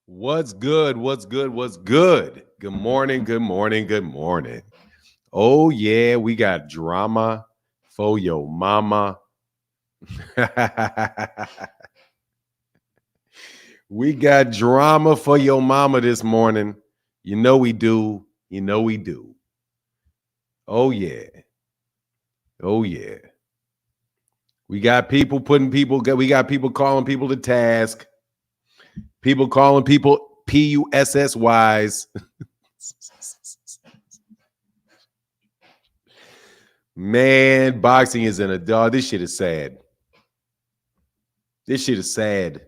What's good? What's good? What's good? Good morning. Good morning. Good morning. Oh, yeah, we got drama for your mama. We got drama for your mama this morning. You know we do. You know we do. Oh, yeah. Oh, yeah. We got people calling people to task. People calling people PUSSYs. Man, boxing is in a dog. This shit is sad. This shit is sad.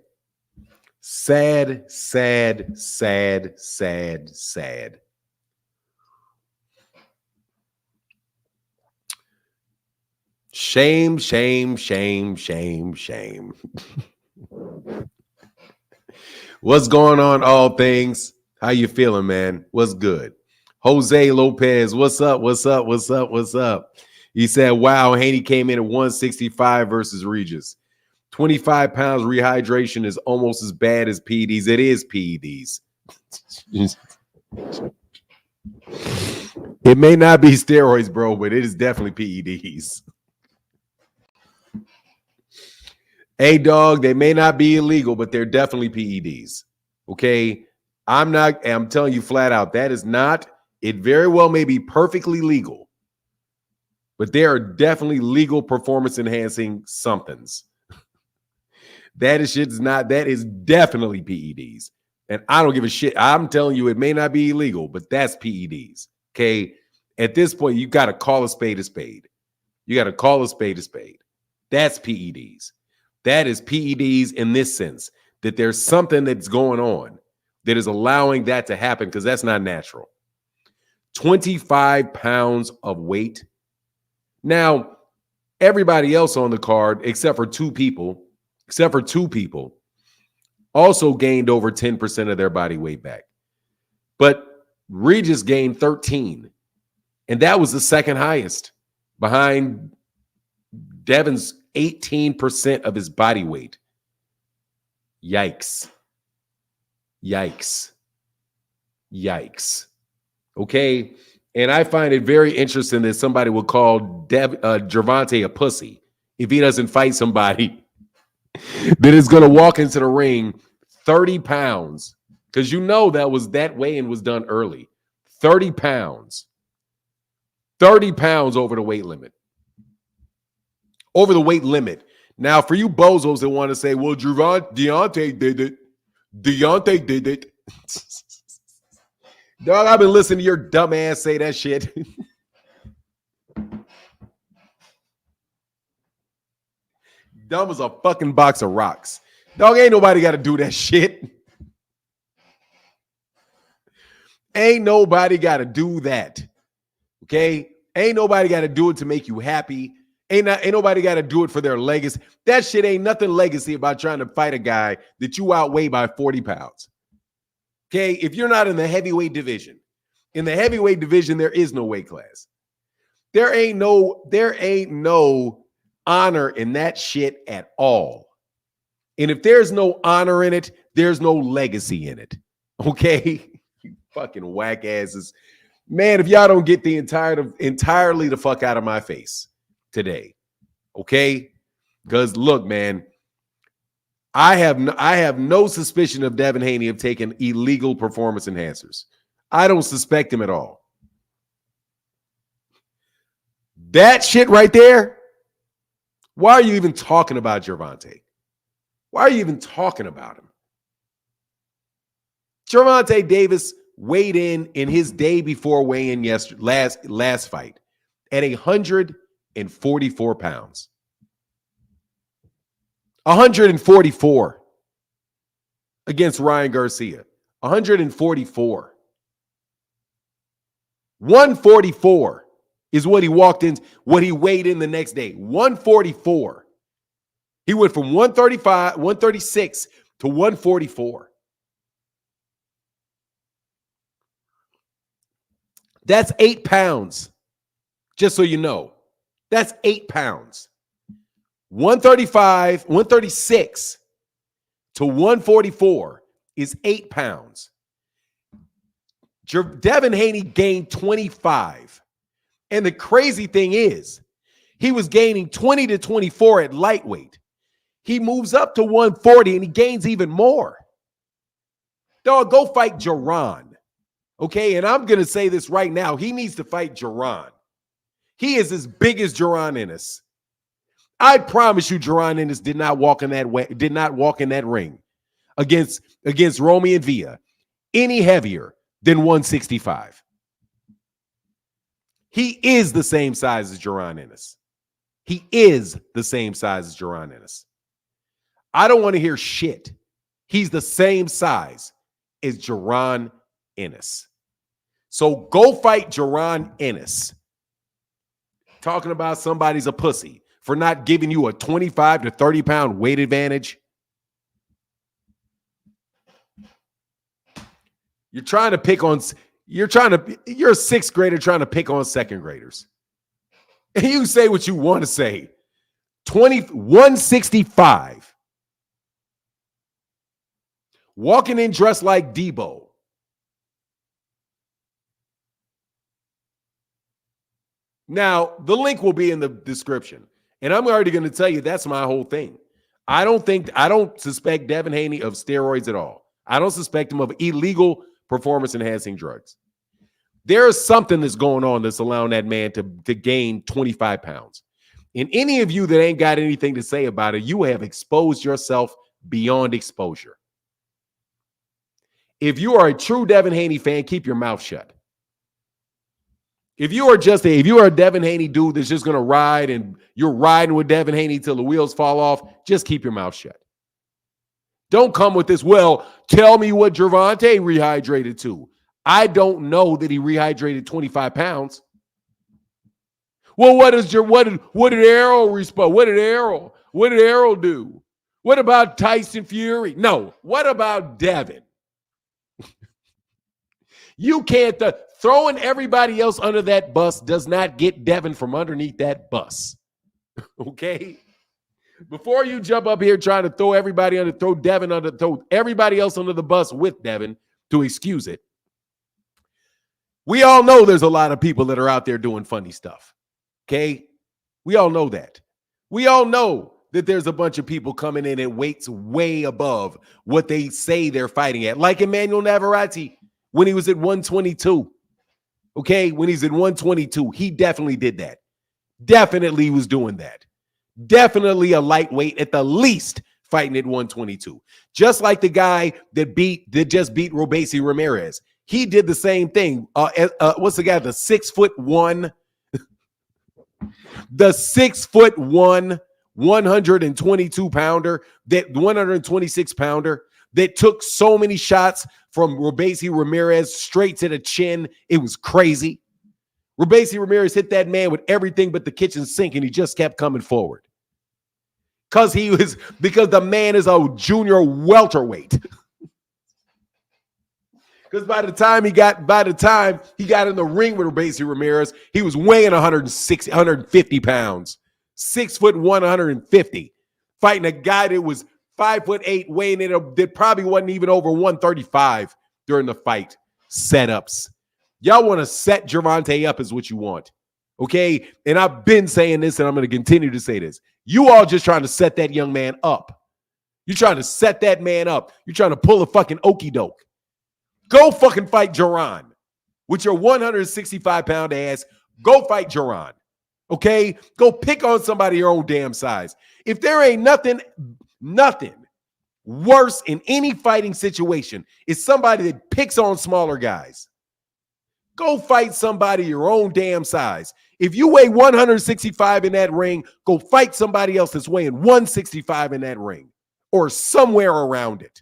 Sad, sad, sad, sad, sad. Shame, shame, shame, shame, shame. What's going on, all things? How you feeling, man? What's good? Jose Lopez, what's up? What's up? What's up? What's up? He said, wow, Haney came in at 165 versus Regis. 25 pounds rehydration is almost as bad as PEDs. It is PEDs. It may not be steroids, bro, but it is definitely PEDs. Hey, dog, they may not be illegal, but they're definitely PEDs. Okay? I'm telling you flat out, that is not, it very well may be perfectly legal, but there are definitely legal performance enhancing somethings. That is definitely PEDs. And I don't give a shit. I'm telling you, it may not be illegal, but that's PEDs. Okay. At this point, you got to call a spade a spade. You got to call a spade a spade. That's PEDs. That is PEDs in this sense, that there's something that's going on that is allowing that to happen because that's not natural. 25 pounds of weight. Now, everybody else on the card, except for two people, also gained over 10% of their body weight back. But Regis gained 13, and that was the second highest behind Devin's 18% of his body weight. Yikes. Yikes. Yikes. Okay? And I find it very interesting that somebody would call Gervonta a pussy if he doesn't fight somebody that is going to walk into the ring 30 pounds, because you know that weigh-in was done early. 30 pounds. 30 pounds over the weight limit. Over the weight limit. Now, for you bozos that want to say, well, Deontay did it. Deontay did it. Dog, I've been listening to your dumb ass say that shit. Dumb as a fucking box of rocks. Dog, ain't nobody got to do that shit. Ain't nobody got to do that. Okay? Ain't nobody got to do it to make you happy. Ain't nobody got to do it for their legacy. That shit ain't nothing legacy about trying to fight a guy that you outweigh by 40 pounds. Okay? If you're not in the heavyweight division, in the heavyweight division, there is no weight class. There ain't no honor in that shit at all. And if there's no honor in it, there's no legacy in it. Okay? You fucking whack asses. Man, if y'all don't get the entirely the fuck out of my face today. Okay? Because look, man, I have no suspicion of Devin Haney of taking illegal performance enhancers. I don't suspect him at all. That shit right there. Why are you even talking about Gervonta? Why are you even talking about him? Gervonta Davis weighed in his day before weigh-in last fight at 144 pounds. 144 against Ryan Garcia. 144. 144 is what he walked in, what he weighed in the next day. 144. He went from 136 to 144. That's 8 pounds. Just so you know. That's 8 pounds. 136 to 144 is 8 pounds. Devin Haney gained 25. And the crazy thing is, he was gaining 20 to 24 at lightweight. He moves up to 140 and he gains even more. Dog, go fight Gervonta. Okay, and I'm going to say this right now. He needs to fight Gervonta. He is as big as Gervonta Ennis. I promise you, Gervonta Ennis did not walk in that ring against Romy and Villa any heavier than 165. He is the same size as Gervonta Ennis. He is the same size as Gervonta Ennis. I don't want to hear shit. He's the same size as Gervonta Ennis. So go fight Gervonta Ennis. Talking about somebody's a pussy for not giving you a 25 to 30 pound weight advantage. You're a sixth grader trying to pick on second graders. And you say what you want to say. 165. Walking in dressed like Debo. Now, the link will be in the description. And I'm already going to tell you that's my whole thing. I don't suspect Devin Haney of steroids at all. I don't suspect him of illegal performance-enhancing drugs. There is something that's going on that's allowing that man to gain 25 pounds. And any of you that ain't got anything to say about it, you have exposed yourself beyond exposure. If you are a true Devin Haney fan, keep your mouth shut. If you are a Devin Haney dude that's just going to ride and you're riding with Devin Haney till the wheels fall off, just keep your mouth shut. Don't come with this, well, tell me what Gervonta rehydrated to. I don't know that he rehydrated 25 pounds. Well, what did Errol respond? What did Errol do? What about Tyson Fury? No. What about Devin? You can't throwing everybody else under that bus does not get Devin from underneath that bus. Okay? Before you jump up here trying to throw everybody throw everybody else under the bus with Devin to excuse it. We all know there's a lot of people that are out there doing funny stuff. Okay? We all know that. We all know that there's a bunch of people coming in at weights way above what they say they're fighting at. Like Emmanuel Navarrete when he was at 122. Okay? When he's at 122, he definitely did that. Definitely was doing that. Definitely a lightweight at the least fighting at 122. Just like the guy that just beat Robeisy Ramirez. He did the same thing. What's the guy? The 6'1", the 6'1", 122 pounder, that 126 pounder that took so many shots from Robeisy Ramirez straight to the chin. It was crazy. Robeisy Ramirez hit that man with everything but the kitchen sink, and he just kept coming forward. Because the man is a junior welterweight. Because by the time he got in the ring with Robeisy Ramirez, he was weighing 150 pounds, 6'1", 150, fighting a guy that was 5'8", weighing in that probably wasn't even over 135 during the fight setups. Y'all want to set Gervonta up is what you want. Okay? And I've been saying this, and I'm going to continue to say this. You all just trying to set that young man up. You're trying to set that man up. You're trying to pull a fucking okey doke. Go fucking fight Gervonta with your 165-pound ass. Go fight Gervonta. Okay? Go pick on somebody your own damn size. If there ain't nothing worse in any fighting situation is somebody that picks on smaller guys. Go fight somebody your own damn size. If you weigh 165 in that ring, go fight somebody else that's weighing 165 in that ring or somewhere around it.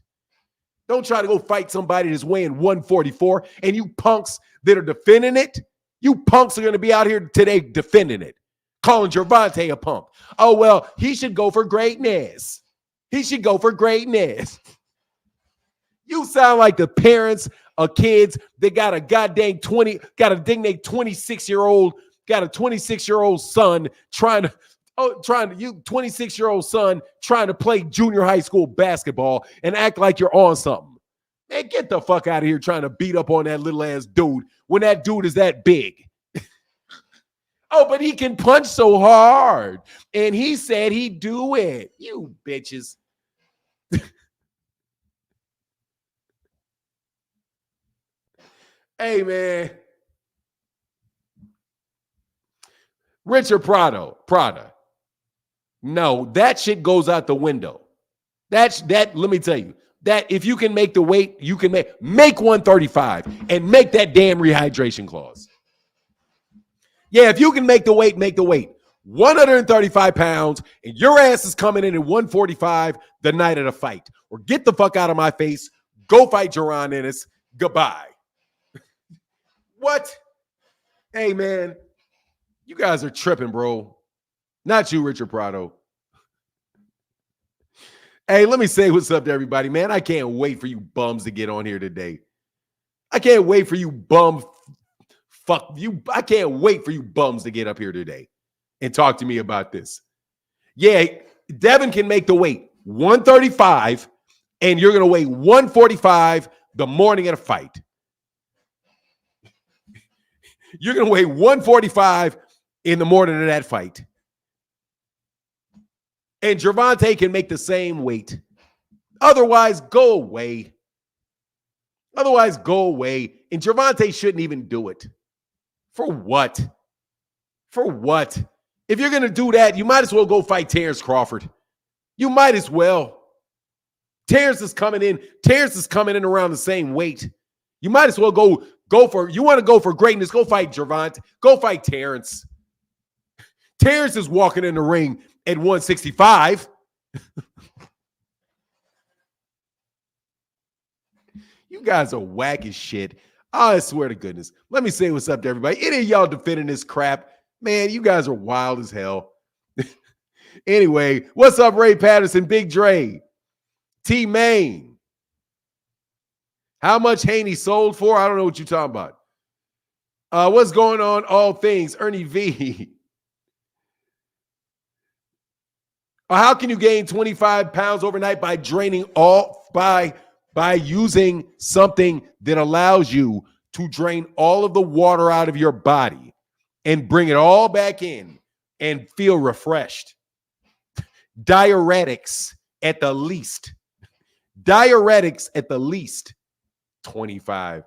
Don't try to go fight somebody that's weighing 144, and you punks that are defending it, you punks are going to be out here today defending it, calling Gervonta a punk. Oh, well, he should go for greatness. He should go for greatness. You sound like the parents of kids that got a goddamn 26-year-old son trying to 26-year-old son trying to play junior high school basketball and act like you're on something. Man, get the fuck out of here trying to beat up on that little ass dude when that dude is that big. Oh, but he can punch so hard. And he said he'd do it. You bitches. Hey, man. Richard Prada. No, that shit goes out the window. Let me tell you, that if you can make the weight, you can make 135 and make that damn rehydration clause. Yeah, if you can make the weight, make the weight. 135 pounds, and your ass is coming in at 145 the night of the fight. Or get the fuck out of my face. Go fight Jaron Ennis. Goodbye. What? Hey, man. You guys are tripping, bro. Not you, Richard Prado. Hey, let me say what's up to everybody, man. I can't wait for you bums to get on here today. I can't wait for you bum fuck you. I can't wait for you bums to get up here today and talk to me about this. Yeah, Devin can make the weight 135, and you're going to weigh 145 the morning of the fight. You're going to weigh 145 in the morning of that fight. And Gervonta can make the same weight. Otherwise, go away. And Gervonta shouldn't even do it. For what? If you're going to do that, you might as well go fight Terrence Crawford. You might as well. Terrence is coming in around the same weight. You might as well go for, you want to go for greatness, go fight Gervonta. Go fight Terrence. Terrence is walking in the ring at 165. You guys are whack as shit. I swear to goodness. Let me say what's up to everybody. Any of y'all defending this crap, man, you guys are wild as hell. Anyway, what's up, Ray Patterson, Big Dre, T-Main? How much Haney sold for? I don't know what you're talking about. What's going on? All things. Ernie V. How can you gain 25 pounds overnight by draining by using something that allows you to drain all of the water out of your body and bring it all back in and feel refreshed? Diuretics at the least. 25.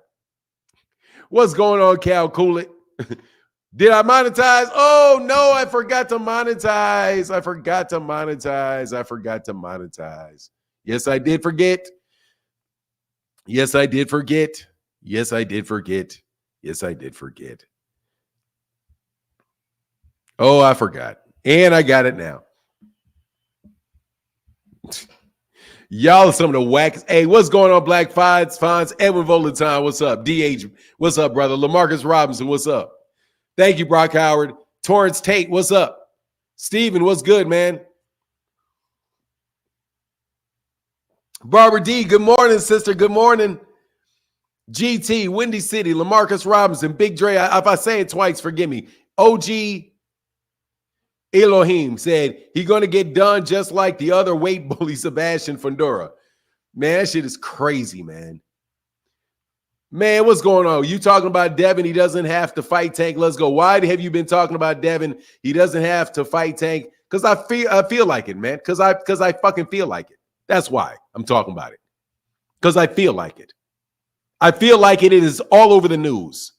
What's going on, Cal? Cool it. Did I monetize? Oh, no, I forgot to monetize. Yes, I did forget. Oh, I forgot. And I got it now. Y'all are some of the wackest. Hey, what's going on, Black Fonz? Edwin Volatile, what's up? DH, what's up, brother? LaMarcus Robinson, what's up? Thank you, Brock Howard. Torrance Tate, what's up? Steven, what's good, man? Barbara D, good morning, sister. Good morning. GT, Windy City, LaMarcus Robinson, Big Dre. If I say it twice, forgive me. OG Elohim said he's going to get done just like the other weight bully, Sebastian Fundora. Man, that shit is crazy, man. Man, what's going on? You talking about Devin? He doesn't have to fight Tank. Let's go. Why have you been talking about Devin? He doesn't have to fight Tank because I feel like it, man. Because I fucking feel like it. That's why I'm talking about it. Because I feel like it. I feel like it is all over the news.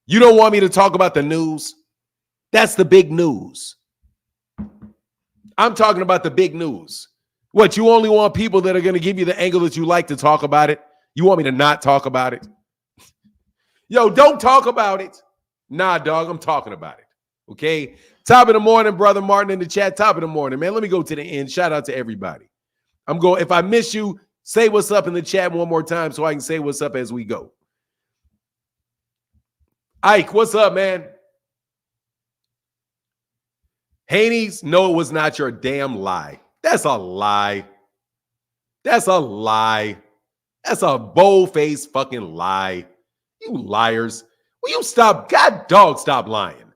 You don't want me to talk about the news? That's the big news. I'm talking about the big news. What, you only want people that are going to give you the angle that you like to talk about it? You want me to not talk about it? Yo, don't talk about it. Nah, dog, I'm talking about it. Okay? Top of the morning, brother Martin in the chat. Top of the morning, man. Let me go to the end. Shout out to everybody. If I miss you, say what's up in the chat one more time so I can say what's up as we go. Ike, what's up, man? Haney's, no, it was not your damn lie. That's a lie. That's a lie. That's a bold-faced fucking lie. You liars. Will you stop? God dog, stop lying.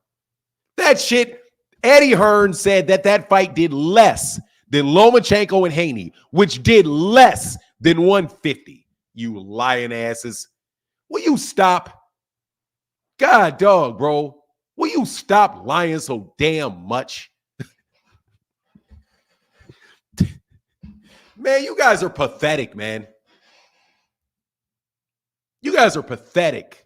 That shit, Eddie Hearn said that fight did less than Lomachenko and Haney, which did less than 150. You lying asses. Will you stop? God, dog, bro. Will you stop lying so damn much? Man, you guys are pathetic, man. You guys are pathetic.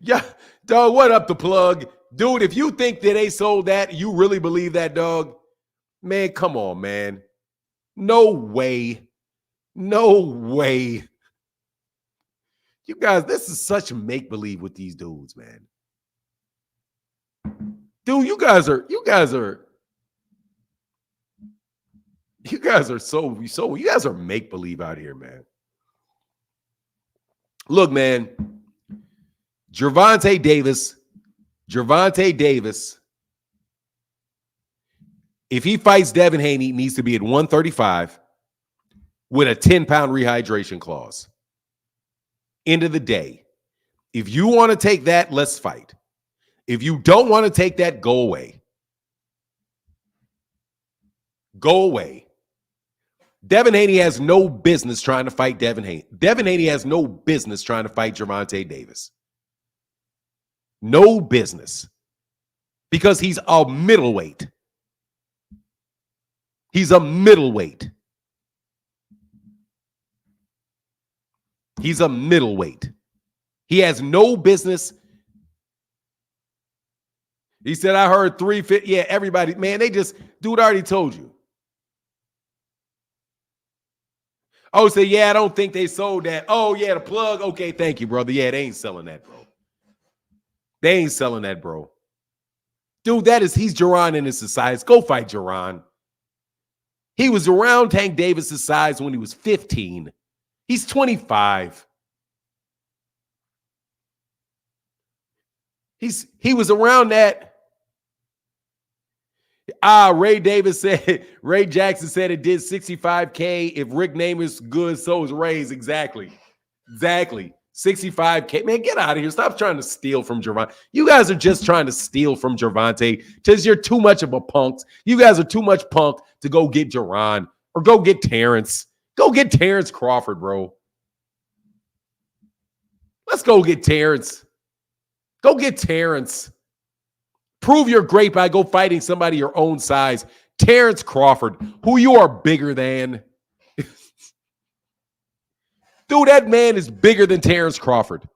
Yeah, dog, what up the plug? Dude, if you think that they sold that, you really believe that, dog? Man, come on, man. No way. No way. You guys, this is such make-believe with these dudes, man. Dude, you guys are make-believe out here, man. Look, man. Gervonta Davis, if he fights Devin Haney, needs to be at 135 with a 10-pound rehydration clause. End of the day. If you want to take that, let's fight. If you don't want to take that, go away. Go away. Devin Haney has no business trying to fight Devin Haney. Devin Haney has no business trying to fight Gervonta Davis. No business. Because he's a middleweight. He's a middleweight. He's a middleweight. He has no business. He said, I heard 350. Yeah, everybody, man, dude already told you. Oh, say, yeah, I don't think they sold that. Oh, yeah, the plug. Okay, thank you, brother. Yeah, they ain't selling that, bro. They ain't selling that, bro. Dude, he's Jerron in his size. Go fight Jerron. He was around Tank Davis's size when he was 15. He's 25. He was around that. Ray Jackson said it did $65K. If Rick Namath's good, so is Ray's. Exactly. 65K. Man, get out of here. Stop trying to steal from Gervonta. You guys are just trying to steal from Gervonta because you're too much of a punk. You guys are too much punk to go get Jerron or go get Terrence. Go get Terrence Crawford, bro. Let's go get Terrence. Go get Terrence. Prove you're great by go fighting somebody your own size. Terrence Crawford, who you are bigger than. Dude, that man is bigger than Terrence Crawford.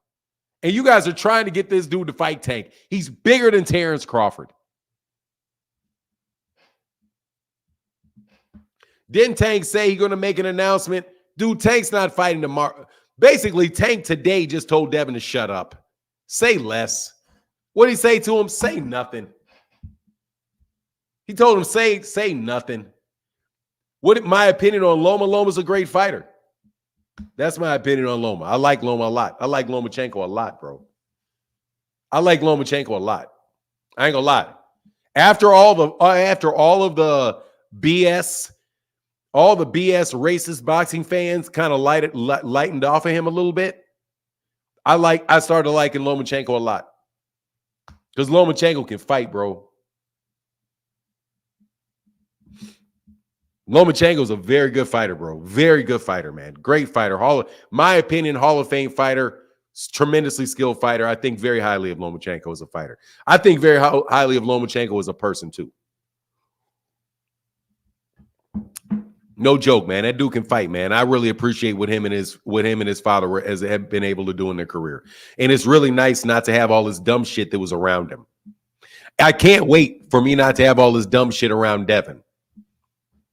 And you guys are trying to get this dude to fight Tank. He's bigger than Terrence Crawford. Didn't Tank say he's going to make an announcement? Dude, Tank's not fighting tomorrow. Basically, Tank today just told Devin to shut up. Say less. What did he say to him? Say nothing. He told him, say nothing. What my opinion on Loma? Loma's a great fighter. That's my opinion on Loma. I like Loma a lot. I like Lomachenko a lot, bro. I like Lomachenko a lot. I ain't gonna lie. After all of the BS, all the BS racist boxing fans kind of lightened off of him a little bit. I started liking Lomachenko a lot. Because Lomachenko can fight, bro. Lomachenko's a very good fighter, bro. Very good fighter, man. Great fighter. My opinion, Hall of Fame fighter. Tremendously skilled fighter. I think very highly of Lomachenko as a fighter. I think very highly of Lomachenko as a person, too. No joke, man. That dude can fight, man. I really appreciate what him and his father have been able to do in their career. And it's really nice not to have all this dumb shit that was around him. I can't wait for me not to have all this dumb shit around Devin.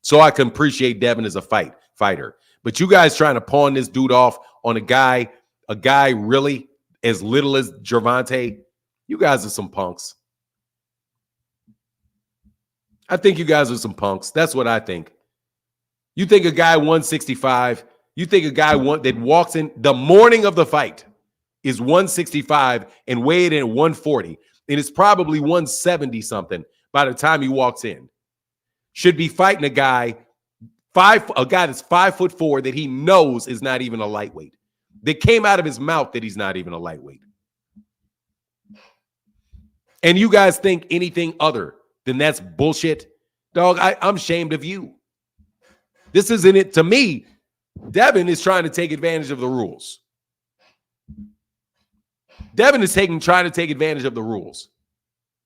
So I can appreciate Devin as a fighter. But you guys trying to pawn this dude off on a guy really as little as Gervonta, you guys are some punks. I think you guys are some punks. That's what I think. You think a guy 165, you think a guy that walks in the morning of the fight is 165 and weighed in at 140, and it's probably 170 something by the time he walks in. Should be fighting a guy that's 5'4" that he knows is not even a lightweight. That came out of his mouth that he's not even a lightweight. And you guys think anything other than that's bullshit? Dog, I'm ashamed of you. This isn't it. To me, Devin is trying to take advantage of the rules. Devin is trying to take advantage of the rules.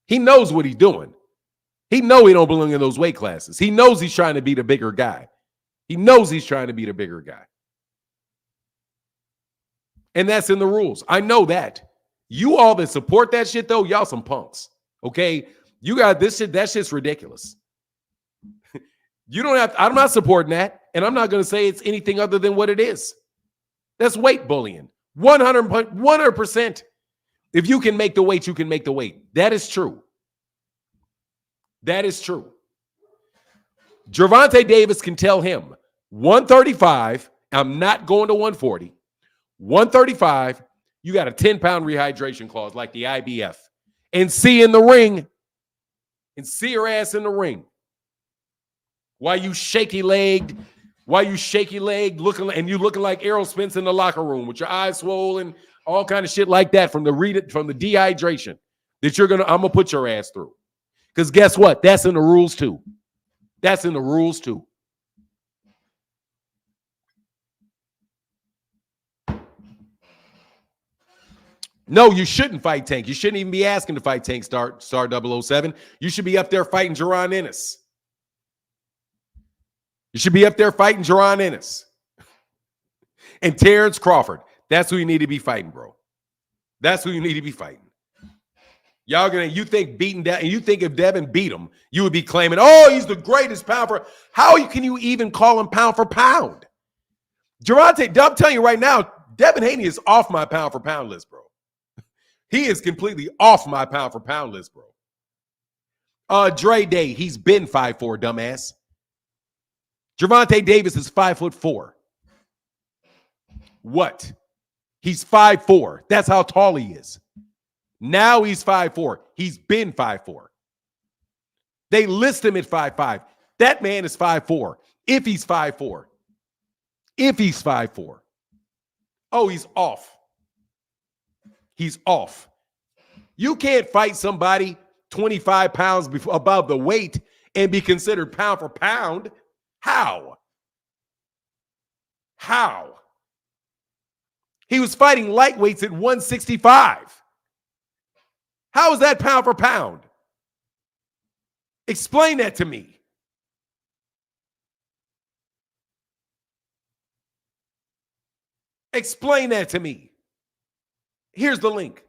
He knows what he's doing. He knows he don't belong in those weight classes. He knows he's trying to be the bigger guy. He knows he's trying to be the bigger guy. And that's in the rules. I know that. You all that support that shit, though, y'all some punks. Okay? You got this shit. That shit's ridiculous. You don't have to, I'm not supporting that. And I'm not going to say it's anything other than what it is. That's weight bullying. 100%. If you can make the weight, you can make the weight. That is true. That is true. Gervonta Davis can tell him 135, I'm not going to 140. 135, you got a 10-pound rehydration clause like the IBF. And see in the ring. And see your ass in the ring. Why you shaky-legged looking, and you looking like Errol Spence in the locker room with your eyes swollen, all kind of shit like that from the dehydration that I'm gonna put your ass through. Because guess what? That's in the rules too. That's in the rules too. No, you shouldn't fight Tank. You shouldn't even be asking to fight Tank Star 007. You should be up there fighting Jaron Ennis. You should be up there fighting Jaron Ennis. And Terrence Crawford. That's who you need to be fighting, bro. That's who you need to be fighting. You think beating that, and you think if Devin beat him, you would be claiming, oh, he's the greatest pound for. How can you even call him pound for pound? Gervonta, I'm telling you right now, Devin Haney is off my pound for pound list, bro. He is completely off my pound for pound list, bro. Dre Day, he's been 5'4", dumbass. Gervonta Davis is 5'4". What? He's 5'4". That's how tall he is. Now he's 5'4". He's been 5'4". They list him at 5'5". That man is 5'4". If he's 5'4". If he's 5'4". Oh, he's off. He's off. You can't fight somebody 25 pounds above the weight and be considered pound for pound. How? How? He was fighting lightweights at 165. How is that pound for pound? Explain that to me. Explain that to me. Here's the link.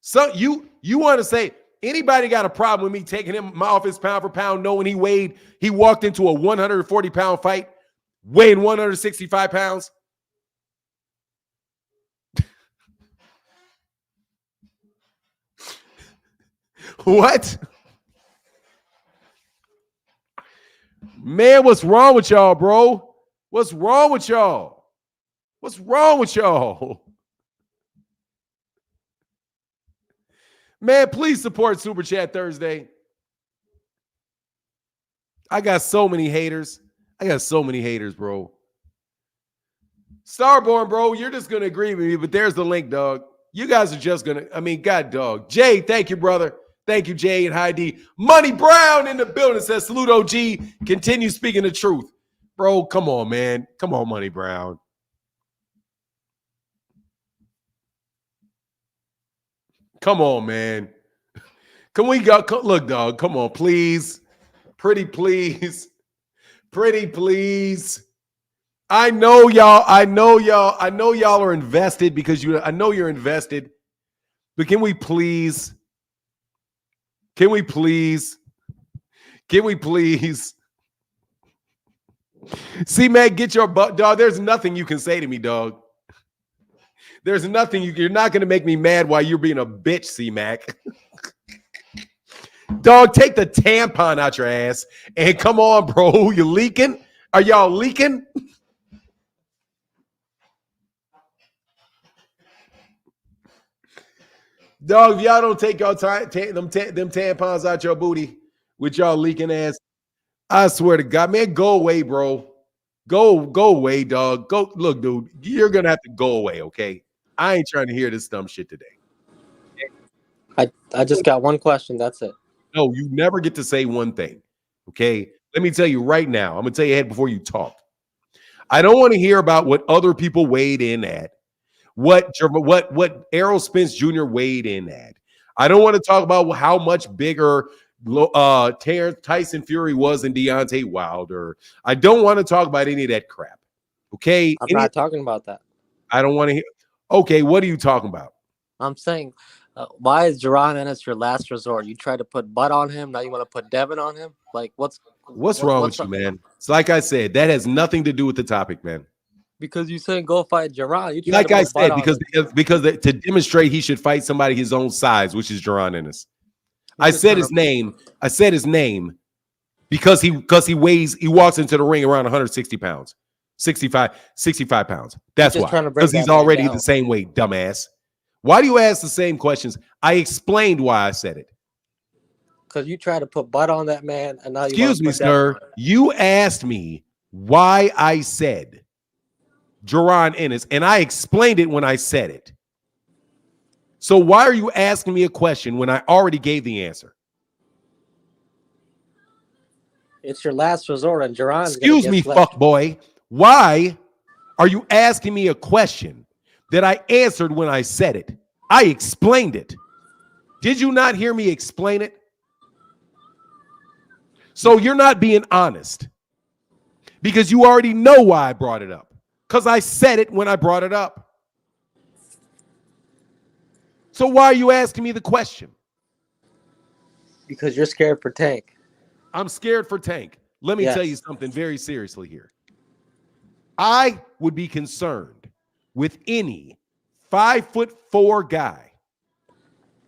So you want to say anybody got a problem with me taking him off his pound for pound, knowing he walked into a 140-pound fight, weighing 165 pounds? What? Man, what's wrong with y'all, bro? What's wrong with y'all? What's wrong with y'all? Man, please support Super Chat Thursday. I got so many haters. Bro. Starborn, bro, you're just going to agree with me, but there's the link, dog. You guys are just going to, God, dog. Jay, thank you, brother. Thank you, Jay and Heidi. Money Brown in the building says, salute OG. Continue speaking the truth. Bro, come on, man. Come on, Money Brown. Come on, man. Can we go? Look, dog. Come on, please. Pretty please. I know y'all are invested because I know you're invested. But can we please? See, man, get your butt, dog. There's nothing you can say to me, dog. There's nothing you're not going to make me mad while you're being a bitch, C-Mac. Dog, take the tampon out your ass and come on, bro. You leaking? Are y'all leaking? Dog, if y'all don't take y'all them tampons out your booty with y'all leaking ass, I swear to God, man, go away, bro. Go away, dog. Go look, dude. You're gonna have to go away, okay? I ain't trying to hear this dumb shit today. I just got one question. That's it. No, you never get to say one thing. Okay. Let me tell you right now. I'm going to tell you ahead before you talk. I don't want to hear about what other people weighed in at. What Errol Spence Jr. weighed in at. I don't want to talk about how much bigger Tyson Fury was than Deontay Wilder. I don't want to talk about any of that crap. Okay? I'm not talking about that. I don't want to hear. Okay, what are you talking about? I'm saying, why is Gervonta Ennis your last resort? You tried to put Bud on him. Now you want to put Devin on him? Like, what's wrong with you, man? It's like I said, that has nothing to do with the topic, man. Because you saying go fight Gervonta. Like I said, because to demonstrate he should fight somebody his own size, which is Gervonta Ennis. I said his name because he walks into the ring around 160 pounds, 65 pounds. That's why. Because he's already the same weight, dumbass. Why do you ask the same questions? I explained why I said it. Because you tried to put butt on that man, and now you excuse me, sir. You asked me why I said Gervonta Ennis, and I explained it when I said it. So why are you asking me a question when I already gave the answer? It's your last resort, and Gervonta's excuse me, fuck boy. Why are you asking me a question that I answered when I said it? I explained it. Did you not hear me explain it? So you're not being honest because you already know why I brought it up. Because I said it when I brought it up. So why are you asking me the question? Because you're scared for Tank. I'm scared for Tank. Let me tell you something very seriously here. I would be concerned with any 5'4" guy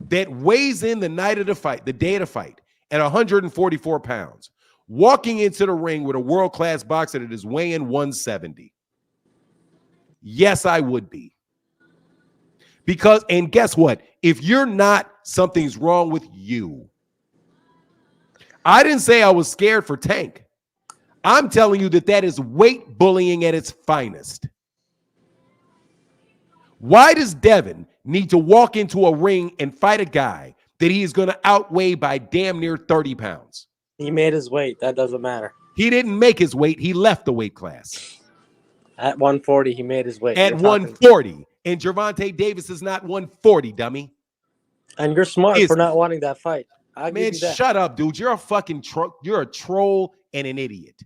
that weighs in the night of the fight, the day of the fight, at 144 pounds, walking into the ring with a world-class boxer that is weighing 170. Yes, I would be. Because, and guess what? If you're not, something's wrong with you. I didn't say I was scared for Tank. I'm telling you that is weight bullying at its finest. Why does Devin need to walk into a ring and fight a guy that he is going to outweigh by damn near 30 pounds? He made his weight. That doesn't matter. He didn't make his weight. He left the weight class. At 140, he made his weight. At 140. And Gervonta Davis is not 140, dummy. And you're smart for not wanting that fight. Man, shut up, dude. You're a fucking you're a troll and an idiot.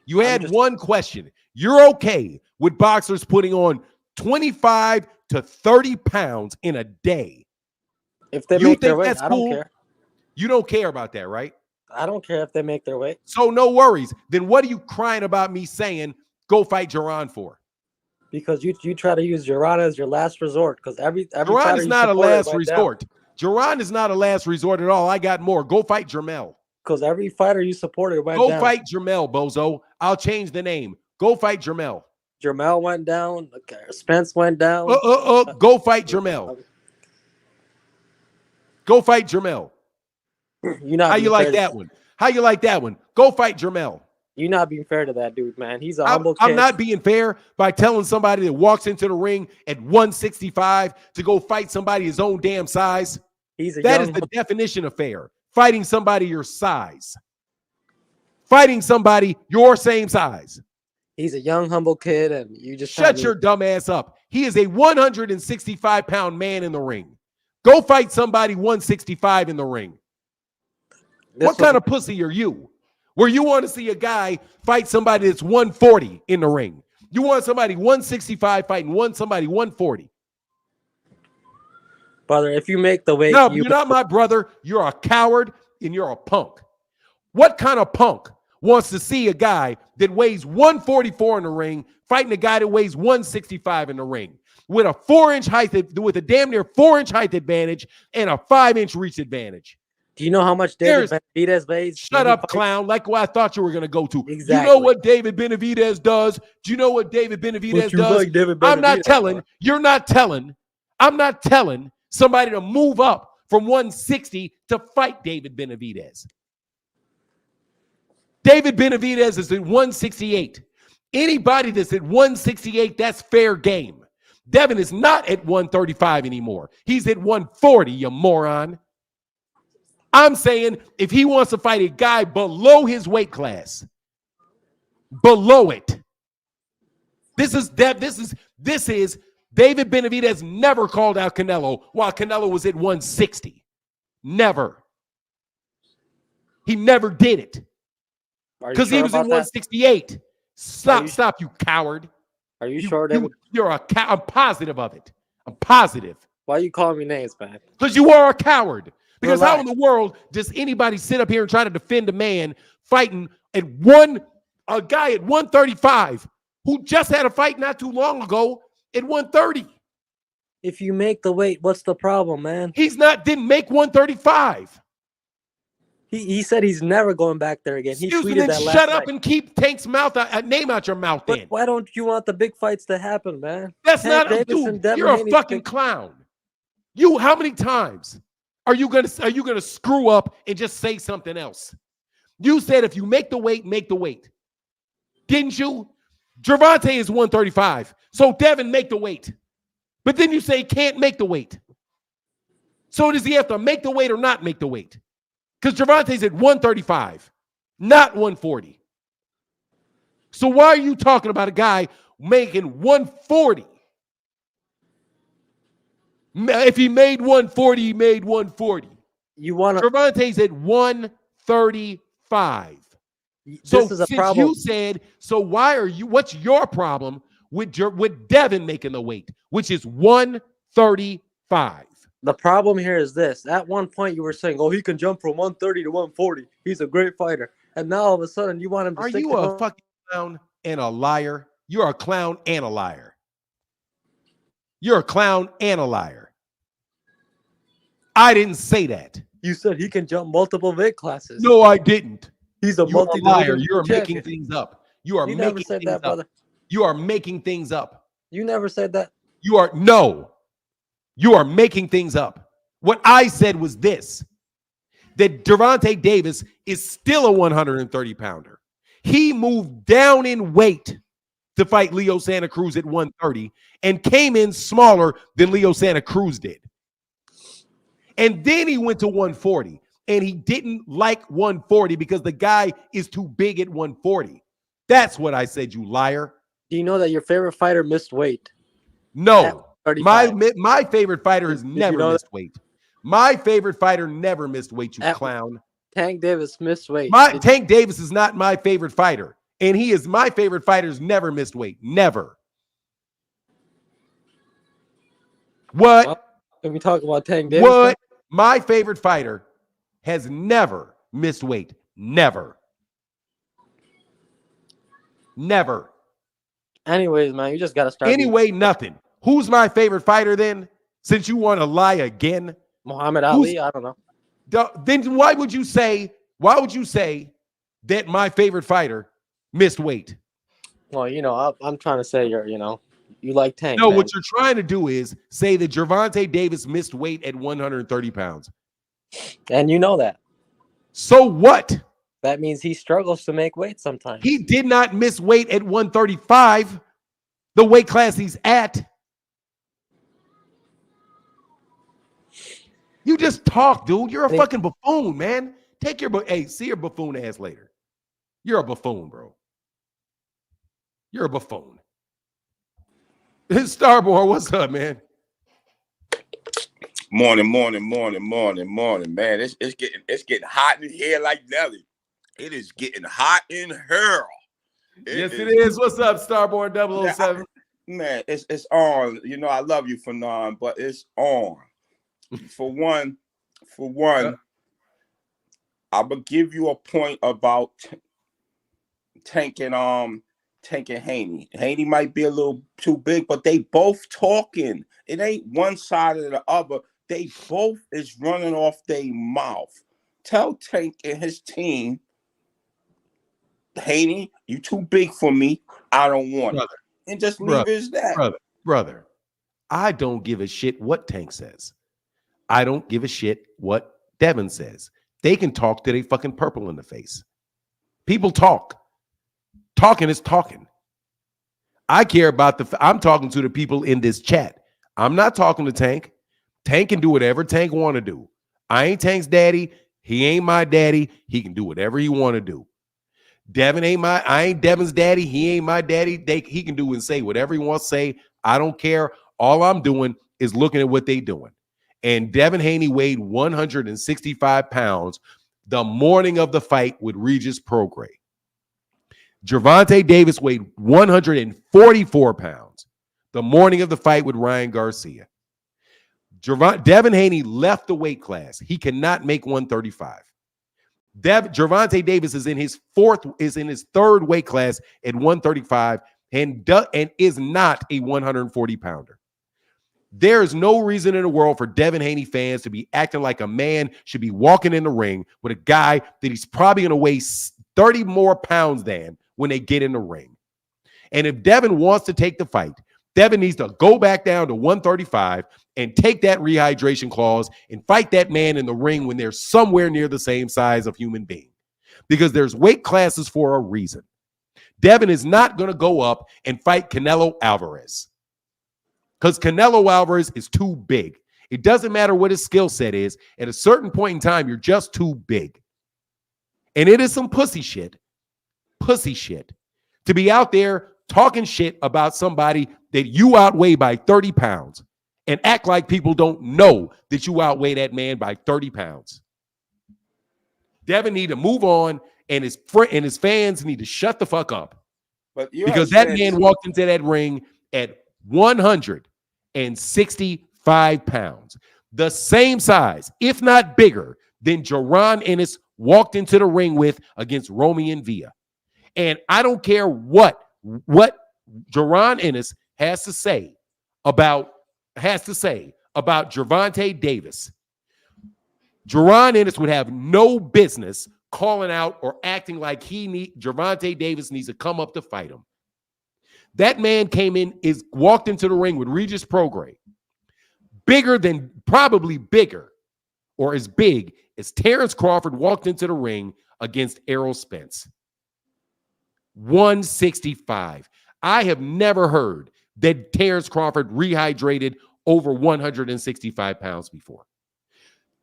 You had one question. You're okay with boxers putting on 25 to 30 pounds in a day. If they make their weight, I don't care. You don't care about that, right? I don't care if they make their weight. So no worries. Then what are you crying about me saying go fight Gervonta for? Because you try to use Gervonta as your last resort. Because every Gervonta is not a last resort. Gervonta is not a last resort at all. I got more. Go fight Jermell. Because every fighter you supported went down. Go fight Jermell, bozo. I'll change the name. Go fight Jermell. Jermell went down. Okay. Spence went down. Go fight Jermell. Go fight Jermell. How you like that one? How you like that one? Go fight Jermell. You're not being fair to that dude, man. He's a humble kid. I'm not being fair by telling somebody that walks into the ring at 165 to go fight somebody his own damn size. That is the definition of fair. Fighting somebody your size. Fighting somebody your same size. He's a young, humble kid, and you just shut your dumb ass up. He is a 165-pound man in the ring. Go fight somebody 165 in the ring. What kind of pussy are you? Where you want to see a guy fight somebody that's 140 in the ring. You want somebody 165 fighting somebody 140. Brother, if you make the weight... No, you're not my brother. You're a coward and you're a punk. What kind of punk wants to see a guy that weighs 144 in the ring fighting a guy that weighs 165 in the ring with a 4-inch height, with a damn near 4-inch height advantage and a 5-inch reach advantage? Do you know how much David Benavidez weighs? Shut up, clown. Like what I thought you were going to go to. Exactly. You know what David Benavidez does? Do you know what David Benavidez does? Like David I'm not telling. You're not telling. I'm not telling somebody to move up from 160 to fight David Benavidez. David Benavidez is at 168. Anybody that's at 168, that's fair game. Devin is not at 135 anymore. He's at 140, you moron. I'm saying if he wants to fight a guy below his weight class, below it, this is David Benavidez never called out Canelo while Canelo was at 160. Never. He never did it. Because he was at 168. Stop, you coward. Are you sure, David? You're a coward. I'm positive of it. I'm positive. Why are you calling me names, man? Because you are a coward. Because how in the world does anybody sit up here and try to defend a man fighting a guy at 135 who just had a fight not too long ago at 130? If you make the weight, what's the problem, man? Didn't make 135. He said he's never going back there again. He tweeted that last shut up night. and keep Tank's name out your mouth then. Why don't you want the big fights to happen, man? That's not a dude. You're a fucking clown. How many times are you gonna screw up and just say something else? You said if you make the weight, make the weight. Didn't you? Gervonta is 135. So Devin, make the weight. But then you say can't make the weight. So does he have to make the weight or not make the weight? Because Gervonta's at 135, not 140. So why are you talking about a guy making 140? If he made 140, he made 140. Gervonta's at 135. This is a problem. You said, so what's your problem with Devin making the weight, which is 135? The problem here is this. At one point, you were saying, oh, he can jump from 130 to 140. He's a great fighter. And now all of a sudden, you want him to Are you a fucking clown and a liar? You're a clown and a liar. You're a clown and a liar. I didn't say that. You said he can jump multiple weight classes. No, I didn't. He's a liar. You're making things up. You never said that, brother. You are making things up. You never said that. You are making things up. What I said was this, that Gervonta Davis is still a 130-pounder. He moved down in weight to fight Leo Santa Cruz at 130 and came in smaller than Leo Santa Cruz did. And then he went to 140, and he didn't like 140 because the guy is too big at 140. That's what I said, you liar. Do you know that your favorite fighter missed weight? No. My favorite fighter has never missed weight. My favorite fighter never missed weight, you clown. Tank Davis missed weight. Tank Davis is not my favorite fighter. And he is my favorite fighter's never missed weight. Never. What? Well, can we talk about Tank Davis? What? My favorite fighter has never missed weight. Never. Never. Anyways, man, you just got to start. Anyway, nothing. Who's my favorite fighter then? Since you want to lie again? Muhammad Ali? I don't know. Then why would you say that my favorite fighter missed weight? Well, I'm trying to say you like Tank. No, man. what you're trying to do is say that Gervonta Davis missed weight at 130 pounds. And you know that. So what? That means he struggles to make weight sometimes. He did not miss weight at 135, the weight class he's at. You just talk, dude. You're a fucking buffoon, man. See your buffoon ass later. You're a buffoon, bro. You're a buffoon. Starboard, what's up, man? Morning, man. It's getting hot in here like Nelly. It is getting hot in here. It is. What's up, Starboard 007? Man, it's on. I love you, Fanon, but it's on. For one, I will give you a point about Tank and Haney. Haney might be a little too big, but they both talking. It ain't one side or the other. They both is running off their mouth. Tell Tank and his team, Haney, you too big for me. I don't want it. And just leave it as that. Brother, I don't give a shit what Tank says. I don't give a shit what Devin says. They can talk till they fucking purple in the face. People talk. Talking is talking. I care about I'm talking to the people in this chat. I'm not talking to Tank. Tank can do whatever Tank want to do. I ain't Tank's daddy. He ain't my daddy. He can do whatever he want to do. I ain't Devin's daddy. He ain't my daddy. He can do and say whatever he wants to say. I don't care. All I'm doing is looking at what they doing. And Devin Haney weighed 165 pounds the morning of the fight with Regis Prograis. Gervonta Davis weighed 144 pounds the morning of the fight with Ryan Garcia. Devin Haney left the weight class. He cannot make 135. Gervonta Davis is in his third weight class at 135 and is not a 140 pounder. There is no reason in the world for Devin Haney fans to be acting like a man should be walking in the ring with a guy that he's probably going to weigh 30 more pounds than when they get in the ring. And if Devin wants to take the fight, Devin needs to go back down to 135 and take that rehydration clause and fight that man in the ring when they're somewhere near the same size of human being. Because there's weight classes for a reason. Devin is not going to go up and fight Canelo Alvarez. Because Canelo Alvarez is too big. It doesn't matter what his skill set is. At a certain point in time, you're just too big. And it is some pussy shit to be out there talking shit about somebody that you outweigh by 30 pounds and act like people don't know that you outweigh that man by 30 pounds. Devin need to move on, and his fans need to shut the fuck up. Because that man walked into that ring at 165 pounds, the same size, if not bigger, than Jaron Ennis walked into the ring with against Romy Villa. And I don't care what Jaron Ennis has to say about Gervonta Davis. Jaron Ennis would have no business calling out or acting like Gervonta Davis needs to come up to fight him. That man walked into the ring with Regis Prograis, probably bigger or as big as Terrence Crawford walked into the ring against Errol Spence. 165. I have never heard that Terrence Crawford rehydrated over 165 pounds before.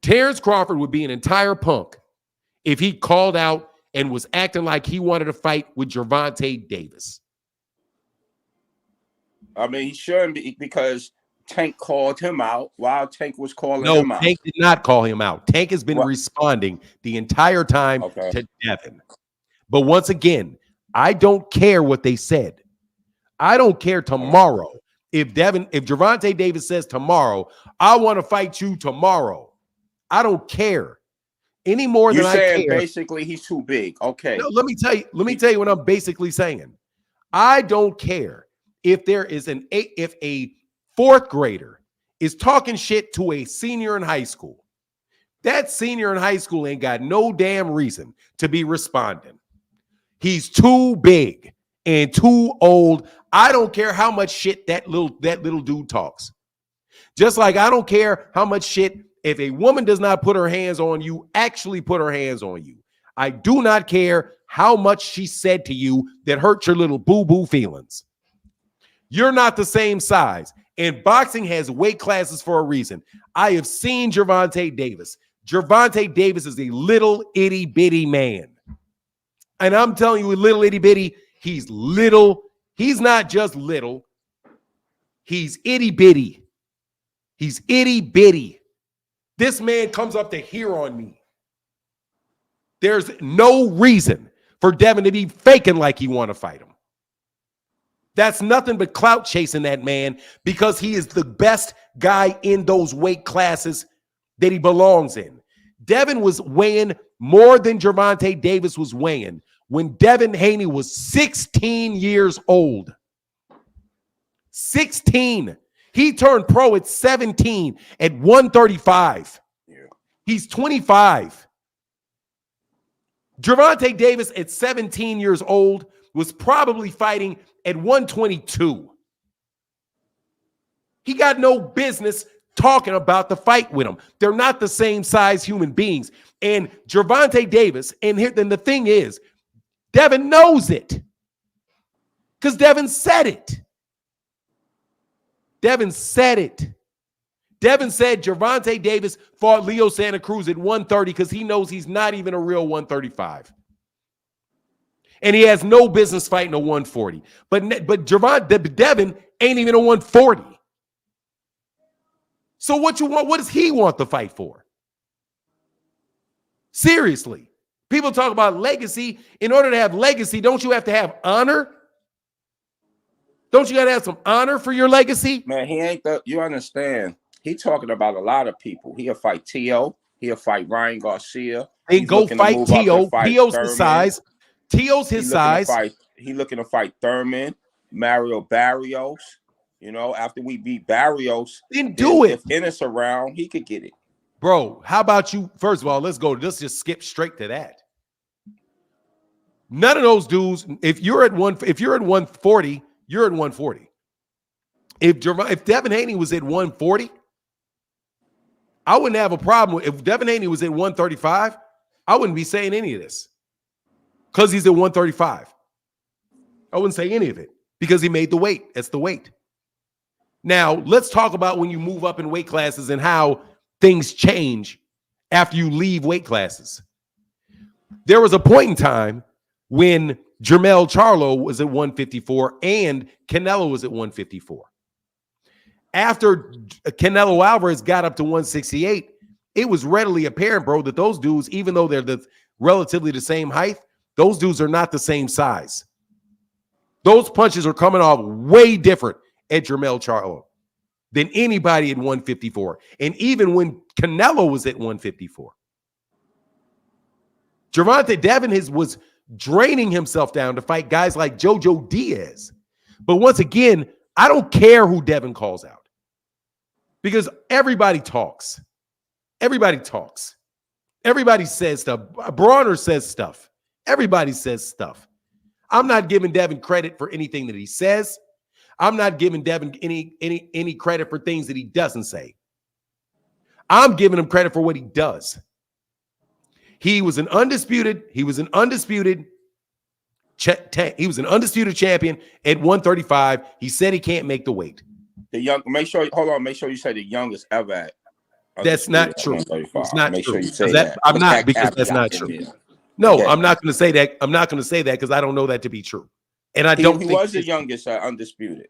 Terrence Crawford would be an entire punk if he called out and was acting like he wanted to fight with Gervonta Davis. I mean, he shouldn't be, because Tank called him out while Tank was calling him out. No, Tank did not call him out. Tank has been responding the entire time to Devin. But once again, I don't care what they said. I don't care tomorrow. If Gervonta Davis says tomorrow, I want to fight you tomorrow, I don't care any more than I care. You're saying basically he's too big. Okay. No, let me tell you what I'm basically saying. I don't care if if a fourth grader is talking shit to a senior in high school. That senior in high school ain't got no damn reason to be responding. He's too big and too old. I don't care how much shit that little dude talks. Just like I don't care how much shit, if a woman does not put her hands on you, actually put her hands on you. I do not care how much she said to you that hurt your little boo-boo feelings. You're not the same size. And boxing has weight classes for a reason. I have seen Gervonta Davis. Gervonta Davis is a little itty-bitty man. And I'm telling you, little itty-bitty, he's little. He's not just little. He's itty-bitty. He's itty-bitty. This man comes up to here on me. There's no reason for Devin to be faking like he want to fight him. That's nothing but clout chasing that man, because he is the best guy in those weight classes that he belongs in. Devin was weighing more than Gervonta Davis was weighing when Devin Haney was 16 years old. 16. He turned pro at 17 at 135. Yeah. He's 25. Gervonta Davis at 17 years old was probably fighting at 122. He got no business talking about the fight with him. They're not the same size human beings. And Gervonta Davis, and the thing is, Devin knows it. Because Devin said it. Devin said it. Devin said Gervonta Davis fought Leo Santa Cruz at 130 because he knows he's not even a real 135. And he has no business fighting a 140. But Devin ain't even a 140. So what you want? What does he want the fight for? Seriously. People talk about legacy. In order to have legacy, don't you have to have honor? Don't you got to have some honor for your legacy? Man, he ain't the. You understand? He talking about a lot of people. He'll fight T.O. He'll fight Ryan Garcia. And go fight T.O. T.O.'s his size. T.O.'s his size. He looking to fight Thurman, Mario Barrios. You know, after we beat Barrios, then do it. If Ennis around, he could get it. Bro, how about you? First of all, let's just skip straight to that. None of those dudes, if you're at 140, you're at 140. If Devin Haney was at 140, I wouldn't have a problem. If Devin Haney was at 135, I wouldn't be saying any of this. Because he's at 135. I wouldn't say any of it because he made the weight. That's the weight. Now, let's talk about when you move up in weight classes and how things change after you leave weight classes. There was a point in time when Jermell Charlo was at 154 and Canelo was at 154. After Canelo Alvarez got up to 168, it was readily apparent, bro, that those dudes, even though they're relatively the same height, those dudes are not the same size. Those punches are coming off way different at Jermell Charlo than anybody at 154. And even when Canelo was at 154. Gervonta Devin was draining himself down to fight guys like Jojo Diaz. But once again, I don't care who Devin calls out. Because everybody talks. Everybody talks. Everybody says stuff. Brawner says stuff. Everybody says stuff. I'm not giving Devin credit for anything that he says. I'm not giving Devin any credit for things that he doesn't say. I'm giving him credit for what he does. He was an undisputed champion at 135. He said he can't make the weight. Make sure you say the youngest ever at. That's not true. It's not Make true. sure you say that. I'm not, because that's not true. No, okay. I'm not going to say that. I'm not going to say that because I don't know that to be true. And I don't think he was the youngest undisputed.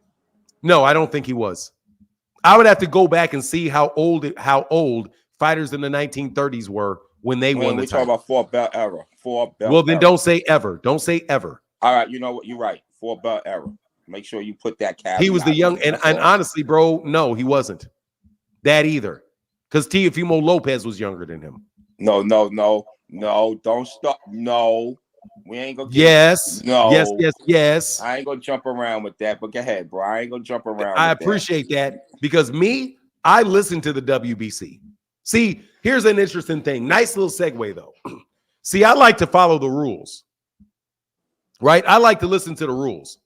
No, I don't think he was. I would have to go back and see how old fighters in the 1930s were when they won the title. We talk about 4-belt era. 4-belt. Well, then don't say ever. Don't say ever. All right, you know what? You're right. 4-belt era. Make sure you put that caveat. He was the young, and honestly, bro, no, he wasn't that either. Because Teofimo Lopez was younger than him. No, don't stop. No, we ain't gonna. Yes. I ain't gonna jump around with that, but go ahead, bro. I ain't gonna jump around. I appreciate that because I listen to the WBC. See, here's an interesting thing. Nice little segue, though. See, I like to follow the rules, right? I like to listen to the rules.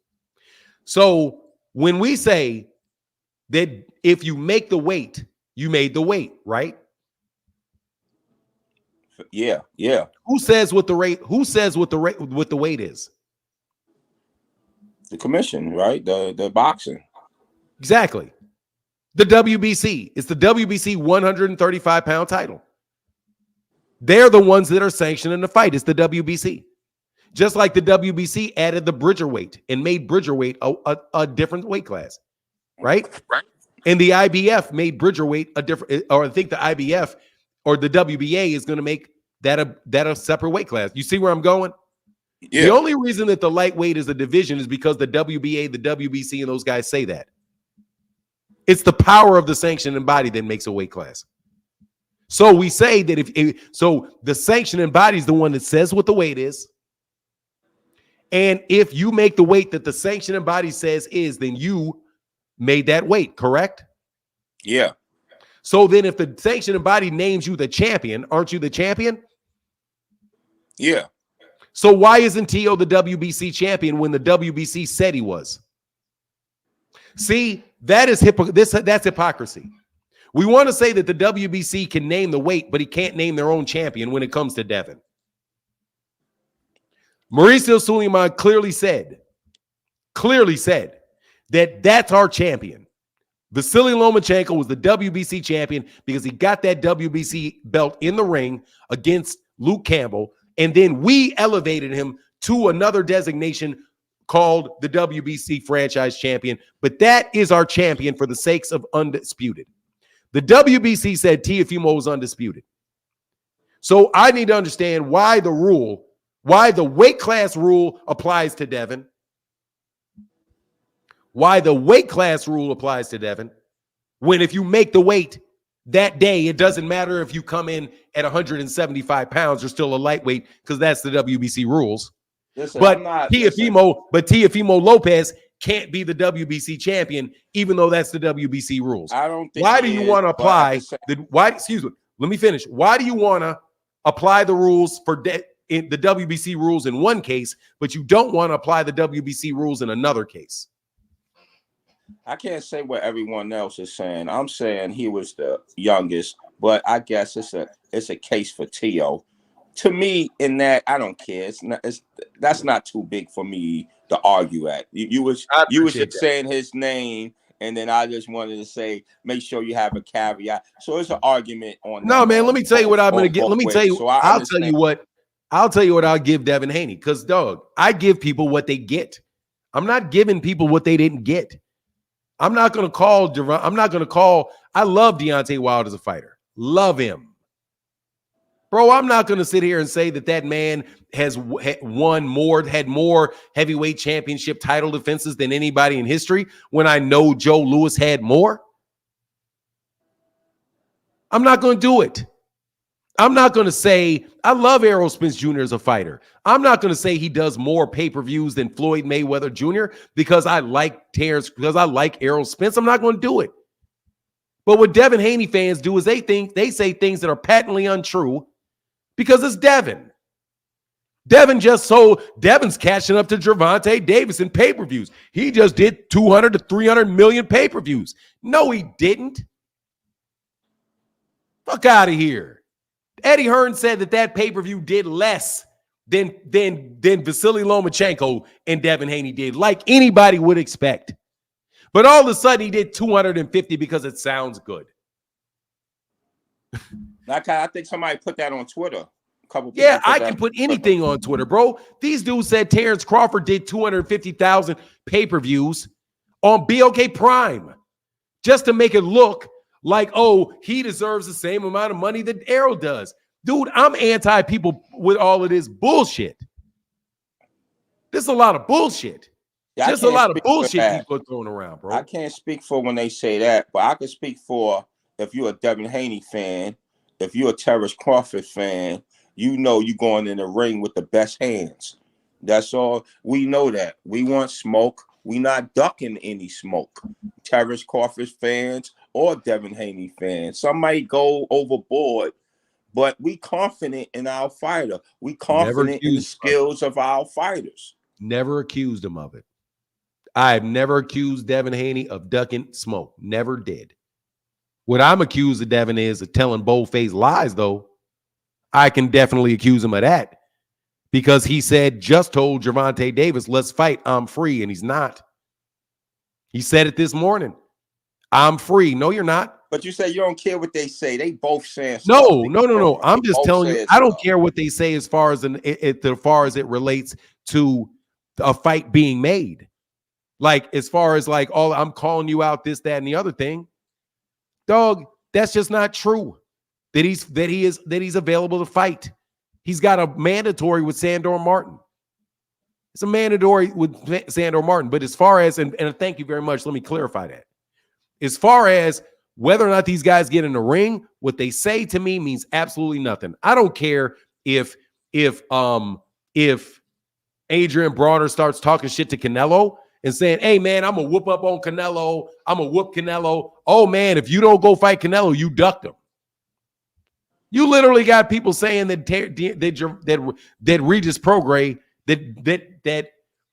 So when we say that if you make the weight, you made the weight, right? Yeah. Who says what the weight is? The commission, right? The boxing. Exactly. The WBC. It's the WBC 135-pound title. They're the ones that are sanctioning the fight. It's the WBC. Just like the WBC added the Bridger weight and made Bridger weight a different weight class, right? Right. And the IBF made Bridger weight a different, or I think the IBF or the WBA is going to make that a separate weight class. You see where I'm going? Yeah. The only reason that the lightweight is a division is because the WBA, the WBC, and those guys say that. It's the power of the sanctioning body that makes a weight class. So we say that so the sanctioning body is the one that says what the weight is. And if you make the weight that the sanctioning body says is, then you made that weight, correct? Yeah. So then if the sanctioning body names you the champion, aren't you the champion? Yeah. So why isn't T.O. the WBC champion when the WBC said he was? See, that's hypocrisy. We want to say that the WBC can name the weight, but he can't name their own champion when it comes to Devin. Mauricio Suleiman clearly said that that's our champion. Vasily Lomachenko was the WBC champion because he got that WBC belt in the ring against Luke Campbell, and then we elevated him to another designation called the WBC franchise champion. But that is our champion for the sakes of undisputed. The WBC said Teofimo was undisputed. So I need to understand why the weight class rule applies to Devin. Why the weight class rule applies to Devin, when if you make the weight that day, it doesn't matter if you come in at 175 pounds, you're still a lightweight because that's the WBC rules. Listen, But Teofimo Lopez can't be the WBC champion, even though that's the WBC rules. I don't think. Why do you want to apply Excuse me. Let me finish. Why do you want to apply the rules in the WBC rules in one case, but you don't want to apply the WBC rules in another case? I can't say what everyone else is saying. I'm saying he was the youngest, but I guess it's a case for Teo. To me, in that, I don't care. That's not too big for me to argue at. You was just saying his name, and then I just wanted to say, make sure you have a caveat. So it's an argument on. No, man. Let me tell you what I'm going to get. Let me tell you. So I'll tell you what I'll give Devin Haney. Because, dog, I give people what they get. I'm not giving people what they didn't get. I'm not going to call I love Deontay Wilder as a fighter. Love him. Bro, I'm not going to sit here and say that man has had more heavyweight championship title defenses than anybody in history when I know Joe Louis had more. I'm not going to do it. I'm not going to say I love Errol Spence Jr. as a fighter. I'm not going to say he does more pay-per-views than Floyd Mayweather Jr. because I like Errol Spence. I'm not going to do it. But what Devin Haney fans do is they say things that are patently untrue because it's Devin. Devin's catching up to Gervonta Davis in pay-per-views. He just did 200 to 300 million pay-per-views. No, he didn't. Fuck out of here. Eddie Hearn said that pay-per-view did less than Vasily Lomachenko and Devin Haney did, like anybody would expect. But all of a sudden, he did 250 because it sounds good. I think somebody put that on Twitter. Yeah, I can put anything on Twitter, bro. These dudes said Terrence Crawford did 250,000 pay-per-views on BOK Prime just to make it look like, oh, he deserves the same amount of money that Errol does. Dude, I'm anti-people with all of this bullshit. This is a lot of bullshit. Yeah, just a lot of bullshit people are throwing around, bro. I can't speak for when they say that, but I can speak for if you're a Devin Haney fan, if you're a Terrence Crawford fan, you know you're going in the ring with the best hands. That's all. We know that. We want smoke. We not ducking any smoke. Terrence Crawford fans or Devin Haney fans. Some might go overboard, but we confident in our fighter. We confident in the skills of our fighters. Never accused him of it. I've never accused Devin Haney of ducking smoke. Never did. What I'm accused of Devin is of telling bold-faced lies, though. I can definitely accuse him of that because he just told Gervonta Davis, let's fight. I'm free. And he's not. He said it this morning. I'm free. No, you're not. But you say you don't care what they say. They both saying no. I'm just telling you, I don't care what they say as far as it relates to a fight being made. Like, as far as like, all I'm calling you out, this, that, and the other thing. Dog, that's just not true. That he's available to fight. He's got a mandatory with Sandor Martin. It's a mandatory with Sandor Martin. But as far as, and thank you very much, let me clarify that. As far as whether or not these guys get in the ring, what they say to me means absolutely nothing. I don't care if Adrian Brawner starts talking shit to Canelo and saying, hey, man, I'm going to whoop up on Canelo. I'm going to whoop Canelo. Oh, man, if you don't go fight Canelo, you ducked him. You literally got people saying that Regis Prograis, that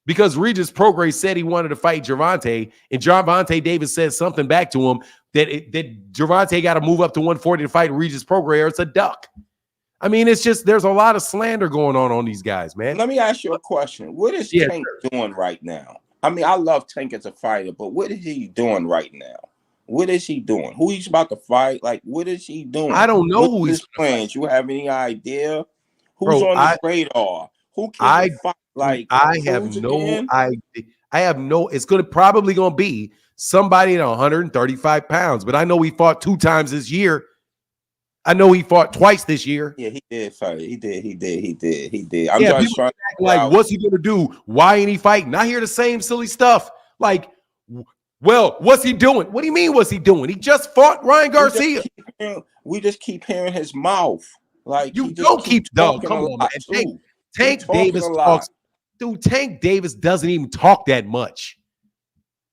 because Regis Prograis said he wanted to fight Gervonta, and Gervonta Davis said something back to him that Gervonta got to move up to 140 to fight Regis Prograis, or it's a duck. I mean, it's just, there's a lot of slander going on these guys, man. Let me ask you a question. What is Tank doing right now? I mean, I love Tank as a fighter, but what is he doing right now? What is he doing? Who he's about to fight? Like, what is he doing? I don't know What's who he's his plans? You have any idea? Who's Bro, on his radar? Who can I he fight? Like, I have Cruz no again? I have no. It's probably gonna be somebody at 135 pounds, but I know he fought 2 times this year. I know he fought twice this year. Yeah, he did fight. He did. I'm Yeah, just people trying to act like, what's he gonna do? Why ain't he fighting? I hear the same silly stuff. Like, well, what's he doing? What do you mean? What's he doing? He just fought Ryan Garcia. We just keep hearing his mouth. Like, You don't keep dog. Come on, man. Tank Davis talks. Dude, Tank Davis doesn't even talk that much.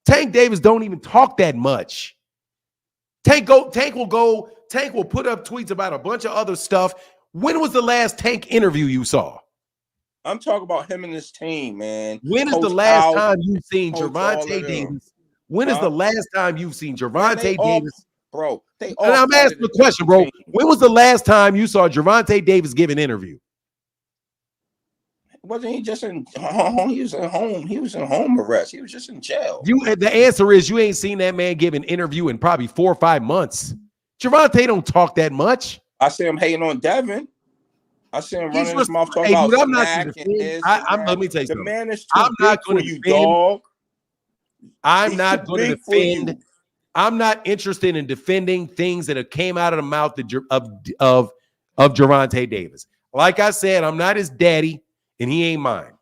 Tank Davis don't even talk that much. Tank will put up tweets about a bunch of other stuff. When was the last Tank interview you saw? I'm talking about him and his team, man. When is the last time you've seen Gervonta Davis? When is the last time you've seen Gervonta Davis? Bro, and I'm asking the question, bro. When was the last time you saw Gervonta Davis give an interview? Wasn't he just in home? He was at home. He was in home arrest. He was just in jail. The answer is you ain't seen that man give an interview in probably 4 or 5 months. Gervonta don't talk that much. I see him hating on Devin. I see him running his mouth talking about Snac and this. Let me tell you something. The man is too big for you, dog. I'm not going to defend. I'm not interested in defending things that have came out of the mouth of Gervonta Davis. Like I said, I'm not his daddy, and he ain't mine.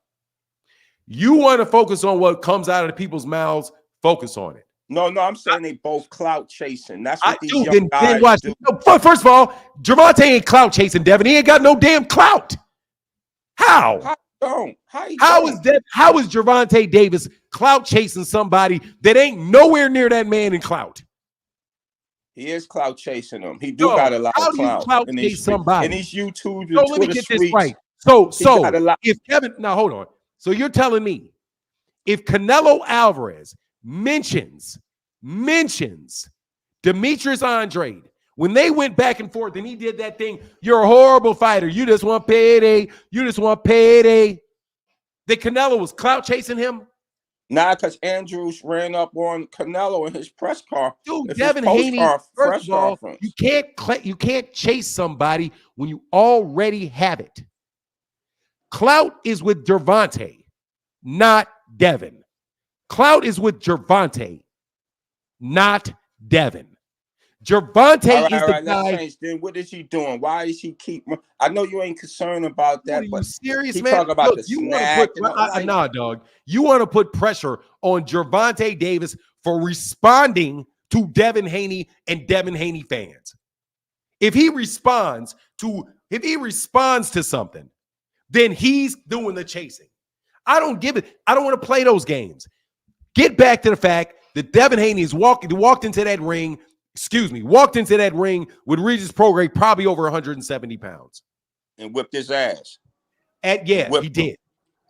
You want to focus on what comes out of the people's mouths, focus on it. No, I'm saying they both clout chasing. That's what these young guys do. First of all, Gervonta ain't clout chasing, Devin. He ain't got no damn clout. How? How is Gervonta Davis clout chasing somebody that ain't nowhere near that man in clout? He is clout chasing them. He got a lot of clout. Clout chase somebody? And these YouTube and let me get this right. So if Kevin, now hold on. So you're telling me if Canelo Alvarez mentions Demetrius Andrade, when they went back and forth and he did that thing, you're a horrible fighter. You just want payday. That Canelo was clout chasing him? Nah, because Andrews ran up on Canelo in his press car. Dude, Devin Haney, first of all, you can't chase somebody when you already have it. Clout is with Gervonta, not Devin. Clout is with Gervonta, not Devin. Gervonta is the guy. Then what is he doing? Why is he keep? I know you ain't concerned about that. Are you serious, he man? Talk about the Snac. Nah, dog. You want to put pressure on Gervonta Davis for responding to Devin Haney and Devin Haney fans. If he responds to something, then he's doing the chasing. I don't give it. I don't want to play those games. Get back to the fact that Devin Haney walked into that ring with Regis Prograis probably over 170 pounds. And whipped his ass. He did.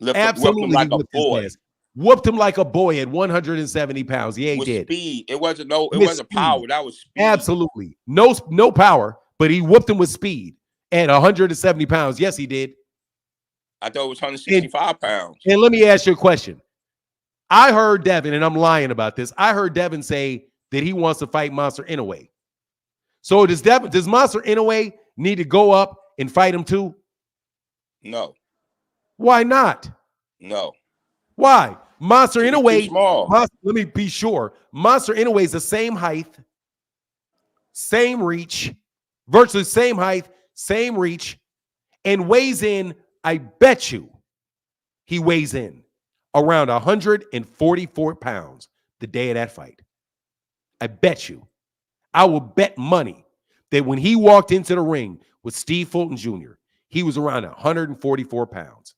Absolutely. Whipped him like a boy. Whooped him like a boy at 170 pounds. Yeah, he did. Speed. It wasn't power. That was speed. Absolutely. No power, but he whooped him with speed at 170 pounds. Yes, he did. I thought it was 165 pounds. And let me ask you a question. I heard Devin, and I'm lying about this. I heard Devin say that he wants to fight Monster Inoue. So does Monster Inoue need to go up and fight him too? No. Why not? No. Why? Monster Inoue. Let me be sure. Monster Inoue is the same height, same reach, virtually same height, same reach, and weighs in, I bet you, he weighs in around 144 pounds the day of that fight. I bet you. I will bet money that when he walked into the ring with Steve Fulton Jr., he was around 144 pounds,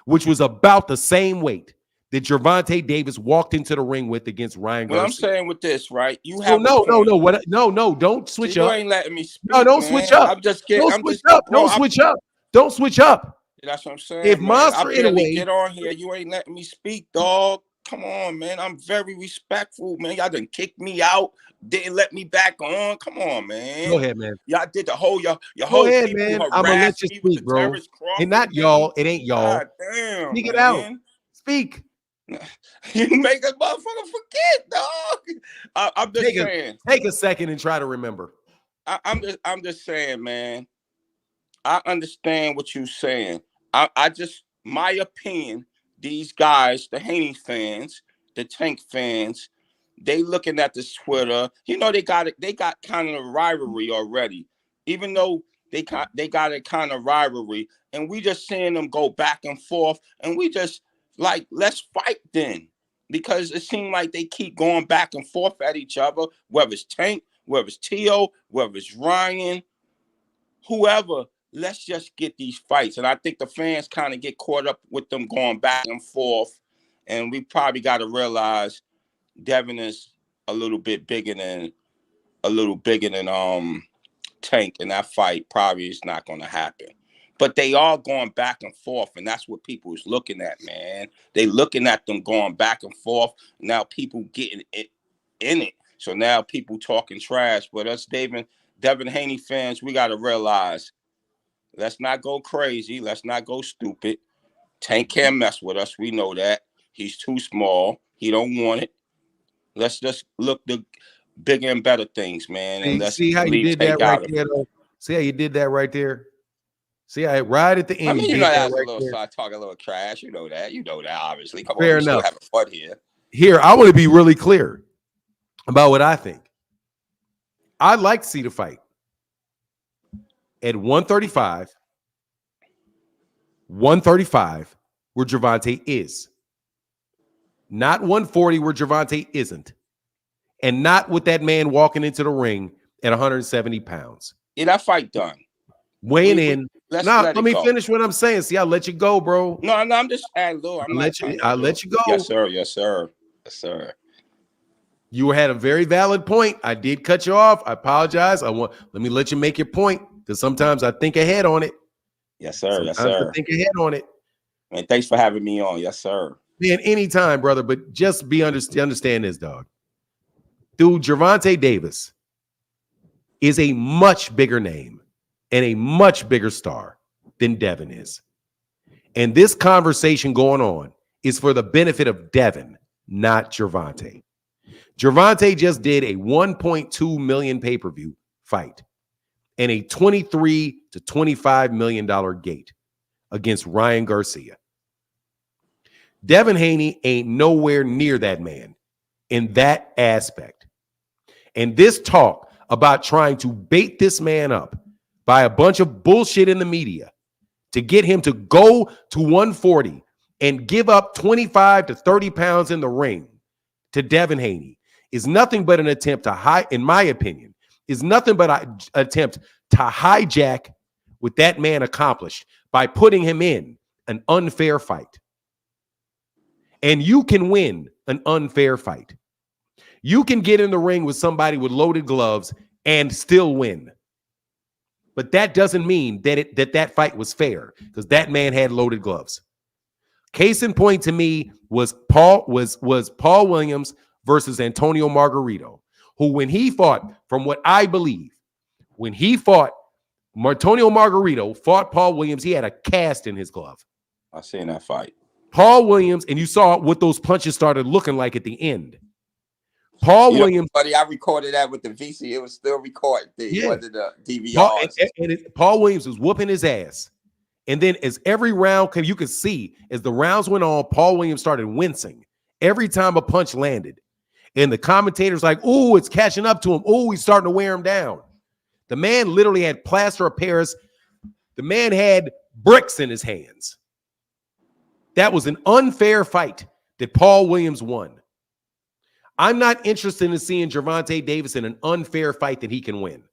which was about the same weight that Gervonta Davis walked into the ring with against Ryan Garcia. What I'm saying with this, right? You have no, don't switch up. You ain't letting me speak. No, don't switch up. Don't switch up. That's what I'm saying. If Monster Inoue get on here, you ain't letting me speak, dog. Come on, man. I'm very respectful, man. Y'all done kicked me out. Didn't let me back on. Come on, man. Go ahead, man. Y'all did the whole your Go whole ahead, people man. I'm gonna let you speak, bro. And not y'all. It ain't y'all. God damn. Speak it out. Speak. You make a motherfucker forget, dog. I'm just saying. Take a second and try to remember. I'm just saying, man. I understand what you're saying. My opinion, these guys, the Haney fans, the Tank fans, they looking at this Twitter. You know, they got kind of a rivalry already. Even though they got a kind of rivalry, and we just seeing them go back and forth, and we just like, let's fight then. Because it seems like they keep going back and forth at each other, whether it's Tank, whether it's Tio, whether it's Ryan, whoever. Let's just get these fights. And I think the fans kind of get caught up with them going back and forth. And we probably got to realize Devin is a little bigger than Tank, and that fight probably is not going to happen. But they are going back and forth, and that's what people is looking at, man. They looking at them going back and forth. Now people getting it in it. So now people talking trash. But us Devin Haney fans, we got to realize, let's not go crazy. Let's not go stupid. Tank can't mess with us. We know that. He's too small. He don't want it. Let's just look the bigger and better things, man. And let's see how you did that right there, though? See how you did that right there? See how right at the end. I mean, you know that's right a little, so I talk a little trash. You know that. You know that, obviously. Come Fair on, enough. Still having fun here. Here, I want to be really clear about what I think. I'd like to see the fight at 135, where Gervonta is. Not 140, where Gervonta isn't. And not with that man walking into the ring at 170 pounds. Yeah, that fight done. Weighing in. Let me finish what I'm saying. See, I'll let you go, bro. No, I'm just adding, Lou. I'll let you go. Yes, sir. Yes, sir. Yes, sir. You had a very valid point. I did cut you off. I apologize. Let me let you make your point, because sometimes I think ahead on it. Yes, sir. Yes, sir. I think ahead on it. Man, thanks for having me on. Yes, sir. Man, anytime, brother. But just understand this, dog. Dude, Gervonta Davis is a much bigger name and a much bigger star than Devin is. And this conversation going on is for the benefit of Devin, not Gervonta. Gervonta just did a 1.2 million pay-per-view fight and a $23 to $25 million gate against Ryan Garcia. Devin Haney ain't nowhere near that man in that aspect. And this talk about trying to bait this man up by a bunch of bullshit in the media to get him to go to 140 and give up 25 to 30 pounds in the ring to Devin Haney is nothing but an attempt to in my opinion, is nothing but an attempt to hijack what that man accomplished by putting him in an unfair fight. And you can win an unfair fight. You can get in the ring with somebody with loaded gloves and still win. But that doesn't mean that that fight was fair, because that man had loaded gloves. Case in point to me was Paul Williams versus Antonio Margarito, who, when he fought, from what I believe, when he fought, Antonio Margarito fought Paul Williams, he had a cast in his glove. I seen that fight. Paul Williams, and you saw what those punches started looking like at the end. Paul Williams. Buddy, I recorded that with the VC. It was still recorded. It wasn't the DVR. Paul Williams was whooping his ass. And then as every round came, you could see as the rounds went on, Paul Williams started wincing every time a punch landed. And the commentators like, oh, it's catching up to him. Oh, he's starting to wear him down. The man literally had plaster of Paris. The man had bricks in his hands. That was an unfair fight that Paul Williams won. I'm not interested in seeing Gervonta Davis in an unfair fight that he can win.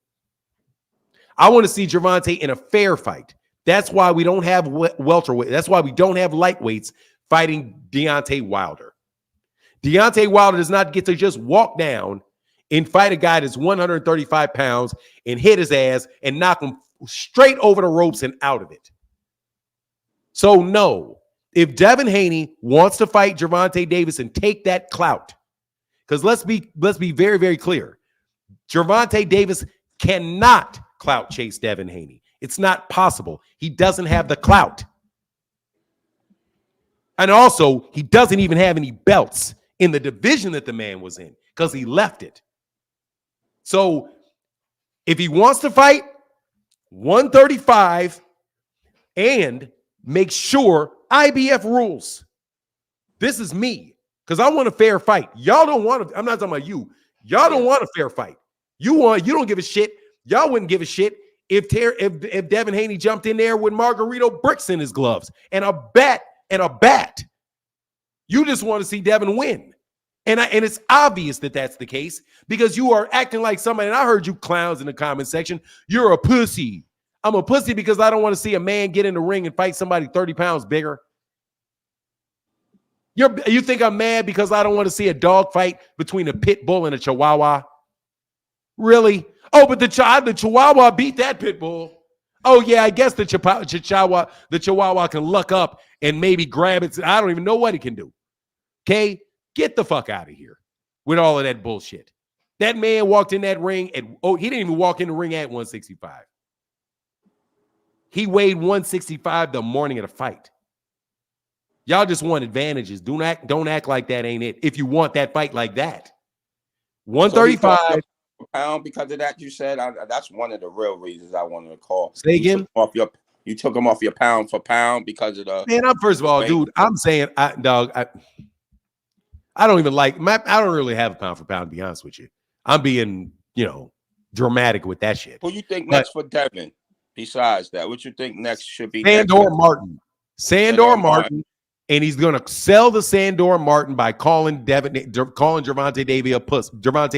I want to see Gervonta in a fair fight. That's why we don't have welterweight. That's why we don't have lightweights fighting Deontay Wilder. Deontay Wilder does not get to just walk down and fight a guy that's 135 pounds and hit his ass and knock him straight over the ropes and out of it. So no, if Devin Haney wants to fight Gervonta Davis and take that clout, because let's be very, very clear, Gervonta Davis cannot clout chase Devin Haney. It's not possible. He doesn't have the clout. And also, he doesn't even have any belts in the division that the man was in because he left it. So if he wants to fight 135 and make sure IBF rules. This is me because I want a fair fight. Y'all don't want to. I'm not talking about you. Y'all don't want a fair fight. You don't give a shit. Y'all wouldn't give a shit if Devin Haney jumped in there with Margarito bricks in his gloves and a bat. You just want to see Devin win. And it's obvious that that's the case because you are acting like somebody, and I heard you clowns in the comment section, you're a pussy. I'm a pussy because I don't want to see a man get in the ring and fight somebody 30 pounds bigger. You think I'm mad because I don't want to see a dog fight between a pit bull and a chihuahua? Really? Oh, but the chihuahua beat that pit bull. Oh, yeah, I guess the chihuahua can luck up and maybe grab it. I don't even know what he can do. Okay? Get the fuck out of here with all of that bullshit. That man walked in that ring he didn't even walk in the ring at 165. He weighed 165 the morning of the fight. Y'all just want advantages. Don't act like that ain't it. If you want that fight like that. 135. So pound because of that you said. That's one of the real reasons I wanted to call. Say again? You took him off your pound for pound because of the man. First of all, dude, I'm saying, I don't even like I don't really have a pound for pound, to be honest with you. I'm being, dramatic with that shit. Who you think next for Devin? Besides that, what you think next should be? Sandor Martin. Sandor Martin. And he's going to sell the Sandor Martin by calling Gervonta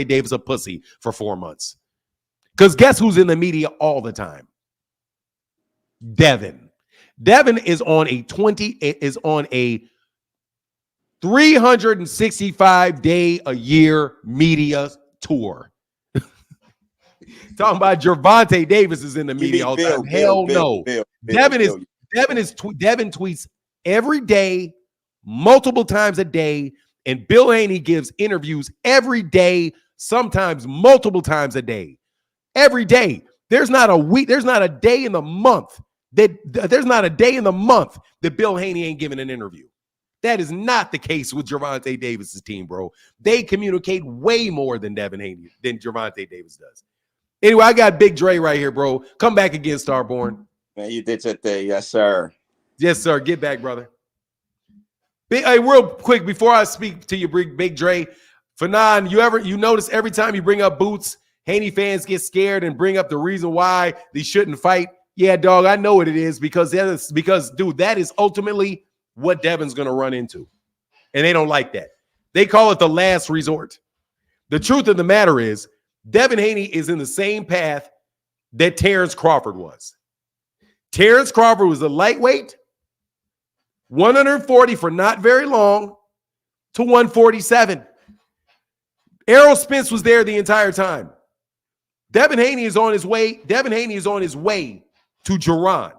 Davis a pussy for 4 months. Because guess who's in the media all the time? Devin. Devin is on a 365-day-a-year media tour. Talking about Gervonta Davis is in the media all the time. Hell no. Devin tweets every day, multiple times a day, and Bill Haney gives interviews every day, sometimes multiple times a day. Every day. There's not a day in the month that Bill Haney ain't giving an interview. That is not the case with Gervonta Davis's team, bro. They communicate way more than Gervonta Davis does. Anyway, I got Big Dre right here, bro. Come back again, Starborn. Man, you did your thing. Yes, sir. Yes, sir. Get back, brother. Hey, real quick, before I speak to you, Big Dre, Fanon, you notice every time you bring up Boots, Haney fans get scared and bring up the reason why they shouldn't fight. Yeah, dog, I know what it is because dude, that is ultimately what Devin's going to run into. And they don't like that. They call it the last resort. The truth of the matter is Devin Haney is in the same path that Terrence Crawford was. Terrence Crawford was a lightweight, 140 for not very long to 147. Errol Spence was there the entire time. Devin Haney is on his way. Devin Haney is on his way to Jerron.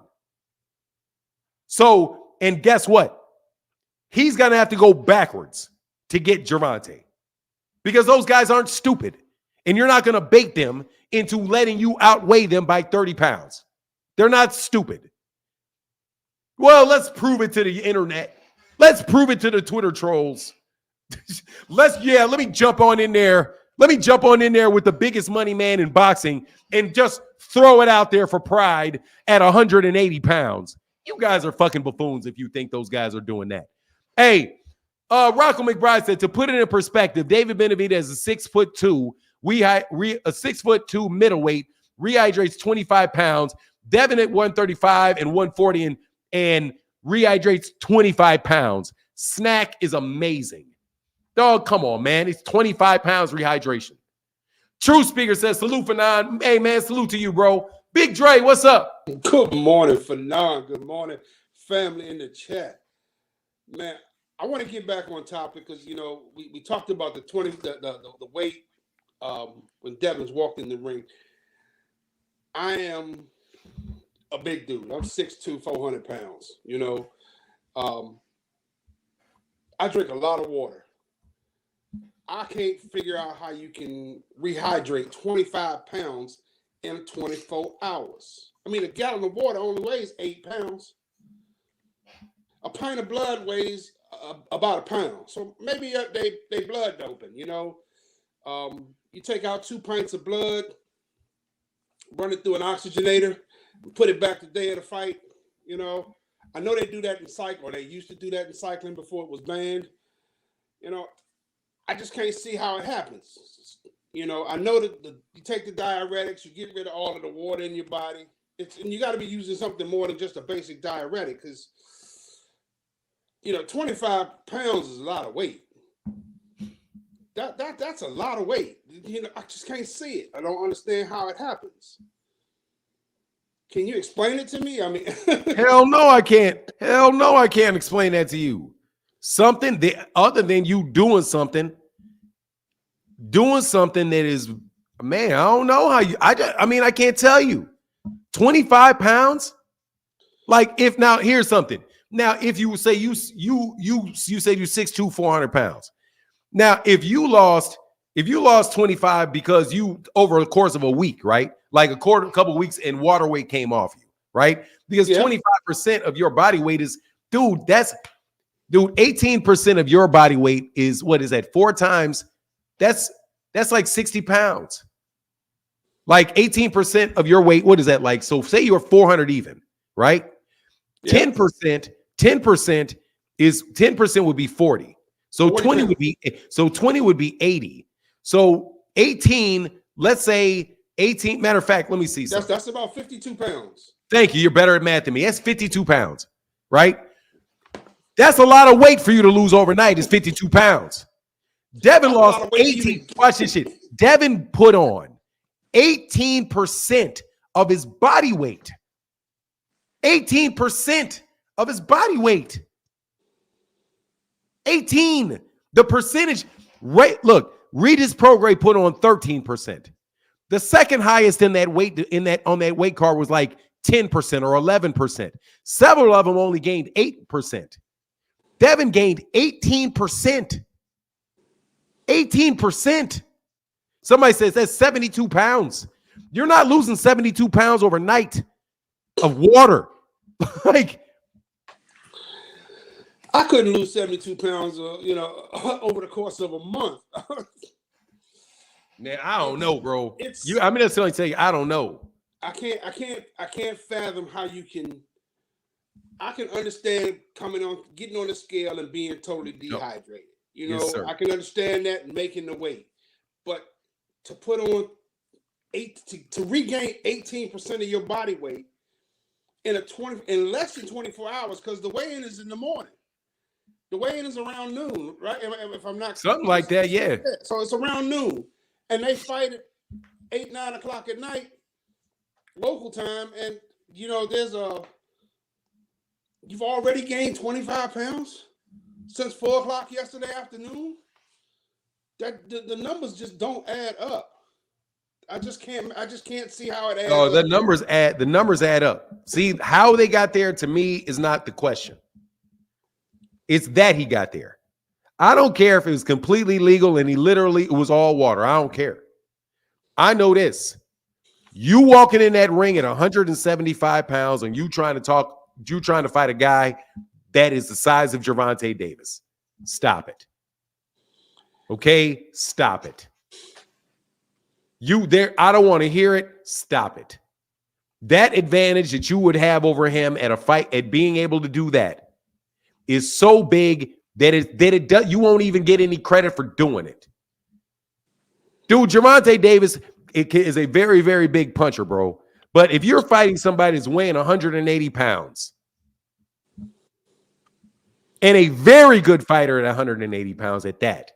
So, and guess what? He's going to have to go backwards to get Gervonta because those guys aren't stupid. And you're not going to bait them into letting you outweigh them by 30 pounds. They're not stupid. Well, let's prove it to the internet. Let's prove it to the Twitter trolls. Let me jump on in there. Let me jump on in there with the biggest money man in boxing and just throw it out there for pride at 180 pounds. You guys are fucking buffoons if you think those guys are doing that. Hey, Rocco McBride said, to put it in perspective, David Benavidez is 6'2", a 6'2" middleweight, rehydrates 25 pounds. Devin at 135 and 140 and rehydrates 25 pounds. Snac is amazing. Dog, come on, man. It's 25 pounds rehydration. True Speaker says, salute Fanon. Hey, man, salute to you, bro. Big Dre, what's up? Good morning, Fanon. Good morning, family in the chat. Man, I want to get back on topic because, we talked about the weight when Devin's walked in the ring. I am a big dude. I'm 6'2", 400 pounds. I drink a lot of water. I can't figure out how you can rehydrate 25 pounds in 24 hours. I mean, a gallon of water only weighs 8 pounds. A pint of blood weighs about a pound. So maybe they blood doping. You know, you take out 2 pints of blood, run it through an oxygenator, put it back the day of the fight. You know, I know they do that in cycling, or they used to do that in cycling before it was banned. You know, I just can't see how it happens. You know, I know that you take the diuretics, you get rid of all of the water in your body. And you got to be using something more than just a basic diuretic, because, you know, 25 pounds is a lot of weight. That's a lot of weight. You know, I just can't see it. I don't understand how it happens. Can you explain it to me? I mean, hell no, I can't. Hell no, I can't explain that to you. Something other than you doing something that is, man, I don't know how you. I mean, I can't tell you. 25 pounds. Like, if now here's something. Now, if you say you said you 6'2", 400 pounds. Now, if you lost 25 because you over the course of a week, right? Like a couple weeks, and water weight came off you, right? Because 25% of your body weight is, dude, 18% of your body weight is, what is that? 4 times, that's like 60 pounds. Like 18% of your weight, what is that like? So say you're 400 even, right? Yeah. 10% would be 40. So 20 would be 80. So 18, let's say 18. Matter of fact, let me see. That's about 52 pounds. Thank you. You're better at math than me. That's 52 pounds, right? That's a lot of weight for you to lose overnight. Is 52 pounds. Devin lost 18. Watch this shit. Devin put on 18% of his body weight. 18% of his body weight. 18. The percentage rate. Look, Regis Prograis put on 13%. The second highest in that weight on that weight card was like 10% or 11%. Several of them only gained 8%. Devin gained 18%. 18%. Somebody says that's 72 pounds. You're not losing 72 pounds overnight of water. Like, I couldn't lose 72 pounds, over the course of a month. Man, I don't know, bro. That's the only thing. I don't know. I can't fathom how you can. I can understand getting on the scale and being totally dehydrated. You know, yes, I can understand that and making the weight, but to put on to regain 18% of your body weight in less than 24 hours, because the weigh-in is in the morning. The weigh-in is around noon, right? If I'm not something like that, yeah. So it's around noon, and they fight at 8, 9 o'clock at night, local time, and you've already gained 25 pounds since 4 o'clock yesterday afternoon. That the numbers just don't add up. I just can't see how it adds up. The numbers add up. See, how they got there, to me, is not the question. It's that he got there. I don't care if it was completely legal and it was all water. I don't care. I know this. You walking in that ring at 175 pounds and you trying to fight a guy that is the size of Gervonta Davis. Stop it. Okay? Stop it. I don't want to hear it. Stop it. That advantage that you would have over him at a fight, at being able to do that, is so big that you won't even get any credit for doing it. Dude, Gervonta Davis is a very, very big puncher, bro. But if you're fighting somebody that's weighing 180 pounds and a very good fighter at 180 pounds at that,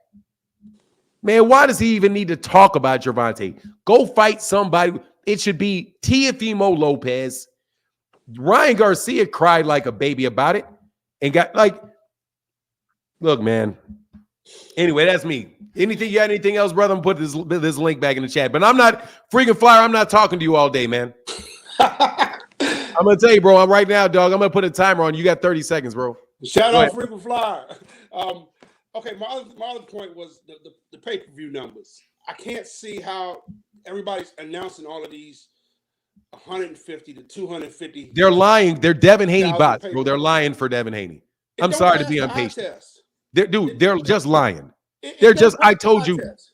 man, why does he even need to talk about Gervonta? Go fight somebody. It should be Teofimo Lopez. Ryan Garcia cried like a baby about it and got like, look, man. Anyway, that's me. You got anything else, brother? I'm put this link back in the chat. But I'm not freaking flyer. I'm not talking to you all day, man. I'm gonna tell you, bro. I'm right now, dog. I'm gonna put a timer on. You got 30 seconds, bro. Shout out freaking flyer. Okay, my other point was the pay-per-view numbers. I can't see how everybody's announcing all of these 150 to 250. They're lying. They're Devin Haney bots, bro. They're lying for Devin Haney. I'm don't sorry to pass be the eye impatient. test. They're just lying. It They're don't just, I pass the told eye you. test.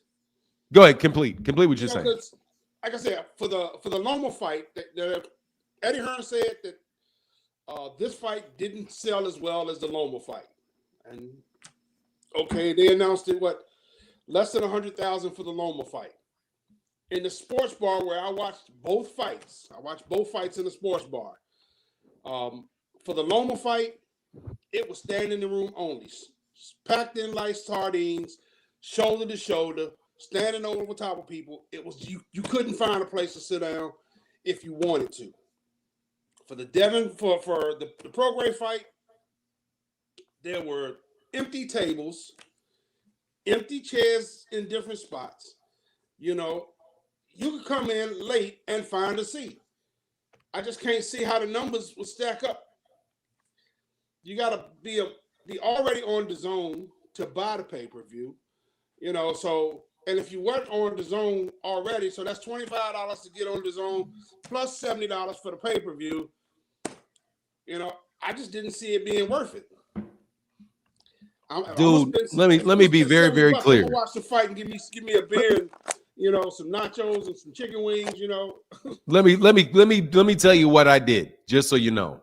Go ahead, complete what you're You know, saying. because like I said, for the Loma fight, Eddie Hearn said that this fight didn't sell as well as the Loma fight, and okay, they announced it less than 100,000 for the Loma fight. In the sports bar where I watched both fights in the sports bar. For the Loma fight, it was standing in the room only, packed in like sardines, shoulder to shoulder, standing over top of people. It was you couldn't find a place to sit down if you wanted to. For the Devin for the Prograis fight, there were empty tables, empty chairs in different spots. You know, you could come in late and find a seat. I just can't see how the numbers will stack up. You got to be already on the zone to buy the pay-per-view. You know, so, and if you weren't on the zone already, so that's $25 to get on the zone plus $70 for the pay-per-view. You know, I just didn't see it being worth it. Dude, let me be very, very clear. I'm gonna watch the fight and give me a beer and, you know, some nachos and some chicken wings, you know. Let me tell you what I did, just so you know.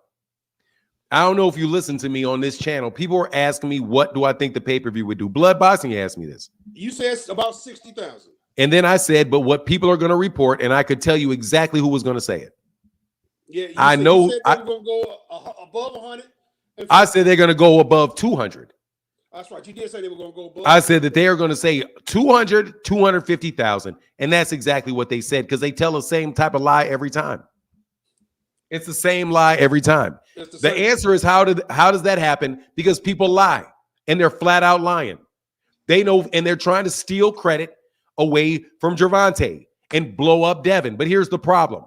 I don't know if you listen to me on this channel. People were asking me, what do I think the pay-per-view would do? Blood Boxing asked me this. You said about 60,000. And then I said, but what people are going to report, and I could tell you exactly who was going to say it. Yeah, I know. You said they were going to go above 100. I said they're going to go above 200. That's right. You did say they were going to go above. I said that they are going to say 200, 250,000. And that's exactly what they said, because they tell the same type of lie every time. It's the same lie every time. The answer is how does that happen? Because people lie, and they're flat out lying. They know, and they're trying to steal credit away from Gervonta and blow up Devin. But here's the problem.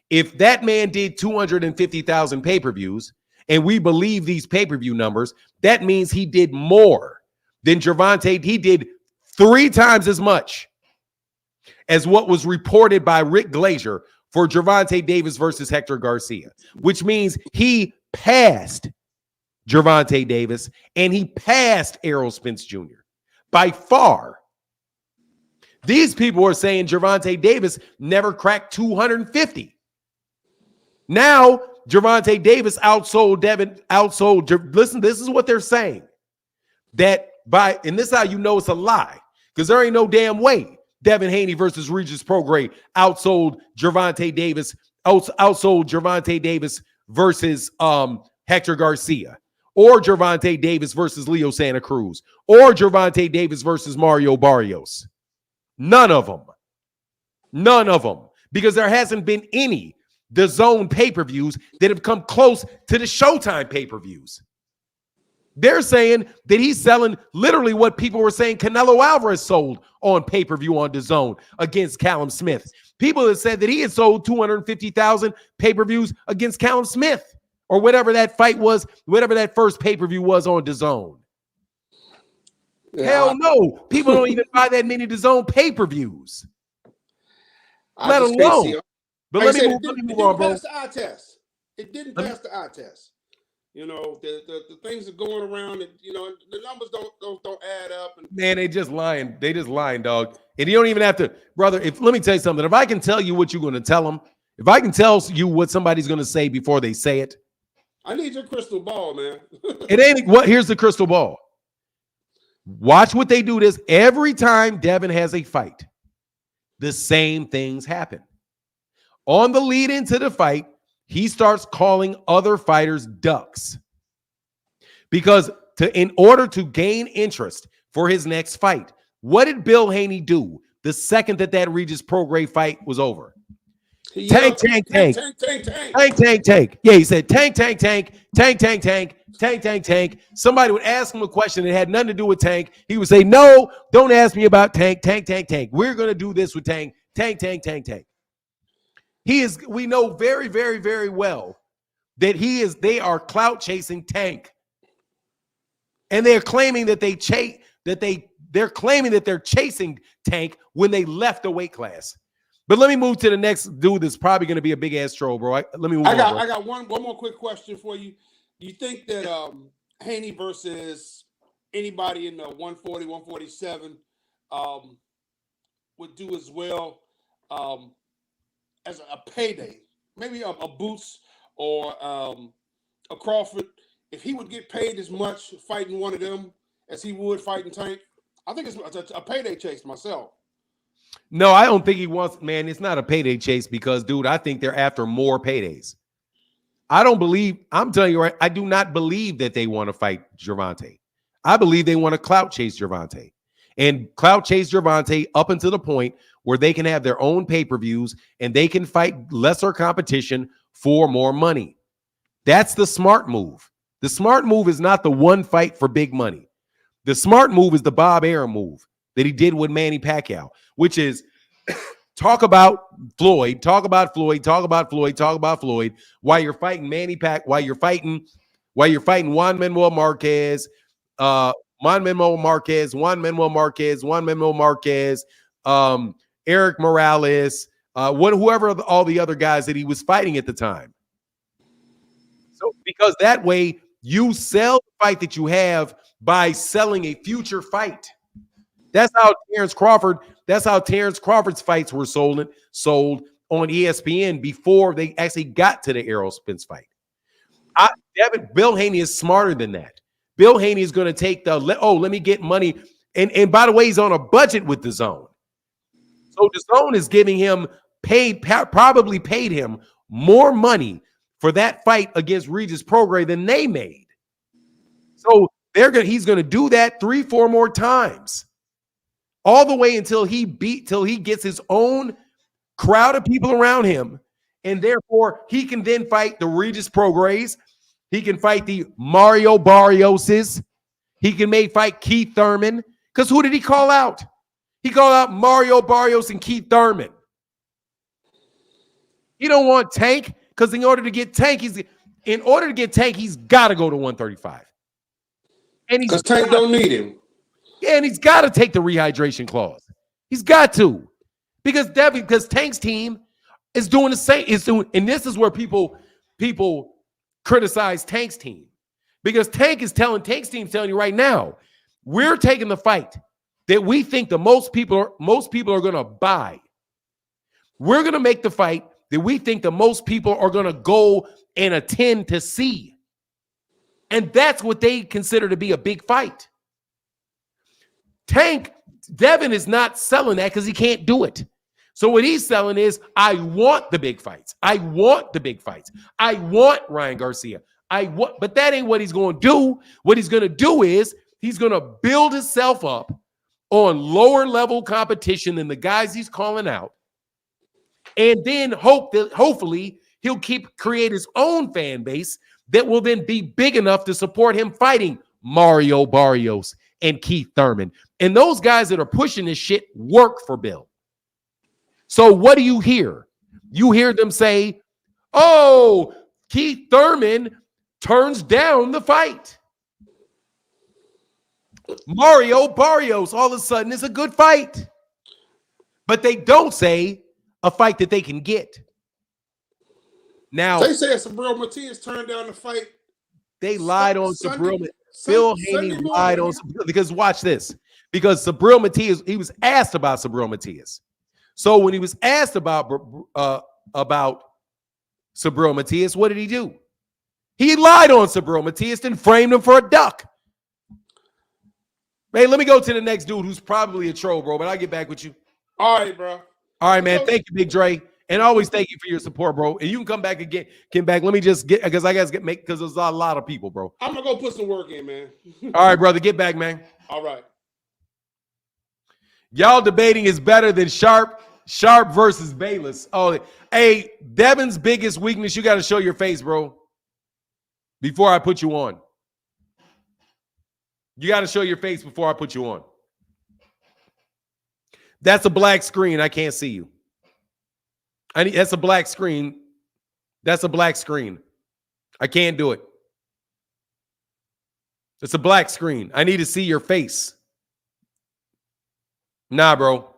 If that man did 250,000 pay-per-views, and we believe these pay-per-view numbers, that means he did more than Gervonta. He did 3 times as much as what was reported by Rick Glazier for Gervonta Davis versus Hector Garcia, which means he passed Gervonta Davis and he passed Errol Spence Jr. by far. These people are saying Gervonta Davis never cracked 250. Now, Gervonta Davis outsold Devin, listen, this is what they're saying. And this is how you know it's a lie, because there ain't no damn way Devin Haney versus Regis Prograis outsold Gervonta Davis versus Hector Garcia, or Gervonta Davis versus Leo Santa Cruz, or Gervonta Davis versus Mario Barrios. None of them, because there hasn't been any DAZN pay-per-views that have come close to the Showtime pay-per-views. They're saying that he's selling literally what people were saying Canelo Alvarez sold on pay-per-view on DAZN against Callum Smith. People have said that he had sold 250,000 pay-per-views against Callum Smith, or whatever that fight was, whatever that first pay-per-view was on DAZN. Yeah. Hell no. People don't even buy that many DAZN pay-per-views. Let alone. But let me move on, bro. It didn't pass the eye test. It didn't pass the eye test. You know, the things are going around, and you know, the numbers don't add up. And man, they just lying. They just lying, dog. And you don't even have to, brother. Let me tell you something. If I can tell you what you're going to tell them, if I can tell you what somebody's going to say before they say it, I need your crystal ball, man. It ain't what. Here's the crystal ball. Watch what they do. This every time Devin has a fight, the same things happen. On the lead into the fight, he starts calling other fighters ducks, because in order to gain interest for his next fight, what did Bill Haney do the second that Regis Prograis fight was over? Tank. Yeah, he said tank. Somebody would ask him a question that had nothing to do with Tank. He would say, no, don't ask me about Tank. We're going to do this with Tank. We know very, very, very well that they are clout chasing Tank. And they're claiming that they're claiming that they're chasing Tank when they left the weight class. But let me move to the next dude that's probably going to be a big ass troll, bro. Let me move on. I got one more quick question for you. Do you think that Haney versus anybody in the 140, 147 would do as well as a payday. Maybe a Boots or a Crawford. If he would get paid as much fighting one of them as he would fighting Tank, I think it's a payday chase myself. No, I don't think he wants, man, it's not a payday chase because, dude, I think they're after more paydays. I'm telling you right, I do not believe that they want to fight Gervonta. I believe they want to clout chase Gervonta and clout chase Gervonta up until the point where they can have their own pay-per-views and they can fight lesser competition for more money. That's the smart move. The smart move is not the one fight for big money. The smart move is the Bob Arum move that he did with Manny Pacquiao, which is talk about Floyd, while you're fighting while you're fighting Juan Manuel Marquez, Eric Morales, whoever all the other guys that he was fighting at the time. So because that way you sell the fight that you have by selling a future fight. That's how Terrence Crawford's fights were sold on ESPN before they actually got to the Errol Spence fight. Bill Haney is smarter than that. Bill Haney is going to take let me get money. And by the way, he's on a budget with the Zone. So the Zone is giving him probably paid him more money for that fight against Regis Prograis than they made. So he's going to do that 3-4 more times. All the way until he gets his own crowd of people around him. And therefore, he can then fight the Regis Prograis. He can fight the Mario Barrioses. He can fight Keith Thurman. Because who did he call out? He called out Mario Barrios and Keith Thurman. He don't want Tank because in order to get Tank, he's got to go to 135. And because Tank don't need him. Yeah, and he's got to take the rehydration clause. He's got to. Because Tank's team is doing the same. And this is where people criticize Tank's team. Because Tank's team's telling you right now, we're taking the fight that we think the most people are going to buy. We're going to make the fight that we think the most people are going to go and attend to see. And that's what they consider to be a big fight. Devin is not selling that because he can't do it. So what he's selling is, I want the big fights. I want Ryan Garcia. But that ain't what he's going to do. What he's going to do is he's going to build himself up on lower level competition than the guys he's calling out. And then hopefully he'll create his own fan base that will then be big enough to support him fighting Mario Barrios and Keith Thurman. And those guys that are pushing this shit work for Bill. So what do you hear? You hear them say, oh, Keith Thurman turns down the fight. Mario Barrios all of a sudden is a good fight. But they don't say a fight that they can get. Now, they say Subriel Matias turned down the fight. They lied on Subriel. Bill Haney lied on because watch this. Because Subriel Matias, he was asked about Subriel Matias. So when he was asked about Subriel Matias, what did he do? He lied on Subriel Matias and framed him for a duck. Hey, let me go to the next dude who's probably a troll, bro, but I'll get back with you. All right, bro. All right, man. Thank you, Big Dre. And always thank you for your support, bro. And you can come back again. Let me just get, because I got to because there's a lot of people, bro. I'm going to go put some work in, man. All right, brother. Get back, man. All right. Y'all debating is better than Sharp versus Bayless. Oh, hey, Devin's biggest weakness, you got to show your face, bro, before I put you on. You got to show your face before I put you on. That's a black screen. I can't see you. That's a black screen. That's a black screen. I can't do it. It's a black screen. I need to see your face. Nah, bro.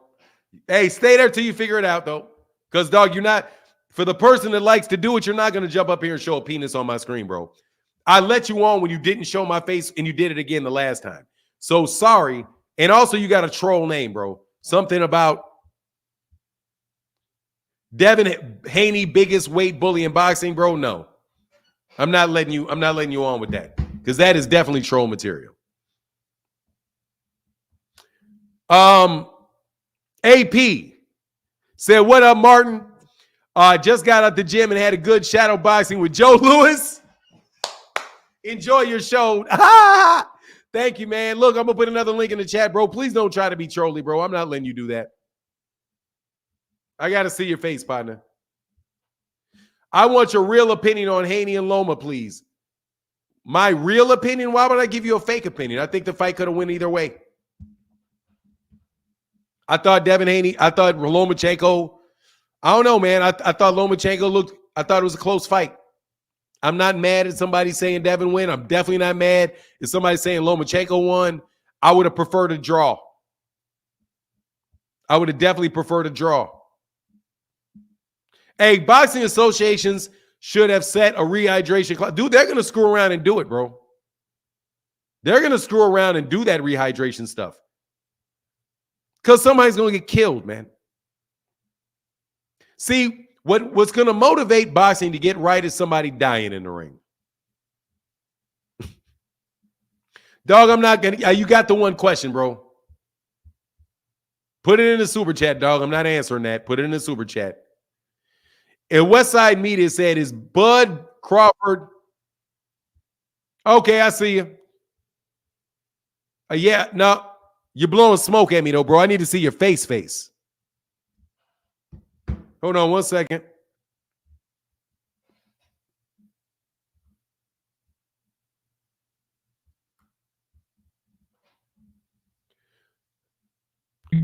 Hey, stay there till you figure it out, though. Because, dog, you're not, for the person that likes to do it, you're not going to jump up here and show a penis on my screen, bro. I let you on when you didn't show my face and you did it again the last time. So sorry. And also, you got a troll name, bro. Something about Devin Haney, biggest weight bully in boxing, bro. No, I'm not letting you on with that because that is definitely troll material. AP said, "What up, Martin? Just got out the gym and had a good shadow boxing with Joe Lewis. Enjoy your show." Thank you, man. Look, I'm gonna put another link in the chat, bro. Please don't try to be trolly, bro. I'm not letting you do that. I gotta see your face, partner. I want your real opinion on Haney and Loma, please. My real opinion? Why would I give you a fake opinion? I think the fight could have went either way. I thought Devin Haney, I thought Lomachenko, I don't know, man. I thought Lomachenko I thought it was a close fight. I'm not mad at somebody saying Devin win. I'm definitely not mad at somebody saying Lomachenko won. I would have preferred a draw. I would have definitely preferred a draw. Hey, boxing associations should have set a rehydration class. Dude, they're going to screw around and do it, bro. They're going to screw around and do that rehydration stuff. Because somebody's going to get killed, man. See, what's going to motivate boxing to get right is somebody dying in the ring. Dog, I'm not going to. You got the one question, bro. Put it in the super chat, dog. I'm not answering that. Put it in the super chat. And Westside Media said, is Bud Crawford. Okay, I see you. Yeah, no. You're blowing smoke at me, though, bro. I need to see your face. Hold on 1 second.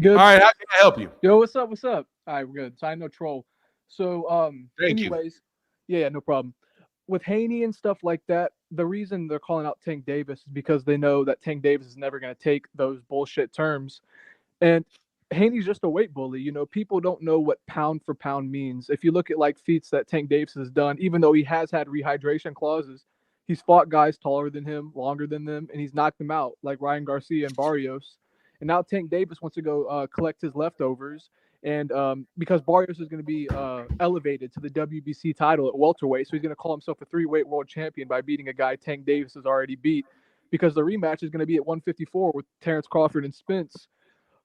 Good. All right, how can I help you? Yo, what's up? All right, we're good. So I know troll. So Thank you. anyways, yeah, no problem. With Haney and stuff like that, the reason they're calling out Tank Davis is because they know that Tank Davis is never going to take those bullshit terms. And Haney's just a weight bully. You know, people don't know what pound for pound means. If you look at like feats that Tank Davis has done, even though he has had rehydration clauses, he's fought guys taller than him, longer than them, and he's knocked them out, like Ryan Garcia and Barrios. And now Tank Davis wants to go collect his leftovers. And because Barrios is going to be elevated to the WBC title at welterweight, so he's going to call himself a 3-weight world champion by beating a guy Tank Davis has already beat, because the rematch is going to be at 154 with Terrence Crawford and Spence.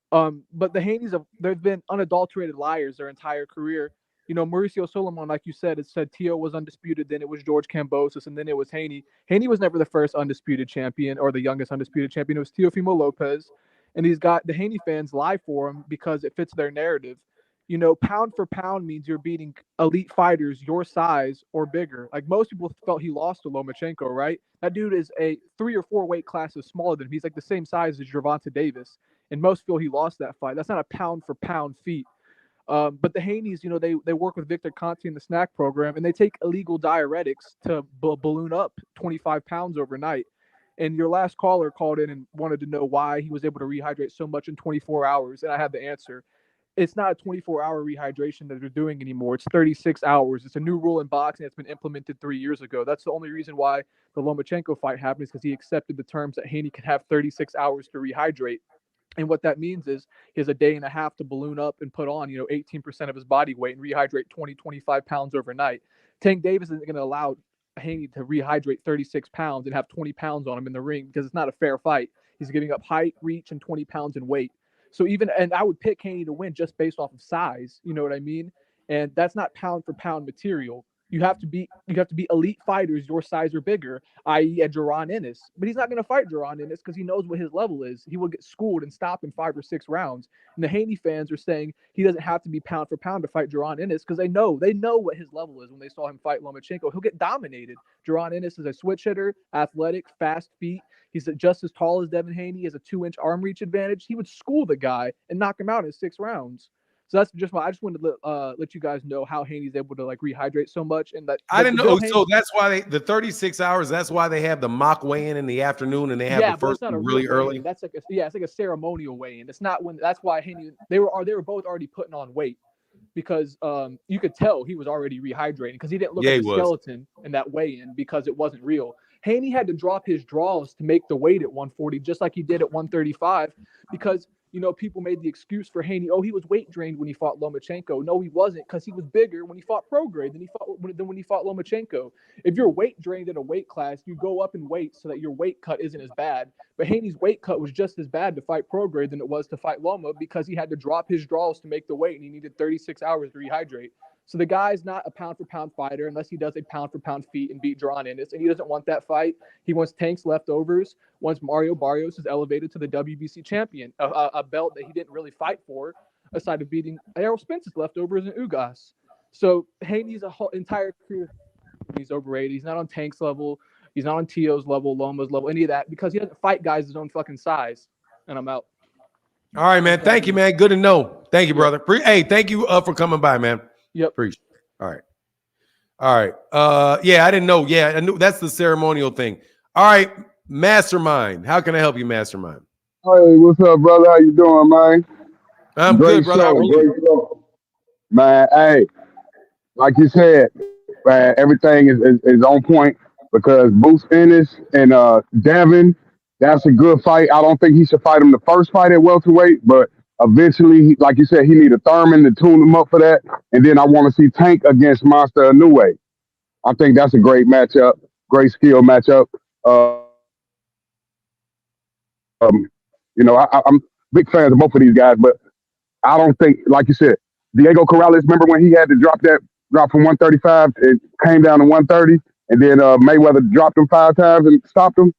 But the Haneys, they've been unadulterated liars their entire career. You know, Mauricio Solomon, like you said, it said Tio was undisputed, then it was George Kambosos, and then it was Haney. Haney was never the first undisputed champion or the youngest undisputed champion. It was Teofimo Lopez. And he's got the Haney fans lie for him because it fits their narrative. You know, pound for pound means you're beating elite fighters your size or bigger. Like most people felt he lost to Lomachenko, right? That dude is a 3 or 4 weight classes smaller than him. He's like the same size as Gervonta Davis. And most feel he lost that fight. That's not a pound for pound feat. But the Haneys, you know, they work with Victor Conte in the Snac program, and they take illegal diuretics to balloon up 25 pounds overnight. And your last caller called in and wanted to know why he was able to rehydrate so much in 24 hours. And I have the answer. It's not a 24-hour rehydration that they're doing anymore. It's 36 hours. It's a new rule in boxing that's been implemented 3 years ago. That's the only reason why the Lomachenko fight happened, is because he accepted the terms that Haney can have 36 hours to rehydrate. And what that means is he has a day and a half to balloon up and put on, 18% of his body weight and rehydrate 20, 25 pounds overnight. Tank Davis isn't going to allow Haney to rehydrate 36 pounds and have 20 pounds on him in the ring, because it's not a fair fight. He's giving up height, reach, and 20 pounds in weight. So and I would pick Haney to win just based off of size. You know what I mean? And that's not pound for pound material. You have to be elite fighters your size or bigger, i.e. a Jaron Ennis. But he's not going to fight Jaron Ennis because he knows what his level is. He will get schooled and stopped in 5 or 6 rounds. And the Haney fans are saying he doesn't have to be pound for pound to fight Jaron Ennis, because they know what his level is when they saw him fight Lomachenko. He'll get dominated. Jaron Ennis is a switch hitter, athletic, fast feet. He's just as tall as Devin Haney. He has a 2-inch arm reach advantage. He would school the guy and knock him out in 6 rounds. So that's just why I just wanted to let you guys know how Haney's able to rehydrate so much. And that I didn't know. So that's why the 36 hours. That's why they have the mock weigh-in in the afternoon, and they have the first one really early. That's it's like a ceremonial weigh-in. It's not when. That's why Haney they were both already putting on weight, because you could tell he was already rehydrating, because he didn't look like a skeleton in that weigh-in, because it wasn't real. Haney had to drop his draws to make the weight at 140, just like he did at 135, because people made the excuse for Haney. Oh, he was weight drained when he fought Lomachenko. No, he wasn't, because he was bigger when he fought Prograde than when he fought Lomachenko. If you're weight drained in a weight class, you go up in weight so that your weight cut isn't as bad. But Haney's weight cut was just as bad to fight Prograde than it was to fight Loma, because he had to drop his draws to make the weight, and he needed 36 hours to rehydrate. So the guy's not a pound-for-pound fighter unless he does a pound-for-pound feat and beat Gervonta Ennis, and he doesn't want that fight. He wants Tank's leftovers. Once Mario Barrios is elevated to the WBC champion, a belt that he didn't really fight for, aside of beating Errol Spence's leftovers and Ugas. So Haney's whole entire career, he's overrated. He's not on Tank's level. He's not on Tio's level, Loma's level, any of that, because he doesn't fight guys his own fucking size. And I'm out. All right, man. Thank you, man. Good to know. Thank you, brother. Hey, thank you for coming by, man. Yep. Appreciate it. All right. Yeah, I didn't know. Yeah, I knew that's the ceremonial thing. All right, Mastermind. How can I help you, Mastermind? Hey, what's up, brother? How you doing, man? I'm Great good, brother. show, great show. Man, hey, like you said, man, everything is on point, because Boots Ennis and Devin, that's a good fight. I don't think he should fight him the first fight at welterweight, but eventually, like you said, he need a Thurman to tune him up for that. And then I want to see Tank against Monster Inoue. I think that's a great matchup, great skill matchup. I'm big fans of both of these guys, but I don't think, like you said, Diego Corrales, remember when he had to drop from 135, it came down to 130, and then Mayweather dropped him 5 times and stopped him?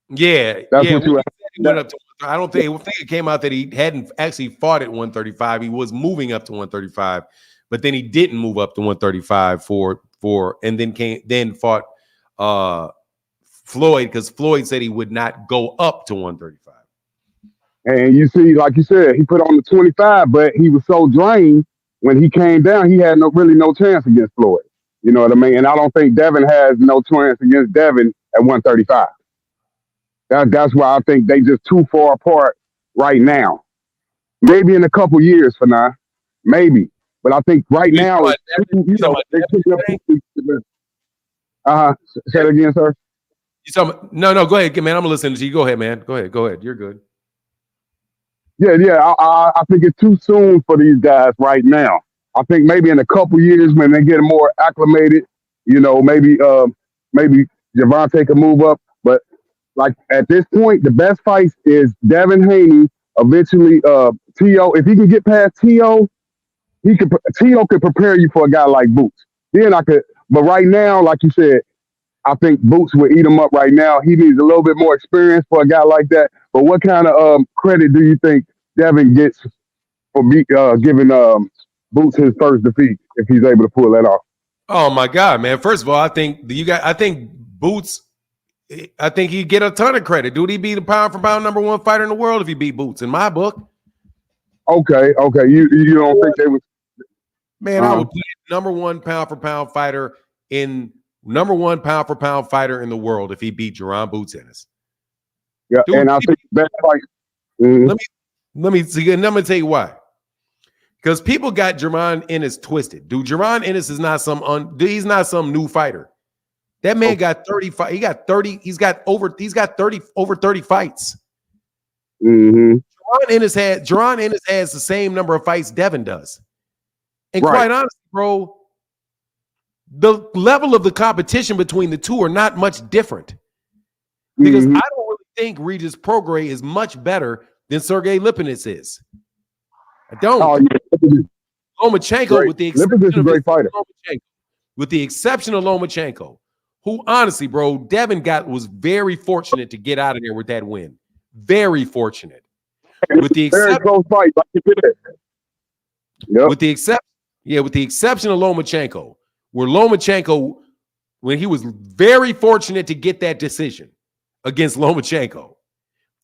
Yeah. That's what you he went up to. I don't think it came out that he hadn't actually fought at 135. He was moving up to 135, but then he didn't move up to 135 and then fought Floyd, because Floyd said he would not go up to 135. And you see, like you said, he put on the 25, but he was so drained when he came down, he had really no chance against Floyd. You know what I mean? And I don't think Devin has no chance against Devin at 135. That's why I think they just too far apart right now. Maybe in a couple years from now, maybe. But I think right now, they took up. Say it again, sir. No, go ahead, man. I'm listening to you. Go ahead, man. Go ahead. You're good. Yeah. I think it's too soon for these guys right now. I think maybe in a couple years when they get more acclimated, maybe Gervonta can move up. But like at this point, the best fight is Devin Haney. Eventually, Tio. If he can get past Tio, Tio could prepare you for a guy like Boots. Then I could. But right now, like you said, I think Boots would eat him up right now. He needs a little bit more experience for a guy like that. But what kind of credit do you think Devin gets for giving Boots his first defeat if he's able to pull that off? Oh my God, man! First of all, I think Boots. I think he'd get a ton of credit. Dude, he'd be the pound for pound number 1 fighter in the world if he beat Boots. In my book. Okay. You don't think they would? Man, I would put number 1 pound for pound fighter in. Number 1 pound for pound fighter in the world if he beat Gervonta Boots Ennis. Yeah, dude, and I think that fight. Let me see. And I'm gonna tell you why. Because people got Gervonta Ennis twisted. Dude, Gervonta Ennis is not he's not some new fighter. That man got 35. He got 30. He's got over 30 fights. Mm-hmm. Gervonta Ennis has the same number of fights Devin does. And quite honestly, bro, the level of the competition between the two are not much different, because I don't really think Regis Prograis is much better than Sergey Lipinets is. I don't. Lomachenko, with the exception of Lomachenko, who honestly, bro, Devin was very fortunate to get out of there with that win. Very fortunate. With the exception, with the exception of Lomachenko. Where Lomachenko, when he was very fortunate to get that decision against Lomachenko,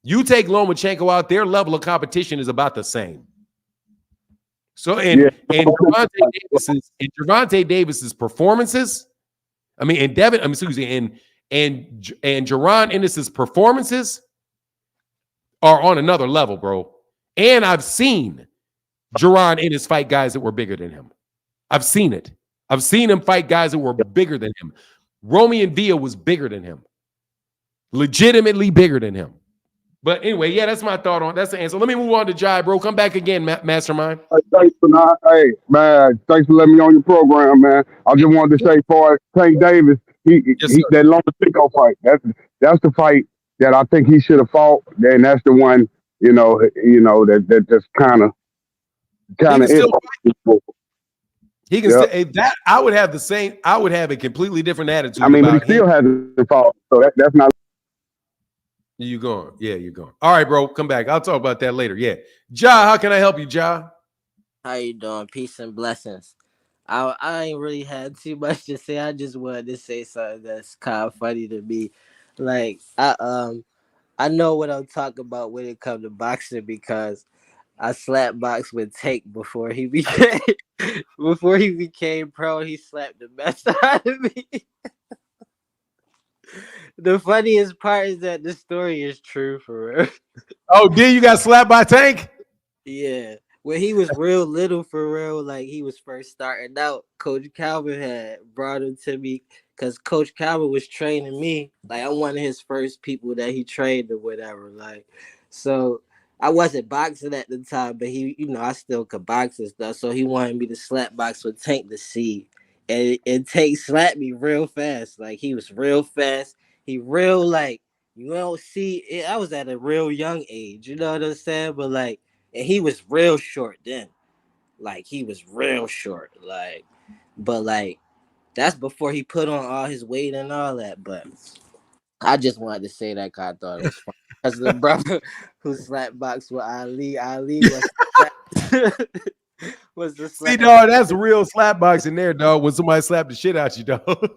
you take Lomachenko out, their level of competition is about the same. So, and Gervonta Davis's performances, and Gervonta Ennis's performances are on another level, bro. And I've seen Gervonta Ennis fight guys that were bigger than him. I've seen it. I've seen him fight guys that were bigger than him. Romy and Villa was bigger than him. Legitimately bigger than him. But anyway, yeah, that's my thought on that's the answer. Let me move on to Jai, bro. Come back again, Mastermind. Hey, thanks for not. Hey, man, thanks for letting me on your program, man. I just wanted to say, for Tank Davis, Yes, sir. that Lomachenko fight. That's the fight that I think he should have fought. And that's the one, that's kind of He can it. still fight. He can Yep. still that. I would have the same. I would have a completely different attitude. I mean, but he about still hasn't fought, so that's not. You going? Yeah, you're going. All right, bro. Come back. I'll talk about that later. Yeah, Ja, how can I help you, Ja? How you doing? Peace and blessings. I ain't really had too much to say. I just wanted to say something that's kind of funny to me. Like I know what I'm talking about when it comes to boxing because I slap box with Tank before he became pro. He slapped the mess out of me. The funniest part is that the story is true for real. Oh, you got slapped by Tank? Yeah. When he was real little for real, like he was first starting out, Coach Calvin had brought him to me because Coach Calvin was training me. Like I'm one of his first people that he trained or whatever. Like, so I wasn't boxing at the time, but he, I still could box and stuff. So he wanted me to slap box with Tank to see. And Tank slapped me real fast. Like he was real fast. He real like you don't see it. I was at a real young age, you know what I'm saying? But like, and he was real short then. Like he was real short. But that's before he put on all his weight and all that. But I just wanted to say that because I thought it was funny. As the brother who slapped box with Ali was the slap. See, dog, that's real slap boxing there, dog. When somebody slapped the shit out you, dog.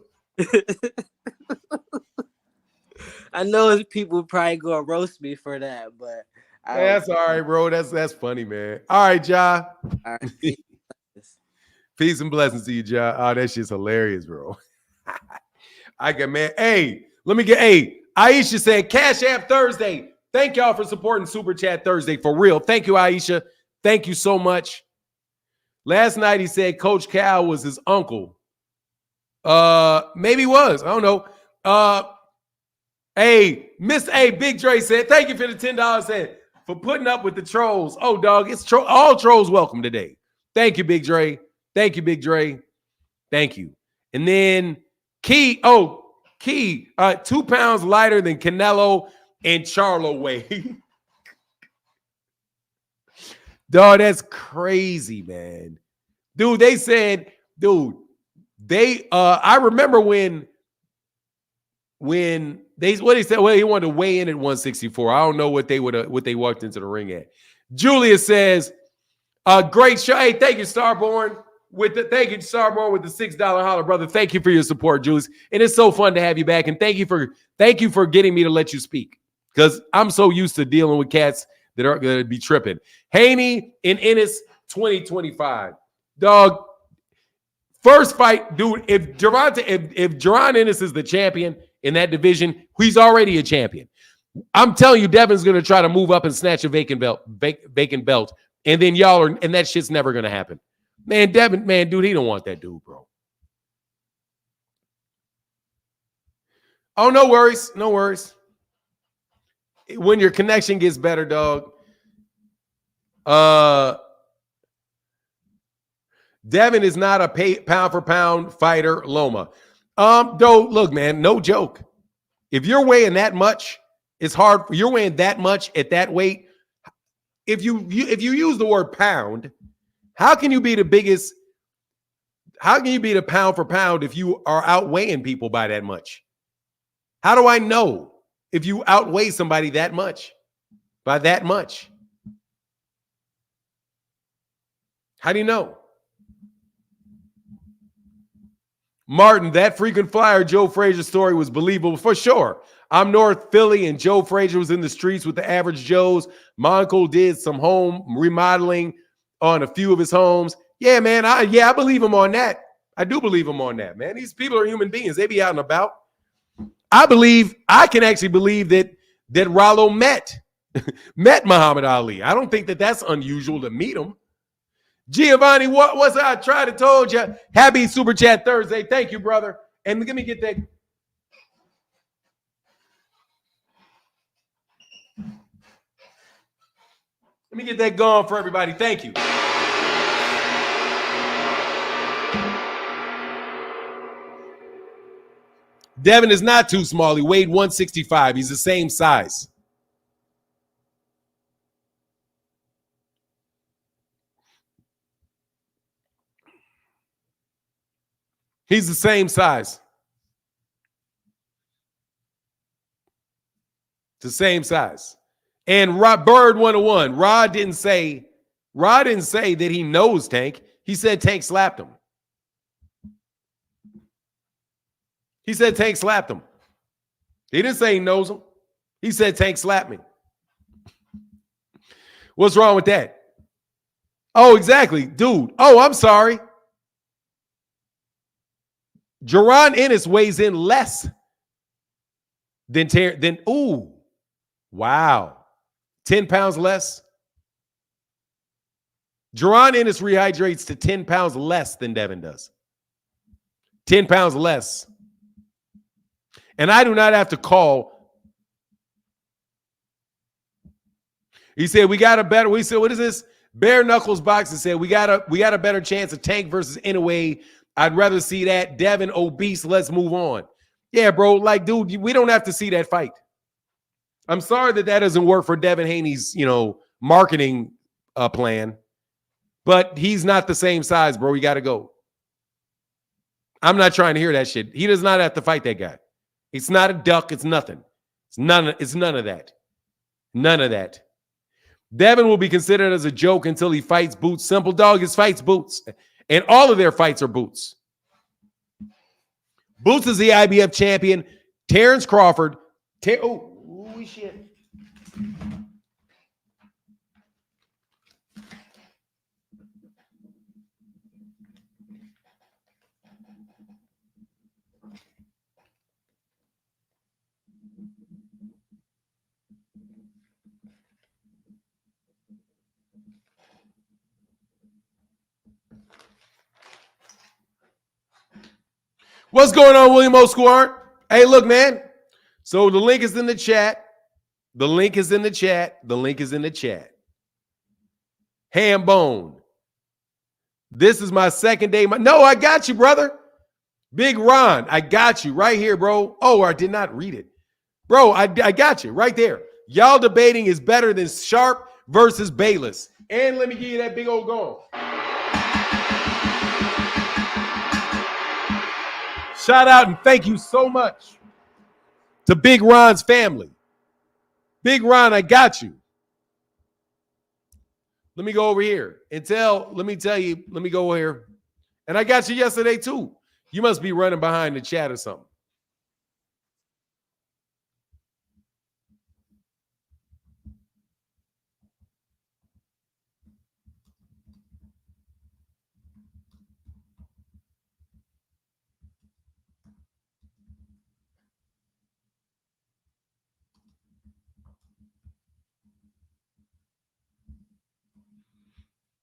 I know people probably gonna roast me for that, but that's all right, bro. That's funny, man. All right, Ja. All right. Peace and blessings to you, Ja. Oh, that shit's hilarious, bro. Man. Hey, Aisha said Cash App Thursday. Thank y'all for supporting Super Chat Thursday for real. Thank you, Aisha. Thank you so much. Last night he said Coach Cal was his uncle. Maybe was. I don't know. Hey, Miss A, Big Dre said, thank you for the $10 said for putting up with the trolls. Oh, dog, it's all trolls welcome today. Thank you, Big Dre. Thank you, Big Dre. Thank you. And then Key, 2 pounds lighter than Canelo and Charlo weigh. Dog, that's crazy, man. Dude, they said, I remember when they said, well, he wanted to weigh in at 164. I don't know what they walked into the ring at. Julia says, great show. Hey, thank you, Starborn. Thank you, Starborn, with the $6 holler, brother. Thank you for your support, Julius. And it's so fun to have you back. And thank you for getting me to let you speak. Because I'm so used to dealing with cats that are going to be tripping. Haney and Ennis 2025. Dog, first fight, dude, if Gervonta Ennis is the champion in that division, he's already a champion. I'm telling you, Devin's going to try to move up and snatch a vacant belt. And then and that shit's never going to happen. Man, Devin, man, dude, he don't want that dude, bro. Oh, no worries. No worries. When your connection gets better, dog. Devin is not a pound for pound fighter, Loma. Though, look, man, no joke. If you're weighing that much, it's hard. You're weighing that much at that weight. If you use the word pound, how can you be the biggest? How can you be the pound for pound if you are outweighing people by that much? How do I know if you outweigh somebody that much? By that much? How do you know? Martin, that frequent flyer Joe Frazier story was believable for sure. I'm North Philly, and Joe Frazier was in the streets with the average Joes. My uncle did some home remodeling on a few of his homes. Yeah, man. I believe him on that. I do believe him on that, man. These people are human beings. They be out and about. I can actually believe that Rollo met Muhammad Ali. I don't think that that's unusual to meet him. Giovanni, what's I tried to told you? Happy Super Chat Thursday. Thank you, brother. And let me get that. Let me get that going for everybody. Thank you. Devin is not too small. He weighed 165. He's the same size. He's the same size. It's the same size. And Bird 101. Rod didn't say that he knows Tank. He said Tank slapped him. He said Tank slapped him. He didn't say he knows him. He said Tank slapped me. What's wrong with that? Oh, exactly. Dude. Oh, I'm sorry. Jaron Ennis weighs in less than ooh. Wow. 10 pounds less. Jaron Ennis rehydrates to 10 pounds less than Devin does. 10 pounds less. And I do not have to call. He said, we got what is this? Bare Knuckles Boxing said, we got a better chance of Tank versus Inoue. I'd rather see that. Devin obese. Let's move on. Yeah, bro. Like, dude, we don't have to see that fight. I'm sorry that doesn't work for Devin Haney's, marketing plan. But he's not the same size, bro. You got to go. I'm not trying to hear that shit. He does not have to fight that guy. It's not a duck. It's nothing. It's none of that. None of that. Devin will be considered as a joke until he fights Boots. Simple Dog is fights Boots. And all of their fights are Boots. Boots is the IBF champion. Terrence Crawford. Oh, shit. What's going on, William Osquart? Hey, look, man. So the link is in the chat. The link is in the chat. The link is in the chat. Hambone. This is my second day. No, I got you, brother. Big Ron, I got you right here, bro. Oh, I did not read it. Bro, I got you right there. Y'all debating is better than Sharp versus Bayless. And let me give you that big old gong. Shout out and thank you so much to Big Ron's family. Big Ron, I got you. Let me go over here and let me go here. And I got you yesterday too. You must be running behind the chat or something.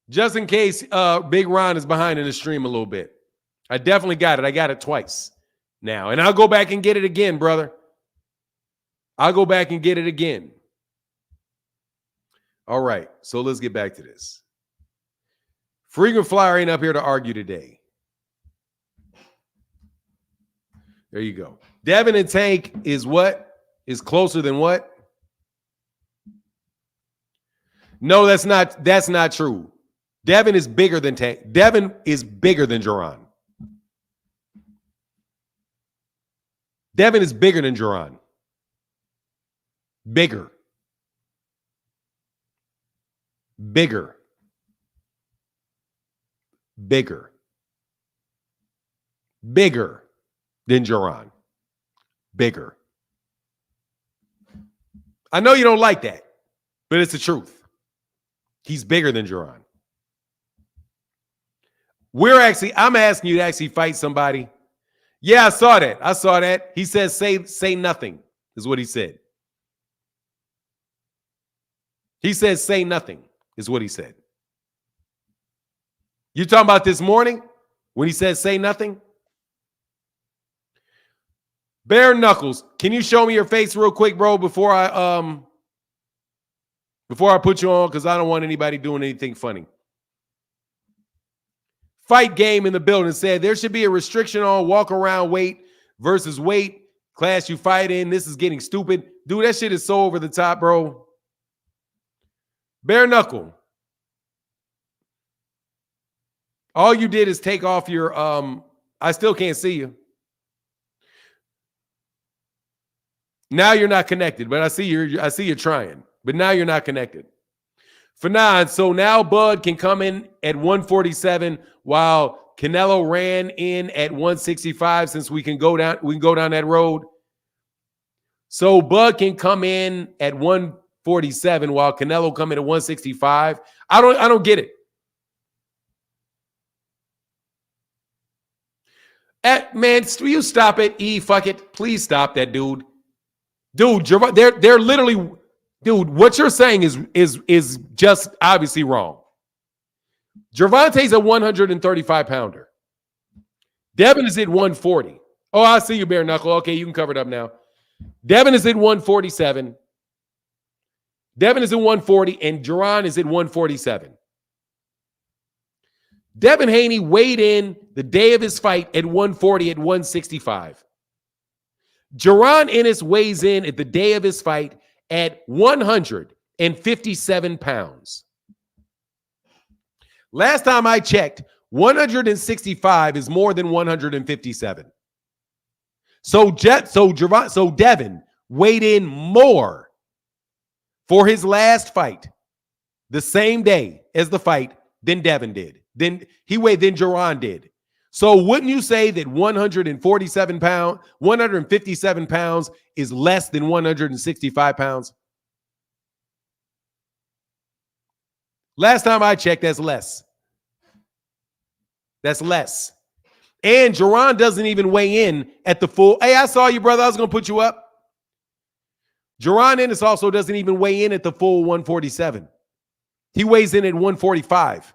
Just in case Big Ron is behind in the stream a little bit. I definitely got it. I got it twice now. And I'll go back and get it again, brother. I'll go back and get it again. All right. So let's get back to this. Frequent Flyer ain't up here to argue today. There you go. Devin and Tank is what? Is closer than what? No, that's not true. Devin is bigger than Tank. Devin is bigger than Jaron. Devin is bigger than Jaron. Bigger. Bigger. Bigger. Bigger than Jaron. Bigger. I know you don't like that, but it's the truth. He's bigger than Jaron. I'm asking you to actually fight somebody. Yeah, I saw that. He says, say nothing, is what he said. He says, say nothing, is what he said. You talking about this morning when he says, say nothing? Bare Knuckles, can you show me your face real quick, bro, before I before I put you on, because I don't want anybody doing anything funny. Fight Game in the building said there should be a restriction on walk around weight versus weight class you fight in. This is getting stupid. Dude, that shit is so over the top, bro. Bare knuckle. All you did is take off your I still can't see you. Now you're not connected, but I see you're trying. But now you're not connected. Fanon, so now Bud can come in at 147 while Canelo ran in at 165 since we can go down that road. So Bud can come in at 147 while Canelo come in at 165. I don't get it. Man, you stop it. Fuck it. Please stop that, dude. Dude, they're literally, dude, what you're saying is just obviously wrong. Gervonta's a 135 pounder. Devin is at 140. Oh, I see you, bare knuckle. Okay, you can cover it up now. Devin is at 147. Devin is at 140, and Gervonta is at 147. Devin Haney weighed in the day of his fight at 140 at 165. Gervonta Ennis weighs in at the day of his fight at 157 pounds. Last time I checked, 165 is more than 157. So Devin weighed in more for his last fight the same day as the fight than Devin did. Then Gervonta did. So wouldn't you say that 157 pounds is less than 165 pounds? Last time I checked, that's less. That's less. And Gervonta doesn't even weigh in at the full. Hey, I saw you, brother. I was going to put you up. Gervonta Ennis also doesn't even weigh in at the full 147. He weighs in at 145.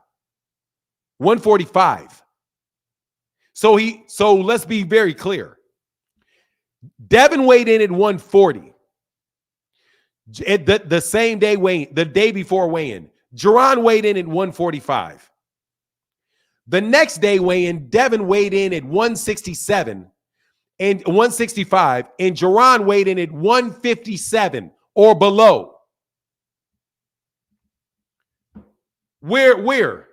145. So let's be very clear. Devin weighed in at 140. The same day the day before weigh-in. Gervonta weighed in at 145. The next day weigh-in, Devin weighed in at 167 and 165, and Gervonta weighed in at 157 or below. Where?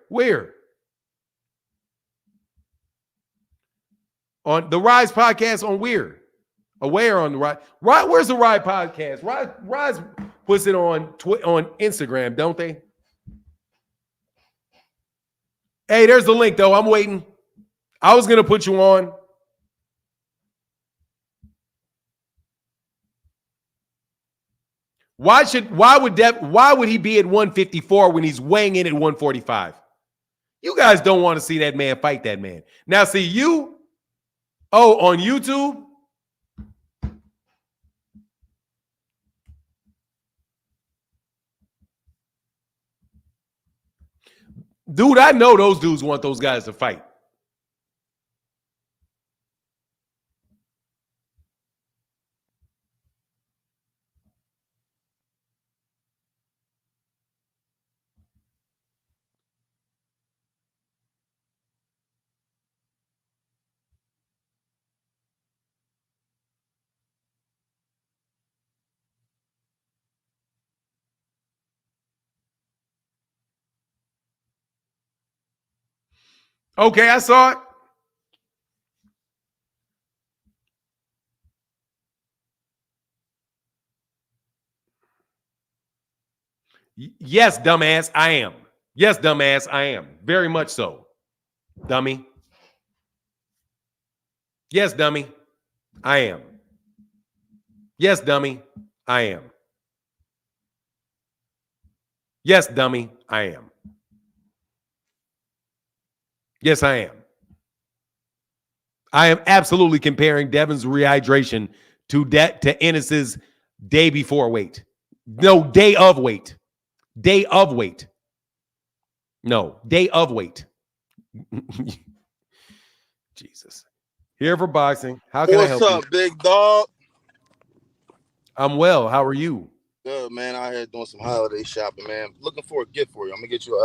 On the Rise podcast on where? Aware on the Rise. Where's the Rise podcast? Rise puts it on Instagram, don't they? Hey, there's the link, though. I'm waiting. I was going to put you on. Why would he be at 154 when he's weighing in at 145? You guys don't want to see that man fight that man. Now, see you. Oh, on YouTube? Dude, I know those dudes want those guys to fight. Okay, I saw it. Yes, dumbass, I am. Yes, dumbass, I am. Very much so. Dummy. Yes, dummy, I am. Yes, dummy, I am. Yes, dummy, I am. Yes, I am. I am absolutely comparing Devin's rehydration to Ennis's day before weight. No, day of weight. Day of weight. No, day of weight. Jesus. Here for boxing. How can I help you? What's up, big dog? I'm well. How are you? Good, man. Out here doing some holiday shopping, man. Looking for a gift for you. I'm gonna get you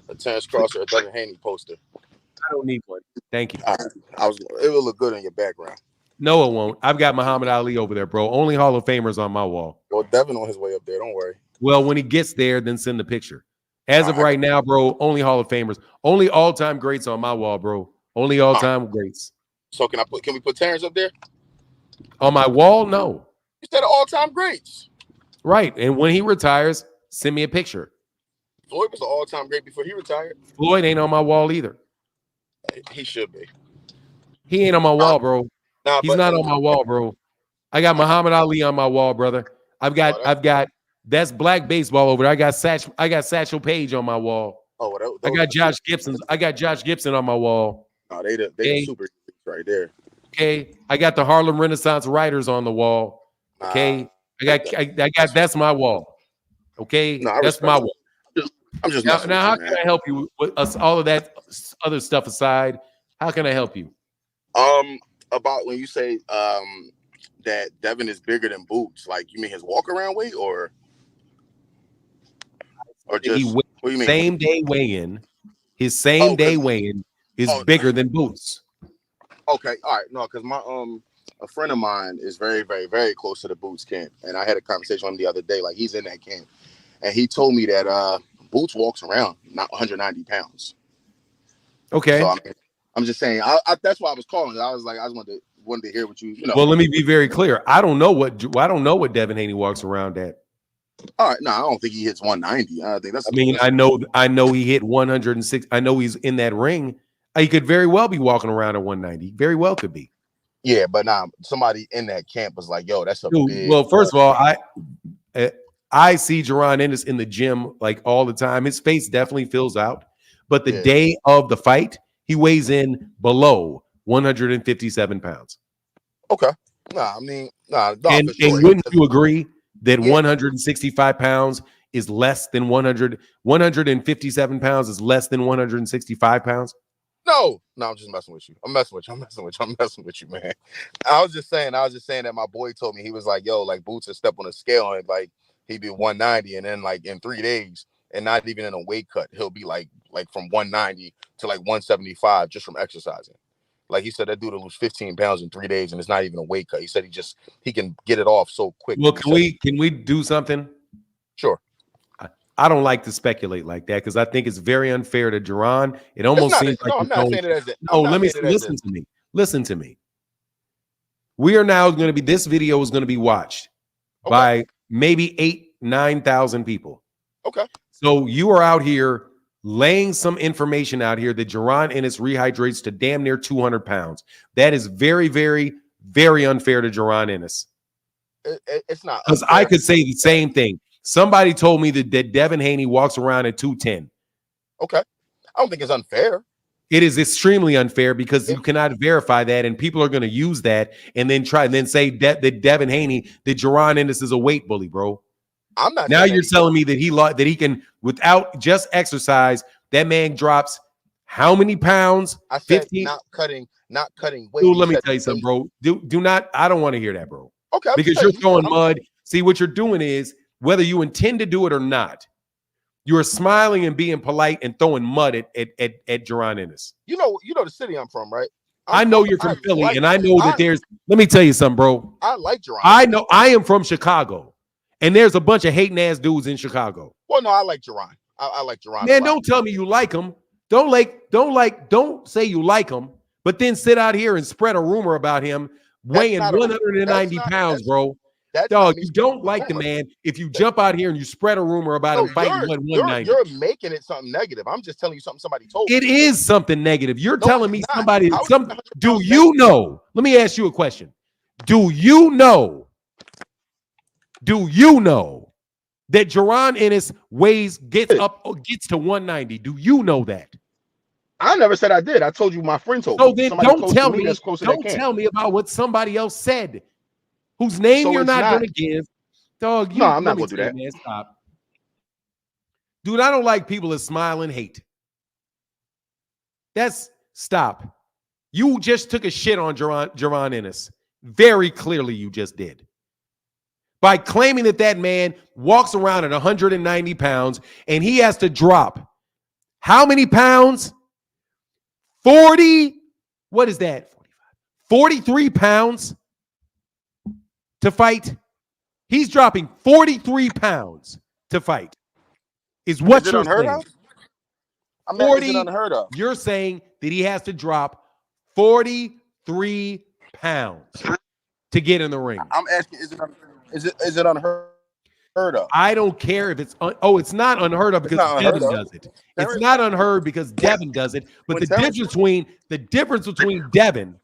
a Terrence Cross or a Devin Haney poster. I don't need one. Thank you. All right. It will look good in your background. No, it won't. I've got Muhammad Ali over there, bro. Only Hall of Famers on my wall. Well, Devin on his way up there. Don't worry. Well, when he gets there, then send the picture. As of right now, bro, only Hall of Famers. Only all-time greats on my wall, bro. Only all-time greats. So can we put Terrence up there? On my wall? No. You said all-time greats. Right. And when he retires, send me a picture. Floyd was an all-time great before he retired. Floyd ain't on my wall either. He should be. He ain't on my wall, bro. He's not on my wall, bro. I got Muhammad Ali on my wall, brother. I've got that's black baseball over there. I got Satchel Paige on my wall. I got Josh Gibson. I got Josh Gibson on my wall. Oh, they the super right there. Okay. I got the Harlem Renaissance Writers on the wall. Okay. I got that's my wall. Okay. That's my wall. I'm just now how can I help you with us, all of that other stuff aside? How can I help you? About when you say that Devin is bigger than Boots, like you mean his walk around weight or just what do you mean? Same day weigh-in. His same day weigh-in is bigger than Boots. Okay, all right, no, because my a friend of mine is very, very, very close to the Boots camp, and I had a conversation with him the other day. Like he's in that camp, and he told me that Boots walks around not 190 pounds. Okay, so I'm just saying. That's why I was calling. I was like, I just wanted to hear what you know. Well, let me be very clear. I don't know what Devin Haney walks around at. All right, no, I don't think he hits 190. I think that's. I mean, I know he hit 106. I know he's in that ring. He could very well be walking around at 190. Very well could be. Yeah, but somebody in that camp was like, "Yo, that's a big." Well, first of all, I see Gervonta Ennis in the gym like all the time. His face definitely fills out, but the day of the fight, he weighs in below 157 pounds. Okay. And wouldn't you agree that 165 pounds is less than 157 pounds is less than 165 pounds? No, I'm just messing with you. I'm messing with you, man. I was just saying that my boy told me, he was like, yo, like Boots will step on a scale and like he'd be 190, and then like in 3 days, and not even in a weight cut, he'll be like from 190 to like 175 just from exercising. Like he said, that dude will lose 15 pounds in 3 days, and it's not even a weight cut. He said he can get it off so quick. Well, can we do something? Sure. I don't like to speculate like that because I think it's very unfair to Gervonta. It almost seems like I'm not saying it as it. No, listen to me. Listen to me. We are now going to be. This video is going to be watched by maybe 8,000-9,000 people. Okay. So you are out here laying some information out here that Gervonta Ennis rehydrates to damn near 200 pounds. That is very, very, very unfair to Gervonta Ennis. It's not, because I could say the same thing. Somebody told me that Devin Haney walks around at 210. Okay. I don't think it's unfair. It is extremely unfair because you cannot verify that, and people are going to use that and then say that Devin Haney, that Gervonta Ennis is a weight bully, bro. I'm not. Now you're telling me that he can, without just exercise, that man drops how many pounds? I said 15? not cutting weight. Dude, let me tell you something, bro. Do not. I don't want to hear that, bro. Okay. Because you're throwing mud. See, what you're doing is, whether you intend to do it or not, you are smiling and being polite and throwing mud at Gervonta Ennis. You know the city I'm from, right? I know you're from Philly, and I know that there's. Let me tell you something, bro. I like Gervonta. I know I am from Chicago, and there's a bunch of hating ass dudes in Chicago. Well, no, I like Gervonta. I like Gervonta. Man, don't tell me you like him. Don't say you like him, but then sit out here and spread a rumor about him weighing 190 pounds, bro. Dog, you don't like the man if you jump out here and you spread a rumor about him fighting 190. You're making it something negative. I'm just telling you something somebody told me. It is something negative. You're telling me somebody. Do you know? Let me ask you a question. Do you know that Gervonta Ennis gets to 190? Do you know that? I never said I did. I told you my friend told me. So then don't tell me. Don't tell me about what somebody else said. Whose name you're not going to give. Dog, no, I'm not going to do that. Man, stop. Dude, I don't like people that smile and hate. Stop. You just took a shit on Gervonta Ennis. Very clearly you just did. by claiming that man walks around at 190 pounds and he has to drop how many pounds? 40. What is that? 43 pounds to fight. He's dropping 43 pounds to fight. Is what Is it you're unheard saying. of? I mean, 40, is it unheard of? You're saying that he has to drop 43 pounds to get in the ring. I'm asking, is it unheard of? I don't care if it's it's not unheard of because Devin does it. It's not unheard because Devin does it. But the difference between Devin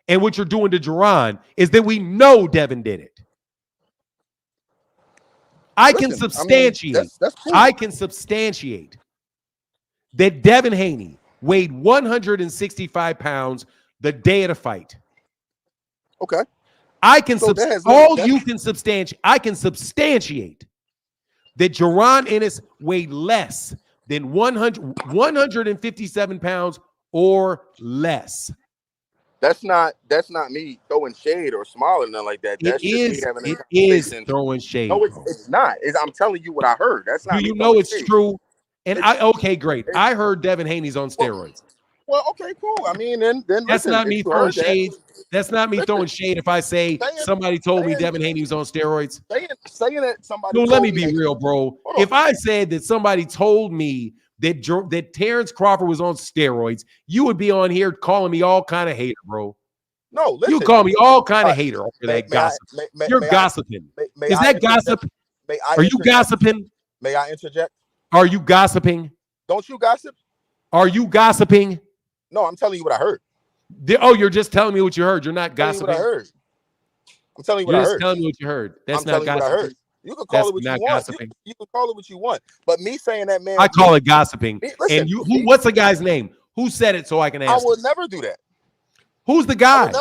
and what you're doing to Gervonta is that we know Devin did it. I can substantiate. That's cool. I can substantiate that Devin Haney weighed 165 pounds the day of the fight. Okay. I can substantiate. I can substantiate that Gervonta Ennis weighed less than 157 pounds or less. That's not me throwing shade or smiling or nothing like that. That's It is throwing shade. No, it's not. I'm telling you what I heard. That's not. Do you know it's true? And okay, great. I heard Devin Haney's on steroids. Well, okay, cool. I mean, then that's not me throwing shade. That's not me throwing shade. If I say somebody told me Devin Haney was on steroids, saying that somebody. No, let me be real, bro. If I said that somebody told me that Terrence Crawford was on steroids, you would be on here calling me all kind of hater, bro. No, listen, you call me all kind of hater after that gossip. You're gossiping. Is that gossip? Are you gossiping? May I interject? Are you gossiping? Don't you gossip? Are you gossiping? No, I'm telling you what I heard. You're just telling me what you heard. You're not gossiping. I'm telling you what I heard. You're just telling me what you heard. That's not gossiping. You can call it what you want. You can call it what you want. But me saying that, man, I call it gossiping. And what's the guy's name? Who said it so I can ask? I would never do that. Who's the guy?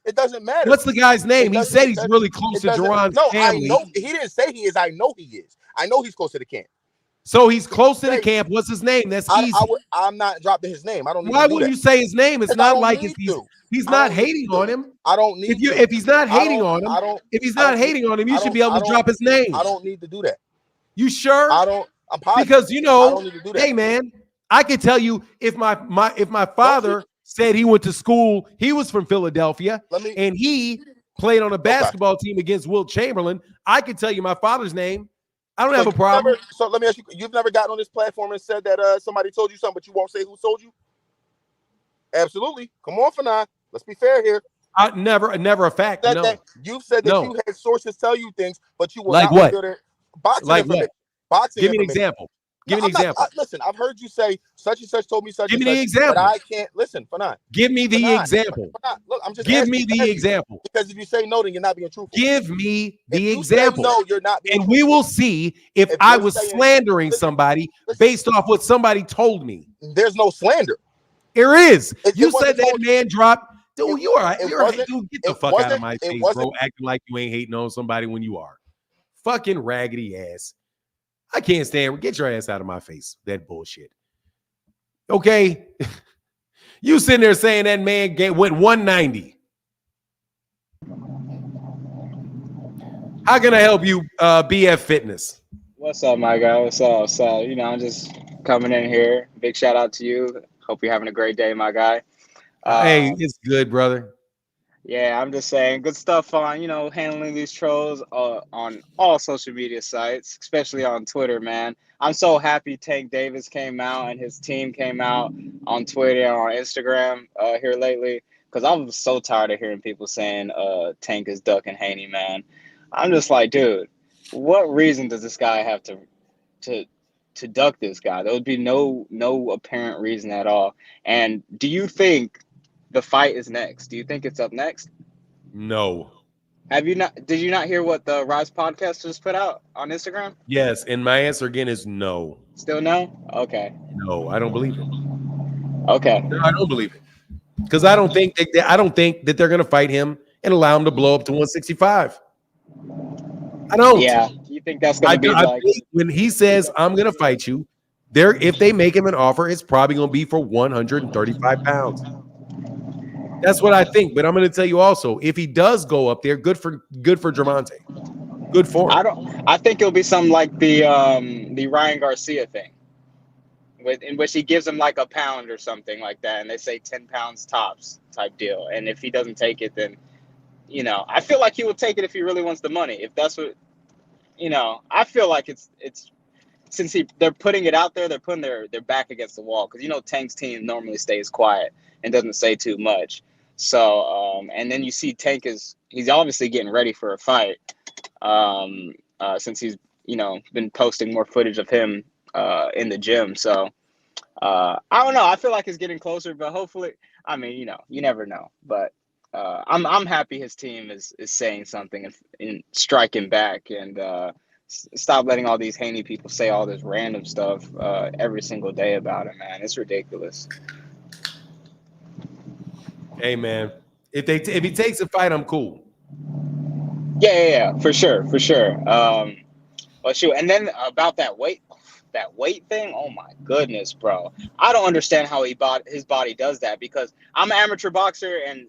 It doesn't matter. What's the guy's name? He said he's really close to Gervonta's family. I know he didn't say he is. I know he is. I know he's close to the camp. So he's close to the camp. What's his name? That's easy. I'm not dropping his name. I don't. Why wouldn't you say his name? It's not like he's not hating on him. I don't need. If he's not hating on him, you should be able to drop his name. I don't need to do that. You sure? I don't. I'm positive. Because I don't need to do that. Hey man, I can tell you if my father said he went to school, he was from Philadelphia, and he played on a basketball team against Wilt Chamberlain. I can tell you my father's name. I don't have a problem. So let me ask you: you've never gotten on this platform and said that somebody told you something, but you won't say who told you? Absolutely. Come on, Fanai. Let's be fair here. Never a fact. That you've said that you had sources tell you things, but you will like not what? Boxing like information. what? Boxing Give me an example. Give me an example. Listen, I've heard you say such and such told me such. Give and me such, the example. But I can't listen. Fanai. Give me the example. Look, I'm just give me the example. Because if you say no, then you're not being truthful. Give me the example. No, you're not. And we will see if I was slandering somebody based off what somebody told me. There's no slander. There is. You said that man dropped. Dude, you are. Dude, get the fuck out of my face, bro. Acting like you ain't hating on somebody when you are. Fucking raggedy ass. I can't stand. Get your ass out of my face. That bullshit. Okay. You sitting there saying that man went 190. How can I help you, BF Fitness? What's up, my guy? What's up? So, I'm just coming in here. Big shout out to you. Hope you're having a great day, my guy. Hey, it's good, brother. Yeah, I'm just saying good stuff on, handling these trolls on all social media sites, especially on Twitter, man. I'm so happy Tank Davis came out and his team came out on Twitter and on Instagram here lately, because I'm so tired of hearing people saying Tank is ducking Haney, man. I'm just like, dude, what reason does this guy have to duck this guy? There would be no apparent reason at all. And do you think the fight is next? Do you think it's up next? No. Did you not hear what the Rise podcast just put out on Instagram? Yes, and my answer again is no. Still no? Okay. No, I don't believe it. Okay. No, I don't believe it. Because I don't think that they're going to fight him and allow him to blow up to 165. I don't. Yeah. You think that's going to be like when he says I'm going to fight you, if they make him an offer, it's probably going to be for 135 pounds. That's what I think. But I'm going to tell you also, if he does go up there, good for Gervonta. Good for him. I think it'll be something like the Ryan Garcia thing, in which he gives him like a pound or something like that, and they say 10 pounds tops type deal. And if he doesn't take it, then I feel like he would take it if he really wants the money. If that's what I feel like it's since they're putting it out there, they're putting their back against the wall, because Tank's team normally stays quiet and doesn't say too much. So and then you see Tank he's obviously getting ready for a fight. Since he's been posting more footage of him in the gym. So I don't know. I feel like it's getting closer, but hopefully, I mean, you never know. But I'm happy his team is saying something and striking back, and stop letting all these Haney people say all this random stuff every single day about him, man. It's ridiculous. Hey, man, if he takes a fight, I'm cool. Yeah, for sure. Well, shoot, and then about that weight thing. Oh my goodness, bro! I don't understand how his body does that, because I'm an amateur boxer and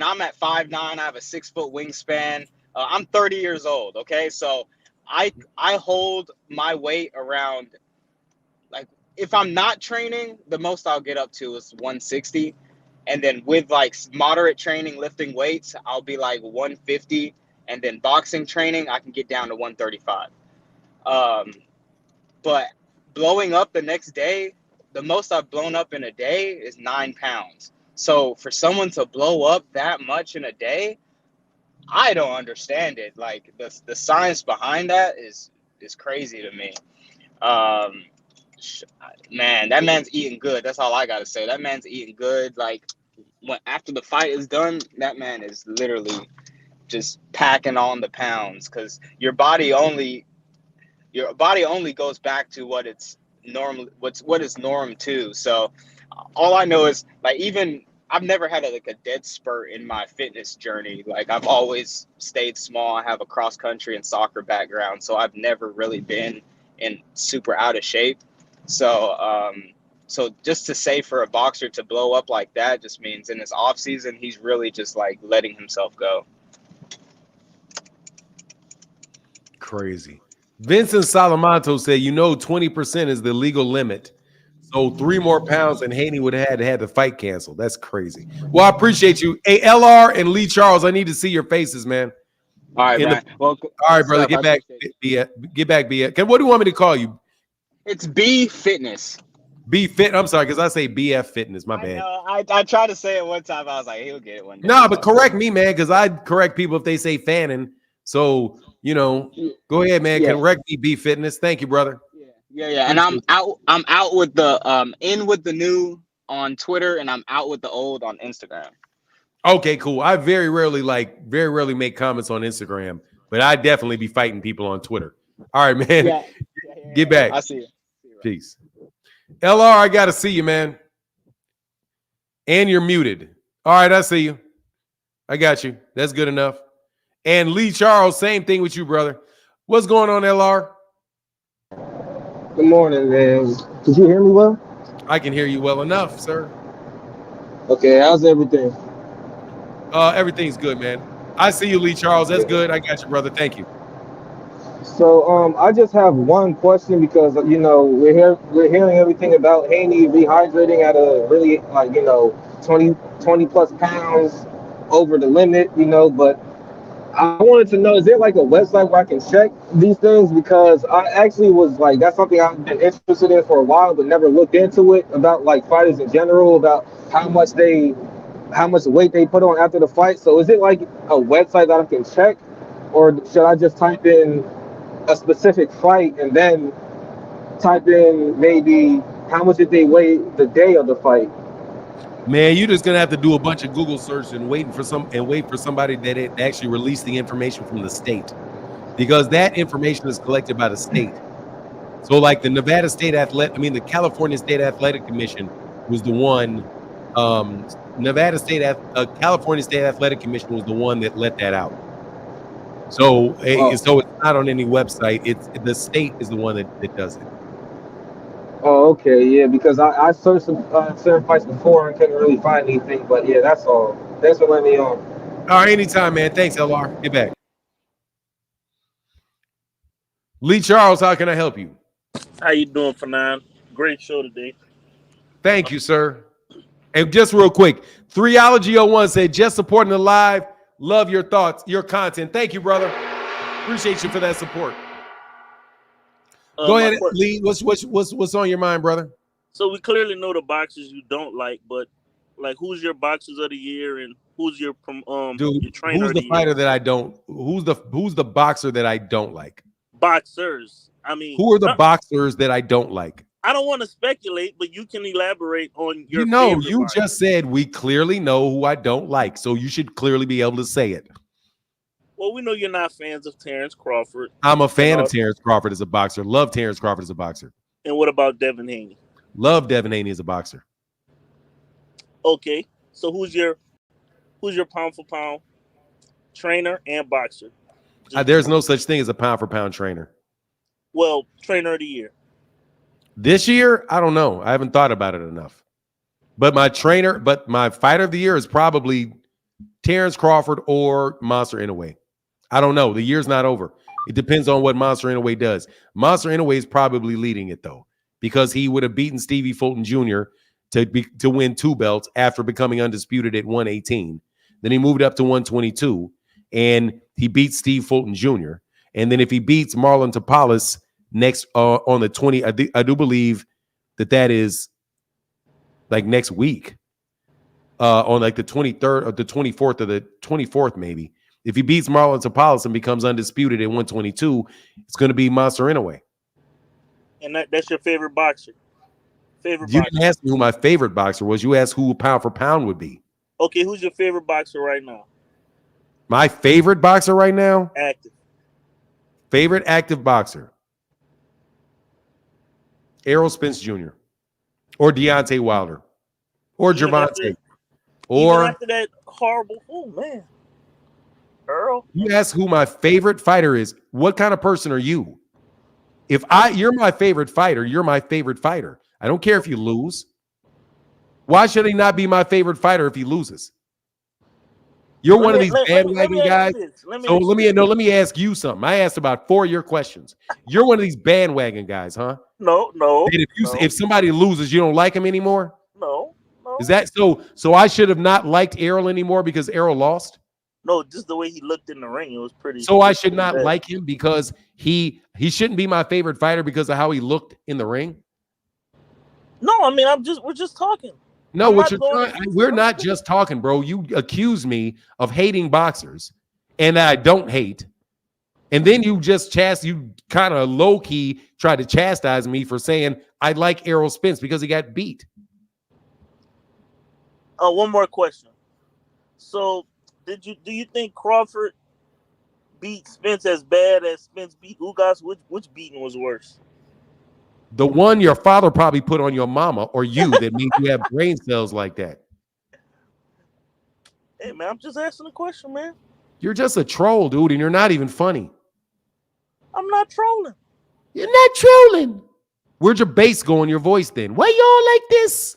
I'm at 5'9". I have a 6 foot wingspan. I'm 30 years old. Okay, so I hold my weight around, like, if I'm not training, the most I'll get up to is 160, and then with like moderate training, lifting weights, I'll be like 150. And then boxing training, I can get down to 135. But blowing up the next day, the most I've blown up in a day is 9 pounds. So for someone to blow up that much in a day, I don't understand it. Like, the science behind that is crazy to me. Man, that man's eating good. That's all I gotta say. That man's eating good. Like, after the fight is done, that man is literally just packing on the pounds, because your body only goes back to what it's normal, what is norm too. So all I know is, like, even I've never had a dead spurt in my fitness journey. Like, I've always stayed small. I have a cross country and soccer background, so I've never really been in super out of shape. So so just to say for a boxer to blow up like that just means in his off season he's really just like letting himself go. Crazy. Vincent Salamanto said, 20% is the legal limit. So 3 more pounds and Haney would have had the fight canceled. That's crazy. Well, I appreciate you. Hey, LR and Lee Charles, I need to see your faces, man. All right, man. All right, brother. Get back. Get back, B. What do you want me to call you? It's B Fitness. B Fit. I'm sorry, because I say BF Fitness. My bad. I tried to say it one time. I was like, he'll get it one day. No, but correct me, man, because I correct people if they say Fannin. So, go ahead, man. Yeah. Correct me, B Fitness. Thank you, brother. Yeah. And I'm out with the in with the new on Twitter, and I'm out with the old on Instagram. Okay, cool. I very rarely make comments on Instagram, but I definitely be fighting people on Twitter. All right, man. Yeah. Get back. I see you. Peace. LR, I got to see you, man. And you're muted. All right, I see you. I got you. That's good enough. And Lee Charles, same thing with you, brother. What's going on, LR? Good morning, man. Could you hear me well? I can hear you well enough, sir. Okay, how's everything? Everything's good, man. I see you, Lee Charles. That's good. I got you, brother. Thank you. So I just have one question, because we're hearing everything about Haney rehydrating at a really 20 plus pounds over the limit, but I wanted to know, is there like a website where I can check these things? Because I actually was like, that's something I've been interested in for a while, but never looked into it, about like fighters in general, about how much weight they put on after the fight. So is it like a website that I can check, or should I just type in a specific fight and then type in maybe how much did they weigh the day of the fight? Man, you're just gonna have to do a bunch of Google search and wait for somebody that it actually released the information from the state, because that information is collected by the state. So, like the the California State Athletic Commission was the one. California State Athletic Commission was the one that let that out. So, so it's not on any website. It's the state is the one that does it. Oh, okay, yeah, because I searched some certain fights before and couldn't really find anything, but yeah, that's all. Thanks for letting me on. All right, anytime, man. Thanks, LR. Get back. Lee Charles, how can I help you? How you doing, Fanan? Great show today. Thank you, sir. And just real quick, 3ology01 said, just supporting the live. Love your thoughts, your content. Thank you, brother. Appreciate you for that support. Go ahead, Lee. What's on your mind, brother? So we clearly know the boxers you don't like, but like, who's your boxers of the year, and who's your Dude, your trainer who's of the the fighter year? that I don't? Who's the boxer that I don't like? Boxers. I mean, Who are the boxers that I don't like? I don't want to speculate, but you can elaborate on your. You just said we clearly know who I don't like, so you should clearly be able to say it. Well, we know you're not fans of Terrence Crawford. I'm a fan of Terrence Crawford as a boxer. Love Terrence Crawford as a boxer. And what about Devin Haney? Love Devin Haney as a boxer. Okay, so who's your pound for pound trainer and boxer? There's no such thing as a pound for pound trainer. Well, trainer of the year. This year, I don't know. I haven't thought about it enough. But my fighter of the year is probably Terrence Crawford or Monster Inoue. I don't know. The year's not over. It depends on what Monster Inoue does. Monster Inoue is probably leading it, though, because he would have beaten Stevie Fulton Jr. to win 2 belts after becoming undisputed at 118. Then he moved up to 122, and he beat Steve Fulton Jr. And then if he beats Marlon Tapales next on the 20, I do believe that is like next week, on like the 23rd or the 24th or the 24th, maybe. If he beats Marlon Tapales and becomes undisputed at 122, it's going to be Monster Inoue. And that's your favorite boxer? You didn't ask me who my favorite boxer was. You asked who pound for pound would be. Okay, who's your favorite boxer right now? My favorite boxer right now? Active. Favorite active boxer? Errol Spence Jr. or Deontay Wilder or Gervonta. Or after that horrible, oh man, Earl. You ask who my favorite fighter is. What kind of person are you? If you're my favorite fighter, you're my favorite fighter. I don't care if you lose. Why should he not be my favorite fighter if he loses? You're one of these bandwagon guys. Let me ask you something. I asked about 4 of your questions. You're one of these bandwagon guys, huh? No. If somebody loses, you don't like him anymore? No. Is that so? So I should have not liked Errol anymore because Errol lost? No, just the way he looked in the ring, it was pretty. So I should not like him because he shouldn't be my favorite fighter because of how he looked in the ring? No, I mean we're just talking. No, we're not just talking, bro. You accuse me of hating boxers and I don't hate. And then you kind of low-key tried to chastise me for saying I like Errol Spence because he got beat. One more question. So do you think Crawford beat Spence as bad as Spence beat Ugas? Which beating was worse? The one your father probably put on your mama or you that made you have brain cells like that. Hey, man, I'm just asking a question, man. You're just a troll, dude, and you're not even funny. I'm not trolling. You're not trolling. Where'd your bass go in your voice then? Why y'all like this?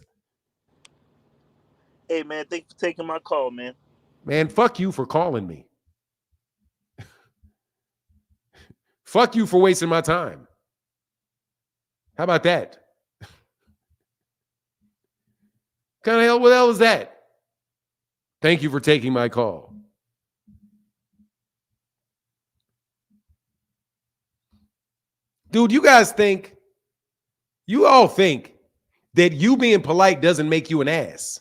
Hey, man, thanks for taking my call, man. Man, fuck you for calling me. Fuck you for wasting my time. How about that? What the hell is that? Thank you for taking my call. Dude, you all think that you being polite doesn't make you an ass.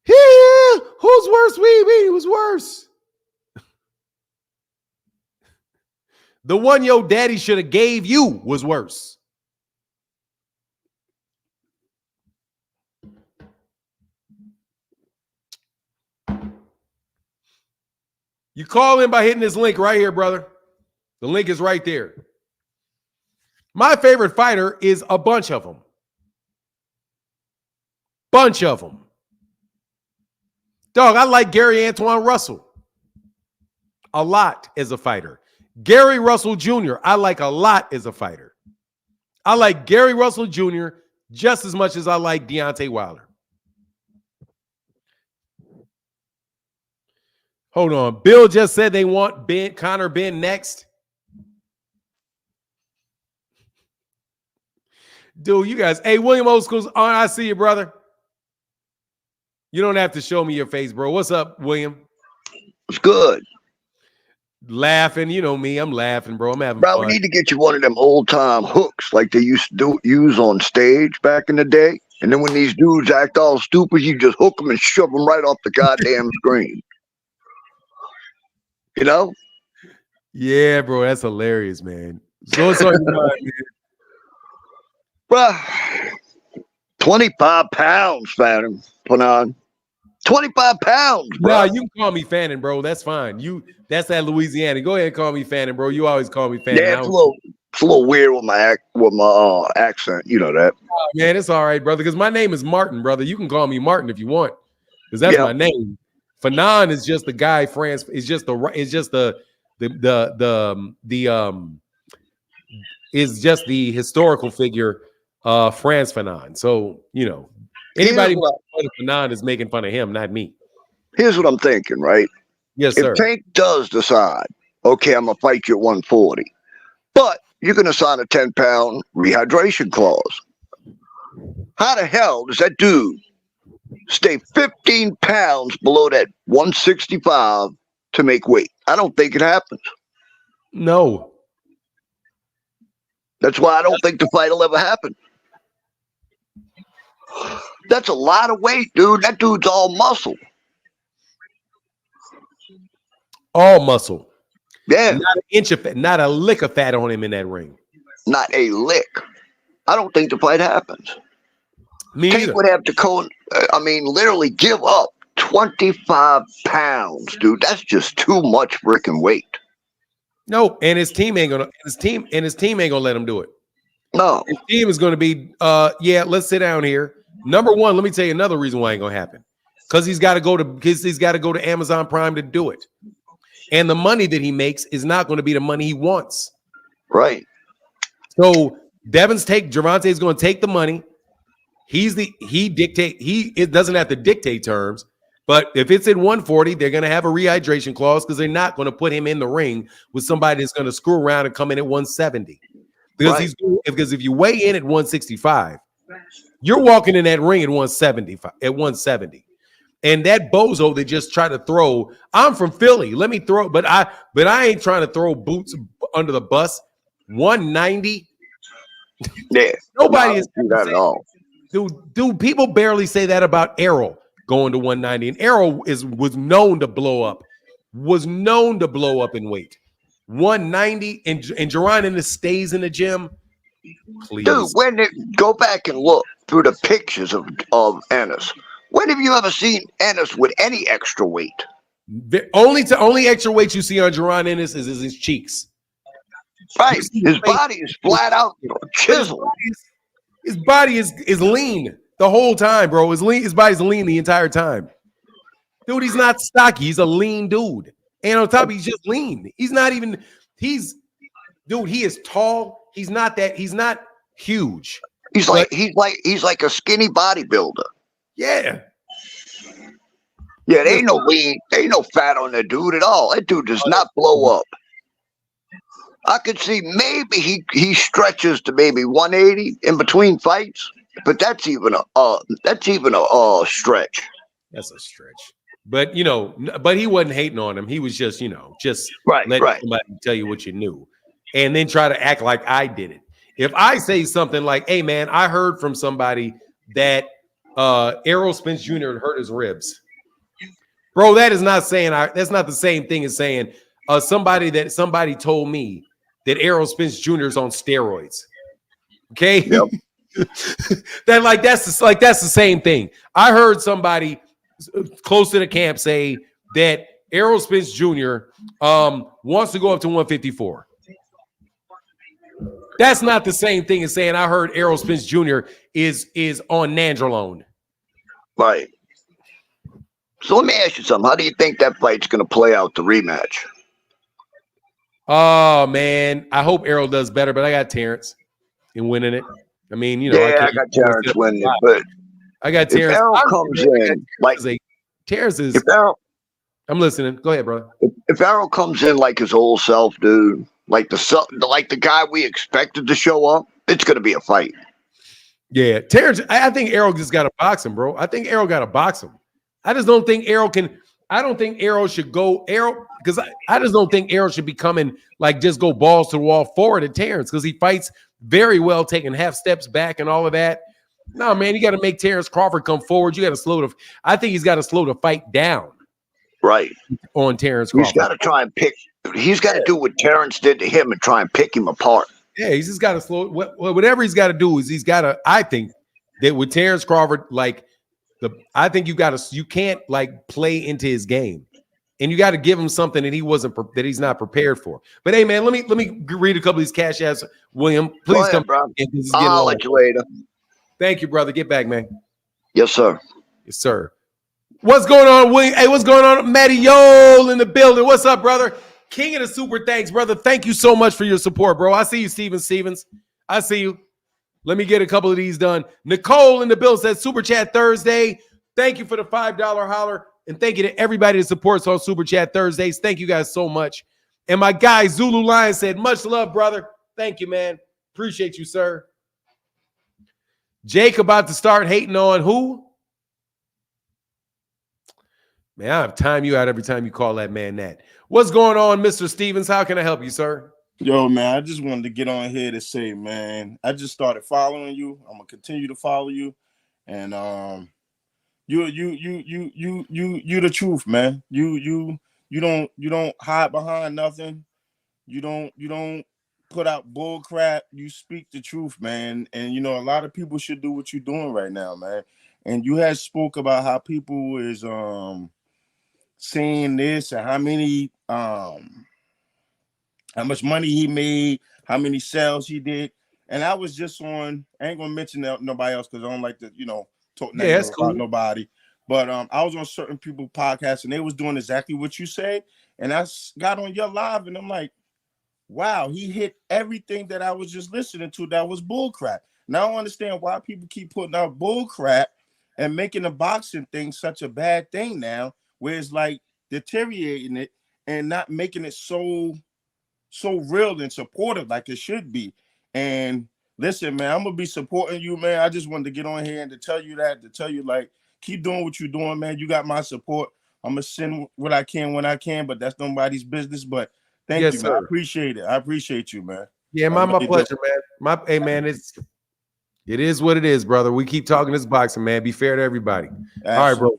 Yeah, who's worse? We was worse. The one your daddy should have gave you was worse. You call in by hitting this link right here, brother. The link is right there. My favorite fighter is a bunch of them. Bunch of them. Dog, I like Gary Antoine Russell a lot as a fighter. Gary Russell Jr., I like a lot as a fighter. I like Gary Russell Jr. just as much as I like Deontay Wilder. Hold on. Bill just said they want Conor Ben next. Dude, you guys. Hey, William Old School's on. I see you, brother. You don't have to show me your face, bro. What's up, William? It's good. Laughing. You know me. I'm laughing, bro. I'm having Bro, fun. we need to get you one of them old time hooks like they used to use on stage back in the day. And then when these dudes act all stupid, you just hook them and shove them right off the goddamn screen. You know? Yeah, bro. That's hilarious, man. So what's on your mind, man? Bro, 25 pounds, Phantom, put on. 25 pounds, bro. No, you can call me Fannin, bro. That's fine. That's that Louisiana. Go ahead and call me Fannin, bro. You always call me Fannin. Yeah, it's a little weird with my accent. You know that. Oh, man, it's all right, brother. Because my name is Martin, brother. You can call me Martin if you want, because that's my name. Fanon is just the guy. France is just the is just the historical figure, France Fanon. So you know, anybody making fun of Fanon is making fun of him, not me. Here's what I'm thinking, right? Yes, sir. If Tank does decide, okay, I'm gonna fight you at 140, but you're gonna sign a 10-pound rehydration clause. How the hell does that dude stay 15 pounds below that 165 to make weight? I don't think it happens. No. That's why I don't think the fight will ever happen. That's a lot of weight, dude. That dude's all muscle. All muscle. Yeah. Not an inch of fat, not a lick of fat on him in that ring. Not a lick. I don't think the fight happens. Tank would have to literally give up 25 pounds, dude. That's just too much freaking weight. No, and his team ain't gonna let him do it. No. His team is gonna be let's sit down here. Number one, let me tell you another reason why it ain't gonna happen. Because he's got to go to Amazon Prime to do it. And the money that he makes is not going to be the money he wants. Right. So Gervonta is going to take the money. It doesn't have to dictate terms, but if it's in 140, they're going to have a rehydration clause because they're not going to put him in the ring with somebody that's going to screw around and come in at 170. Because because if you weigh in at 165, you're walking in that ring at 170. And that bozo that just tried to throw, I'm from Philly. Let me throw, but I ain't trying to throw Boots under the bus. 190. Yeah. Nobody is do that at all. Dude, people barely say that about Errol going to 190. And Errol was known to blow up in weight. 190 and Jerron Ennis stays in the gym. Please. Dude, go back and look through the pictures of Ennis. When have you ever seen Ennis with any extra weight? The only extra weight you see on Jerron Ennis is his cheeks. Right. His body is flat out chiseled. His body is lean the whole time, bro. His body's lean the entire time. Dude, he's not stocky. He's a lean dude. And on top, he's just lean. He is tall. He's not huge. He's like a skinny bodybuilder. Yeah. Yeah, there ain't no fat on that dude at all. That dude does not blow up. I could see maybe he stretches to maybe 180 in between fights, but that's even a stretch. That's a stretch. But but he wasn't hating on him. He was just letting somebody tell you what you knew, and then try to act like I did it. If I say something like, "Hey, man, I heard from somebody that Errol Spence Jr. hurt his ribs," bro, that's not the same thing as saying somebody told me that Errol Spence Jr. is on steroids. Okay, yep. that's the same thing. I heard somebody close to the camp say that Errol Spence Jr. Wants to go up to 154. That's not the same thing as saying I heard Errol Spence Jr. is on nandrolone. Right. So let me ask you something. How do you think that fight's going to play out, the rematch? Oh, man. I hope Errol does better, but I got Terrence in winning it. I mean, I got Terrence winning it, but I got Terrence. If Errol comes in, Terrence is. if Errol, I'm listening. Go ahead, brother. If Errol comes in like his old self, dude, like the guy we expected to show up, it's going to be a fight. Yeah, Terrence. I think Errol just got to box him, bro. I think Errol got to box him. I just don't think Errol can. I don't think Errol should go Errol because I just don't think Errol should be coming like just go balls to the wall forward at Terrence because he fights very well, taking half steps back and all of that. No, man, you got to make Terrence Crawford come forward. You got to slow the. I think he's got to slow the fight down. Right. On Terrence Crawford. He's got to try and pick. He's got to do what Terrence did to him and try and pick him apart. Yeah, he's just got to slow. Whatever he's got to do is he's got to. I think that with Terrence Crawford, like I think you got to. You can't like play into his game, and you got to give him something that that he's not prepared for. But hey, man, let me read a couple of these cash apps. William, please come, bro. I'll let you later. Thank you, brother. Get back, man. Yes, sir. Yes, sir. What's going on, William? Hey, what's going on? Matty Yole in the building. What's up, brother? King of the super thanks, brother. Thank you so much for your support, bro. I see you, Stevens. I see you. Let me get a couple of these done. Nicole in the bill says Super Chat Thursday. Thank you for the $5 holler. And thank you to everybody that supports on Super Chat Thursdays. Thank you guys so much. And my guy, Zulu Lion, said, much love, brother. Thank you, man. Appreciate you, sir. Jake about to start hating on who? Man, I have time you out every time you call that man that. What's going on, Mr. Stevens? How can I help you, sir? Yo, man, I just wanted to get on here to say, man, I just started following you. I'm gonna continue to follow you, and you the truth, man. You don't hide behind nothing. You don't put out bull crap. You speak the truth, man. And a lot of people should do what you're doing right now, man. And you had spoke about how people is saying this and how much money he made, how many sales he did. And I was just on, I ain't gonna mention nobody else because I don't like to, talk negative about nobody. But I was on certain people podcasts and they was doing exactly what you said. And I got on your live and I'm like, wow, he hit everything that I was just listening to that was bull crap. Now I don't understand why people keep putting out bull crap and making the boxing thing such a bad thing now, where it's like deteriorating it and not making it so real and supportive like it should be. And listen, man, I'm gonna be supporting you, man. I just wanted to get on here and to tell you like, keep doing what you're doing, man. You got my support. I'm gonna send what I can when I can, but that's nobody's business. But thank you, man. Sir. I appreciate it. I appreciate you, man. Yeah, my pleasure, man. Hey, man, it is what it is, brother. We keep talking this boxing, man. Be fair to everybody. Absolutely. All right, bro.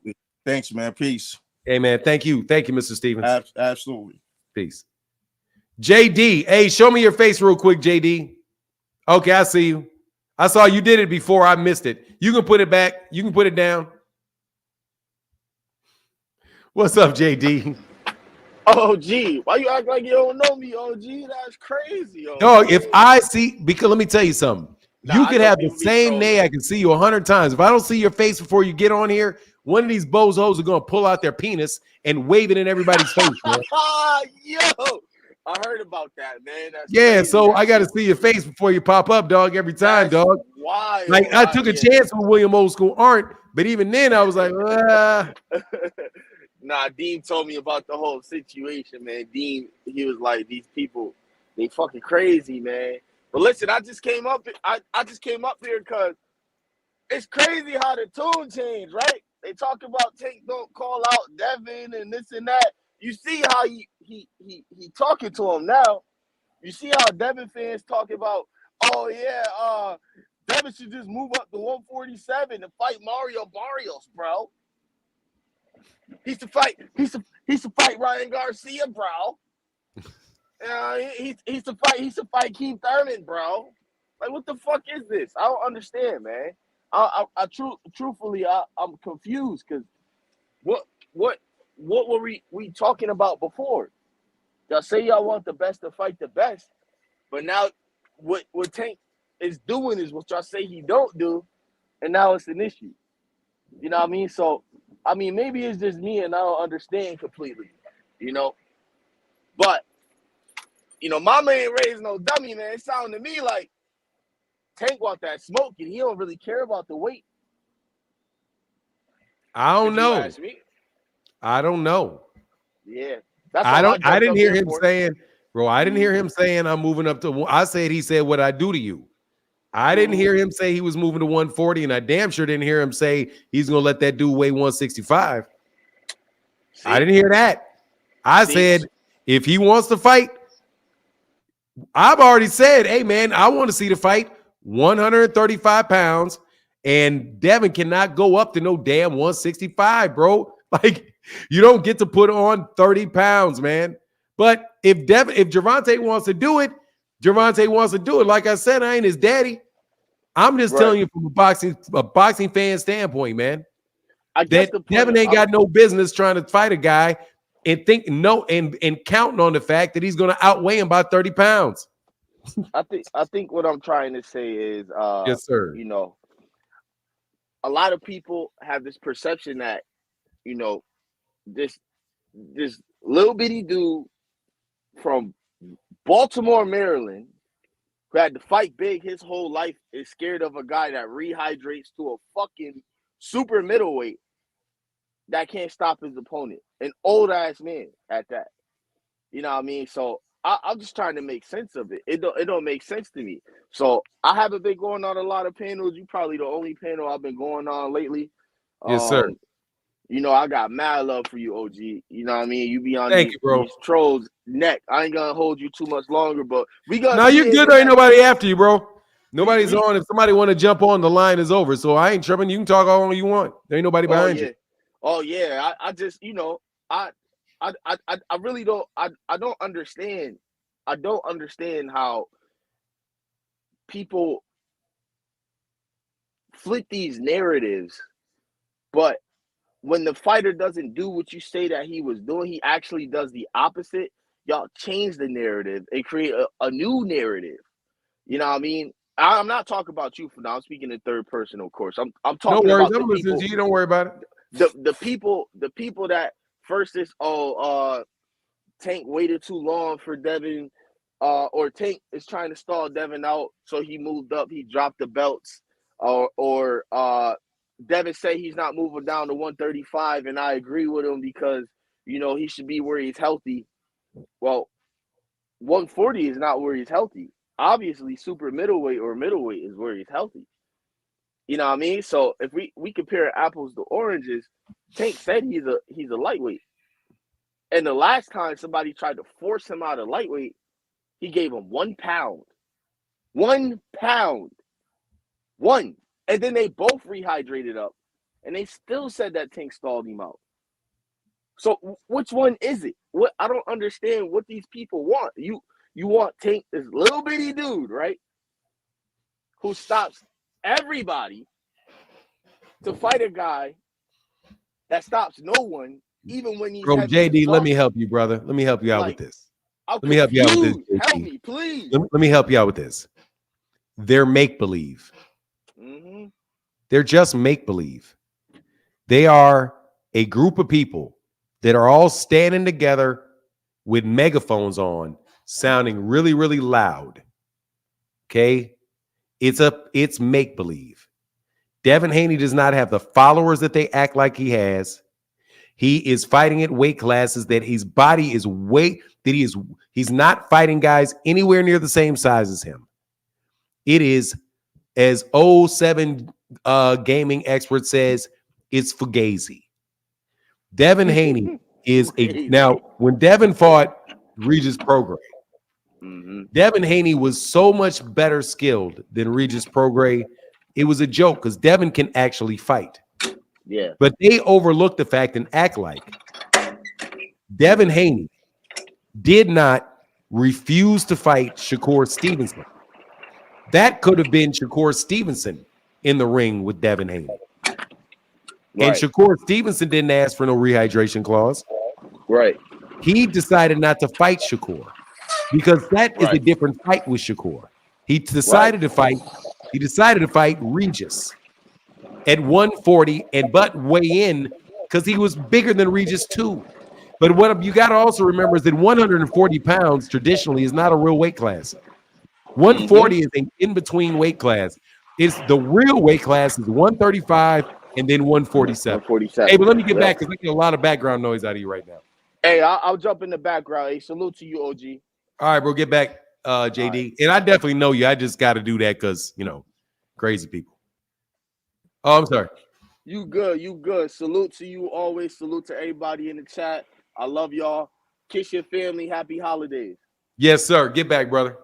Thanks, man. Peace. Hey, man. Thank you, Mr. Stevens. Absolutely. Peace. JD, hey, show me your face real quick, JD. Okay, I see you. I saw you did it before. I missed it. You can put it back. You can put it down. What's up, JD? Oh, gee, why you act like you don't know me? Oh, gee, that's crazy. Oh, dog, if I see, because let me tell you something. You could have the same name. I can see you 100 times. If I don't see your face before you get on here, one of these bozos are going to pull out their penis and wave it in everybody's face. Yo, I heard about that, man. That's crazy. So I got to see your face before you pop up, dog, every time, dog. Wild. Like, I took a chance with William Old School Aren't, but even then I was like, Nah, Dean told me about the whole situation, man. Dean, he was like, these people, they fucking crazy, man. But listen, I just came up here because it's crazy how the tune changed, right? They talk about Tank don't call out Devin and this and that. You see how he talking to him now. You see how Devin fans talk about, oh yeah, Devin should just move up to 147 and fight Mario Barrios, bro. He's to fight Ryan Garcia, bro. He's to fight Keith Thurman, bro. Like, what the fuck is this? I don't understand, man. Truthfully, I'm confused because what were we talking about before? Y'all say y'all want the best to fight the best, but now what Tank is doing is what y'all say he don't do, and now it's an issue. You know what I mean? So, I mean, maybe it's just me and I don't understand completely, But, Mama ain't raised no dummy, man. It sounded to me like Tank want that smoke and he don't really care about the weight. I don't know. I don't know. Yeah, that's all I I jumped didn't up hear there him for. saying, bro. I didn't Mhm. hear him saying I'm moving up to. I said he said what I do to you. I didn't hear him say he was moving to 140, and I damn sure didn't hear him say he's gonna let that dude weigh 165. I See, didn't hear that. I see, said if he wants to fight, I've already said, hey man, I want to see the fight 135 pounds, and Devin cannot go up to no damn 165, bro. Like you don't get to put on 30 pounds, man. But if Gervonta wants to do it, Gervonta wants to do it. Like I said, I ain't his daddy. I'm just right. telling you from a boxing fan standpoint, man, I guess that the point Devin ain't got no business trying to fight a guy and think no and counting on the fact that he's going to outweigh him by 30 pounds. I think what I'm trying to say is, Yes, sir. you know, a lot of people have this perception that, you know, this little bitty dude from Baltimore, Maryland, who had to fight big his whole life, is scared of a guy that rehydrates to a fucking super middleweight that can't stop his opponent, an old ass man at that. You know what I mean? So I'm just trying to make sense of it. It don't make sense to me. So I haven't been going on a lot of panels. You probably the only panel I've been going on lately. Yes, sir. You know, I got mad love for you, OG. You know what I mean? You be on Thank you, bro. these trolls neck. I ain't gonna hold you too much longer, but we gonna No, see you're it in good. the There ain't next. nobody after you, bro. Nobody's we on. If somebody want to jump on, the line is over. So I ain't tripping. You can talk all long you want. There ain't nobody Oh behind yeah. you. Oh yeah. I just, you know, I really don't I don't understand. I don't understand how people flip these narratives, but when the fighter doesn't do what you say that he was doing, he actually does the opposite. Y'all change the narrative and create a new narrative. You know what I mean? I'm not talking about you for now. I'm speaking in third person, of course. I'm No talking worries. about the I'm listening people, to you. Don't worry about it. the people that first is Tank waited too long for Devin, or Tank is trying to stall Devin out, so he moved up, he dropped the belts, or Devin say he's not moving down to 135, and I agree with him because you know he should be where he's healthy. Well, 140 is not where he's healthy. Obviously, super middleweight or middleweight is where he's healthy. You know what I mean? So if we compare apples to oranges, Tank said he's a lightweight. And the last time somebody tried to force him out of lightweight, he gave him 1 pound. 1 pound. One. And then they both rehydrated up. And they still said that Tank stalled him out. So which one is it? What I don't understand what these people want. You want Tank, this little bitty dude, right? Who stops everybody to fight a guy that stops no one, even when he's Bro, heavy as JD, let fuck. me help you, brother. Let me help you out with Like, this. I'm Let me help you out with this, confused. Help JD. me, please. Let me help you out with this. They're make-believe. Mm-hmm. They're just make-believe. They are a group of people that are all standing together with megaphones on, sounding really, really loud. Okay? It's make-believe. Devin Haney does not have the followers that they act like he has. He is fighting at weight classes that his body is he's not fighting guys anywhere near the same size as him. It is, as 07 gaming expert says, it's fugazi. Devin Haney is now when Devin fought Regis Prograis, Mm-hmm. Devin Haney was so much better skilled than Regis Prograis. It was a joke because Devin can actually fight. Yeah. But they overlook the fact and act like Devin Haney did not refuse to fight Shakur Stevenson. That could have been Shakur Stevenson in the ring with Devin Haney. Right. And Shakur Stevenson didn't ask for no rehydration clause. Right. He decided not to fight Shakur because that is a Right. different fight with Shakur. He decided to fight Regis at 140 but weigh in because he was bigger than Regis too. But what you got to also remember is that 140 pounds traditionally is not a real weight class. 140 is an in-between weight class. It's the real weight class is 135 and then 147. 147. Hey, but let me get Yeah. back because I get a lot of background noise out of you right now. Hey, I'll jump in the background. Hey, salute to you, OG. All right, bro. Get back, JD. Right. And I definitely know you. I just got to do that because, crazy people. Oh, I'm sorry. You good. You good. Salute to you always. Salute to everybody in the chat. I love y'all. Kiss your family. Happy holidays. Yes, sir. Get back, brother.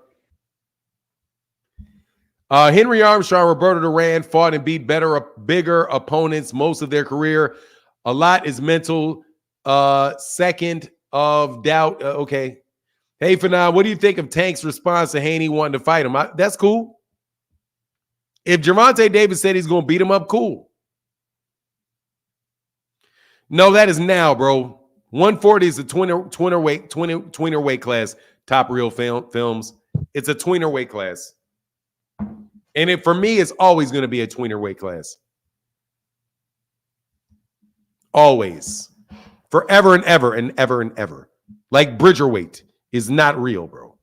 Henry Armstrong, Roberto Duran fought and beat bigger opponents most of their career. A lot is mental. Second of doubt. Okay. Hey, for now, what do you think of Tank's response to Haney wanting to fight him? That's cool. If Gervonta Davis said he's going to beat him up, cool. No, that is now, bro. 140 is a tweener weight class. Top Reel Films. It's a tweener weight class. And for me, it's always going to be a tweener weight class. Always. Forever and ever and ever and ever. Like Bridger weight is not real, bro.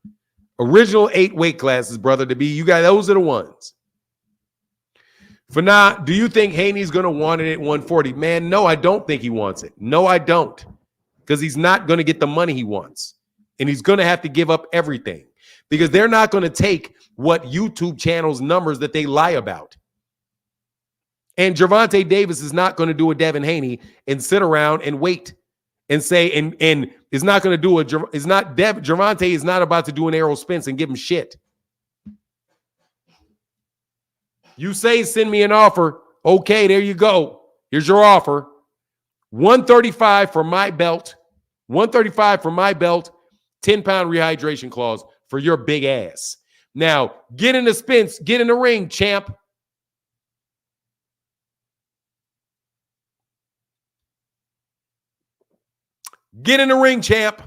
Original 8 weight classes, brother, to be. You guys, those are the ones. For now, do you think Haney's going to want it at 140? Man, no, I don't think he wants it. No, I don't. Because he's not going to get the money he wants. And he's going to have to give up everything. Because they're not going to take what YouTube channels numbers that they lie about. And Gervonta Davis is not going to do a Devin Haney and sit around and wait and say, and is not going to do Gervonta is not about to do an Errol Spence and give him shit. You say, send me an offer. Okay, there you go. Here's your offer. 135 for my belt. 135 for my belt. 10-pound rehydration clause for your big ass. Now, get in the Spence. Get in the ring, champ. Get in the ring, champ.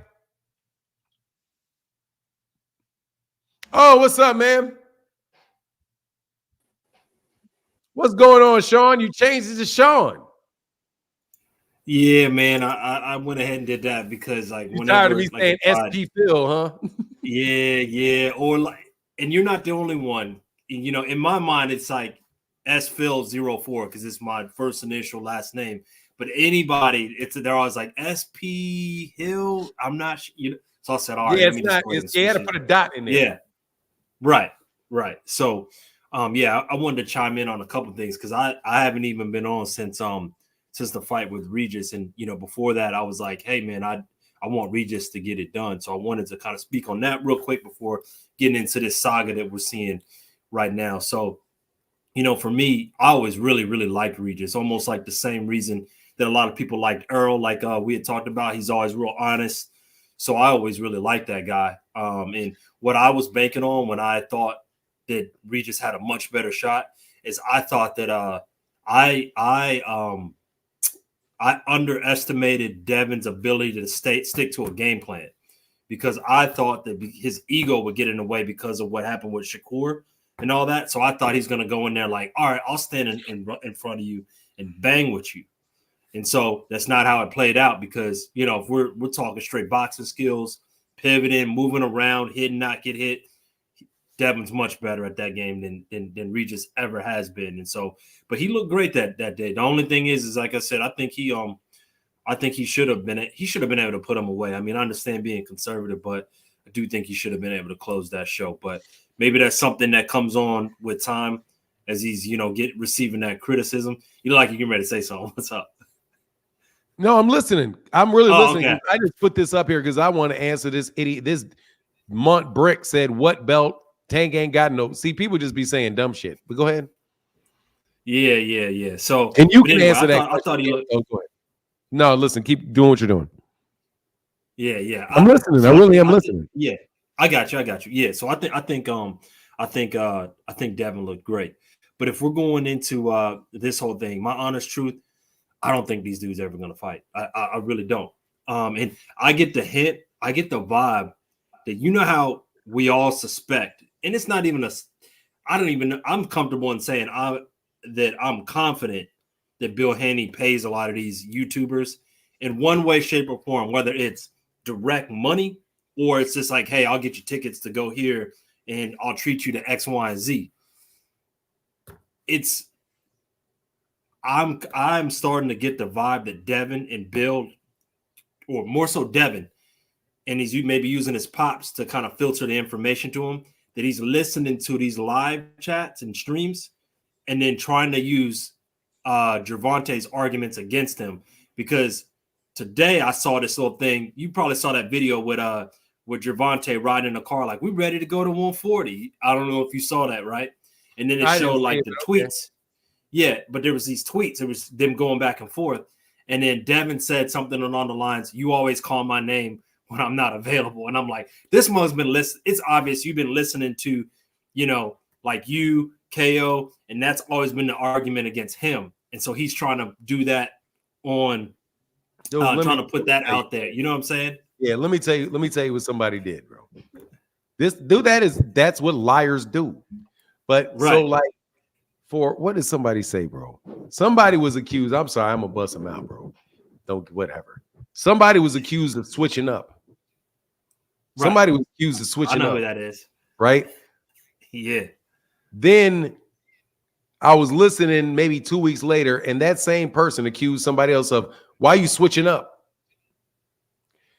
Oh, what's up, man? What's going on, Sean? You changed it to Sean. Yeah, man. I went ahead and did that because like you tired of me saying SP Phil, huh? Yeah. Or like, and you're not the only one. You know, in my mind, it's like S Phil 04 because it's my first initial last name. But anybody, they're always like SP Hill. I'm not, So I said, all right. Yeah, it's not. You had to put a dot in there. Yeah, right. So, I wanted to chime in on a couple of things because I haven't even been on since the fight with Regis, and before that I was like, hey man, I want Regis to get it done. So I wanted to kind of speak on that real quick before getting into this saga that we're seeing right now. So, for me, I always really, really liked Regis, almost like the same reason that a lot of people liked Earl, like we had talked about. He's always real honest. So I always really liked that guy. And what I was banking on when I thought that Regis had a much better shot is I thought that I underestimated Devin's ability to stick to a game plan because I thought that his ego would get in the way because of what happened with Shakur and all that. So I thought he's going to go in there like, all right, I'll stand in front of you and bang with you. And so that's not how it played out because, if we're talking straight boxing skills, pivoting, moving around, hit and not get hit, Devin's much better at that game than Regis ever has been. And so, but he looked great that day. The only thing is like I said, I think he should have been able to put him away. I mean, I understand being conservative, but I do think he should have been able to close that show. But maybe that's something that comes on with time as he's, receiving that criticism. You look like you're getting ready to say something. What's up? No, I'm listening. I'm really listening. Okay. I just put this up here because I want to answer this idiot. This Mont Brick said, what belt? Tank ain't got no. See, people just be saying dumb shit. But go ahead. Yeah. So, and you can answer that. I thought he looked. Oh, go ahead. No, listen. Keep doing what you're doing. Yeah. I'm listening. I really am listening. Yeah, I got you. Yeah. So I think Devin looked great. But if we're going into this whole thing, my honest truth, I don't think these dudes are ever going to fight. I really don't. And I get the hint. I get the vibe that how we all suspect. And it's not even I'm comfortable in saying that I'm confident that Bill Haney pays a lot of these YouTubers in one way, shape, or form, whether it's direct money or it's just like, hey, I'll get you tickets to go here and I'll treat you to X, Y, and Z. I'm starting to get the vibe that Devin and Bill or more so Devin, and he's maybe using his pops to kind of filter the information to him, that he's listening to these live chats and streams and then trying to use Gervonta's arguments against him. Because today I saw this little thing. You probably saw that video with Gervonta riding in a car like, we ready to go to 140. I don't know if you saw that, right? And then it showed like the tweets. Yeah, but there was these tweets. It was them going back and forth. And then Devin said something along the lines, you always call my name when I'm not available. And I'm like, this must have been listening. It's obvious you've been listening to, like you, KO, and that's always been the argument against him. And so he's trying to do that on trying to put that out there. You know what I'm saying? Yeah, let me tell you what somebody did, bro. That's what liars do. But so like what did somebody say, bro? Somebody was accused. I'm sorry, I'm gonna bust him out, bro. Whatever. Somebody was accused of switching up. Right. Somebody was accused of switching up. I know who that is. Right? Yeah. Then I was listening maybe 2 weeks later, and that same person accused somebody else of, why are you switching up?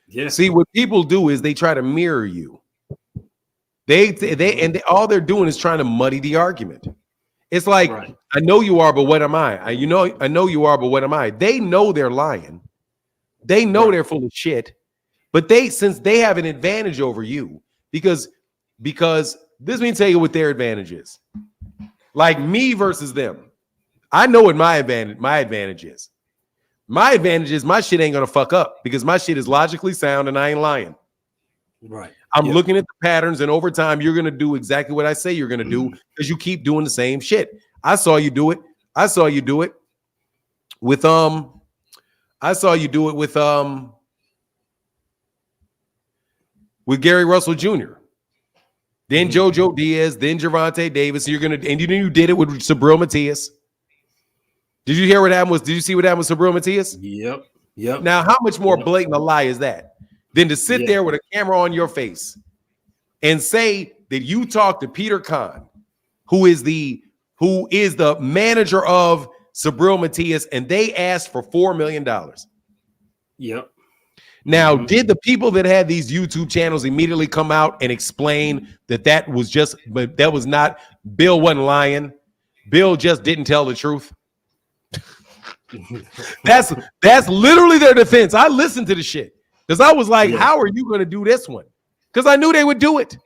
Yeah. See, what people do is they try to mirror you. All they're doing is trying to muddy the argument. It's like, I know you are, but what am I? I know you are, but what am I? They know they're lying. They know they're full of shit. But since they have an advantage over you, because this means tell you what their advantage is. Like me versus them. I know what my advantage is. My advantage is my shit ain't gonna fuck up because my shit is logically sound and I ain't lying. Right. I'm looking at the patterns, and over time, you're gonna do exactly what I say you're gonna do because you keep doing the same shit. I saw you do it. With Gary Russell Jr. Then JoJo Diaz, then Gervonta Davis. You did it with Sabril Matias. Did you hear what happened? Did you see what happened with Sabril Matias? Yep. Now, how much more blatant a lie is that than to sit there with a camera on your face and say that you talked to Peter Kahn, who is the manager of Sabril Matias, and they asked for $4 million. Yep. Now, did the people that had these YouTube channels immediately come out and explain that was not, Bill wasn't lying? Bill just didn't tell the truth. That's literally their defense. I listened to the shit because I was like, how are you going to do this one? Because I knew they would do it.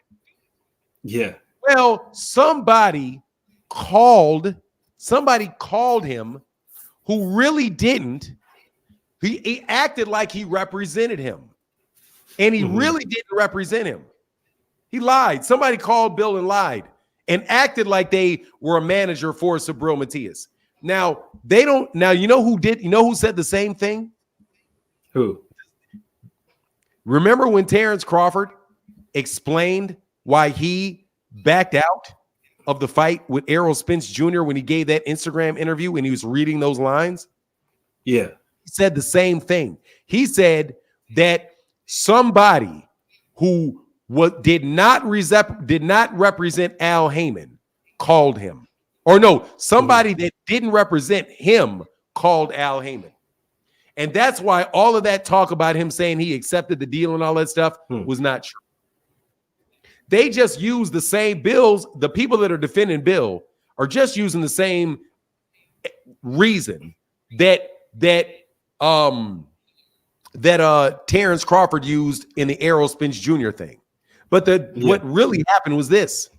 Yeah. Well, somebody called him who really didn't. He acted like he represented him, and he really didn't represent him. He lied. Somebody called Bill and lied and acted like they were a manager for Sabril Matias. Now, they don't. Now, you know who did? You know who said the same thing? Who? Remember when Terrence Crawford explained why he backed out of the fight with Errol Spence Jr. when he gave that Instagram interview and he was reading those lines? Yeah. He said the same thing. He said that somebody who did not represent Al Heyman called him. Or no, somebody that didn't represent him called Al Heyman. And that's why all of that talk about him saying he accepted the deal and all that stuff was not true. They just use the same bills. The people that are defending Bill are just using the same reason that Terrence Crawford used in the Errol Spence Jr. thing. But what really happened was this.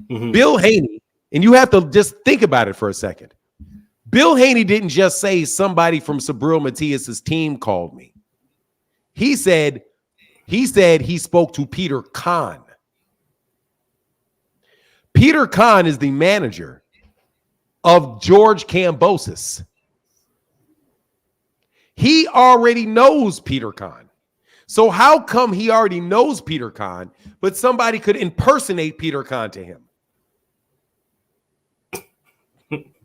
Bill Haney, and you have to just think about it for a second. Bill Haney didn't just say somebody from Sabril Matias's team called me. He said he spoke to Peter Kahn. Peter Kahn is the manager of George Kambosos. He already knows Peter Kahn. So how come he already knows Peter Kahn, but somebody could impersonate Peter Kahn to him?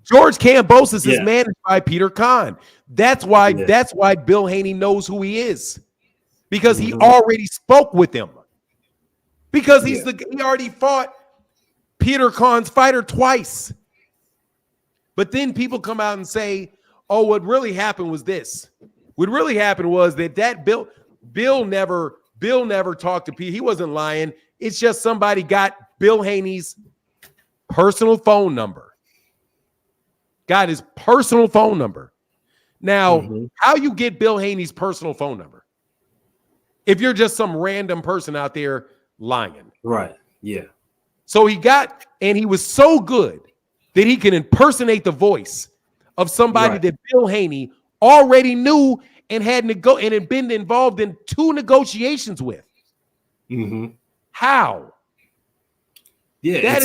George Kambosos is managed by Peter Kahn. That's why Bill Haney knows who he is. Because he already spoke with him. Because he already fought Peter Kahn's fighter twice. But then people come out and say, oh, what really happened was this. What really happened was that Bill never talked to Pete. He wasn't lying. It's just somebody got Bill Haney's personal phone number. Got his personal phone number. Now, how you get Bill Haney's personal phone number? If you're just some random person out there lying. Right. Yeah. So he was so good that he can impersonate the voice of somebody that Bill Haney already knew and had been involved in 2 negotiations with. How? Yeah,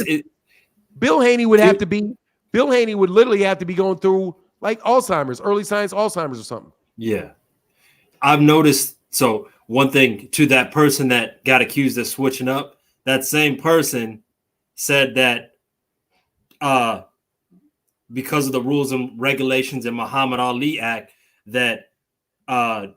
Bill Haney would literally have to be going through like Alzheimer's, early signs Alzheimer's or something. Yeah. I've noticed. So one thing to that person that got accused of switching up, that same person said that because of the rules and regulations in Muhammad Ali Act that Devin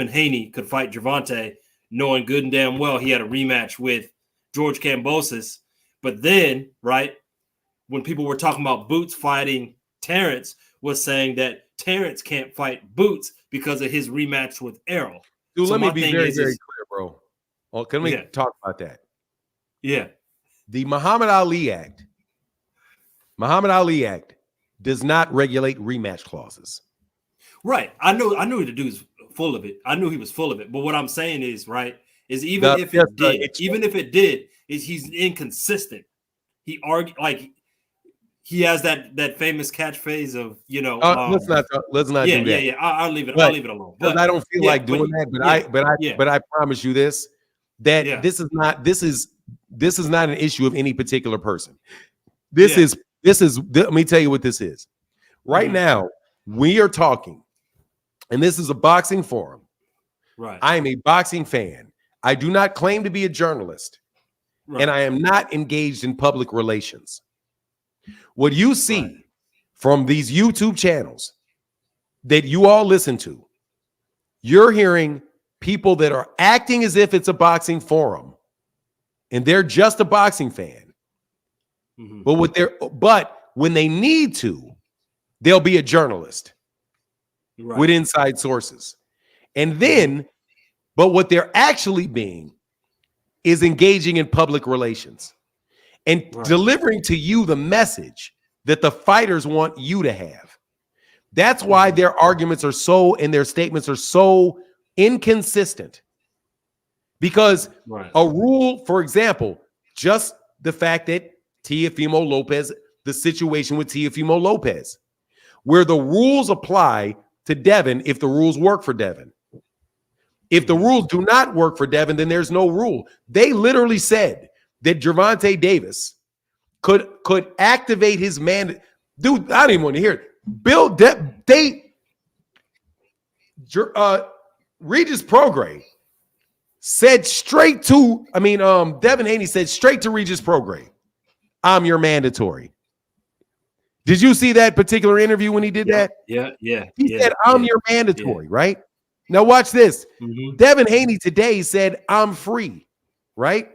Haney could fight Gervonta, knowing good and damn well he had a rematch with George Kambosos. But then, right, when people were talking about Boots fighting Terrence, was saying that Terrence can't fight Boots because of his rematch with Errol. Dude, so let me be very clear, bro. Well, can we talk about that? Yeah. The Muhammad Ali Act does not regulate rematch clauses. Right. I knew the dude's full of it. I knew he was full of it. But what I'm saying is, right, is even if it did, is he's inconsistent. He argued like he has that famous catchphrase of, let's not do that. Yeah. I'll leave it alone. But I don't feel like doing that. But I promise you this, that this is not an issue of any particular person. This is let me tell you what this is. Right now, we are talking, and this is a boxing forum. Right. I am a boxing fan. I do not claim to be a journalist, and I am not engaged in public relations. What you see from these YouTube channels that you all listen to, you're hearing people that are acting as if it's a boxing forum, and they're just a boxing fan. But when they need to, they'll be a journalist with inside sources. And then, but what they're actually being is engaging in public relations and delivering to you the message that the fighters want you to have. That's why their arguments are so, and their statements are so inconsistent. Because a rule, for example, just the fact that Teofimo Lopez, the situation with Teofimo Lopez, where the rules apply to Devin if the rules work for Devin. If the rules do not work for Devin, then there's no rule. They literally said that Gervonta Davis could activate his man. Dude, I don't even want to hear it. Regis Prograis said straight to, Devin Haney said straight to Regis Prograis, I'm your mandatory. Did you see that particular interview when he did that? Yeah. He said, I'm your mandatory, right? Now watch this. Devin Haney today said, I'm free, right?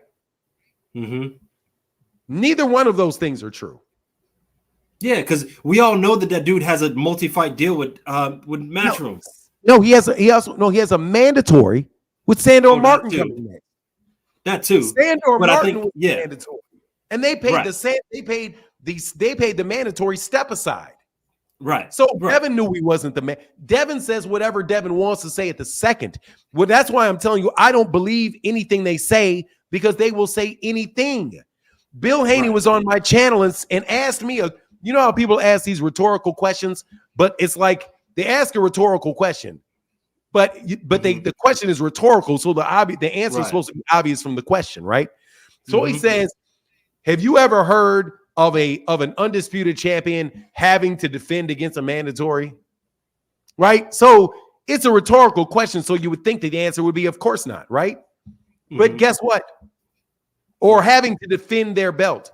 Neither one of those things are true. Yeah, because we all know that dude has a multi-fight deal with Matchroom. No, he has a mandatory with Sandor Martin coming next. That too. Sandor Martin was mandatory. And they paid they paid the mandatory step aside. Right. So Devin knew he wasn't the man. Devin says whatever Devin wants to say at the second. Well, that's why I'm telling you, I don't believe anything they say, because they will say anything. Bill Haney was on my channel and asked me, you know how people ask these rhetorical questions, but it's like they ask a rhetorical question, but the question is rhetorical, so the answer is supposed to be obvious from the question, right? So he says, have you ever heard of an undisputed champion having to defend against a mandatory? Right? So it's a rhetorical question, so you would think that the answer would be of course not, right? But guess what? Or having to defend their belt.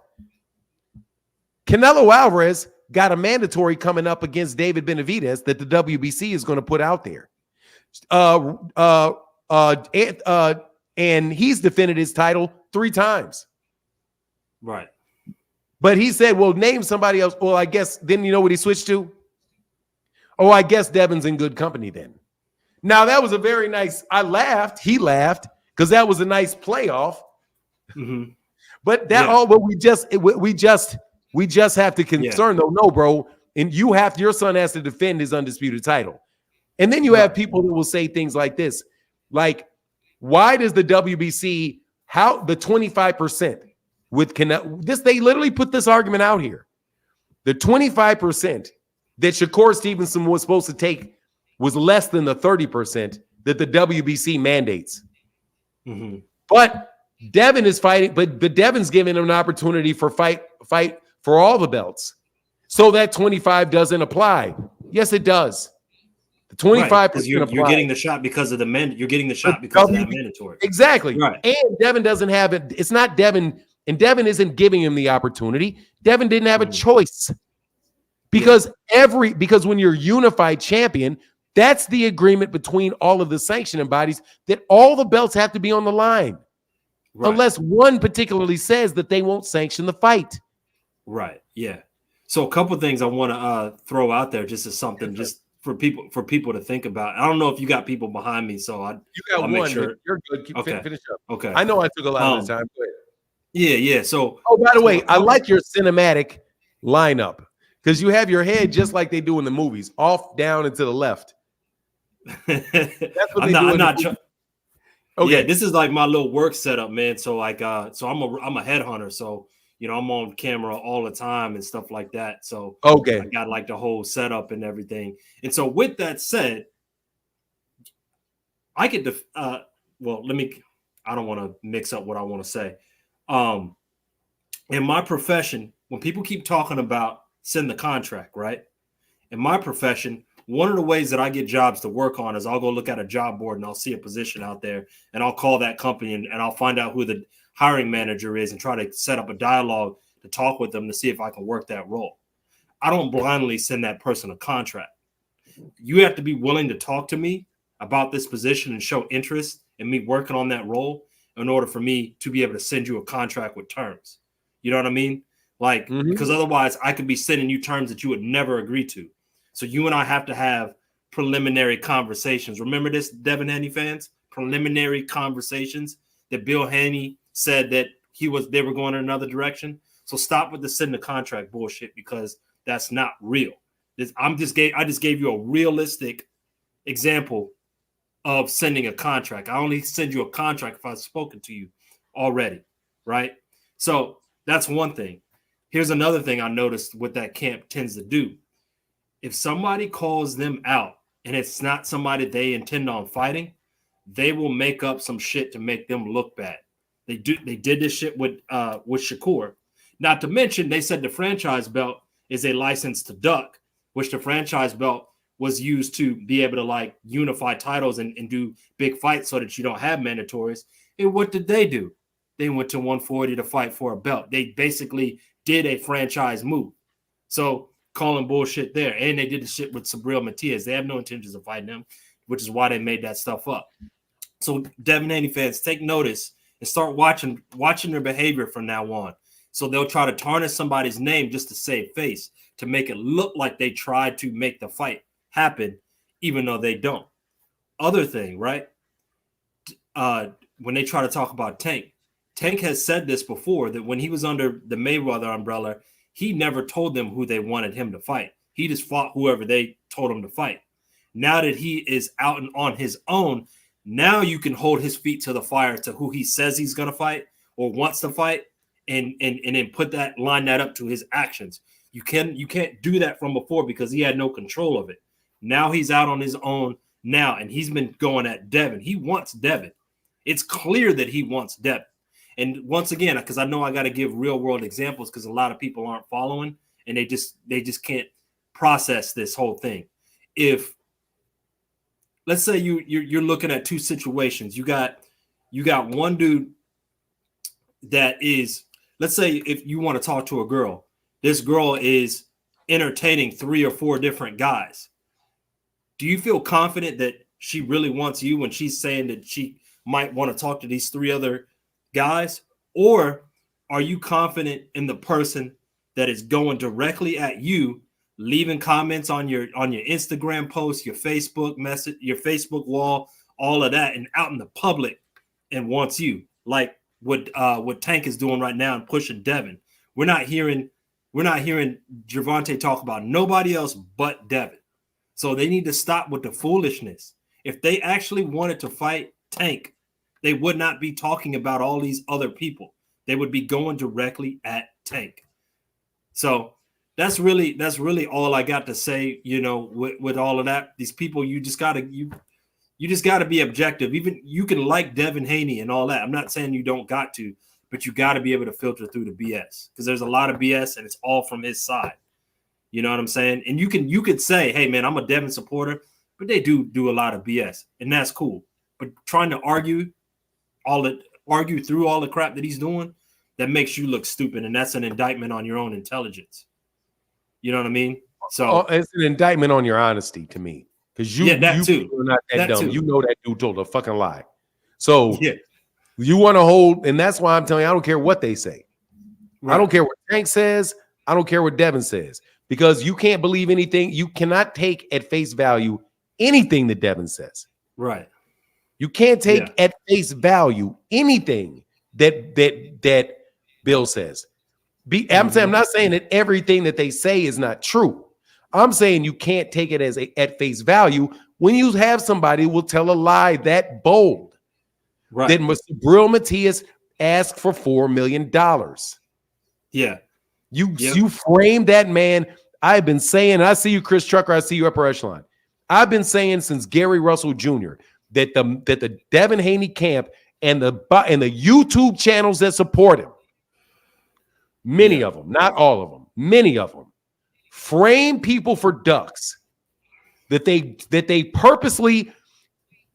Canelo Alvarez got a mandatory coming up against David Benavidez that the WBC is going to put out there. And he's defended his title 3 times. Right. But he said, well, name somebody else. Well, I guess then you know what he switched to? Oh, I guess Devin's in good company then. Now that was a very nice. I laughed. He laughed because that was a nice playoff. Mm-hmm. But that all. But we just have to concern though. No, bro, and your son has to defend his undisputed title. And then you have people that will say things like this, like, why does the WBC how the 25% with this? They literally put this argument out here. The 25% that Shakur Stevenson was supposed to take was less than the 30% that the WBC mandates. Mm-hmm. But Devin is fighting, but Devin's giving him an opportunity for fight for all the belts. So that 25 doesn't apply. Yes, it does. The 25% you're getting the shot because of you're getting the shot because of that mandatory. Exactly. Right. And Devin doesn't have it. It's not Devin, and Devin isn't giving him the opportunity. Devin didn't have a choice. Because when you're unified champion, that's the agreement between all of the sanctioning bodies that all the belts have to be on the line. Right. Unless one particularly says that they won't sanction the fight. Right. Yeah. So a couple of things I want to throw out there just as something just for people to think about. I don't know if you got people behind me, so I'll make sure. You're good. Finish up. Okay. I know I took a lot of the time. Go ahead. Yeah. So by the way, I like your cinematic lineup because you have your head just like they do in the movies, off, down, and to the left. That's what I'm not trying. Okay, yeah, this is like my little work setup, man. So like, so I'm a headhunter. So I'm on camera all the time and stuff like that. So okay, I got like the whole setup and everything. And so with that said, I get the I don't want to mix up what I want to say. In my profession, when people keep talking about send the contract, right? In my profession, one of the ways that I get jobs to work on is I'll go look at a job board and I'll see a position out there and I'll call that company and I'll find out who the hiring manager is and try to set up a dialogue to talk with them to see if I can work that role. I don't blindly send that person a contract. You have to be willing to talk to me about this position and show interest in me working on that role in order for me to be able to send you a contract with terms. You know what I mean? Like, because otherwise I could be sending you terms that you would never agree to. So you and I have to have preliminary conversations. Remember this, Devin Haney fans? Preliminary conversations that Bill Haney said that they were going in another direction. So stop with the send the contract bullshit because that's not real. I just gave you a realistic example of sending a contract. I only send you a contract if I've spoken to you already, right? So that's one thing. Here's another thing I noticed what that camp tends to do. If somebody calls them out and it's not somebody they intend on fighting, they will make up some shit to make them look bad. They did this shit with Shakur. Not to mention, they said the franchise belt is a license to duck, which the franchise belt was used to be able to like unify titles and do big fights so that you don't have mandatories. And what did they do? They went to 140 to fight for a belt. They basically did a franchise move. So calling bullshit there. And they did the shit with Sabril Matias. They have no intentions of fighting him, which is why they made that stuff up. So Devin Haney fans, take notice and start watching their behavior from now on. So they'll try to tarnish somebody's name just to save face, to make it look like they tried to make the fight happen, even though they don't. Other thing, right? When they try to talk about Tank has said this before, that when he was under the Mayweather umbrella, he never told them who they wanted him to fight. He just fought whoever they told him to fight. Now that he is out and on his own, now you can hold his feet to the fire to who he says he's going to fight or wants to fight, and then line that up to his actions. You can't do that from before because he had no control of it. Now he's out on his own now, and he's been going at Devin. He wants Devin. It's clear that he wants Devin. And once again, because I know I got to give real world examples because a lot of people aren't following and they just can't process this whole thing. If let's say you're looking at two situations, you got one dude that is, let's say if you want to talk to a girl, this girl is entertaining 3 or 4 different guys. Do you feel confident that she really wants you when she's saying that she might want to talk to these 3 other guys? Or are you confident in the person that is going directly at you leaving comments on your Instagram post, your Facebook message, your Facebook wall, all of that, and out in the public, and wants you, like what Tank is doing right now and pushing Devin. We're not hearing Gervonta talk about nobody else but Devin. So they need to stop with the foolishness. If they actually wanted to fight Tank, they would not be talking about all these other people. They would be going directly at Tank. So that's really all I got to say, with all of that. These people, you just gotta be objective. Even you can like Devin Haney and all that. I'm not saying you don't got to, but you got to be able to filter through the BS, because there's a lot of BS and it's all from his side. You know what I'm saying? And you could say, hey man, I'm a Devin supporter, but they do a lot of BS, and that's cool. But trying to argue through all the crap that he's doing, that makes you look stupid, and that's an indictment on your own intelligence. You know what I mean? So it's an indictment on your honesty to me, because you are not that dumb. Too. You know that dude told a fucking lie. So you want to hold, and that's why I'm telling you, I don't care what they say. Right. I don't care what Tank says. I don't care what Devin says, because you can't believe anything. You cannot take at face value anything that Devin says. Right. You can't take at face value anything that Bill says. I'm not saying that everything that they say is not true. I'm saying you can't take it as at face value when you have somebody who will tell a lie that bold. Right. That Sabril Matias asked for $4 million. Yeah. You framed that man. I've been saying, I see you, Chris Trucker, I see you, upper echelon. I've been saying since Gary Russell Jr. that the Devin Haney camp and the YouTube channels that support him, many of them, not all of them, many of them, frame people for ducks, that they purposely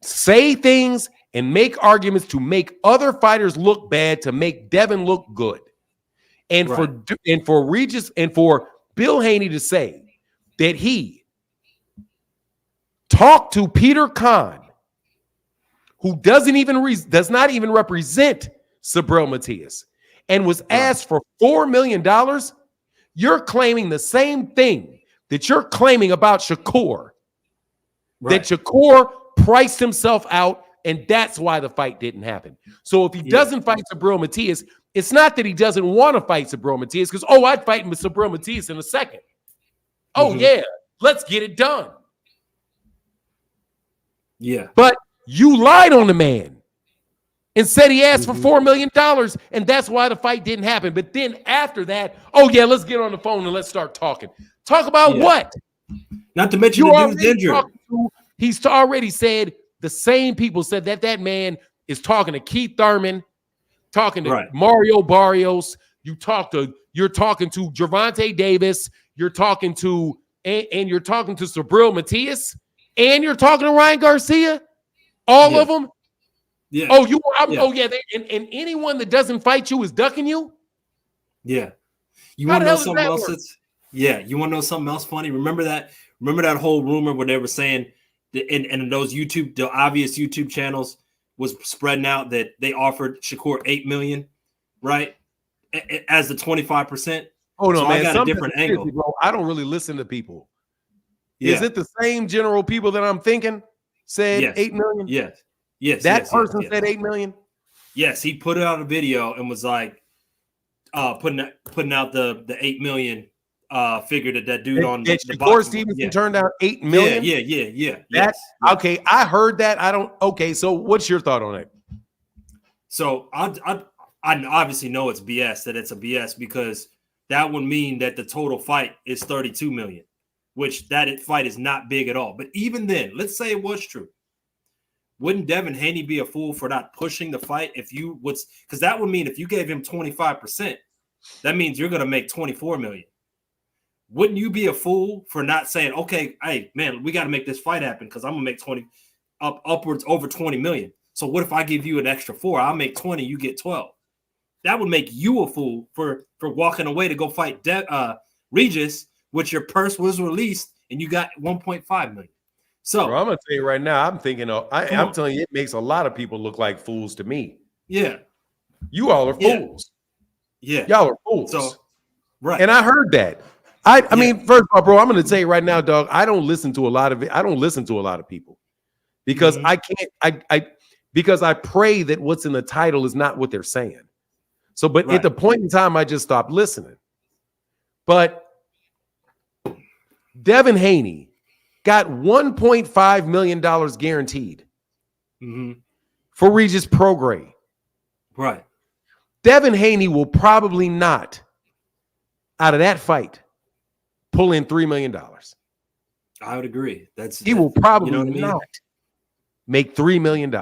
say things and make arguments to make other fighters look bad, to make Devin look good. And for Regis and for Bill Haney to say that he talked to Peter Kahn, who does not even represent Sabril Matias, and was asked for $4 million, you're claiming the same thing that you're claiming about Shakur. That Shakur priced himself out, and that's why the fight didn't happen. So if he doesn't fight Sabril Matias, it's not that he doesn't want to fight Sabril Matias, because, I'd fight with Sabril Matias in a second. Yeah, let's get it done. Yeah. But you lied on the man and said he asked for $4 million, and that's why the fight didn't happen. But then after that, let's get on the phone and let's start talking. Talk about what? Not to mention the dude's injured. He's already said, the same people said that man is talking to Keith Thurman, talking to Mario Barrios. You're talking to Gervonta Davis. You're talking to Sabril Matias, and you're talking to Ryan Garcia. All of them. Yeah. And anyone that doesn't fight you is ducking you. Yeah. You want to know something else? You want to know something else funny? Remember that whole rumor where they were saying, and those the obvious YouTube channels was spreading out that they offered Shakur $8 million, right? As the 25%. Oh no, so man! I got a different angle. Bro, I don't really listen to people. Yeah. Is it the same general people that I'm thinking said $8 million? Yes. That person said $8 million. Yes, he put out a video and was like, putting out the $8 million figure that dude on the Shakur Stevenson turned out $8 million. Yeah. Okay. I heard that. Okay. So what's your thought on it? So I obviously know it's BS, that it's a BS, because that would mean that the total fight is $32 million, which that fight is not big at all. But even then, let's say it was true. Wouldn't Devin Haney be a fool for not pushing the fight because that would mean if you gave him 25%, that means you're going to make $24 million. Wouldn't you be a fool for not saying, okay, hey man, we got to make this fight happen, because I'm going to make upwards over 20 million. So what if I give you an extra 4? I'll make 20, you get 12. That would make you a fool for walking away to go fight Regis, which your purse was released and you got 1.5 million. So bro, I'm gonna tell you right now, I'm thinking I'm telling you, it makes a lot of people look like fools to me. Yeah. You all are fools. Yeah. Y'all are fools. So, right. And I heard that. I mean, first of all, bro, I'm gonna tell you right now, dog. I don't listen to a lot of it. I don't listen to a lot of people because I can't. Because I pray that what's in the title is not what they're saying. So, but at the point in time, I just stopped listening. But Devin Haney got $1.5 million guaranteed for Regis Prograis. Right. Devin Haney will probably not, out of that fight, pull in $3 million. I would agree. He will probably not make $3 million.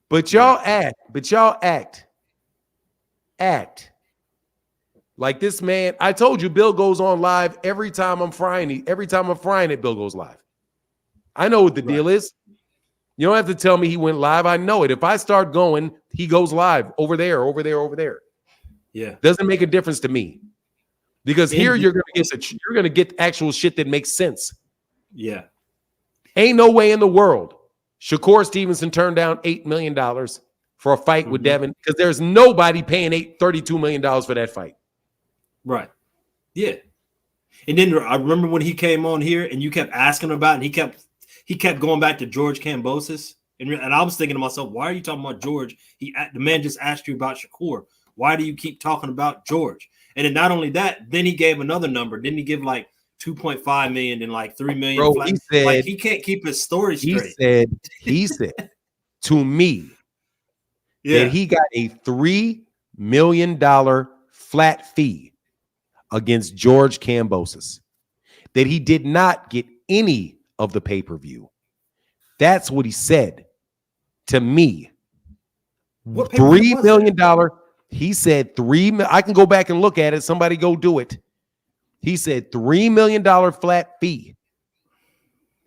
But y'all act like this man. I told you Bill goes on live every time I'm frying. Every time I'm frying it, Bill goes live. I know what the deal is. You don't have to tell me he went live. I know it. If I start going, he goes live over there, over there, over there. Yeah. Doesn't make a difference to me. Because here you're gonna get actual shit that makes sense. Yeah. Ain't no way in the world Shakur Stevenson turned down $8 million for a fight with Devin, because there's nobody paying $32 million for that fight. Right. Yeah. And then I remember when he came on here and you kept asking about it, and he kept going back to George Kambosos. And I was thinking to myself, why are you talking about George? The man just asked you about Shakur. Why do you keep talking about George? And then not only that, then he gave another number. Didn't he give like 2.5 million and like 3 million? Bro, he said, like he can't keep his story straight. He said to me that he got a $3 million flat fee against George Kambosos, that he did not get any of the pay-per-view. That's what he said to me. $3 million. He said I can go back and look at it. Somebody go do it. He said $3 million flat fee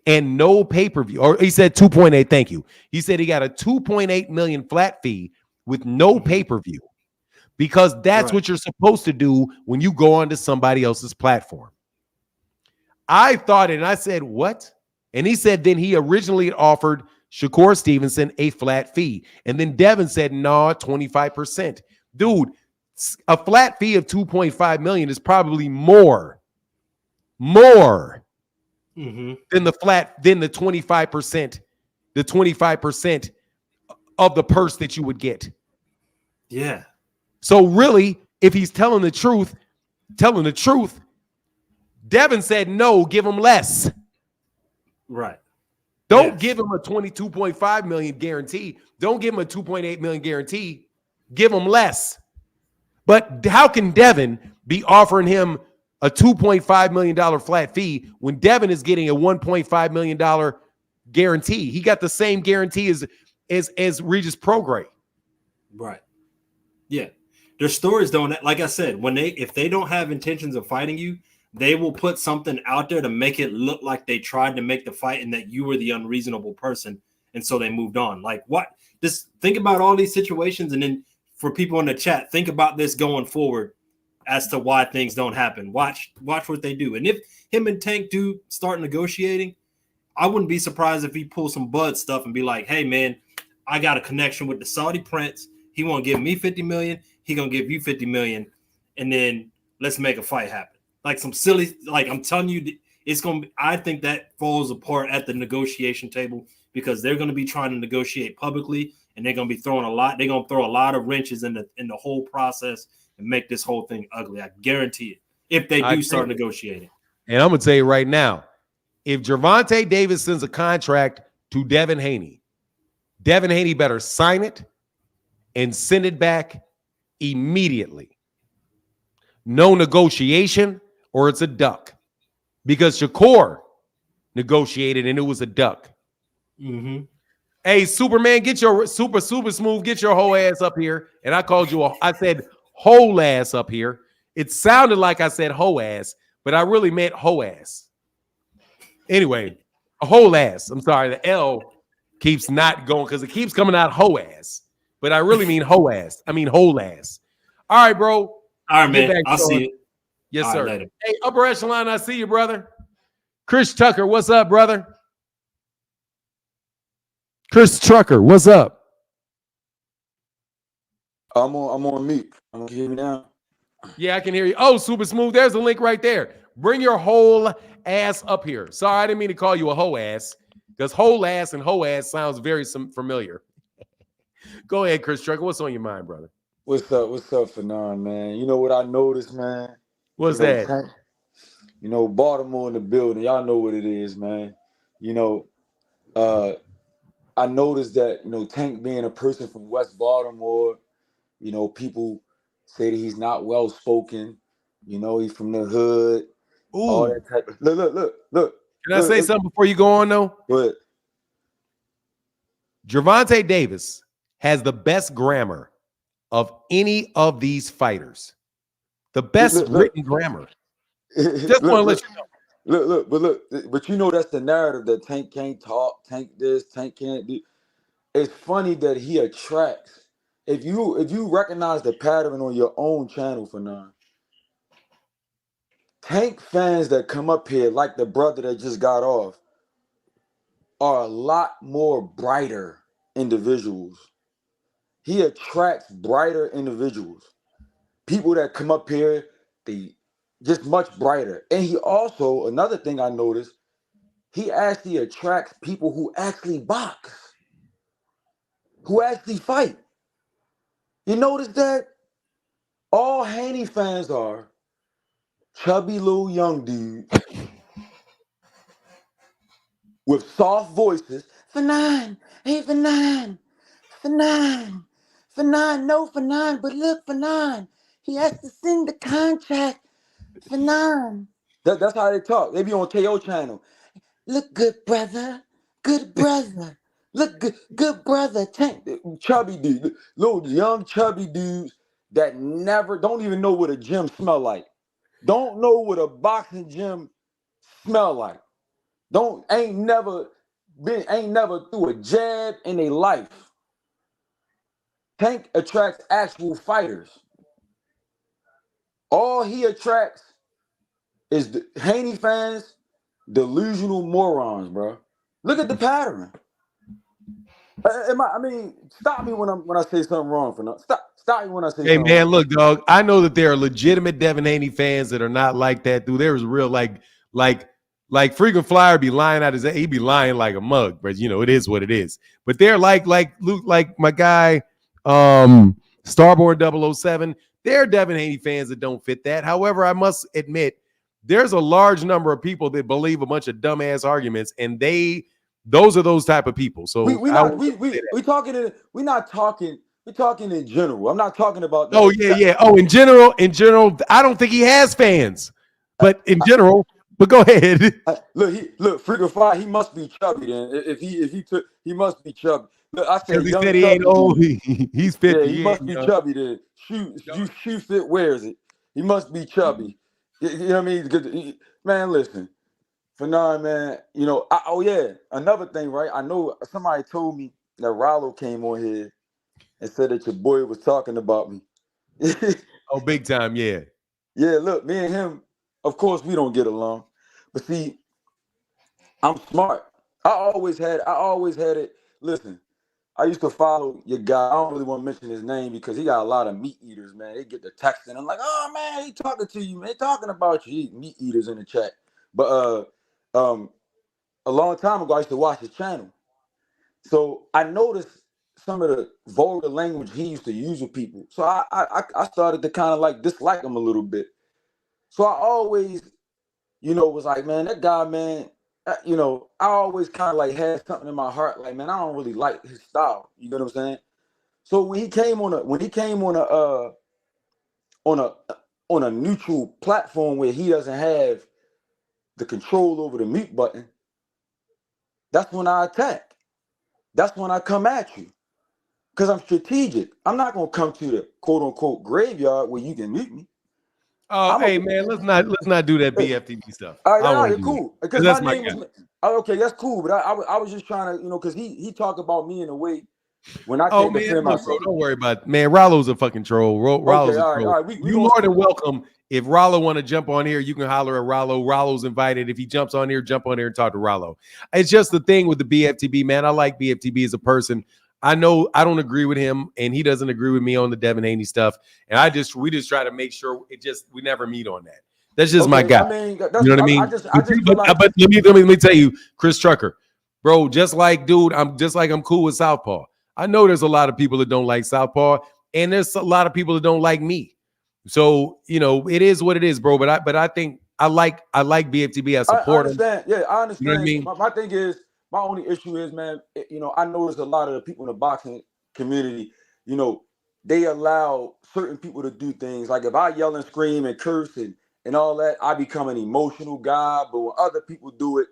and no pay-per-view. Or he said 2.8. Thank you. He said he got a 2.8 million flat fee with no pay-per-view, because that's what you're supposed to do when you go onto somebody else's platform. I thought it, and I said, what? And he said then he originally offered Shakur Stevenson a flat fee. And then Devin said, no, 25%. Dude, a flat fee of 2.5 million is probably more than the 25%, the 25% of the purse that you would get. Yeah. So really, if he's telling the truth, Devin said no, give him less. Right. Don't give him a 22.5 million guarantee. Don't give him a 2.8 million guarantee. Give him less. But how can Devin be offering him a $2.5 million flat fee when Devin is getting a $1.5 million guarantee? He got the same guarantee as Regis Prograis. Right. Yeah. Their stories don't, like I said, if they don't have intentions of fighting you, they will put something out there to make it look like they tried to make the fight and that you were the unreasonable person. And so they moved on. Like what? Just think about all these situations. And then for people in the chat, think about this going forward as to why things don't happen. Watch what they do. And if him and Tank do start negotiating, I wouldn't be surprised if he pulls some Bud stuff and be like, hey man, I got a connection with the Saudi prince. He won't give me 50 million. He gonna give you 50 million. And then let's make a fight happen. Like some silly, like I'm telling you, it's going to be, I think that falls apart at the negotiation table, because they're going to be trying to negotiate publicly, and they're going to be throw a lot of wrenches in the whole process and make this whole thing ugly. I guarantee it, if they do start negotiating. And I'm going to tell you right now, if Gervonta Davis sends a contract to Devin Haney better sign it and send it back immediately. No negotiation, or it's a duck, because Shakur negotiated and it was a duck. Mm-hmm. Hey, Superman, get your super smooth, get your whole ass up here. And I called you I said whole ass up here. It sounded like I said hoe ass, but I really meant hoe ass. Anyway, a whole ass. I'm sorry, the L keeps not going because it keeps coming out hoe ass, but I really mean hoe ass. I mean whole ass. All right, bro. All right, man. I'll see you. Yes, all sir. Right, hey, upper echelon, I see you, brother. Chris Tucker, what's up, brother? Chris Trucker, what's up? I'm on mute. I'm gonna hear me now. Yeah, I can hear you. Oh, super smooth. There's a link right there. Bring your whole ass up here. Sorry, I didn't mean to call you a hoe ass because whole ass and hoe ass sounds very familiar. Go ahead, Chris Trucker. What's on your mind, brother? What's up? What's up, Fanon, man? You know what I noticed, man? What's that? Baltimore in the building. Y'all know what it is, man. I noticed that, Tank being a person from West Baltimore, people say that he's not well spoken. He's from the hood. Ooh. All that type of look. Can I say something before you go on, though? Go ahead. Gervonta Davis has the best grammar of any of these fighters. The best written grammar. Just want to let you know. But that's the narrative that Tank can't talk, Tank this, Tank can't do. It's funny that he attracts. If you recognize the pattern on your own channel, Fanon, Tank fans that come up here, like the brother that just got off, are a lot more brighter individuals. He attracts brighter individuals. People that come up here, they just much brighter. And he also, another thing I noticed, he actually attracts people who actually box, who actually fight. You notice that? All Haney fans are chubby little young dudes with soft voices. Fanon, hey Fanon, no Fanon, but look Fanon, he has to sing the contract. Fanon. That's how they talk. They be on KO channel. Look good, brother. Good brother. Look good brother. Tank, chubby dude, little young chubby dudes that don't even know what a gym smell like. Don't know what a boxing gym smell like. Ain't never threw a jab in their life. Tank attracts actual fighters. All he attracts is the Haney fans, delusional morons, bro. Look at the pattern. Stop me when I say something wrong, Fernando. Stop me when I say hey, something man, wrong. look, dog. I know that there are legitimate Devin Haney fans that are not like that, dude. There was real like frequent flyer be lying out he be lying like a mug, but it is what it is. But they're like Luke, like my guy, Starboard 007. There are Devin Haney fans that don't fit that. However, I must admit, there's a large number of people that believe a bunch of dumbass arguments, and those are those type of people. So we're not talking in general. I'm not talking about that. Oh yeah. Oh, in general, I don't think he has fans. But in general, but go ahead. Look, freaking fire. He must be chubby then. If he must be chubby. Look, I said he young said he ain't old. He's 50. Yeah, he must be chubby then. Shoe fit wears it. He must be chubby. You know what I mean? Man, listen. Fanon, man, another thing, right? I know somebody told me that Rollo came on here and said that your boy was talking about me. Oh, big time, yeah. Yeah, look, me and him, of course, we don't get along. But see, I'm smart. I always had it. Listen, I used to follow your guy. I don't really want to mention his name because he got a lot of meat eaters, man. They get the text and I'm like, oh man, he talking to you, man. They talking about you. Meat eaters in the chat. But a long time ago, I used to watch his channel. So I noticed some of the vulgar language he used to use with people. So I started to kind of like dislike him a little bit. So I always, was like, man, that guy, man, I always kind of like had something in my heart, like, man, I don't really like his style. You know what I'm saying? So when he came on a neutral platform where he doesn't have the control over the mute button, that's when I attack. That's when I come at you. Because I'm strategic. I'm not gonna come to the quote unquote graveyard where you can mute me. Oh, hey man, let's not do that BFTV stuff. All right, cool. Because that's my name was okay, that's cool. But I was just trying to, because he talked about me in a way when I can't defend myself. Bro, don't worry about it. Man, Rollo's a fucking troll. Rollo's a troll. All right, you more than welcome. If Rollo want to jump on here, you can holler at Rollo. Rollo's invited. If he jumps on here, jump on here and talk to Rollo. It's just the thing with the BFTB, man. I like BFTB as a person. I know I don't agree with him, and he doesn't agree with me on the Devin Haney stuff. And we just try to make sure we never meet on that. That's just my Okay, guy. I mean, that's, You know what I I mean? just feel like, But let me tell you, Chris Trucker, bro. Just like, dude, I'm cool with Southpaw. I know there's a lot of people that don't like Southpaw, and there's a lot of people that don't like me. So it is what it is, bro. But I think I like BFTB. I I support him. understand. Yeah, I understand. You know what I mean? My thing is, my only issue is, man, I notice a lot of the people in the boxing community, they allow certain people to do things. Like if I yell and scream and curse and all that, I become an emotional guy. But when other people do it,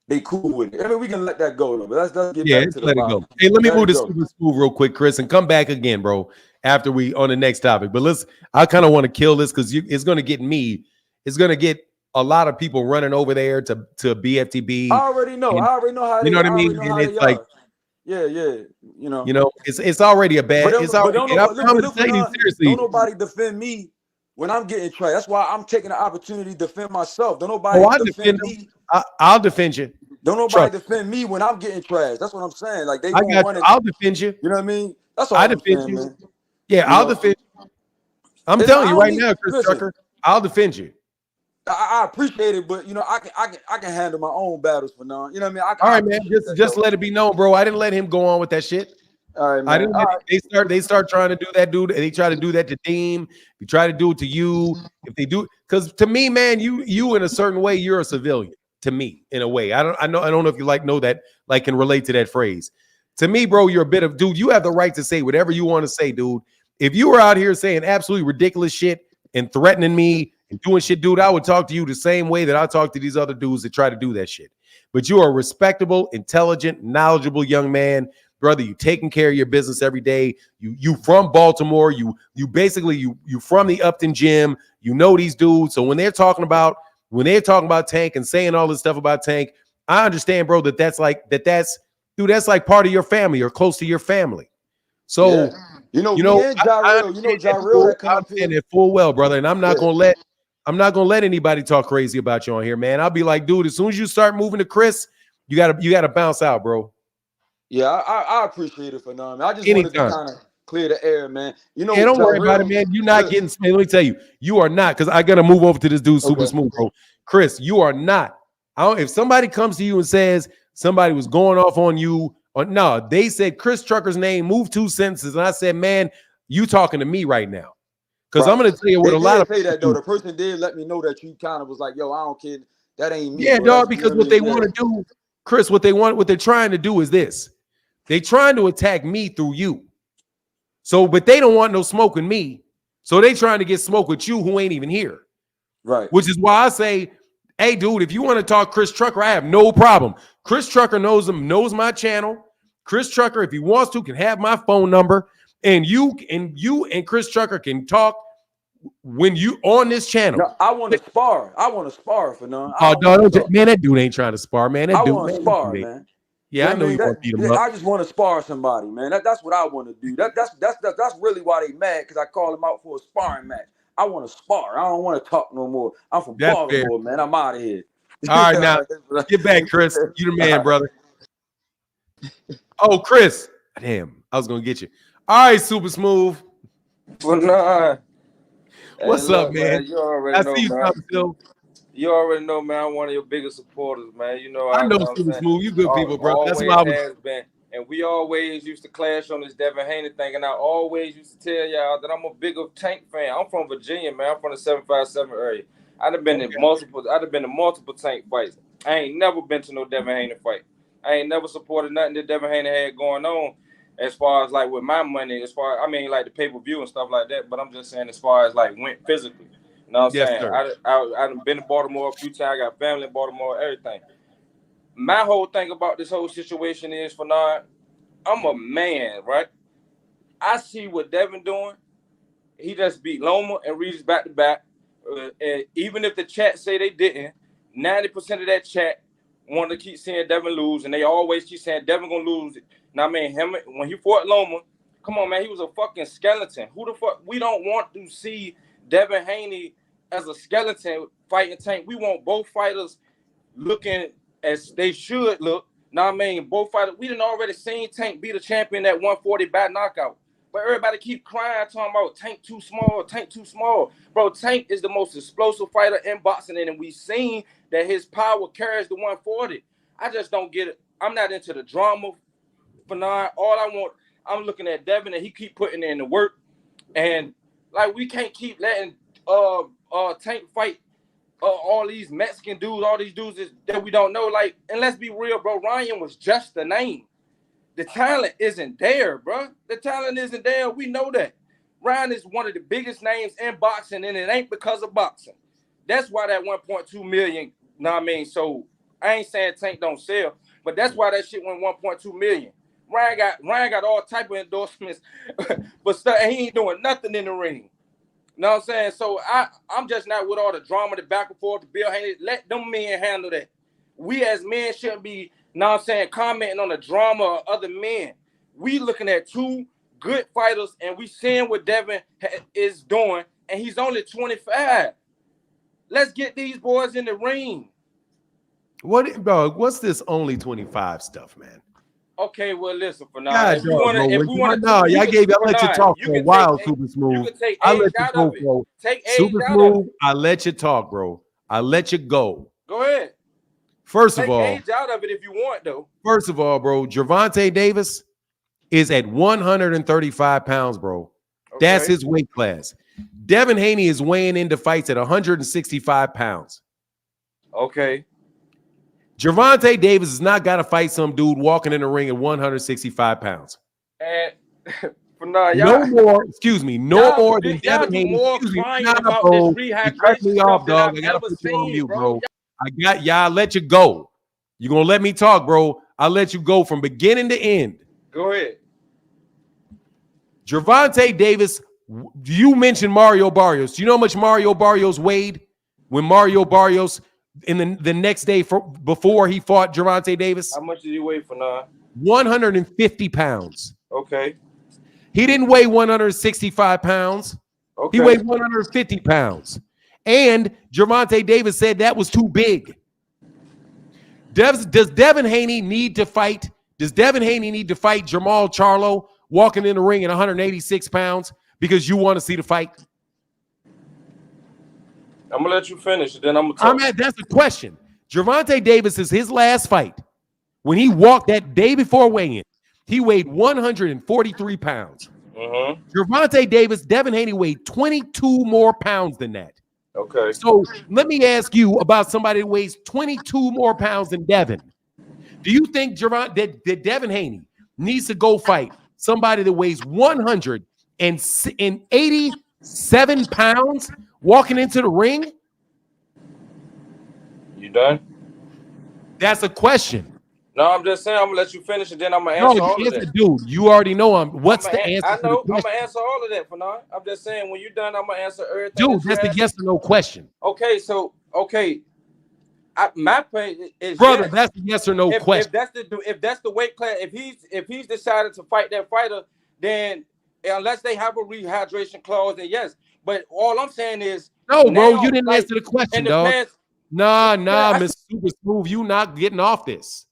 they cool with it. I mean, we can let that go, though. But let's get back to the Let it go. boxing. Hey, let me Let move it to go. Super Smooth real quick, Chris, and come back again, bro, after we on the next topic. But I kind of want to kill this because it's going to get a lot of people running over there to BFTB. I already know. I already know how they. You know what I mean? Know And how it's they like, are. Yeah. it's already a bad. But It's don't already. I'm look, telling you seriously. don't nobody defend me when I'm getting trashed. That's why I'm taking the opportunity to defend myself. Don't nobody I defend defend me. I'll defend you. Don't nobody Trust. defend me when I'm getting trashed. That's what I'm saying. Like they I gonna got run you. it. I'll defend you. You know what I mean? That's I all I'm defend saying, you. man. Yeah, I'll defend you. I'm telling I you don't right need. now, Chris Listen, Trucker. I'll defend you. I appreciate it, but I can handle my own battles for now. You know what I mean? All I right, man. appreciate that, Just though. let it be known, bro. I didn't let him go on with that shit. All right, I man. didn't. All right. They start trying to do that, dude. They try to do that to Deem. You try to do it to you. If they do, because to me, man, you in a certain way, you're a civilian. To me, in a way, I don't know if you know that, can relate to that phrase. To me, bro, you're a bit of dude. You have the right to say whatever you want to say, dude. If you were out here saying absolutely ridiculous shit and threatening me and doing shit, dude, I would talk to you the same way that I talk to these other dudes that try to do that shit. But you are a respectable, intelligent, knowledgeable young man. Brother, you taking care of your business every day. You from Baltimore. You basically you from the Upton gym. You know these dudes. So when they're talking about Tank and saying all this stuff about Tank, I understand, bro, that's part of your family or close to your family. So Yeah. Me and I Jarrell. understand Jarrell had come I up here. understand that full well, brother. And I'm not Yeah. gonna let anybody talk crazy about you on here, man. I'll be like, dude, as soon as you start moving to Chris, you gotta bounce out, bro. Yeah, I appreciate it for now. I just wanted to Anytime. kind of clear the air, man. Yeah, don't worry about it, Jarrell, man. You're not getting. Let me tell you, you are not. Because I gotta move over to this dude, Super Smooth, bro. Chris, you are not. If somebody comes to you and says somebody was going off on you, or no, they said Chris Trucker's name, move 2 sentences, and I said, man, you talking to me right now? Because I'm gonna tell you what they a lot of say that though. do. The person did let me know that you kind of was like, yo, I don't care. That ain't me. Yeah, Bro. dog. Because what they want to do, Chris, what they're trying to do is this. They trying to attack me through you. So, but they don't want no smoke with me. So they trying to get smoke with you who ain't even here. Right. Which is why I say, hey, dude, if you want to talk Chris Trucker, I have no problem. Chris Trucker knows my channel. Chris Trucker, if he wants to, can have my phone number. And you and Chris Trucker can talk when you on this channel. No, I want to spar. I want to spar for none. Oh, no, man, that dude ain't trying to spar, man. I want to spar, man. man. Yeah, I know you want to beat him up. I just want to spar somebody, man. That's what I want to do. That's really why they mad, because I call them out for a sparring match. I want to spar. I don't want to talk no more. I'm from Baltimore, man. I'm out of here. All right, now get back, Chris. You the man, brother. Oh, Chris. Damn, I was gonna get you. All right, Super Smooth. Well, nah. What's up, man? You already know, see you, man. You already know, man. I'm one of your biggest supporters, man. You know, I know Super Smooth. You good people, bro. That's why I was. Has been. And we always used to clash on this Devin Haney thing. And I always used to tell y'all that I'm a bigger Tank fan. I'm from Virginia, man. I'm from the 757 area. I'd have been in multiple Tank fights. I ain't never been to no Devin Haney fight. I ain't never supported nothing that Devin Haney had going on as far as like with my money, like the pay-per-view and stuff like that. But I'm just saying as far as like went physically. You know what I'm saying? I've been to Baltimore a few times. I got family in Baltimore, everything. My whole thing about this whole situation is, Fernand, I'm a man, right? I see what Devin doing. He just beat Loma and Regis back to back. And even if the chat say they didn't, 90% of that chat want to keep saying Devin lose, and they always keep saying Devin gonna lose. Now, I mean, him when he fought Loma, come on, man, he was a fucking skeleton. Who the fuck? We don't want to see Devin Haney as a skeleton fighting Tank. We want both fighters looking as they should look, Now I mean, both fighters, we done already seen Tank beat a champion at 140 by knockout. But everybody keep crying, talking about Tank too small, Tank too small. Bro, Tank is the most explosive fighter in boxing, and we've seen that his power carries the 140. I just don't get it. I'm not into the drama for now. All I want, I'm looking at Devin, and he keep putting in the work. And like, we can't keep letting Tank fight all these Mexican dudes, all these dudes that we don't know. Like, and let's be real, bro. Ryan was just the name. The talent isn't there, bro. The talent isn't there. We know that. Ryan is one of the biggest names in boxing, and it ain't because of boxing. That's why that 1.2 million, know what I mean? So I ain't saying Tank don't sell, but that's why that shit went 1.2 million. Ryan got all type of endorsements, but he ain't doing nothing in the ring. You know what I'm saying? So I'm just not with all the drama, the back and forth, the Bill Haney. Let them men handle that. We as men shouldn't be, you know what I'm saying, commenting on the drama of other men. We looking at two good fighters, and we seeing what Devin is doing, and he's only 25. Let's get these boys in the ring. What's this only 25 stuff, man? Okay, well, listen, for now. God, if we want to, no, I let you talk for a while, Super Smooth. You can take I age let you out go, of it. bro. Take age Super out of Smooth, it. I let you talk, bro. I let you go. Go ahead. First Take of all, age out of it if you want, though. First of all, bro, Gervonta Davis is at 135 pounds, bro. Okay. That's his weight class. Devin Haney is weighing into fights at 165 pounds. Okay. Gervonta Davis has not got to fight some dude walking in the ring at 165 pounds. And for now, no more than Devin Haney. More crying about this rehydration stuff than I've ever seen, bro. I got y'all. Let you go. You gonna let me talk, bro? I'll let you go from beginning to end. Go ahead. Gervonta Davis. You mentioned Mario Barrios. Do you know how much Mario Barrios weighed when Mario Barrios in the next day before he fought Gervonta Davis? How much did he weigh for now? 150 pounds. Okay. He didn't weigh 165 pounds. Okay. He weighed 150 pounds. And Gervonta Davis said that was too big. Does Devin Haney need to fight? Does Devin Haney need to fight Jamal Charlo walking in the ring at 186 pounds because you want to see the fight? I'm going to let you finish, then I'm going to talk. That's the question. Gervonta Davis is his last fight. When he walked that day before weigh-in, he weighed 143 pounds. Gervonta Davis, Devin Haney weighed 22 more pounds than that. Okay. So let me ask you about somebody who weighs 22 more pounds than Devin. Do you think that Devin Haney needs to go fight somebody that weighs 187 pounds walking into the ring? You done? That's a question. No, I'm just saying I'm gonna let you finish, and then I'm gonna answer all of that. Dude, you already know what's the answer. I know. I'm gonna answer all of that for now. I'm just saying when you're done, I'm gonna answer everything. Dude, that's the yes or no question. Okay, so my point is, brother, yes. That's the yes or no question. If that's the weight class, if he's decided to fight that fighter, then unless they have a rehydration clause, then yes. But all I'm saying is, no, bro, you didn't answer the question, dog. Nah, Mr. Super Smooth, you not getting off this.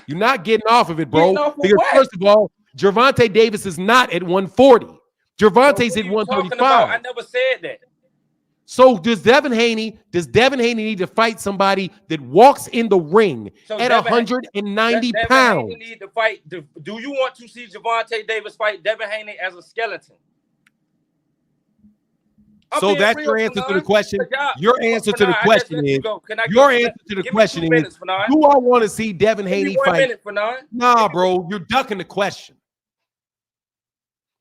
You're not getting off of it, bro. Because first of all, Gervonta Davis is not at 140. Gervonta's at 135. I never said that. So does Devin Haney need to fight somebody that walks in the ring at 190 pounds? Haney need to fight. Do you want to see Gervonta Davis fight Devin Haney as a skeleton? So that's your answer to the question. Your answer to the question is, do I want to see Devin Haney fight? Nah, bro, you're ducking the question.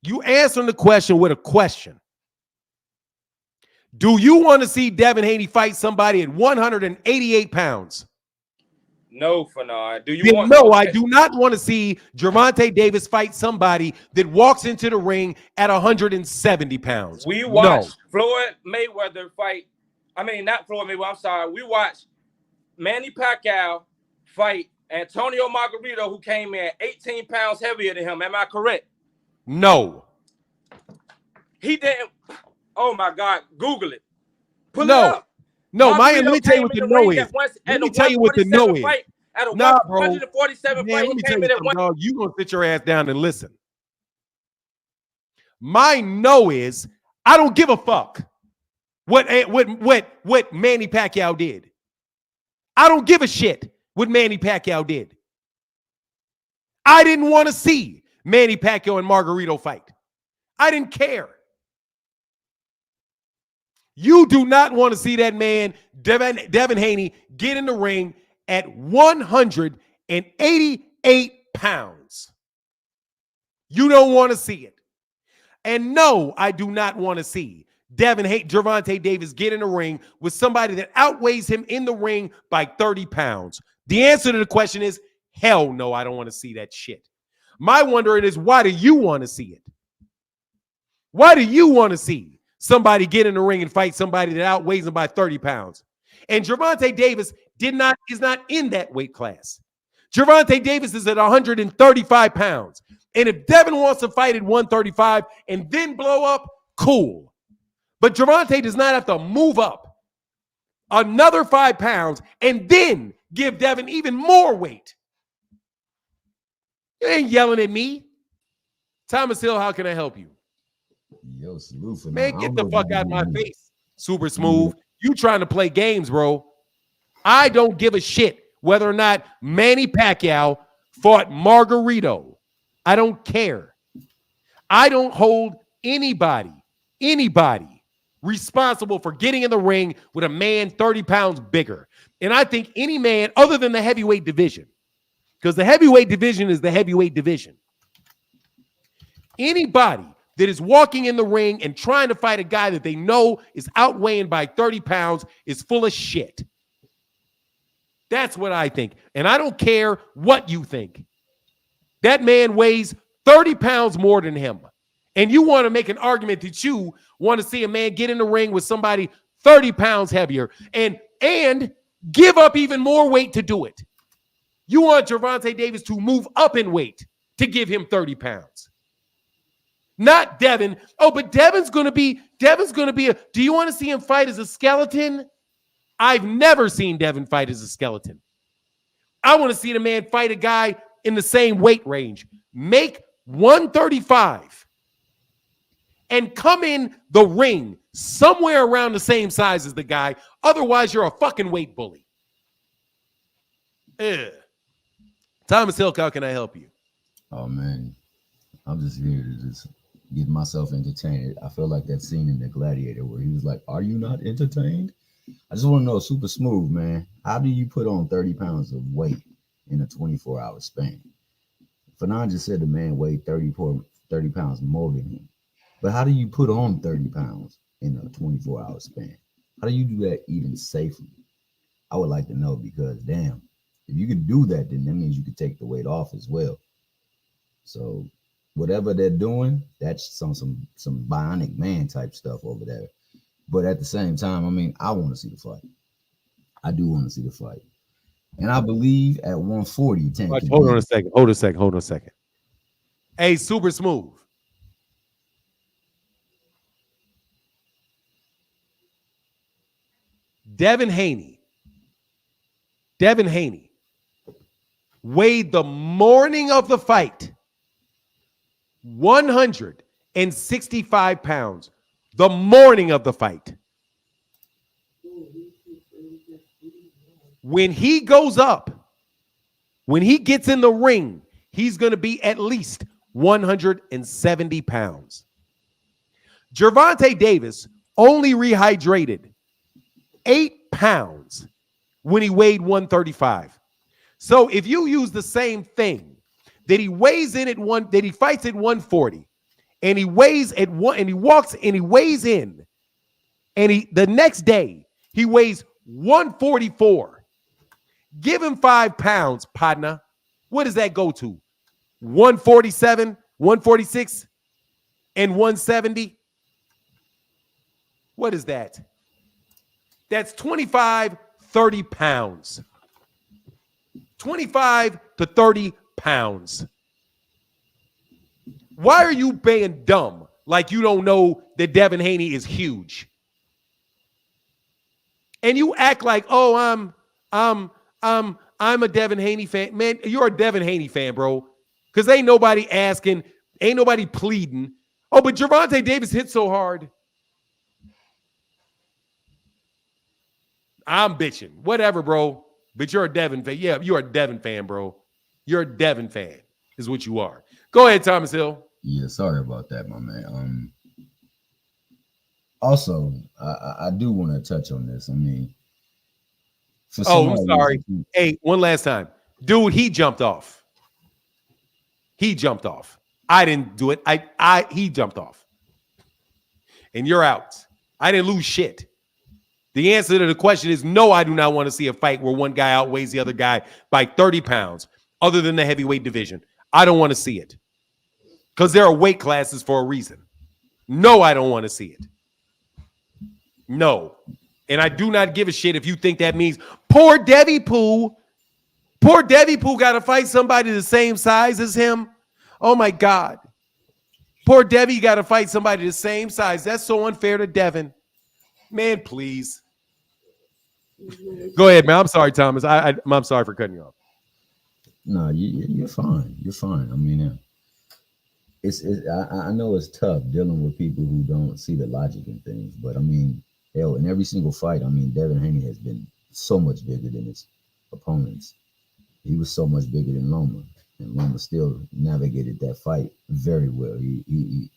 You answering the question with a question. Do you want to see Devin Haney fight somebody at 188 pounds? No, Fanard. I do not want to see Gervonta Davis fight somebody that walks into the ring at 170 pounds. We watched Floyd Mayweather fight. I mean, not Floyd Mayweather. I'm sorry. We watched Manny Pacquiao fight Antonio Margarito, who came in 18 pounds heavier than him. Am I correct? No. He didn't. Oh, my God. Google it. Pull it up. No, let me tell you what the no is. Let me tell you what the no is. At a Nah, bro. 147 Man, fight, let he me tell came you in at something, dog. You gonna sit your ass down and listen. My no is I don't give a fuck what Manny Pacquiao did. I don't give a shit what Manny Pacquiao did. I didn't want to see Manny Pacquiao and Margarito fight. I didn't care. You do not want to see that man, Devin Haney, get in the ring at 188 pounds. You don't want to see it. And no, I do not want to see Gervonta Davis get in the ring with somebody that outweighs him in the ring by 30 pounds. The answer to the question is hell no, I don't want to see that shit. My wondering is, why do you want to see it? Why do you want to see somebody get in the ring and fight somebody that outweighs him by 30 pounds? And Gervonta Davis is not in that weight class. Gervonta Davis is at 135 pounds. And if Devin wants to fight at 135 and then blow up, cool. But Gervonta does not have to move up another 5 pounds and then give Devin even more weight. You ain't yelling at me. Thomas Hill, how can I help you? Yo, salute for Man, now. get the fuck out of my face. Super smooth. You trying to play games, bro. I don't give a shit whether or not Manny Pacquiao fought Margarito. I don't care. I don't hold anybody responsible for getting in the ring with a man 30 pounds bigger. And I think any man other than the heavyweight division, because the heavyweight division is the heavyweight division. Anybody that is walking in the ring and trying to fight a guy that they know is outweighing by 30 pounds is full of shit. That's what I think. And I don't care what you think. That man weighs 30 pounds more than him. And you want to make an argument that you want to see a man get in the ring with somebody 30 pounds heavier and give up even more weight to do it. You want Gervonta Davis to move up in weight to give him 30 pounds. Not Devin. Oh, but Devin's going to be do you want to see him fight as a skeleton? I've never seen Devin fight as a skeleton. I want to see the man fight a guy in the same weight range. Make 135 and come in the ring somewhere around the same size as the guy. Otherwise, you're a fucking weight bully. Ugh. Thomas Hill, how can I help you? Oh, man. I'm just here to just get myself entertained. I feel like that scene in The Gladiator where he was like, "Are you not entertained?" I just want to know, super smooth, man, how do you put on 30 pounds of weight in a 24-hour span? Fanon just said the man weighed 30 pounds more than him. But how do you put on 30 pounds in a 24-hour span? How do you do that even safely? I would like to know, because, damn, if you could do that, then that means you could take the weight off as well. So whatever they're doing, that's some bionic man type stuff over there. But at the same time, I mean, I want to see the fight. I do want to see the fight. And I believe at 140, Hold on a second. Hey, super smooth. Devin Haney weighed the morning of the fight 165 pounds. The morning of the fight. When he goes up, when he gets in the ring, he's going to be at least 170 pounds. Gervonta Davis only rehydrated 8 pounds when he weighed 135. So if you use the same thing that he weighs in at that he fights at 140, and he weighs at one, and he walks and he weighs in, and the next day he weighs 144. Give him 5 pounds, partner. What does that go to? 147, 146, and 170? What is that? That's 25, 30 pounds. 25 to 30 pounds. Why are you being dumb like you don't know that Devin Haney is huge? And you act like, oh, I'm a Devin Haney fan. Man, you're a Devin Haney fan, bro. Because ain't nobody asking, ain't nobody pleading. Oh, but Gervonta Davis hit so hard. I'm bitching. Whatever, bro. But you're a Devin fan. Yeah, you're a Devin fan, bro. You're a Devin fan, is what you are. Go ahead, Thomas Hill. Yeah, sorry about that, my man. Also, I do want to touch on this. I mean, for some I'm odd sorry. reason, Hey, one last time. Dude, he jumped off. He jumped off. I didn't do it. He jumped off. And you're out. I didn't lose shit. The answer to the question is no, I do not want to see a fight where one guy outweighs the other guy by 30 pounds, other than the heavyweight division. I don't want to see it. Because there are weight classes for a reason. No, I don't want to see it. No. And I do not give a shit if you think that means poor Debbie Pooh. Poor Debbie Pooh got to fight somebody the same size as him. Oh, my God. Poor Debbie got to fight somebody the same size. That's so unfair to Devin. Man, please. Go ahead, man. I'm sorry, Thomas. I'm sorry for cutting you off. no, you're fine. You're fine. I mean, I know it's tough dealing with people who don't see the logic in things, but I mean, hell, in every single fight, I mean, Devin Haney has been so much bigger than his opponents. He was so much bigger than Loma, and Loma still navigated that fight very well. He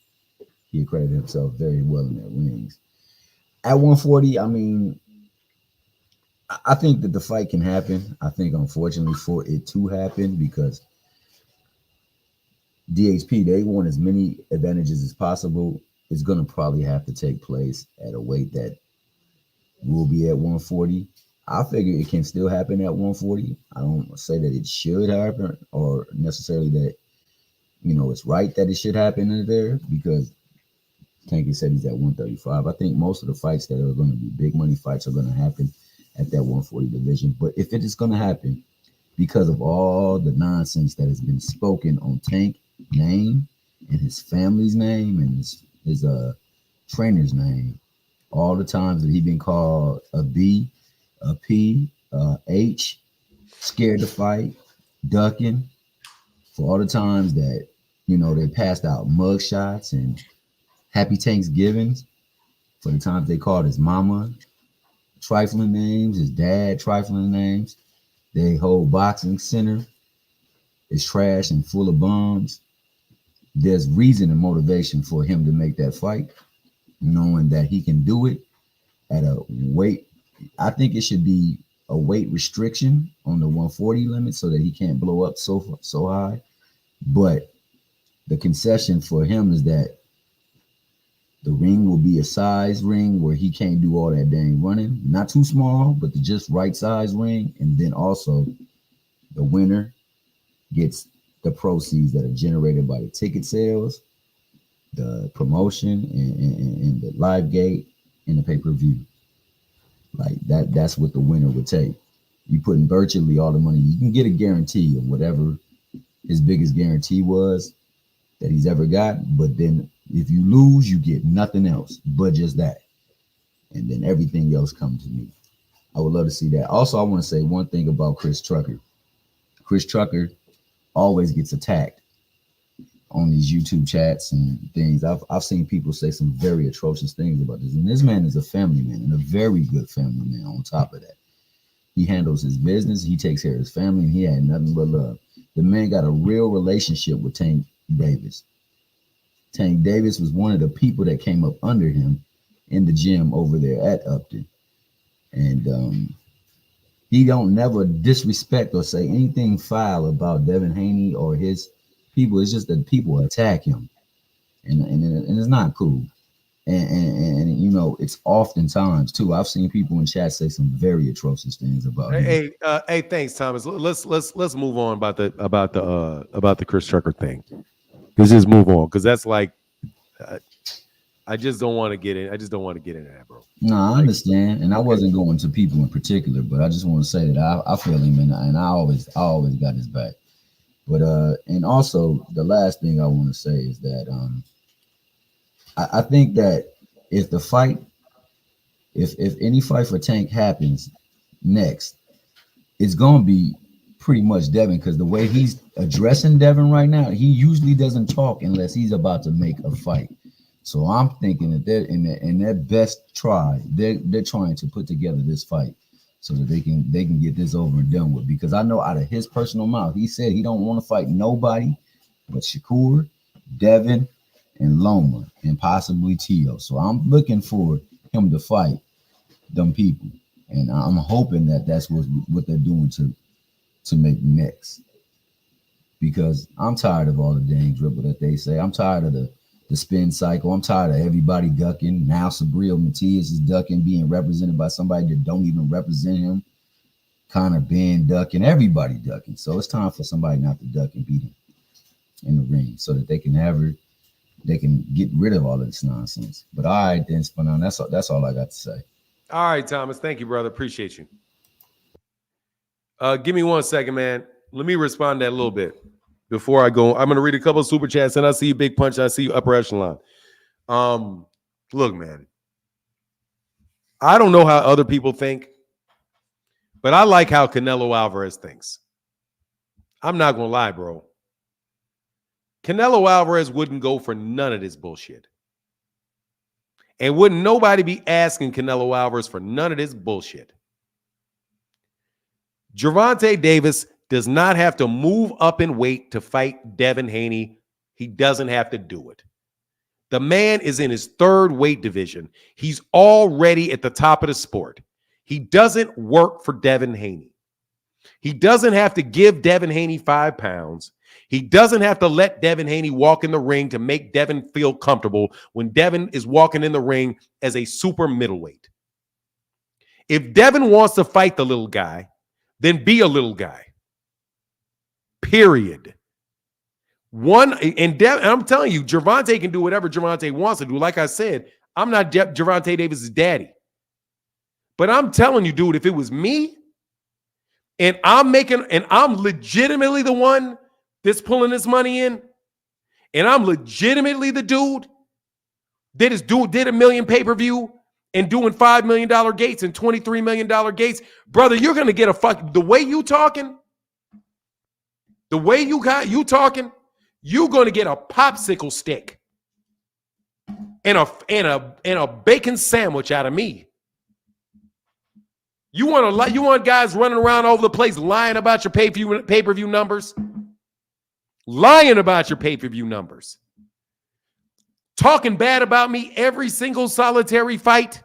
accredited himself very well in their rings. At 140, I mean, I think that the fight can happen. I think, unfortunately, for it to happen, because DHP, they want as many advantages as possible. It's going to probably have to take place at a weight that will be at 140. I figure it can still happen at 140. I don't say that it should happen or necessarily that, it's right that it should happen in there, because Tanky said he's at 135. I think most of the fights that are going to be big money fights are going to happen at that 140 division. But if it is going to happen, because of all the nonsense that has been spoken on Tank name and his family's name and his trainer's name, all the times that he been called a B, a P, H, scared to fight, ducking, for all the times that they passed out mug shots and happy Thanksgivings, for the times they called his mama trifling names, his dad trifling names. Their whole boxing center is trash and full of bums. There's reason and motivation for him to make that fight, knowing that he can do it at a weight. I think it should be a weight restriction on the 140 limit so that he can't blow up so high. But the concession for him is that the ring will be a size ring where he can't do all that dang running. Not too small, but the just right size ring. And then also the winner gets the proceeds that are generated by the ticket sales, the promotion, and the live gate and the pay-per-view. Like that's what the winner would take. You put in virtually all the money. You can get a guarantee of whatever his biggest guarantee was that he's ever got, but then if you lose, you get nothing else but just that. And then everything else comes to me. I would love to see that. Also, I want to say one thing about Chris Trucker. Chris Trucker always gets attacked on these YouTube chats and things. I've seen people say some very atrocious things about this. And this man is a family man, and a very good family man on top of that. He handles his business, he takes care of his family, and he had nothing but love. The man got a real relationship with Tank Davis. Tank Davis was one of the people that came up under him in the gym over there at Upton. And he don't never disrespect or say anything foul about Devin Haney or his people. It's just that people attack him. And it's not cool. And it's oftentimes too. I've seen people in chat say some very atrocious things about him. Hey, thanks, Thomas. Let's move on about the Chris Trucker thing. Let's just move on, because that's like, I just don't want to get in. I just don't want to get into that, bro. No, I understand, and I wasn't going to people in particular, but I just want to say that I feel him, and I always got his back. But and also the last thing I want to say is that I think that if any fight for Tank happens next, it's gonna be pretty much Devin, because the way he's addressing Devin right now, he usually doesn't talk unless he's about to make a fight. So I'm thinking that they're in their best try. They're trying to put together this fight so that they can get this over and done with. Because I know out of his personal mouth, he said he don't want to fight nobody but Shakur, Devin, and Loma, and possibly Tio. So I'm looking for him to fight them people, and I'm hoping that that's what they're doing to make next. Because I'm tired of all the dang dribble that they say. I'm tired of the spin cycle. I'm tired of everybody ducking. Now Sabril Matias is ducking, being represented by somebody that don't even represent him. Connor Ben ducking, everybody ducking. So it's time for somebody not to duck and beat him in the ring so that they can get rid of all of this nonsense. But all right, then, Spanon, that's all I got to say. All right, Thomas. Thank you, brother. Appreciate you. Give me 1 second, man. Let me respond to that a little bit before I go. I'm going to read a couple of super chats, and I see you, Big Punch. I see you, Upper Echelon. Look, man. I don't know how other people think, but I like how Canelo Alvarez thinks. I'm not going to lie, bro. Canelo Alvarez wouldn't go for none of this bullshit. And wouldn't nobody be asking Canelo Alvarez for none of this bullshit. Gervonta Davis does not have to move up in weight to fight Devin Haney. He doesn't have to do it. The man is in his third weight division. He's already at the top of the sport. He doesn't work for Devin Haney. He doesn't have to give Devin Haney 5 pounds. He doesn't have to let Devin Haney walk in the ring to make Devin feel comfortable when Devin is walking in the ring as a super middleweight. If Devin wants to fight the little guy, then be a little guy. Period. And I'm telling you, Gervonta can do whatever Gervonta wants to do. Like I said, I'm not Gervonta Davis' daddy. But I'm telling you, dude, if it was me and I'm legitimately the one that's pulling this money in, and I'm legitimately the dude that did $1 million pay-per-view and doing $5 million gates and $23 million gates, brother, you're gonna get the way you talking, you're gonna get a popsicle stick and a bacon sandwich out of me. You want guys running around all over the place lying about your pay-per-view numbers? Lying about your pay-per-view numbers. Talking bad about me every single solitary fight.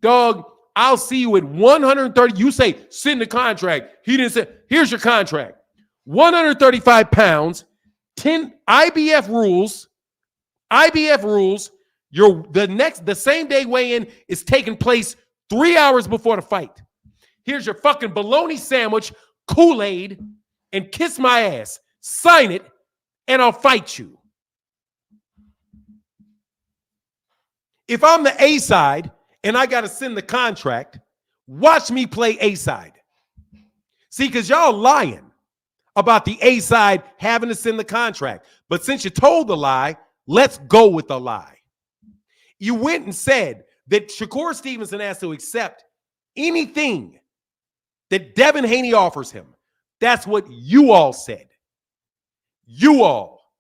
Dog, I'll see you at 130. You say, send the contract. He didn't say, here's your contract. 135 pounds, 10 IBF rules. The same day weigh-in is taking place 3 hours before the fight. Here's your fucking bologna sandwich, Kool-Aid, and kiss my ass. Sign it, and I'll fight you. If I'm the A side and I got to send the contract, watch me play A side. See, because y'all lying about the A side having to send the contract. But since you told the lie, let's go with the lie. You went and said that Shakur Stevenson has to accept anything that Devin Haney offers him. That's what you all said. You all.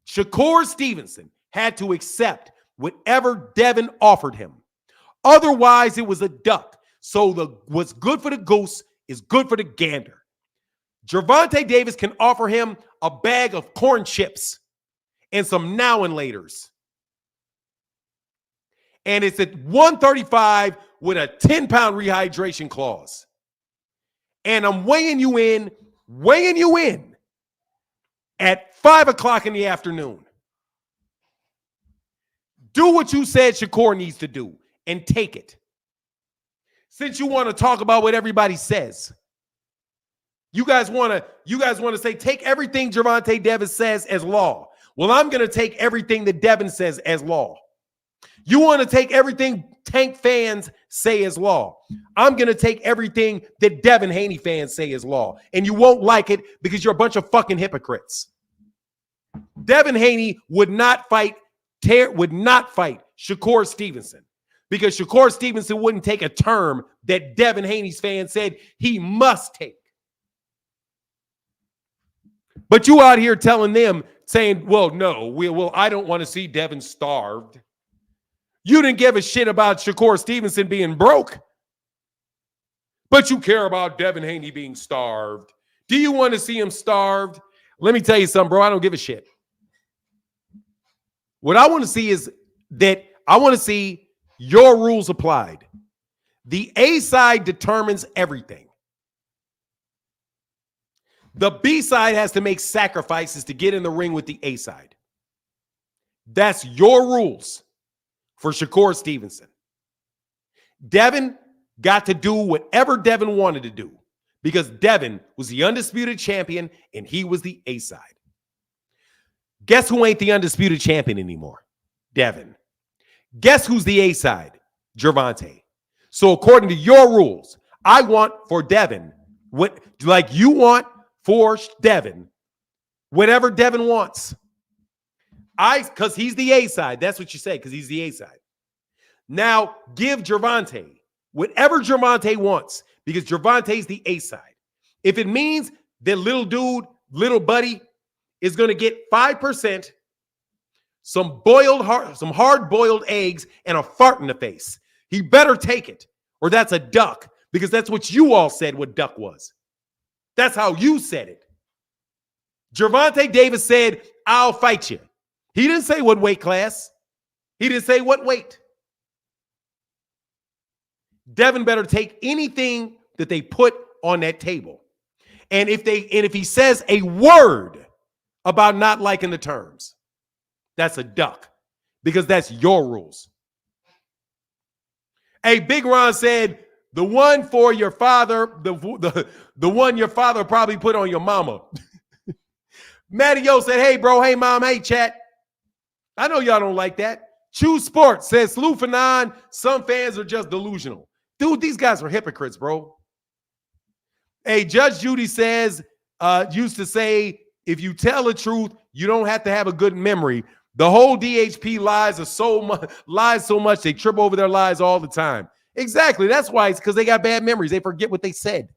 Shakur Stevenson had to accept whatever Devin offered him. Otherwise, it was a duck. So what's good for the goose is good for the gander. Gervonta Davis can offer him a bag of corn chips and some now and laters. And it's at 135 with a 10-pound rehydration clause. And I'm weighing you in at 5 o'clock in the afternoon. Do what you said Shakur needs to do and take it. Since you want to talk about what everybody says. You guys want to say take everything Gervonta Davis says as law. Well, I'm going to take everything that Devin says as law. You want to take everything Tank fans say as law. I'm going to take everything that Devin Haney fans say as law. And you won't like it because you're a bunch of fucking hypocrites. Devin Haney would not fight Shakur Stevenson because Shakur Stevenson wouldn't take a term that Devin Haney's fans said he must take. But you out here telling them, saying, well, no, I don't want to see Devin starved. You didn't give a shit about Shakur Stevenson being broke, but you care about Devin Haney being starved. Do you want to see him starved? Let me tell you something, bro. I don't give a shit. What I want to see is that I want to see your rules applied. The A side determines everything. The B side has to make sacrifices to get in the ring with the A side. That's your rules for Shakur Stevenson. Devin got to do whatever Devin wanted to do because Devin was the undisputed champion and he was the A side. Guess who ain't the undisputed champion anymore? Devin. Guess who's the A side? Gervonta. So according to your rules, I want for Devin, what like you want for Devin, whatever Devin wants. Because he's the A side. That's what you say, because he's the A side. Now give Gervonta whatever Gervonta wants, because Gervonta's the A side. If it means that little dude, little buddy, is going to get 5%, some hard-boiled eggs, and a fart in the face, he better take it, or that's a duck, because that's what you all said what duck was. That's how you said it. Gervonta Davis said, I'll fight you. He didn't say what weight class. He didn't say what weight. Devin better take anything that they put on that table. And if he says a word about not liking the terms, that's a duck, because that's your rules. Hey, Big Ron said, the one for your father, the one your father probably put on your mama. Matty Yo said, hey, bro, hey, mom, hey, chat. I know y'all don't like that. Choose Sports says, salute for 9. Some fans are just delusional. Dude, these guys are hypocrites, bro. Hey, Judge Judy says, used to say, if you tell the truth, you don't have to have a good memory. The whole DHP lies so much they trip over their lies all the time. Exactly. That's why it's because they got bad memories. They forget what they said.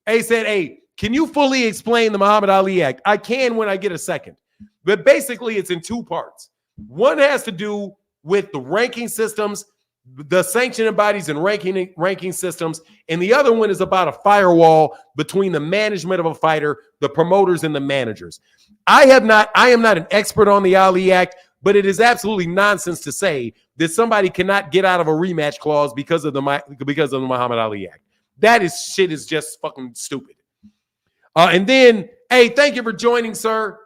Hey said, hey, can you fully explain the Muhammad Ali Act? I can when I get a second. But basically, it's in two parts. One has to do with the ranking systems, the sanctioning bodies and ranking systems, and the other one is about a firewall between the management of a fighter, the promoters, and the managers. I am not an expert on the Ali Act, but it is absolutely nonsense to say that somebody cannot get out of a rematch clause because of the Muhammad Ali Act. Shit is just fucking stupid. And then, hey, thank you for joining, sir.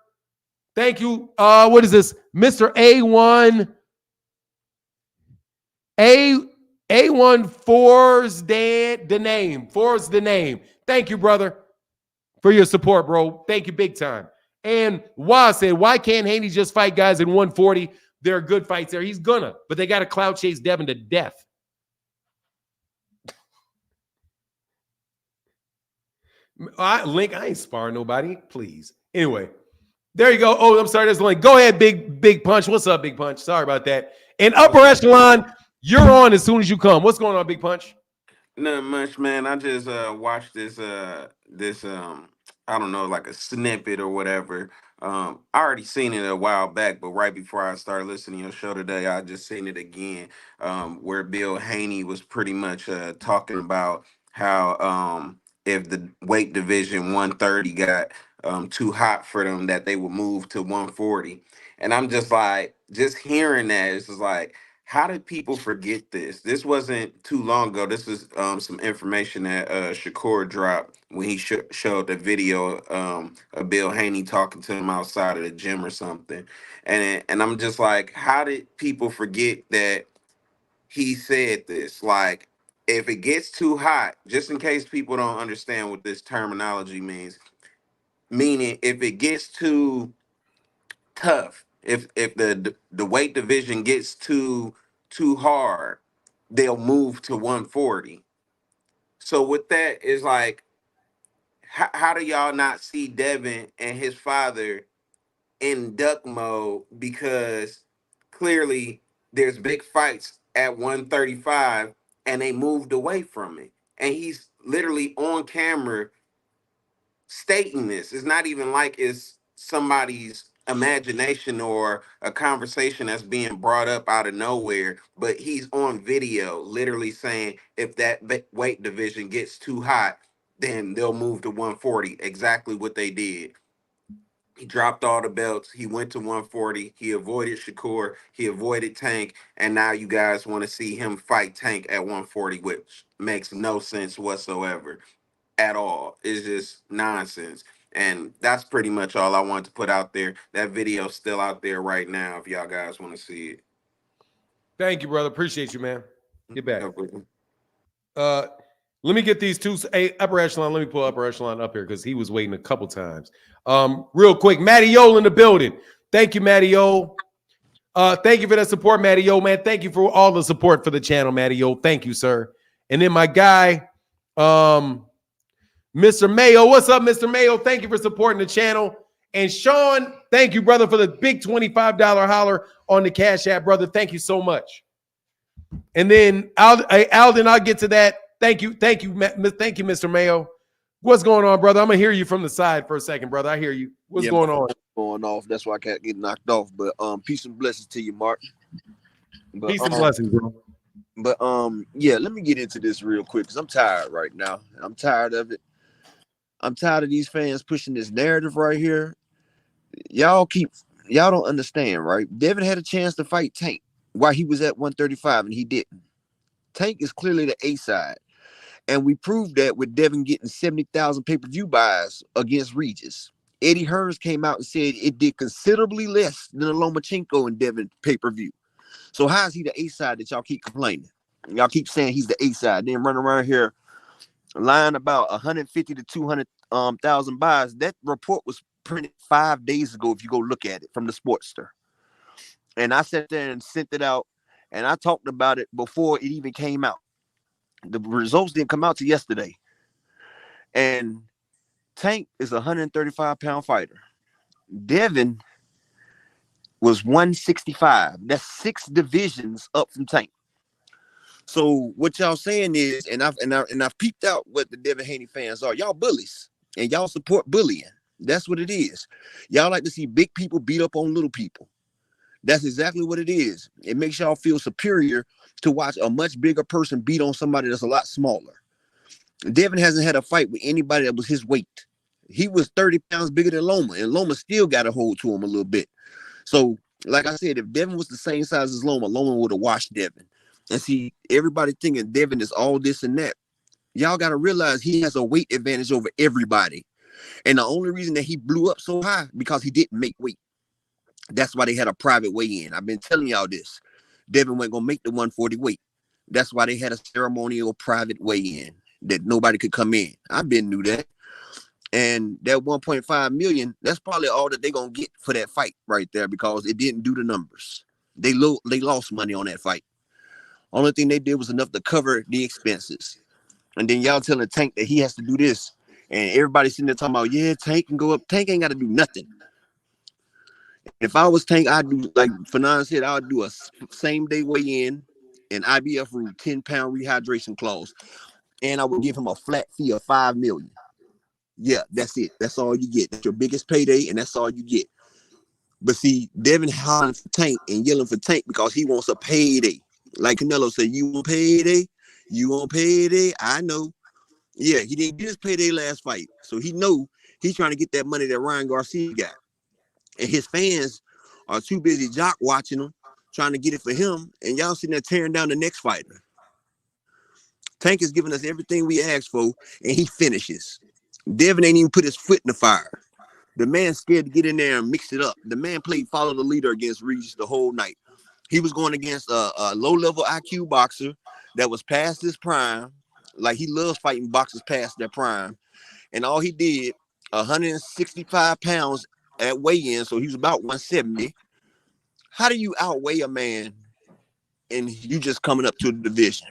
Thank you. What is this? Mr. A1. A1 For's the name. For's the name. Thank you, brother, for your support, bro. Thank you big time. And Waz said, why can't Haney just fight guys in 140? There are good fights there. He's gonna, but they got to clout chase Devin to death. I ain't sparring nobody, please. Anyway, there you go. Oh, I'm sorry. That's the link. Go ahead, Big Punch. What's up, Big Punch? Sorry about that. And Upper Echelon, you're on as soon as you come. What's going on, Big Punch? Not much, man. I just watched this I don't know, like a snippet or whatever. I already seen it a while back, but right before I started listening to your show today, I just seen it again. Where Bill Haney was pretty much talking about how if the weight division 130 got too hot for them, that they would move to 140. And I'm just like, just hearing that, it's just like, how did people forget this? This wasn't too long ago. This is some information that Shakur dropped when he showed the video of Bill Haney talking to him outside of the gym or something. And I'm just like, how did people forget that he said this? Like, if it gets too hot, just in case people don't understand what this terminology means, meaning if it gets too tough, if the weight division gets too hard, they'll move to 140. So with that is like, how do y'all not see Devin and his father in duck mode? Because clearly there's big fights at 135 and they moved away from it, and he's literally on camera stating this. It's not even like it's somebody's imagination or a conversation that's being brought up out of nowhere, but he's on video literally saying if that weight division gets too hot, then they'll move to 140. Exactly what they did. He dropped all the belts. He went to 140. He avoided Shakur. He avoided Tank. And now you guys want to see him fight Tank at 140, which makes no sense whatsoever at all. It's just nonsense. And that's pretty much all I wanted to put out there. That video's still out there right now if y'all guys want to see it. Thank you, brother. Appreciate you, man. Get back. No problem. Let me get these two. Hey, upper echelon. Let me pull upper echelon up here because he was waiting a couple times. Real quick, Matty Yo in the building. Thank you, Matty Yo. Thank you for that support, Matty Yo, man. Thank you for all the support for the channel, Matty Yo. Thank you, sir. And then my guy, Mr. Mayo. What's up, Mr. Mayo? Thank you for supporting the channel. And Sean, thank you, brother, for the big $25 holler on the Cash App, brother. Thank you so much. And then Alden, I'll get to that. Thank you, Mr. Mayo. What's going on, brother? I'm gonna hear you from the side for a second, brother. I hear you. What's going on? Going off. That's why I can't get knocked off. But peace and blessings to you, Mark. But, peace and blessings, bro. But yeah, let me get into this real quick because I'm tired right now. I'm tired of it. I'm tired of these fans pushing this narrative right here. Y'all don't understand, right? Devin had a chance to fight Tank while he was at 135 and he didn't. Tank is clearly the A side. And we proved that with Devin getting 70,000 pay-per-view buys against Regis. Eddie Hearns came out and said it did considerably less than a Lomachenko and Devin pay-per-view. So how is he the A side that y'all keep complaining? Y'all keep saying he's the A side, then run around here lying about 150 to 200,000 buys. That report was printed 5 days ago if you go look at it from the Sportster. And I sat there and sent it out, and I talked about it before it even came out. The results didn't come out till yesterday. And Tank is a 135-pound fighter. Devin was 165. That's 6 divisions up from Tank. So what y'all saying is, and I've peeped out what the Devin Haney fans are. Y'all bullies, and y'all support bullying. That's what it is. Y'all like to see big people beat up on little people. That's exactly what it is. It makes y'all feel superior to watch a much bigger person beat on somebody that's a lot smaller. Devin hasn't had a fight with anybody that was his weight. He was 30 pounds bigger than Loma, and Loma still got a hold to him a little bit. So, like I said, if Devin was the same size as Loma, Loma would have washed Devin. And see, everybody thinking Devin is all this and that. Y'all got to realize he has a weight advantage over everybody. And the only reason that he blew up so high because he didn't make weight. That's why they had a private weigh-in. I've been telling y'all this. Devin wasn't going to make the 140 weight. That's why they had a ceremonial private weigh-in that nobody could come in. I've been knew that. And that 1.5 million, that's probably all that they're going to get for that fight right there because it didn't do the numbers. They lost money on that fight. Only thing they did was enough to cover the expenses. And then y'all telling Tank that he has to do this. And everybody's sitting there talking about, yeah, Tank can go up. Tank ain't got to do nothing. If I was Tank, I'd do, like Fanon said, I would do a same-day weigh-in and IBF rule, 10-pound rehydration clause. And I would give him a flat fee of $5 million. Yeah, that's it. That's all you get. That's your biggest payday, and that's all you get. But see, Devin hollering for Tank and yelling for Tank because he wants a payday. Like Canelo said, you want payday? You want payday? I know. Yeah, he didn't get his payday last fight. So he know he's trying to get that money that Ryan Garcia got. And his fans are too busy jock watching him, trying to get it for him. And y'all sitting there tearing down the next fighter. Tank is giving us everything we asked for, and he finishes. Devin ain't even put his foot in the fire. The man's scared to get in there and mix it up. The man played follow the leader against Regis the whole night. He was going against a low-level IQ boxer that was past his prime. Like, he loves fighting boxers past their prime. And all he did, 165 pounds at weigh-in, so he was about 170. How do you outweigh a man and you just coming up to the division?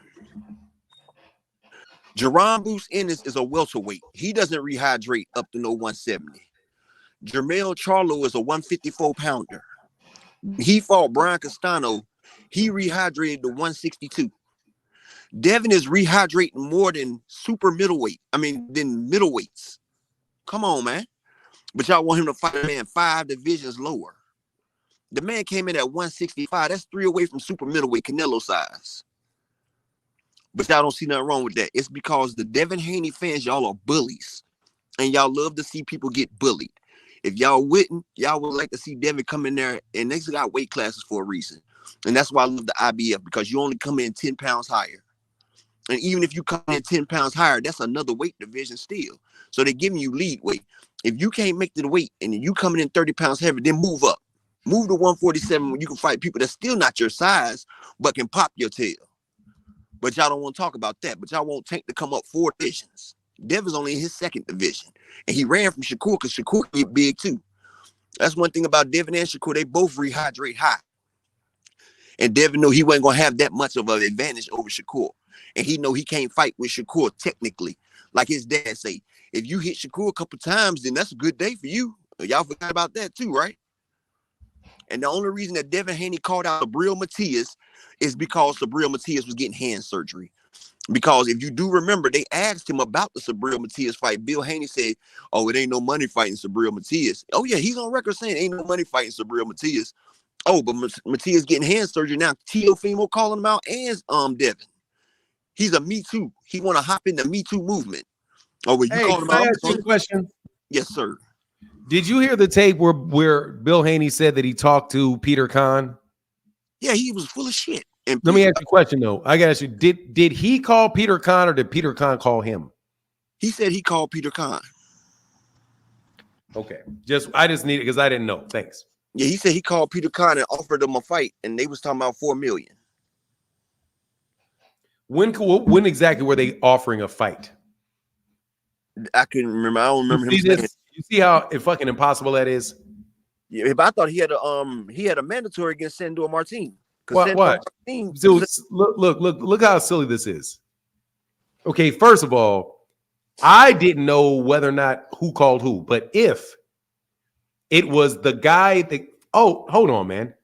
Jerron Bruce Ennis is a welterweight. He doesn't rehydrate up to no 170. Jermell Charlo is a 154-pounder. He fought Brian Castano. He rehydrated to 162. Devin is rehydrating more than than middleweights. Come on, man. But y'all want him to fight a man 5 divisions lower. The man came in at 165. That's 3 away from super middleweight Canelo size. But y'all don't see nothing wrong with that. It's because the Devin Haney fans, y'all are bullies. And y'all love to see people get bullied. If y'all wouldn't, y'all would like to see Devin come in there, and they got weight classes for a reason. And that's why I love the IBF, because you only come in 10 pounds higher. And even if you come in 10 pounds higher, that's another weight division still. So they're giving you lead weight. If you can't make the weight and you coming in 30 pounds heavy, then move up. Move to 147 when you can fight people that's still not your size, but can pop your tail. But y'all don't want to talk about that. But y'all want Tank to come up 4 divisions. Devin's only in his 2nd division. And he ran from Shakur because Shakur get big too. That's one thing about Devin and Shakur. They both rehydrate high. And Devin knew he wasn't going to have that much of an advantage over Shakur. And he know he can't fight with Shakur technically. Like his dad say, if you hit Shakur a couple times, then that's a good day for you. Y'all forgot about that too, right? And the only reason that Devin Haney called out Sabril Matias is because Sabril Matias was getting hand surgery. Because if you do remember, they asked him about the Sabril Matias fight. Bill Haney said, oh, it ain't no money fighting Sabril Matias. Oh, yeah, he's on record saying ain't no money fighting Sabril Matias. Oh, but Matias getting hand surgery now. Teofimo calling him out and Devin. He's a Me Too. He want to hop in the Me Too movement. Oh, well, you Hey, call him can I out? ask you a question? Yes, sir. Did you hear the tape where Bill Haney said that he talked to Peter Kahn? Yeah, he was full of shit. And let me ask you a question though. I gotta ask you, did he call Peter Kahn or did Peter Kahn call him? He said he called Peter Kahn. Okay. I just need it because I didn't know. Thanks. Yeah, he said he called Peter Kahn and offered him a fight, and they was talking about $4 million. When exactly were they offering a fight? I couldn't remember. I don't remember him saying. You see how fucking impossible that is? Yeah, but I thought he had a mandatory against Sandor Martin. What? Dude, look how silly this is. Okay, first of all, I didn't know whether or not who called who, but if it was the guy that hold on, man.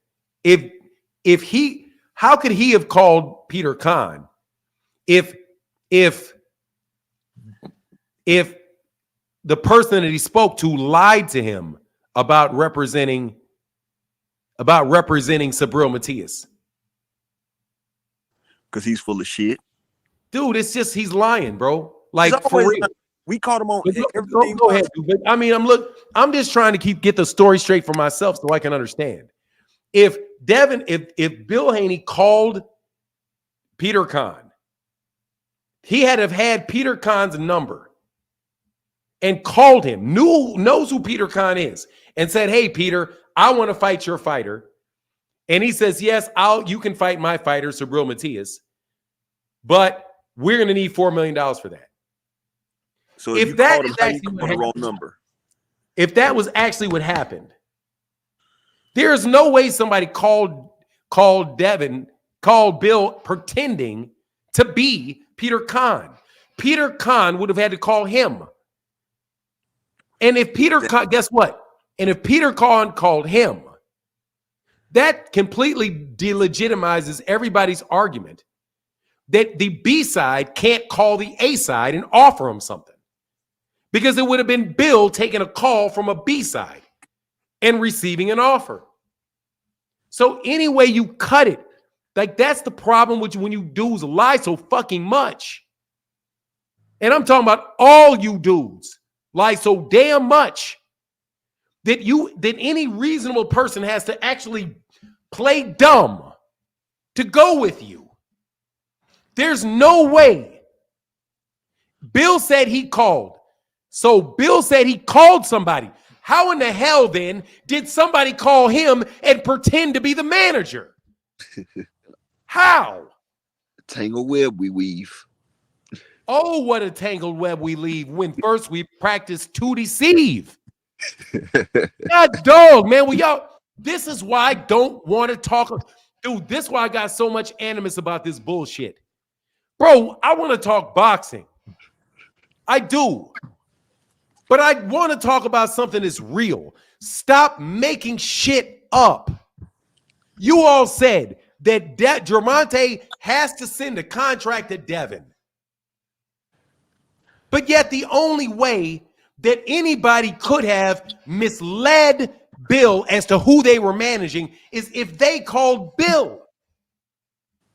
If he, how could he have called Peter Kahn if the person that he spoke to lied to him about representing Sabril Matias? Because he's full of shit. Dude, it's just he's lying, bro. Like for real. We caught him on everything. Go ahead, dude. But I mean, I'm just trying to get the story straight for myself so I can understand. If Bill Haney called Peter Kahn, he had to have had Peter Kahn's number and called him, knows who Peter Kahn is, and said, "Hey, Peter, I want to fight your fighter." And he says, "Yes, you can fight my fighter, Sabril Matias, but we're going to need $4 million for that." So if that is actually the wrong number, if that was actually what happened, there is no way somebody called Bill pretending to be Peter Kahn. Peter Kahn would have had to call him. And if Peter Kahn, guess what? And if Peter Kahn called him, that completely delegitimizes everybody's argument that the B side can't call the A side and offer him something. Because it would have been Bill taking a call from a B side and receiving an offer. So any way you cut it, like that's the problem with you when you dudes lie so fucking much. And I'm talking about all you dudes lie so damn much that any reasonable person has to actually play dumb to go with you. There's no way. Bill said he called. So Bill said he called somebody. How in the hell then did somebody call him and pretend to be the manager? How? Tangled web we weave. Oh, what a tangled web we leave when first we practice to deceive. God dog, man. Well, y'all, this is why I don't want to talk. Dude, this is why I got so much animus about this bullshit. Bro, I want to talk boxing. I do. But I want to talk about something that's real. Stop making shit up. You all said that Gervonta has to send a contract to Devin. But yet the only way that anybody could have misled Bill as to who they were managing is if they called Bill.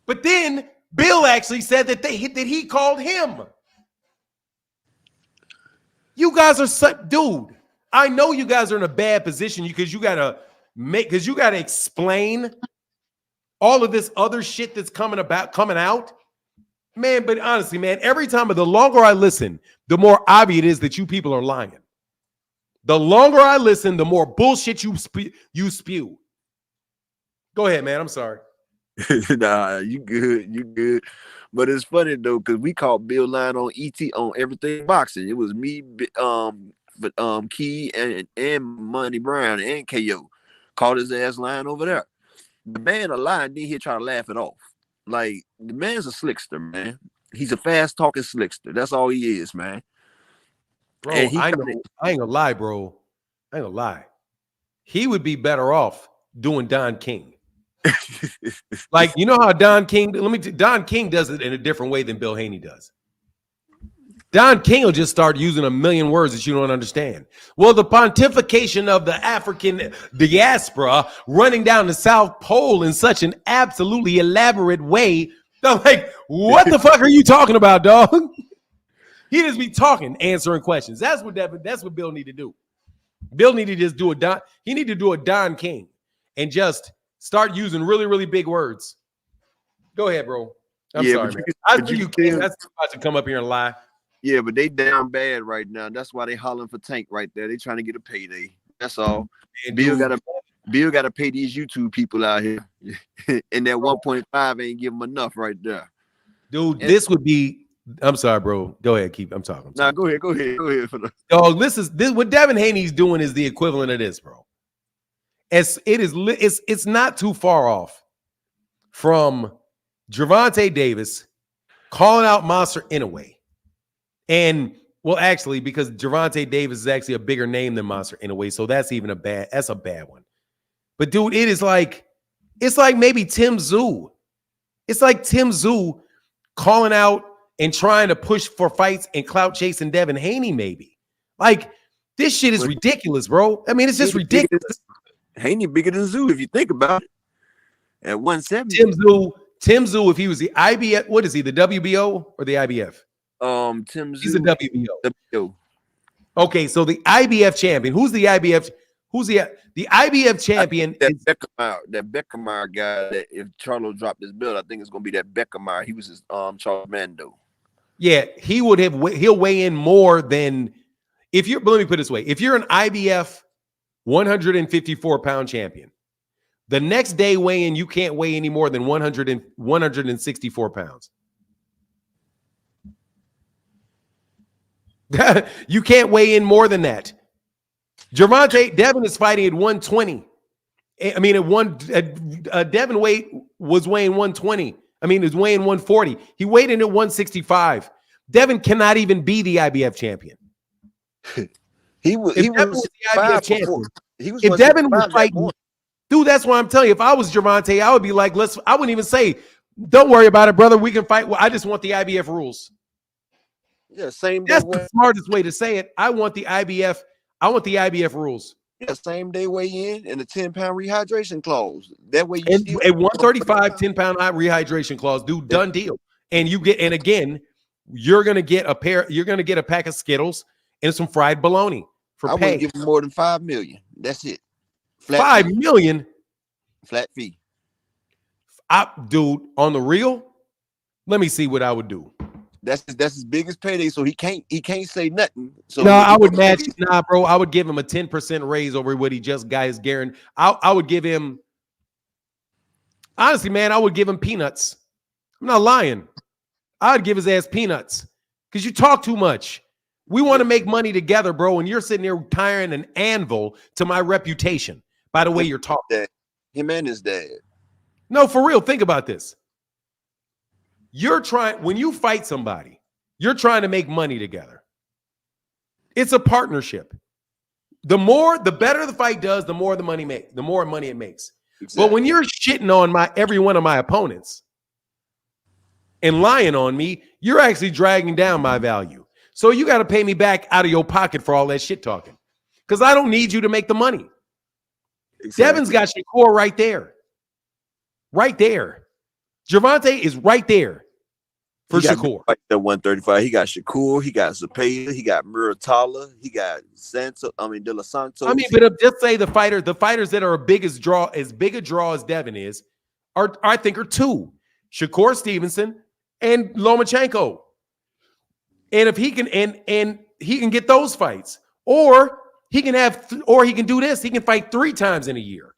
But then Bill actually said that he called him. You guys are dude. I know you guys are in a bad position because you gotta explain all of this other shit that's coming out. Man, but honestly, man, every time, the longer I listen, the more obvious it is that you people are lying. The longer I listen, the more bullshit you spew. Go ahead, man. I'm sorry. Nah, you good. But it's funny though, because we caught Bill lying on ET on everything boxing. It was me, Key and Money Brown and KO caught his ass lying over there. The man a lying, then he try to laugh it off. Like, the man's a slickster, man. He's a fast talking slickster. That's all he is, man. Bro, I ain't gonna lie, bro. I ain't gonna lie. He would be better off doing Don King. Like, you know how Don King does it in a different way than Bill Haney does. Don King will just start using a million words that you don't understand. Well, the pontification of the African diaspora running down the South Pole in such an absolutely elaborate way. I'm like, what the fuck are you talking about, dog? He just be talking, answering questions. That's what Bill need to do. Bill need to just do he need to do a Don King and just start using really, really big words. Go ahead, bro. I'm sorry, man. I knew you came. That's about to come up here and lie. Yeah, but they down bad right now. That's why they hollering for Tank right there. They trying to get a payday. That's all. Man, Bill gotta pay these YouTube people out here. And that 1.5 ain't give them enough right there. Dude, this would be. I'm sorry, bro. Go ahead, I'm talking. Nah, go ahead. Dog, this what Devin Haney's doing is the equivalent of this, bro. It's not too far off from Gervonta Davis calling out Monster Inoue. And well, actually, because Gervonta Davis is actually a bigger name than Monster Inoue, so that's a bad one. But dude, it's like maybe Tim Tszyu. It's like Tim Tszyu calling out and trying to push for fights and clout chasing Devin Haney, maybe. Like, this shit is ridiculous, bro. I mean, it's just ridiculous. Haney bigger than Tszyu if you think about it. At 170. Tim Tszyu, if he was the IBF, what is he, the WBO or the IBF? Tim Tszyu. He's a WBO. Okay, so the IBF champion. Who's the IBF? Who's the IBF champion? That Beckermeyer guy. That if Charlo dropped his belt, I think it's gonna be that Beckermeyer. He was his Charles Mando. Yeah, he'll weigh in more than let me put it this way. If you're an IBF 154-pound champion, the next day weigh in, you can't weigh any more than 164 pounds. You can't weigh in more than that. Devin is fighting at 120. I mean, Devin was weighing 120. I mean, he was weighing 140. He weighed in at 165. Devin cannot even be the IBF champion. He was the IBF champion. If Devin was fighting, dude, that's why I'm telling you. If I was Gervonta, I would be like, I wouldn't even say, don't worry about it, brother. We can fight. Well, I just want the IBF rules. Yeah, same day. That's the smartest way to say it. I want the IBF rules. Yeah, same day weigh in and a 10-pound rehydration clause. That way you still a 135 10-pound rehydration clause, dude. Done deal. And again, you're gonna get a pack of Skittles and some fried bologna for I pay. wouldn't give him more than $5 million. That's it. Flat $5 million? Flat fee. Dude, on the real, let me see what I would do. That's his biggest payday, so he can't say nothing. So no, I would match. Nah, bro, I would give him a 10% raise over what he just got his guarantee. I would give him, honestly, man, I would give him peanuts. I'm not lying. I'd give his ass peanuts because you talk too much. We want to make money together, bro, and you're sitting there tying an anvil to my reputation by the way you're talking. Him and his dad. No, for real, think about this. When you fight somebody, you're trying to make money together. It's a partnership. The better the fight does, the more money it makes. Exactly. But when you're shitting on every one of my opponents and lying on me, you're actually dragging down my value. So you got to pay me back out of your pocket for all that shit talking. Because I don't need you to make the money. Exactly. Devin's got Shakur right there. Right there. Gervonta is right there for Shakur. Like that 135. He got Shakur. He got Zepeda. He got Muratala. He got De Los Santos. I mean, but just say the fighters that are as big a draw as Devin is, I think are two: Shakur Stevenson and Lomachenko. And if he can, and he can get those fights, or he can do this. He can fight 3 times in a year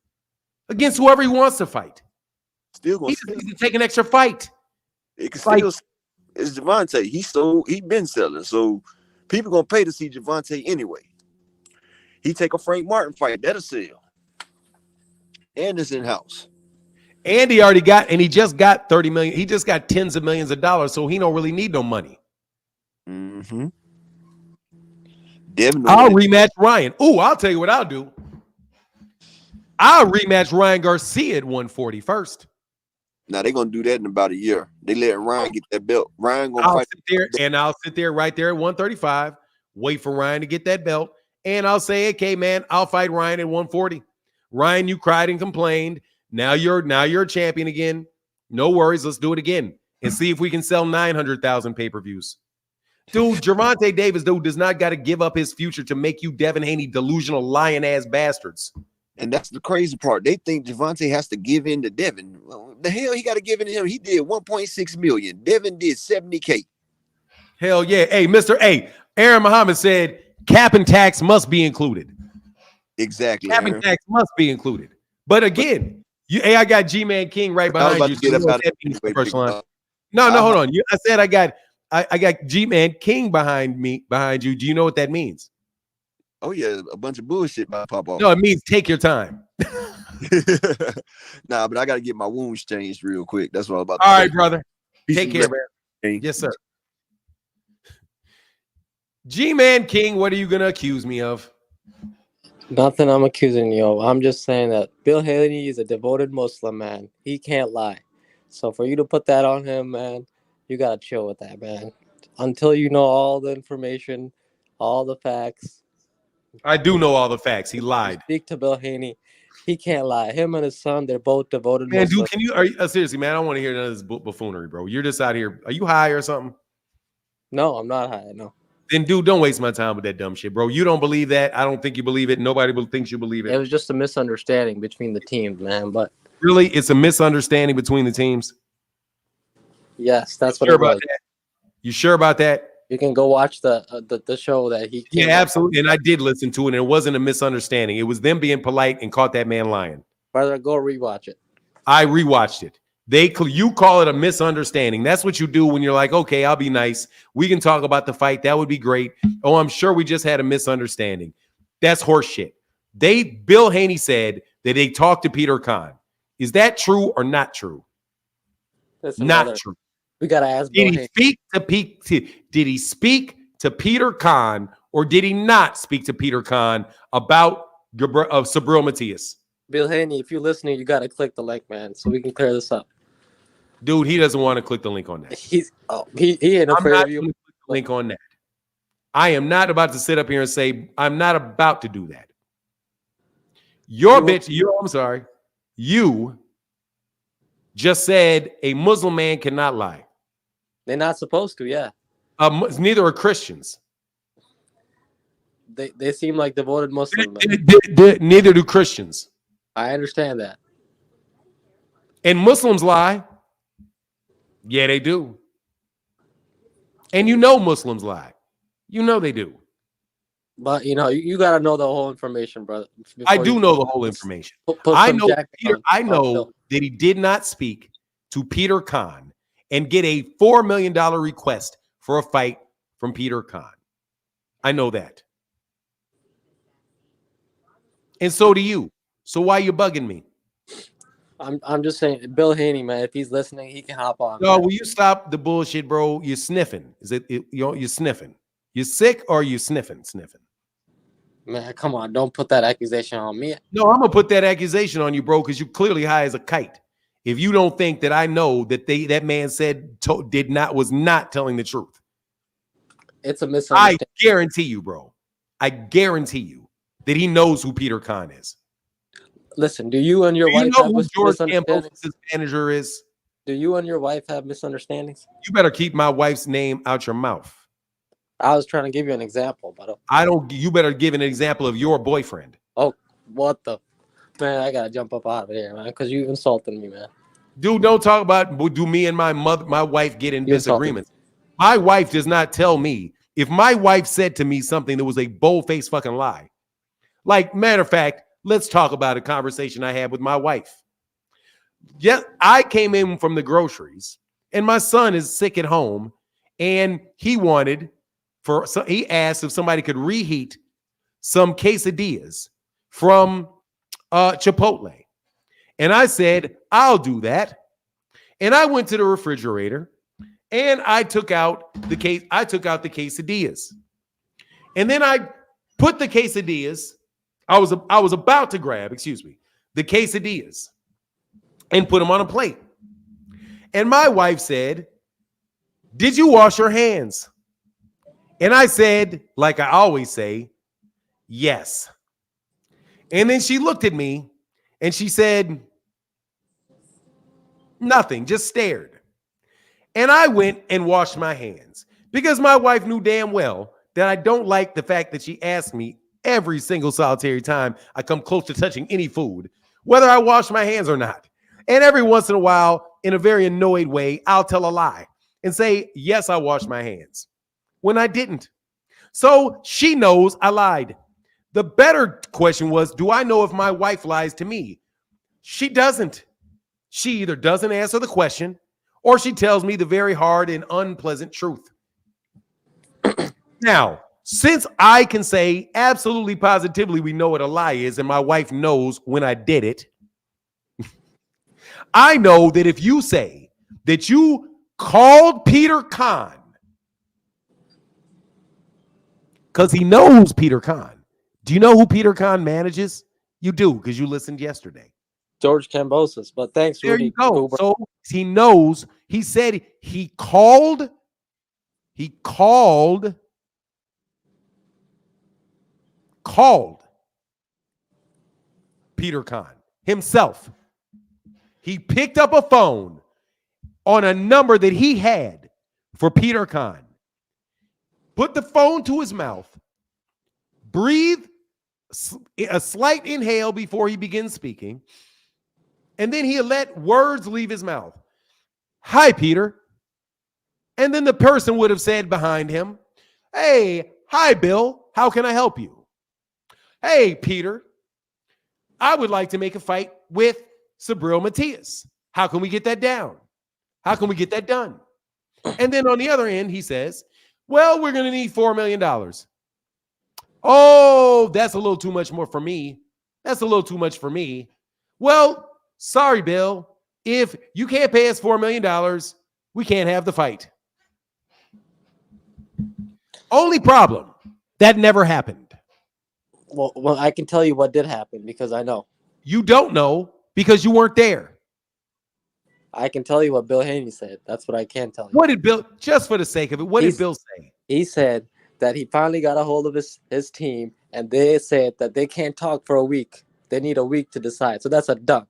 against whoever he wants to fight. He just needs to take an extra fight. It can still. It's Gervonta. He been selling, so people gonna pay to see Gervonta anyway. He take a Frank Martin fight, that'll sell. And it's in house. And he just got 30 million. He just got tens of millions of dollars, so he don't really need no money. Mm-hmm. Devin, I'll rematch Ryan. Ooh, I'll tell you what I'll do. I'll rematch Ryan Garcia at 140 first. Now they're gonna do that in about a year. They let Ryan get that belt. Ryan gonna fight. I'll sit there right there at 135, wait for Ryan to get that belt, and I'll say, okay, man, I'll fight Ryan at 140. Ryan, you cried and complained. Now you're a champion again. No worries, let's do it again and see if we can sell 900,000 pay-per-views. Dude, Gervonta Davis, does not got to give up his future to make you Devin Haney delusional lion-ass bastards. And that's the crazy part. They think Gervonta has to give in to Devin. Well, the hell he got to give in to him? He did 1.6 million. Devin did 70K. Hell yeah. Hey, Aaron Muhammad said cap and tax must be included. Exactly. Cap and tax must be included. But again, I got G-Man King right behind you. No, hold on. I said I got G-Man King behind you. Do you know what that means? Oh, yeah, a bunch of bullshit about pop off. No, it means take your time. Nah, but I got to get my wounds changed real quick. That's what I'm about to All say. right, brother. Take care, man. Yes, sir. G-Man King, what are you going to accuse me of? Nothing I'm accusing you of. I'm just saying that Bill Haney is a devoted Muslim, man. He can't lie. So for you to put that on him, man, you got to chill with that, man. Until you know all the information, all the facts. I do know all the facts. He lied. Speak to Bill Haney. He can't lie. Him and his son, they're both devoted man, Muslims. dude, are you seriously, man? I don't want to hear none of this buffoonery, bro. You're just out here. Are you high or something? No, I'm not high. No. Then, dude, don't waste my time with that dumb shit, bro. You don't believe that. I don't think you believe it. Nobody thinks you believe it. It was just a misunderstanding between the teams, man. But really, it's a misunderstanding between the teams. Yes, that's what it was. You sure about that? You can go watch the show that he. Yeah, absolutely. And I did listen to it, and it wasn't a misunderstanding. It was them being polite and caught that man lying. Brother, go rewatch it. I rewatched it. You call it a misunderstanding. That's what you do when you're like, okay, I'll be nice. We can talk about the fight. That would be great. Oh, I'm sure we just had a misunderstanding. That's horseshit. Bill Haney said that they talked to Peter Khan. Is that true or not true? Not true. We gotta ask. Did he speak to Peter Khan, or did he not speak to Peter Khan about Subriel Matias? Bill Haney, if you're listening, you gotta click the link, man, so we can clear this up. Dude, he doesn't want to click the link on that. He ain't afraid of you. Click the link on that. I am not about to sit up here and say I'm not about to do that. I'm sorry. You just said a Muslim man cannot lie. They're not supposed to, yeah. Neither are Christians. They seem like devoted Muslims. Neither do Christians. I understand that. And Muslims lie. Yeah, they do. And you know Muslims lie. You know they do. But, you got to know the whole information, brother. I do know the whole information. I know that he did not speak to Peter Khan and get a $4 million request for a fight from Peter Khan. I know that. And so do you. So why are you bugging me? I'm just saying, Bill Haney, man, if he's listening, he can hop on. No, will you stop the bullshit, bro? You're sniffing. You're sniffing. You sick or you sniffing? Man, come on. Don't put that accusation on me. No, I'm going to put that accusation on you, bro, because you're clearly high as a kite. If you don't think that I know that that man was not telling the truth. It's a I misunderstanding. guarantee you, bro. I guarantee you that he knows who Peter Kahn is. Listen, do you and your Do you wife know have who George Campos' misunderstandings? manager is? Do you and your wife have misunderstandings? You better keep my wife's name out your mouth. I was trying to give you an example, but I don't. You better give an example of your boyfriend. oh, what the man? I gotta jump up out of here, man, because you insulted me, man. Dude, don't talk about do me and my wife get in You insulted disagreements. My wife does not tell me. If my wife said to me something that was a bold-faced fucking lie, like matter of fact, let's talk about a conversation I had with my wife. Yes, I came in from the groceries, and my son is sick at home, and he asked if somebody could reheat some quesadillas from Chipotle. And I said, I'll do that. And I went to the refrigerator and I took out the quesadillas. And then I put the quesadillas, I was about to grab, the quesadillas and put them on a plate. And my wife said, "Did you wash your hands?" And I said, like I always say, yes. And then she looked at me and she said, nothing, just stared. And I went and washed my hands because my wife knew damn well that I don't like the fact that she asked me every single solitary time I come close to touching any food, whether I wash my hands or not. And every once in a while, in a very annoyed way, I'll tell a lie and say, yes, I washed my hands when I didn't. So she knows I lied. The better question was, do I know if my wife lies to me? She doesn't. She either doesn't answer the question or she tells me the very hard and unpleasant truth. Now, since I can say absolutely positively we know what a lie is and my wife knows when I did it, I know that if you say that you called Peter Kahn, because he knows Peter Kahn. Do you know who Peter Kahn manages? You do, because you listened yesterday. George Cambosis, but thanks, There Rudy. you go. Goober. So he knows. He said he called Peter Kahn himself. He picked up a phone on a number that he had for Peter Kahn, put the phone to his mouth, breathe a slight inhale before he begins speaking, and then he let words leave his mouth. Hi, Peter. And then the person would have said behind him, hey, hi, Bill. How can I help you? Hey, Peter. I would like to make a fight with Sabril Matias. How can we get that down? How can we get that done? And then on the other end, he says, well, we're going to need $4 million. Oh, that's a little too much more for me. That's a little too much for me. Well, sorry, Bill. If you can't pay us $4 million, we can't have the fight. Only problem, that never happened. Well, I can tell you what did happen because I know. You don't know because you weren't there. I can tell you what Bill Haney said. That's what I can tell you. What did Bill, just for the sake of it, what did Bill say? He said that he finally got a hold of his team, and they said that they can't talk for a week. They need a week to decide. So that's a dunk.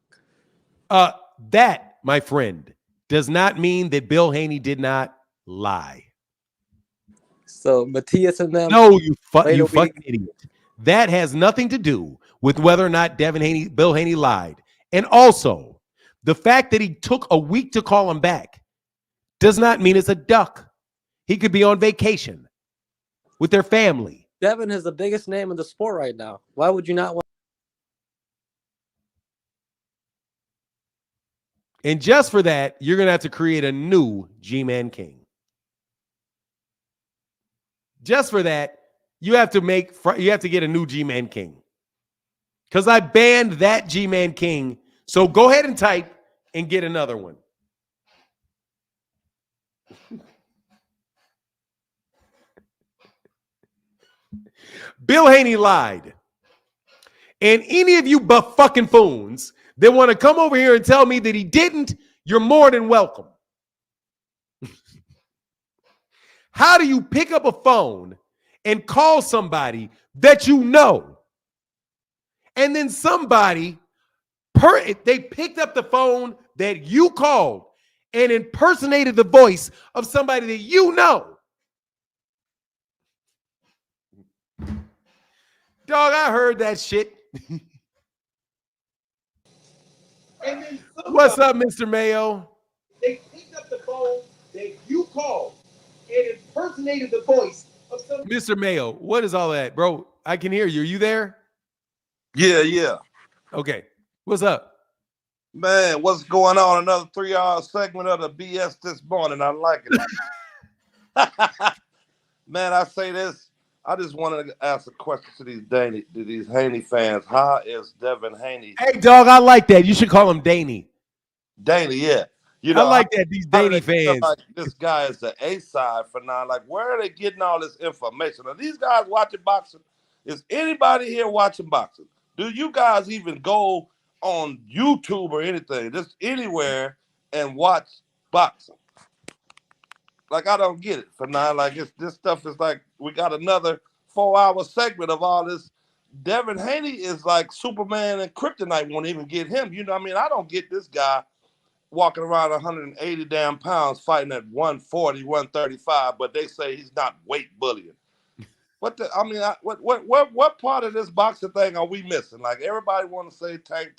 That, my friend, does not mean that Bill Haney did not lie. So Matias and them. No, you fucking idiot. That has nothing to do with whether or not Bill Haney lied. And also, the fact that he took a week to call him back does not mean it's a duck. He could be on vacation with their family. Devin is the biggest name in the sport right now. Why would you not want? And just for that, you're going to have to create a new G-Man King. Just for that, you have to get a new G-Man King. Because I banned that G-Man King. So go ahead and type and get another one. Bill Haney lied. And any of you fucking phones that want to come over here and tell me that he didn't, you're more than welcome. How do you pick up a phone and call somebody that you know, and then somebody they picked up the phone that you called and impersonated the voice of somebody that you know? Dog, I heard that shit. What's up, Mr. Mayo? They picked up the phone that you called and impersonated the voice of some. Mr. Mayo, what is all that, bro? I can hear you. Are you there? Yeah. Okay. What's up? Man, what's going on? Another 3-hour segment of the BS this morning. I like it. Man, I say this. I just wanted to ask a question to these Haney fans. How is Devin Haney? Hey, dog, I like that. You should call him Daney. Daney, yeah. You I know, like that. These how do Daney they feel fans. like this guy is the A-side for now? Like, where are they getting all this information? Are these guys watching boxing? Is anybody here watching boxing? Do you guys even go on YouTube or anything, just anywhere, and watch boxing? Like, I don't get it for now. Like, this stuff is like, we got another 4-hour segment of all this. Devin Haney is like Superman, and Kryptonite won't even get him. You know what I mean? I don't get this guy walking around 180 damn pounds fighting at 140, 135, but they say he's not weight bullying. What part of this boxing thing are we missing? Like, everybody want to say tank.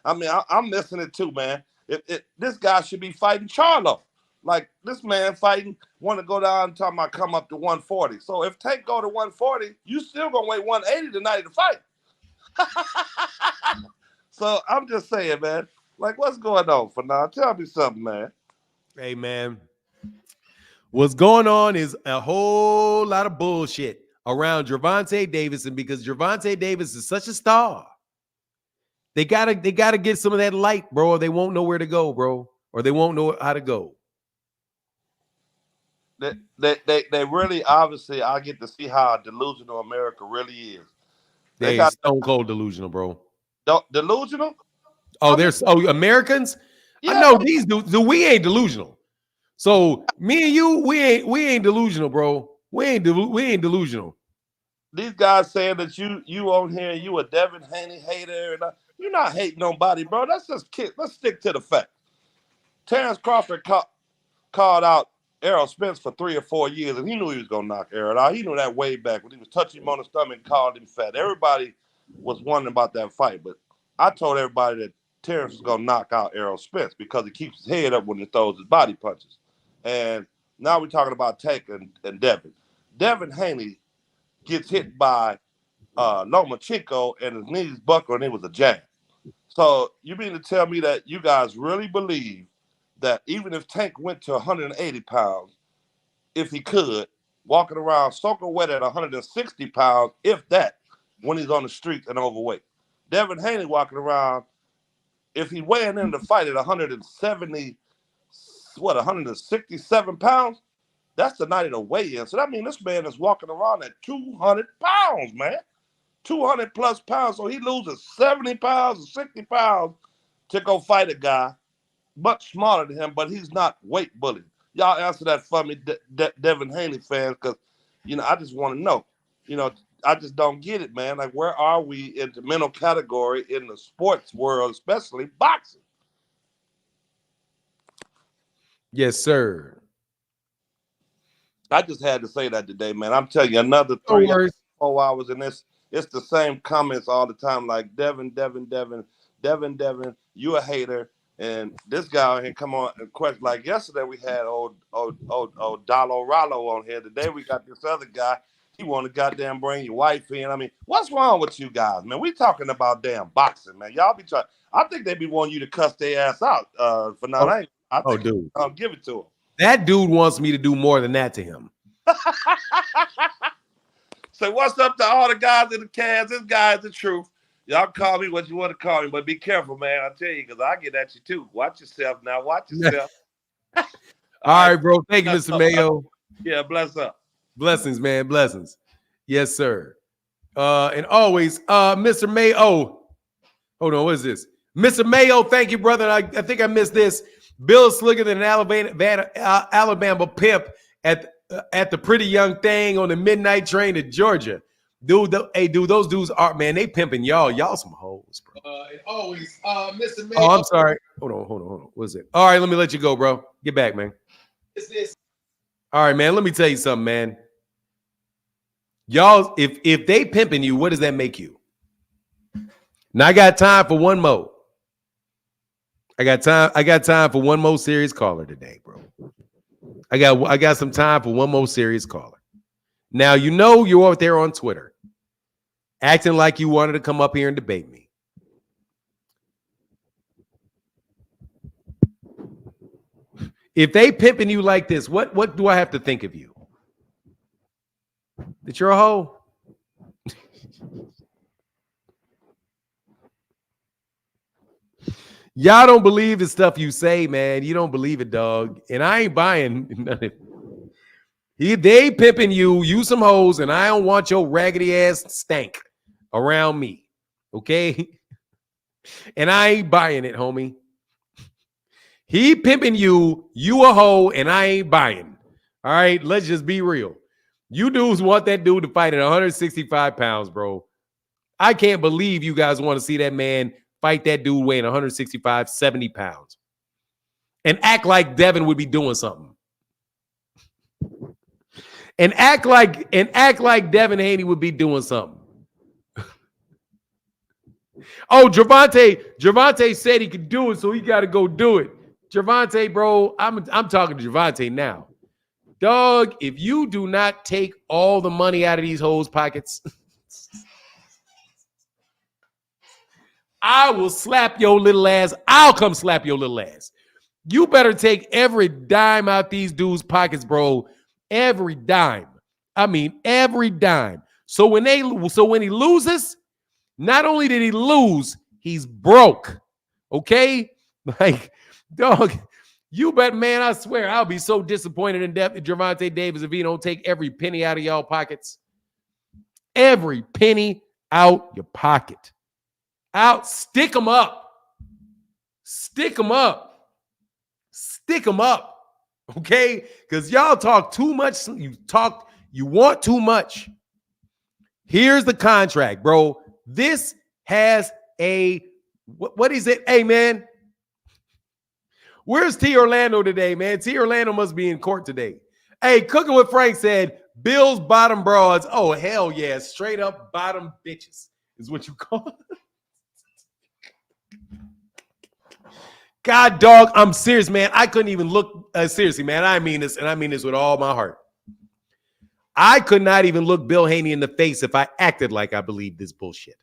I mean, I'm missing it too, man. This guy should be fighting Charlo. Like, this man fighting, want to go down and talking about come up to 140. So if Tank go to 140, you still gonna weigh 180 tonight to fight. So I'm just saying, man. Like, what's going on for now? Tell me something, man. Hey, man. What's going on is a whole lot of bullshit around Gervonta Davis, and because Gervonta Davis is such a star, they gotta get some of that light, bro, or they won't know where to go, bro, or they won't know how to go. They really, obviously, I get to see how delusional America really is. They They got stone cold delusional, bro. Delusional? Oh, there's Americans. Yeah. I know these dudes. We ain't delusional. So me and you, we ain't delusional, bro. We ain't delusional. These guys saying that you on here and you a Devin Haney hater, and you're not hating nobody, bro. Let's stick to the fact. Terrence Crawford called out Errol Spence for 3 or 4 years, and he knew he was gonna knock Errol out. He knew that way back when he was touching him on the stomach and called him fat. Everybody was wondering about that fight, but I told everybody that Terrence was gonna knock out Errol Spence because he keeps his head up when he throws his body punches. And now we're talking about Tank and Devin. Devin Haney gets hit by Lomachenko and his knees buckle, and it was a jab. So you mean to tell me that you guys really believe that even if Tank went to 180 pounds, if he could, walking around soaking wet at 160 pounds, if that, when he's on the street and overweight? Devin Haney walking around, if he weighing in the fight at 167 pounds, that's the night of the weigh-in. So that means this man is walking around at 200 pounds, man. 200 plus pounds. So he loses 70 pounds or 60 pounds to go fight a guy much smaller than him, but he's not weight bullying. Y'all answer that for me, Devin Haney fans, because, I just want to know. I just don't get it, man. Like, where are we in the mental category in the sports world, especially boxing? Yes, sir. I just had to say that today, man. I'm telling you, another 3 hours, 4 hours in this. It's the same comments all the time, like Devin, you a hater. And this guy here come on and question. Like yesterday, we had old Dalo Rollo on here. Today we got this other guy. He want to goddamn bring your wife in. I mean, what's wrong with you guys, man? We talking about damn boxing, man. Y'all be trying. I think they be wanting you to cuss their ass out for now. I think dude, I'll give it to him. That dude wants me to do more than that to him. So what's up to all the guys in the cast? This guy is the truth. Y'all call me what you want to call me, but be careful, man. I tell you, because I get at you too. Watch yourself now. Watch yourself. All right, bro. Thank you, Mr. Mayo. Yeah, bless up. Blessings, man. Blessings. Yes, sir. And always, Mr. Mayo. Hold on, what is this? Mr. Mayo, thank you, brother. I think I missed this. Bill Slicker than an Alabama pimp at at the Pretty Young Thing on the midnight train to Georgia. Dude, dude, those dudes are, man, they pimping y'all. Y'all some hoes, bro. Always, Mr. May. Oh, I'm sorry. Hold on. What's it? All right, let me let you go, bro. Get back, man. Is this? All right, man. Let me tell you something, man. Y'all, if they pimping you, what does that make you? Now I got time for one more. I got time for one more serious caller today, bro. I got some time for one more serious caller. Now you know you're out there on Twitter acting like you wanted to come up here and debate me. If they pimping you like this, what do I have to think of you? That you're a hoe? Y'all don't believe the stuff you say, man. You don't believe it, dog. And I ain't buying none of it. They pimping you some hoes, and I don't want your raggedy ass stank around me. Okay? And I ain't buying it, homie. He pimping you a hoe, and I ain't buying. All right, let's just be real. You dudes want that dude to fight at 165 pounds, bro. I can't believe you guys want to see that man fight that dude weighing 165, 70 pounds. And act like Devin would be doing something. And act like Devin Haney would be doing something. Oh, Gervonta said he could do it, so he got to go do it. Gervonta, bro, I'm talking to Gervonta now. Dog, if you do not take all the money out of these hoes' pockets, I will slap your little ass. I'll come slap your little ass. You better take every dime out these dudes' pockets, bro. Every dime. I mean, every dime. So when he loses, not only did he lose, he's broke. Okay? Like, dog, you bet, man, I swear, I'll be so disappointed in Gervonta Davis if he don't take every penny out of y'all pockets. Every penny out your pocket. Out, stick them up. Stick them up. Stick them up. Okay? Because y'all talk too much. You want too much. Here's the contract, bro. This has a, what is it? Hey, man. Where's T. Orlando today, man? T. Orlando must be in court today. Hey, Cooking with Frank said, Bill's bottom broads. Oh, hell yeah. Straight up bottom bitches is what you call it. God, dog, I'm serious, man. I couldn't even look, seriously, man. I mean this, and I mean this with all my heart. I could not even look Bill Haney in the face if I acted like I believed this bullshit.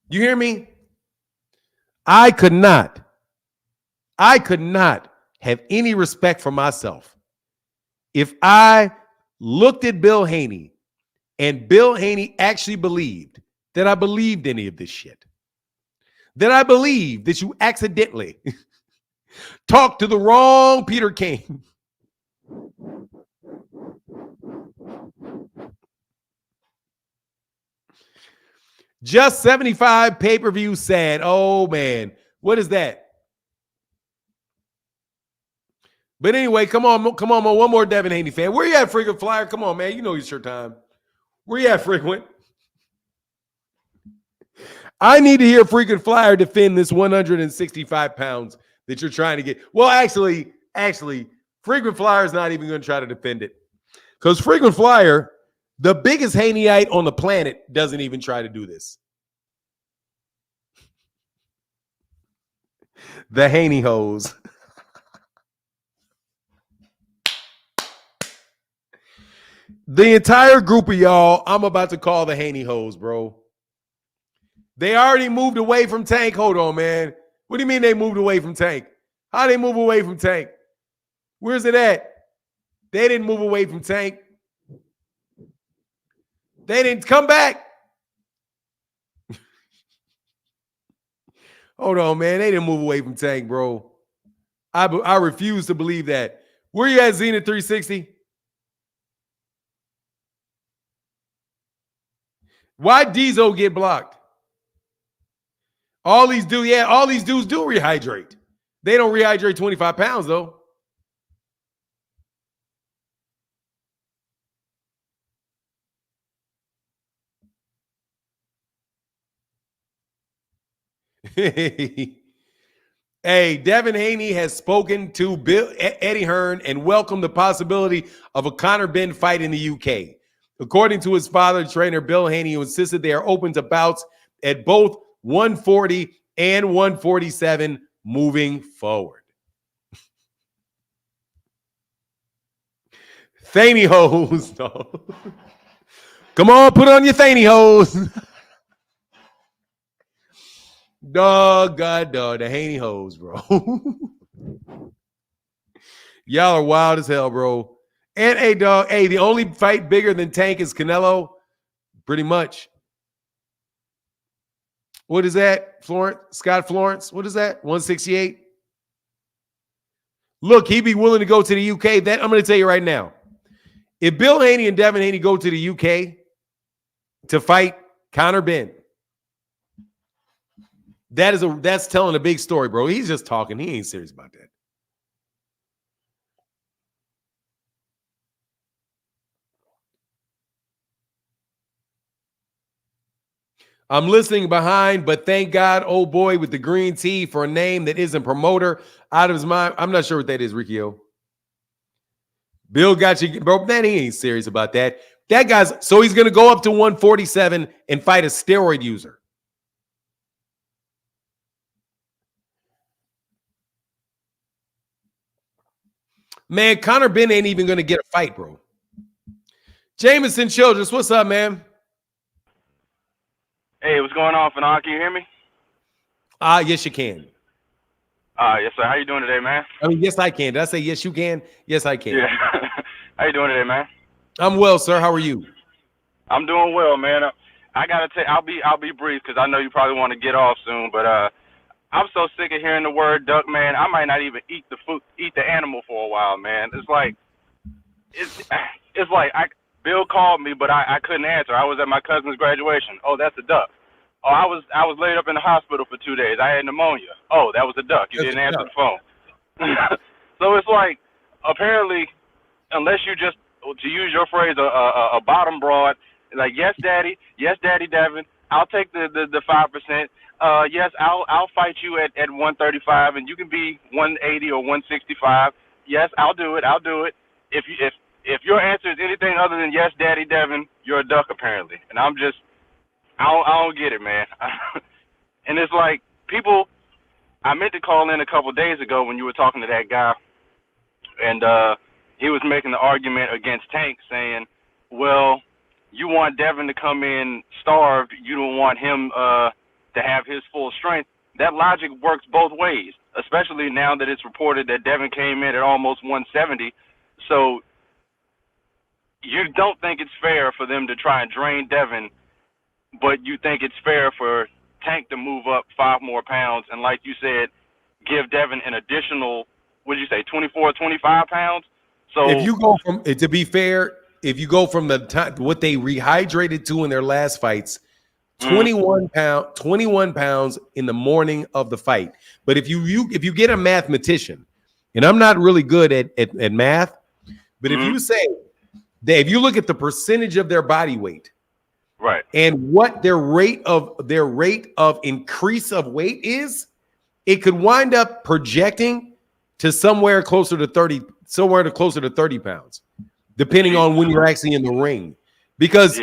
You hear me? I could not have any respect for myself if I looked at Bill Haney and Bill Haney actually believed that I believed any of this shit. That I believed that you accidentally talked to the wrong Peter King. Just 75 pay-per-view sad. Oh, man. What is that? But anyway, come on, one more Devin Haney fan. Where you at, Frequent Flyer? Come on, man. You know it's your time. Where you at, Frequent? I need to hear Frequent Flyer defend this 165 pounds that you're trying to get. Well, actually, Frequent Flyer is not even going to try to defend it. Because Frequent Flyer, the biggest Haneyite on the planet, doesn't even try to do this. The Haney hoes. The entire group of y'all, I'm about to call the Haney hoes, bro. They already moved away from Tank. Hold on, man. What do you mean they moved away from Tank? How they move away from Tank? Where's it at? They didn't move away from Tank. They didn't come back. Hold on, man. They didn't move away from Tank, bro. I refuse to believe that. Where you at, Zenith 360? Why Diesel get blocked? All these dudes do rehydrate. They don't rehydrate 25 pounds, though. Hey, Devin Haney has spoken to Eddie Hearn and welcomed the possibility of a Conor Benn fight in the UK. According to his father, trainer Bill Haney, who insisted they are open to bouts at both 140 and 147 moving forward. Thaney hose. No. Come on, put on your Thaney hose. Dog, the Haney hose, bro. Y'all are wild as hell, bro. And hey, dog, hey, the only fight bigger than Tank is Canelo. Pretty much. What is that, Florence? Scott Florence? What is that? 168? Look, he'd be willing to go to the UK. That I'm going to tell you right now. If Bill Haney and Devin Haney go to the UK to fight Conor Benn, that's telling a big story, bro. He's just talking. He ain't serious about that. I'm listening behind, but thank God, oh boy, with the green tea for a name that isn't promoter out of his mind. I'm not sure what that is, Riccio. Bill got you, bro. Man, he ain't serious about that. That guy's so he's going to go up to 147 and fight a steroid user. Man, Conor Benn ain't even going to get a fight, bro. Jameson Childress, what's up, man? Hey, what's going on, Fanon? Can you hear me? Yes, you can. Yes, sir. How you doing today, man? I mean, yes, I can. Did I say yes, you can? Yes, I can. Yeah. How you doing today, man? I'm well, sir. How are you? I'm doing well, man. I gotta tell. I'll be brief because I know you probably want to get off soon. But I'm so sick of hearing the word duck, man. I might not even eat the animal for a while, man. It's like Bill called me, but I couldn't answer. I was at my cousin's graduation. Oh, that's a duck. Oh, I was laid up in the hospital for 2 days. I had pneumonia. Oh, that was a duck. You didn't answer the phone. So it's like, apparently, unless you just, to use your phrase, a bottom broad, like, yes, Daddy, Devin, I'll take the 5%. Yes, I'll fight you at 135, and you can be 180 or 165. Yes, I'll do it. If your answer is anything other than yes, Daddy Devin, you're a duck apparently. And I don't get it, man. And it's like people. I meant to call in a couple of days ago when you were talking to that guy, and he was making the argument against Tank, saying, "Well, you want Devin to come in starved. You don't want him to have his full strength." That logic works both ways, especially now that it's reported that Devin came in at almost 170. So you don't think it's fair for them to try and drain Devin, but you think it's fair for Tank to move up 5 more pounds and, like you said, give Devin an additional, what did you say, 24, 25 pounds? So if you go from, to be fair, if you go from the time what they rehydrated to in their last fights, 21 pounds in the morning of the fight. But if you get a mathematician, and I'm not really good at math, but if you say that if you look at the percentage of their body weight, right, and what their rate of increase of weight is, it could wind up projecting to somewhere closer to 30 pounds, depending on when you're actually in the ring. Because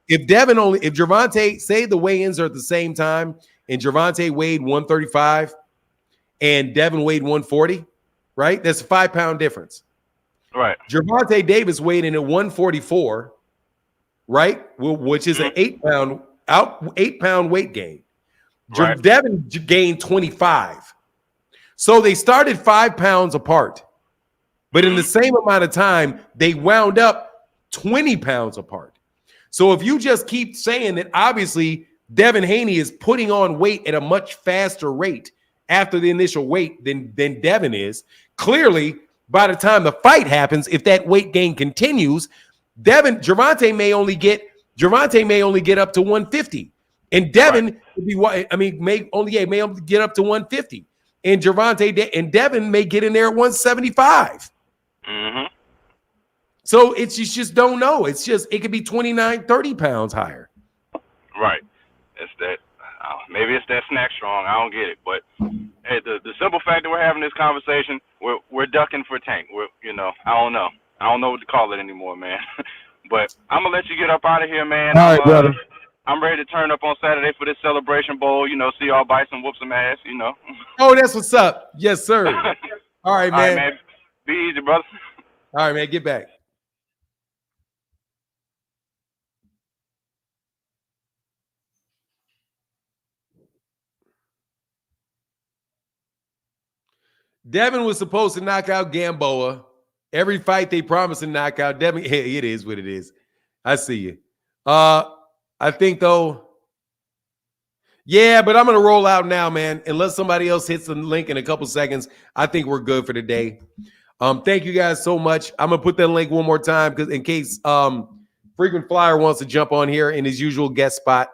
if Gervonta, say the weigh-ins are at the same time, and Gervonta weighed 135 and Devin weighed 140, right? That's a 5-pound difference. Right. Gervonta Davis weighed in at 144, right? Which is an 8-pound weight gain. Right. Devin gained 25. So they started 5 pounds apart. But in the same amount of time, they wound up 20 pounds apart. So if you just keep saying that, obviously Devin Haney is putting on weight at a much faster rate after the initial weight than Devin is, clearly by the time the fight happens, if that weight gain continues, Gervonta may only get up to 150, and Devin may only get up to 150. and and Devin may get in there at 175. Mm-hmm. So it's you just don't know. It's just it could be 29, 30 pounds higher. Right. It's that. Maybe it's that snack strong. I don't get it, but hey, the simple fact that we're having this conversation, we're ducking for Tank. I don't know. I don't know what to call it anymore, man. But I'm gonna let you get up out of here, man. All right, brother. I'm ready to turn up on Saturday for this celebration bowl. See y'all bite some, whoop some ass. Oh, that's what's up. Yes, sir. All right, man. All right, man. Be easy, brother. All right, man. Get back. Devin was supposed to knock out Gamboa. Every fight they promised to knock out Devin. Hey, it is what it is. I see you. I think though. Yeah, but I'm gonna roll out now, man. Unless somebody else hits the link in a couple seconds, I think we're good for today. Thank you guys so much. I'm gonna put that link one more time because in case Frequent Flyer wants to jump on here in his usual guest spot.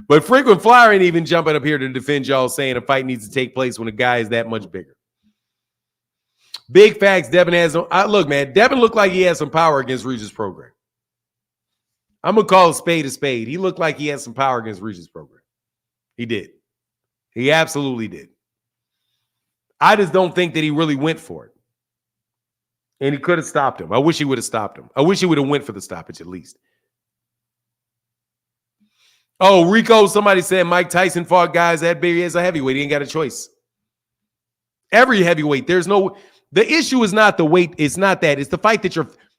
But Frequent Flyer ain't even jumping up here to defend y'all saying a fight needs to take place when a guy is that much bigger. Big facts. Devin has look, man. Devin looked like he had some power against Regis' program. I'm gonna call a spade a spade. He looked like he had some power against Regis' program. He did. He absolutely did. I just don't think that he really went for it. And he could have stopped him. I wish he would have stopped him. I wish he would have went for the stoppage at least. Oh, Rico, somebody said Mike Tyson fought guys that big as a heavyweight. He ain't got a choice. Every heavyweight, the issue is not the weight. It's not that. It's the fight that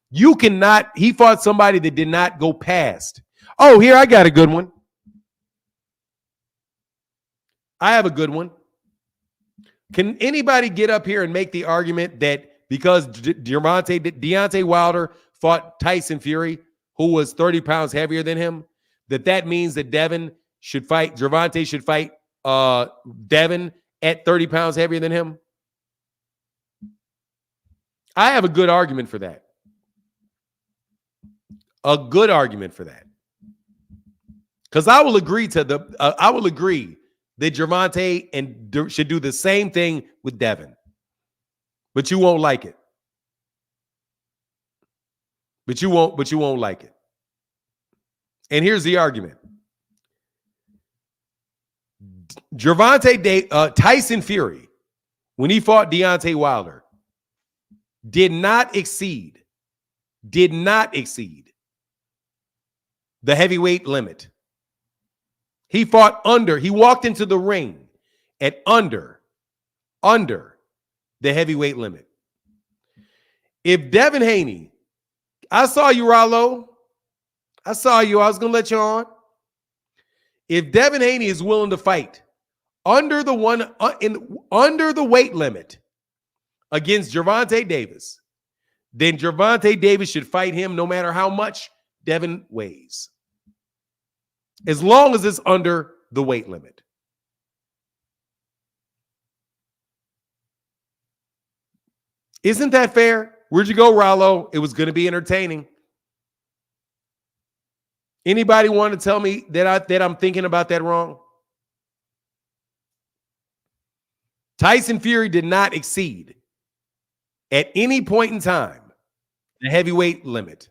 you cannot. He fought somebody that did not go past. Oh, here, I got a good one. I have a good one. Can anybody get up here and make the argument that because Deontay Wilder fought Tyson Fury, who was 30 pounds heavier than him, that means that Gervonta should fight Devin at 30 pounds heavier than him? I have a good argument for that. A good argument for that. Because I will agree that Gervonta should do the same thing with Devin. But you won't like it. But you won't like it. And here's the argument. Tyson Fury, when he fought Deontay Wilder, did not exceed the heavyweight limit. He walked into the ring at under the heavyweight limit. If Devin Haney, I saw you, Rollo. I saw you. I was going to let you on. If Devin Haney is willing to fight under the weight limit against Gervonta Davis, then Gervonta Davis should fight him no matter how much Devin weighs. As long as it's under the weight limit. Isn't that fair? Where'd you go, Rollo? It was going to be entertaining. Anybody want to tell me that I'm thinking about that wrong? Tyson Fury did not exceed at any point in time the heavyweight limit.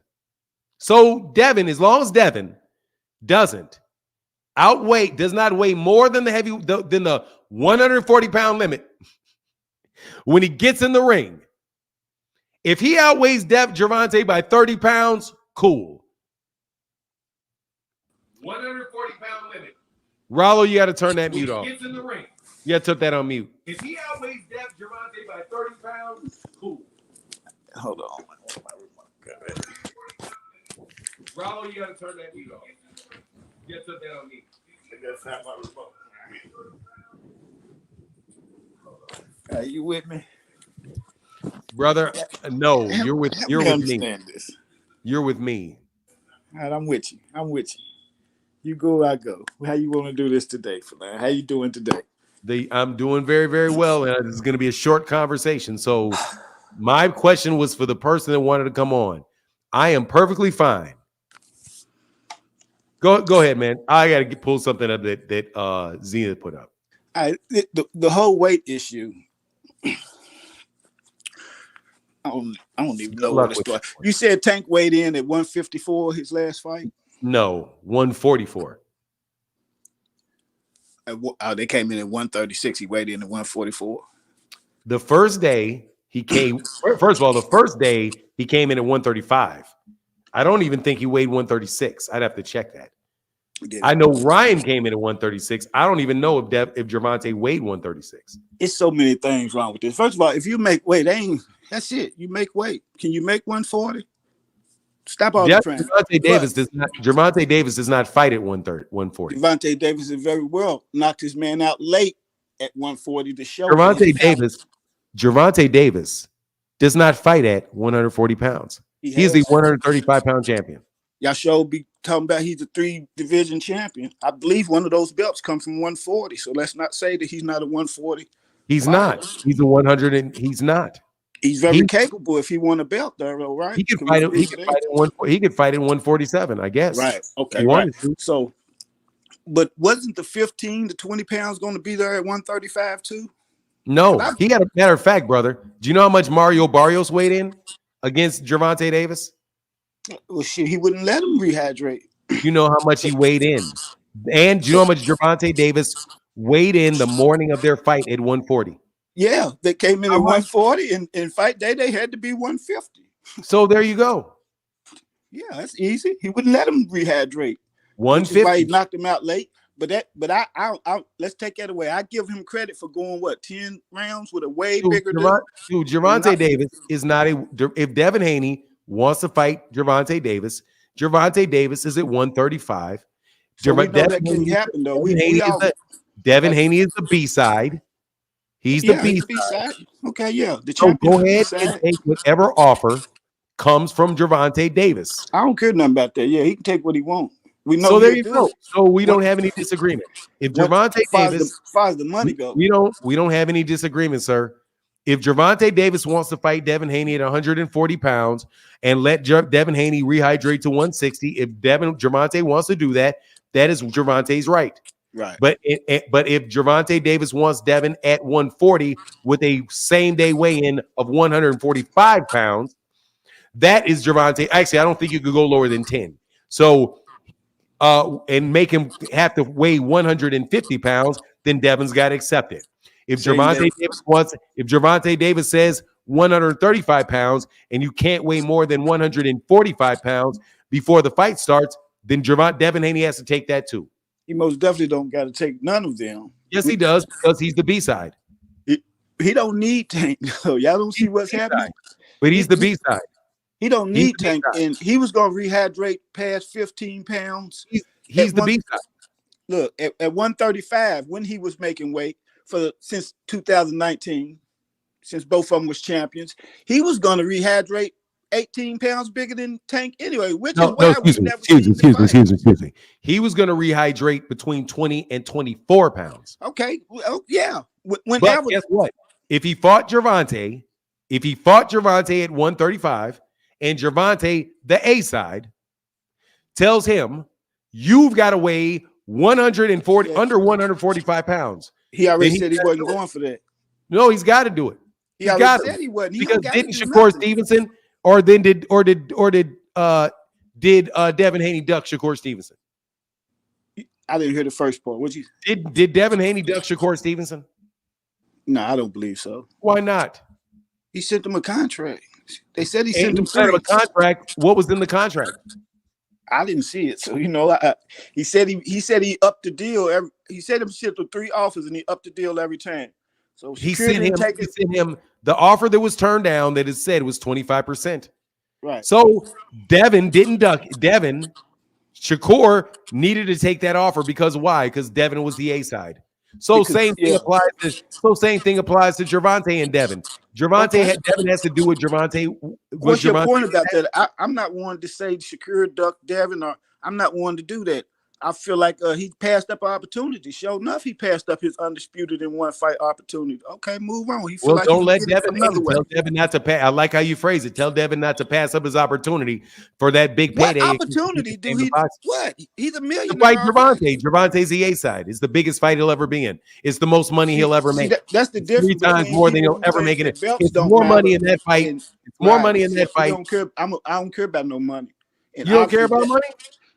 So Devin, as long as Devin does not weigh more than the 140-pound limit when he gets in the ring, if he outweighs Gervonta by 30 pounds, cool. 140-pound limit. Rollo, you got to turn that mute off. Gets in the ring. You got to put that on mute. If he outweighs Gervonta by 30 pounds, cool. Hold on. Rollo, you got to turn that mute off. You got to put that on mute. Are you with me? Brother, no, you're with me. This. You're with me. All right, I'm with you. You go, I go. How you want to do this today, Flan? How you doing today? I'm doing very, very well, and this is going to be a short conversation. So my question was for the person that wanted to come on. I am perfectly fine. Go ahead, man. I got to pull something up that Zenith put up. The whole weight issue. I don't even know Good where luck to with start. that one. You said Tank weighed in at 154 his last fight. No, 144. They came in at 136. He weighed in at 144. The first day he came. First of all, the first day he came in at 135. I don't even think he weighed 136. I'd have to check that. I know Ryan came in at 136. I don't even know if Gervonta weighed 136. It's so many things wrong with this. First of all, if you make weight, that's it. You make weight. Can you make 140? Stop all the praying. Gervonta Davis does not fight at 140. Gervonta Davis is very well knocked his man out late at 140 to show. Gervonta Davis does not fight at 140 pounds. He is the 135-pound champion. Y'all show be talking about he's a 3-division champion. I believe one of those belts come from 140. So let's not say that he's not a 140. He's not. He's a 100 and he's not. He's very capable if he won a belt, though, right? He could fight. He could fight in 147, I guess. Right. Okay. Right. So, but wasn't the 15 to 20 pounds going to be there at 135 too? No, he got a matter of fact, brother. Do you know how much Mario Barrios weighed in against Gervonta Davis? Well, shit, he wouldn't let him rehydrate. You know how much he weighed in, and do you know how much Gervonta Davis weighed in the morning of their fight at 140? Yeah, they came in at 140, and in fight day they had to be 150. So there you go. Yeah, that's easy. He wouldn't let him rehydrate. 150. Which is why he knocked him out late. But I let's take that away. I give him credit for going 10 rounds with a way bigger dude. Gervonta Davis is not a. If Devin Haney wants to fight Gervonta Davis is at 135. So we know that can happen though. Devin Haney is the B side. He's the B side. Okay, yeah. So go ahead and take whatever offer comes from Gervonta Davis. I don't care nothing about that. Yeah, he can take what he wants. We know. So there you go. So we don't have any disagreement. If Gervonta Davis, as far as the money goes, we don't have any disagreement, sir. If Gervonta Davis wants to fight Devin Haney at 140 pounds and let Devin Haney rehydrate to 160, if Gervonta wants to do that, that is Gervonta's right. Right. But if Gervonta Davis wants Devin at 140 with a same day weigh-in of 145 pounds, that is Gervonta. Actually, I don't think you could go lower than 10. So, and make him have to weigh 150 pounds, then Devin's got to accept it. If Gervonta Davis says 135 pounds and you can't weigh more than 145 pounds before the fight starts, then Devin Haney has to take that too. He most definitely don't got to take none of them. Yes, he does, because he's the B side. He don't need Tank. Y'all don't see what's happening. But he's the B side. He don't need Tank, and he was going to rehydrate past 15 pounds. He's the B side. Look, at 135, when he was making weight since 2019, since both of them was champions, he was going to rehydrate 18 pounds bigger than Tank anyway, which is why we never excuse me. He was going to rehydrate between 20 and 24 pounds. Okay, well, yeah. But guess what? If he fought Gervonta at 135, and Gervonta, the A side, tells him you've got to weigh 140 under 145 pounds. He already said he wasn't going for that. No, he's got to do it. He already said he wasn't. Because didn't Shakur Stevenson or did Devin Haney duck Shakur Stevenson? I didn't hear the first part. What'd you? Did Devin Haney duck Shakur Stevenson? No, I don't believe so. Why not? He sent him a contract. They said he sent him a contract. What was in the contract? I didn't see it. So he said he upped the deal. He said he sent him 3 offers and he upped the deal every time. So he sent him the offer that was turned down that it said was 25%. Right. So Devin didn't duck. Shakur needed to take that offer because why? Because Devin was the A side. So same thing applies to Gervonta and Devin. Devin has to do what Gervonta. What's your point about that? I'm not one to say Shakur ducked Devin, or I'm not one to do that. I feel like he passed up an opportunity. Sure enough, he passed up his undisputed in one fight opportunity. Okay, move on. He feel Well, like don't he let can get it Devin another way. tell Devin not to pass. I like how you phrase it. Tell Devin not to pass up his opportunity for that big What payday. opportunity do he? What? He's a To millionaire fight already. Gervonta. Gervonta's the A side. It's the biggest fight he'll ever be in. It's the most money he'll ever make. That's the It's 3 difference times between more than people he'll who ever think make in it. that belts It's don't more matter. money in that fight. And It's more right, money in that we fight. don't care. I don't care about no money. And You don't care obviously about money?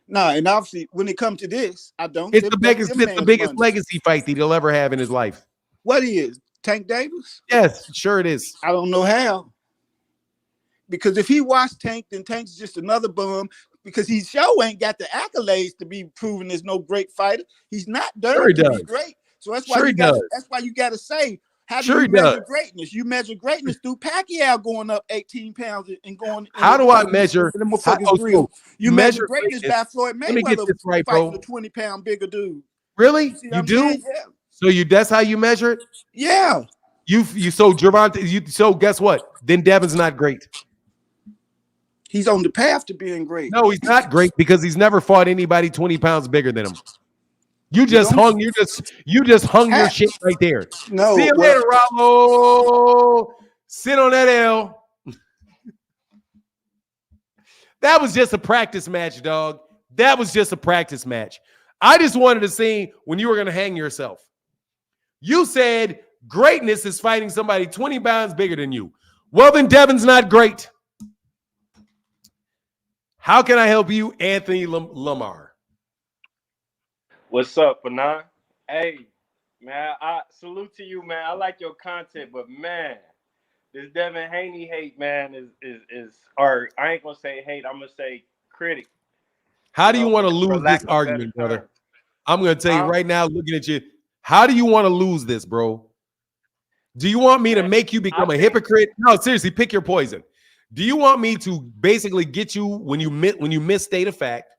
No, and obviously when it comes to this, I don't. It's Them the biggest man's money. legacy fight that he'll ever have in his life. What is Tank Davis? Yes, sure it is. I don't know how. Because if he watched Tank, then Tank's just another bum. Because he sure ain't got the accolades to be proven as no great fighter. He's not Sure he done to does. be great. So that's why Sure you he got. does. That's why you got to say, how do Sure you he measure does. greatness? You measure greatness through Pacquiao going up 18 pounds and going. How do I measure? The motherfuckers real. So You measure greatness by Floyd Let me get Mayweather this right, fighting bro. a 20-pound bigger dude. Really? See what You I'm do? saying? Yeah. So that's how you measure it? Yeah. You so Gervonta, so guess what? Then Devin's not great. He's on the path to being great. No, he's not great because he's never fought anybody 20 pounds bigger than him. You just hung your shit right there. No, see you well, later, Rollo. Sit on that L. That was just a practice match, dog. That was just a practice match. I just wanted to see when you were going to hang yourself. You said greatness is fighting somebody 20 pounds bigger than you. Well, then Devin's not great. How can I help you, Anthony Lamar? What's up, Fanon? Hey, man, I salute to you, man. I like your content, but man, this Devin Haney hate, man, is or I ain't gonna say hate, I'm gonna say critic. How do you want to lose this argument, brother? I'm gonna tell you right now, looking at you, how do you want to lose this, bro? Do you want me to make you become a hypocrite? No, seriously, pick your poison. Do you want me to basically get you when you misstate a fact?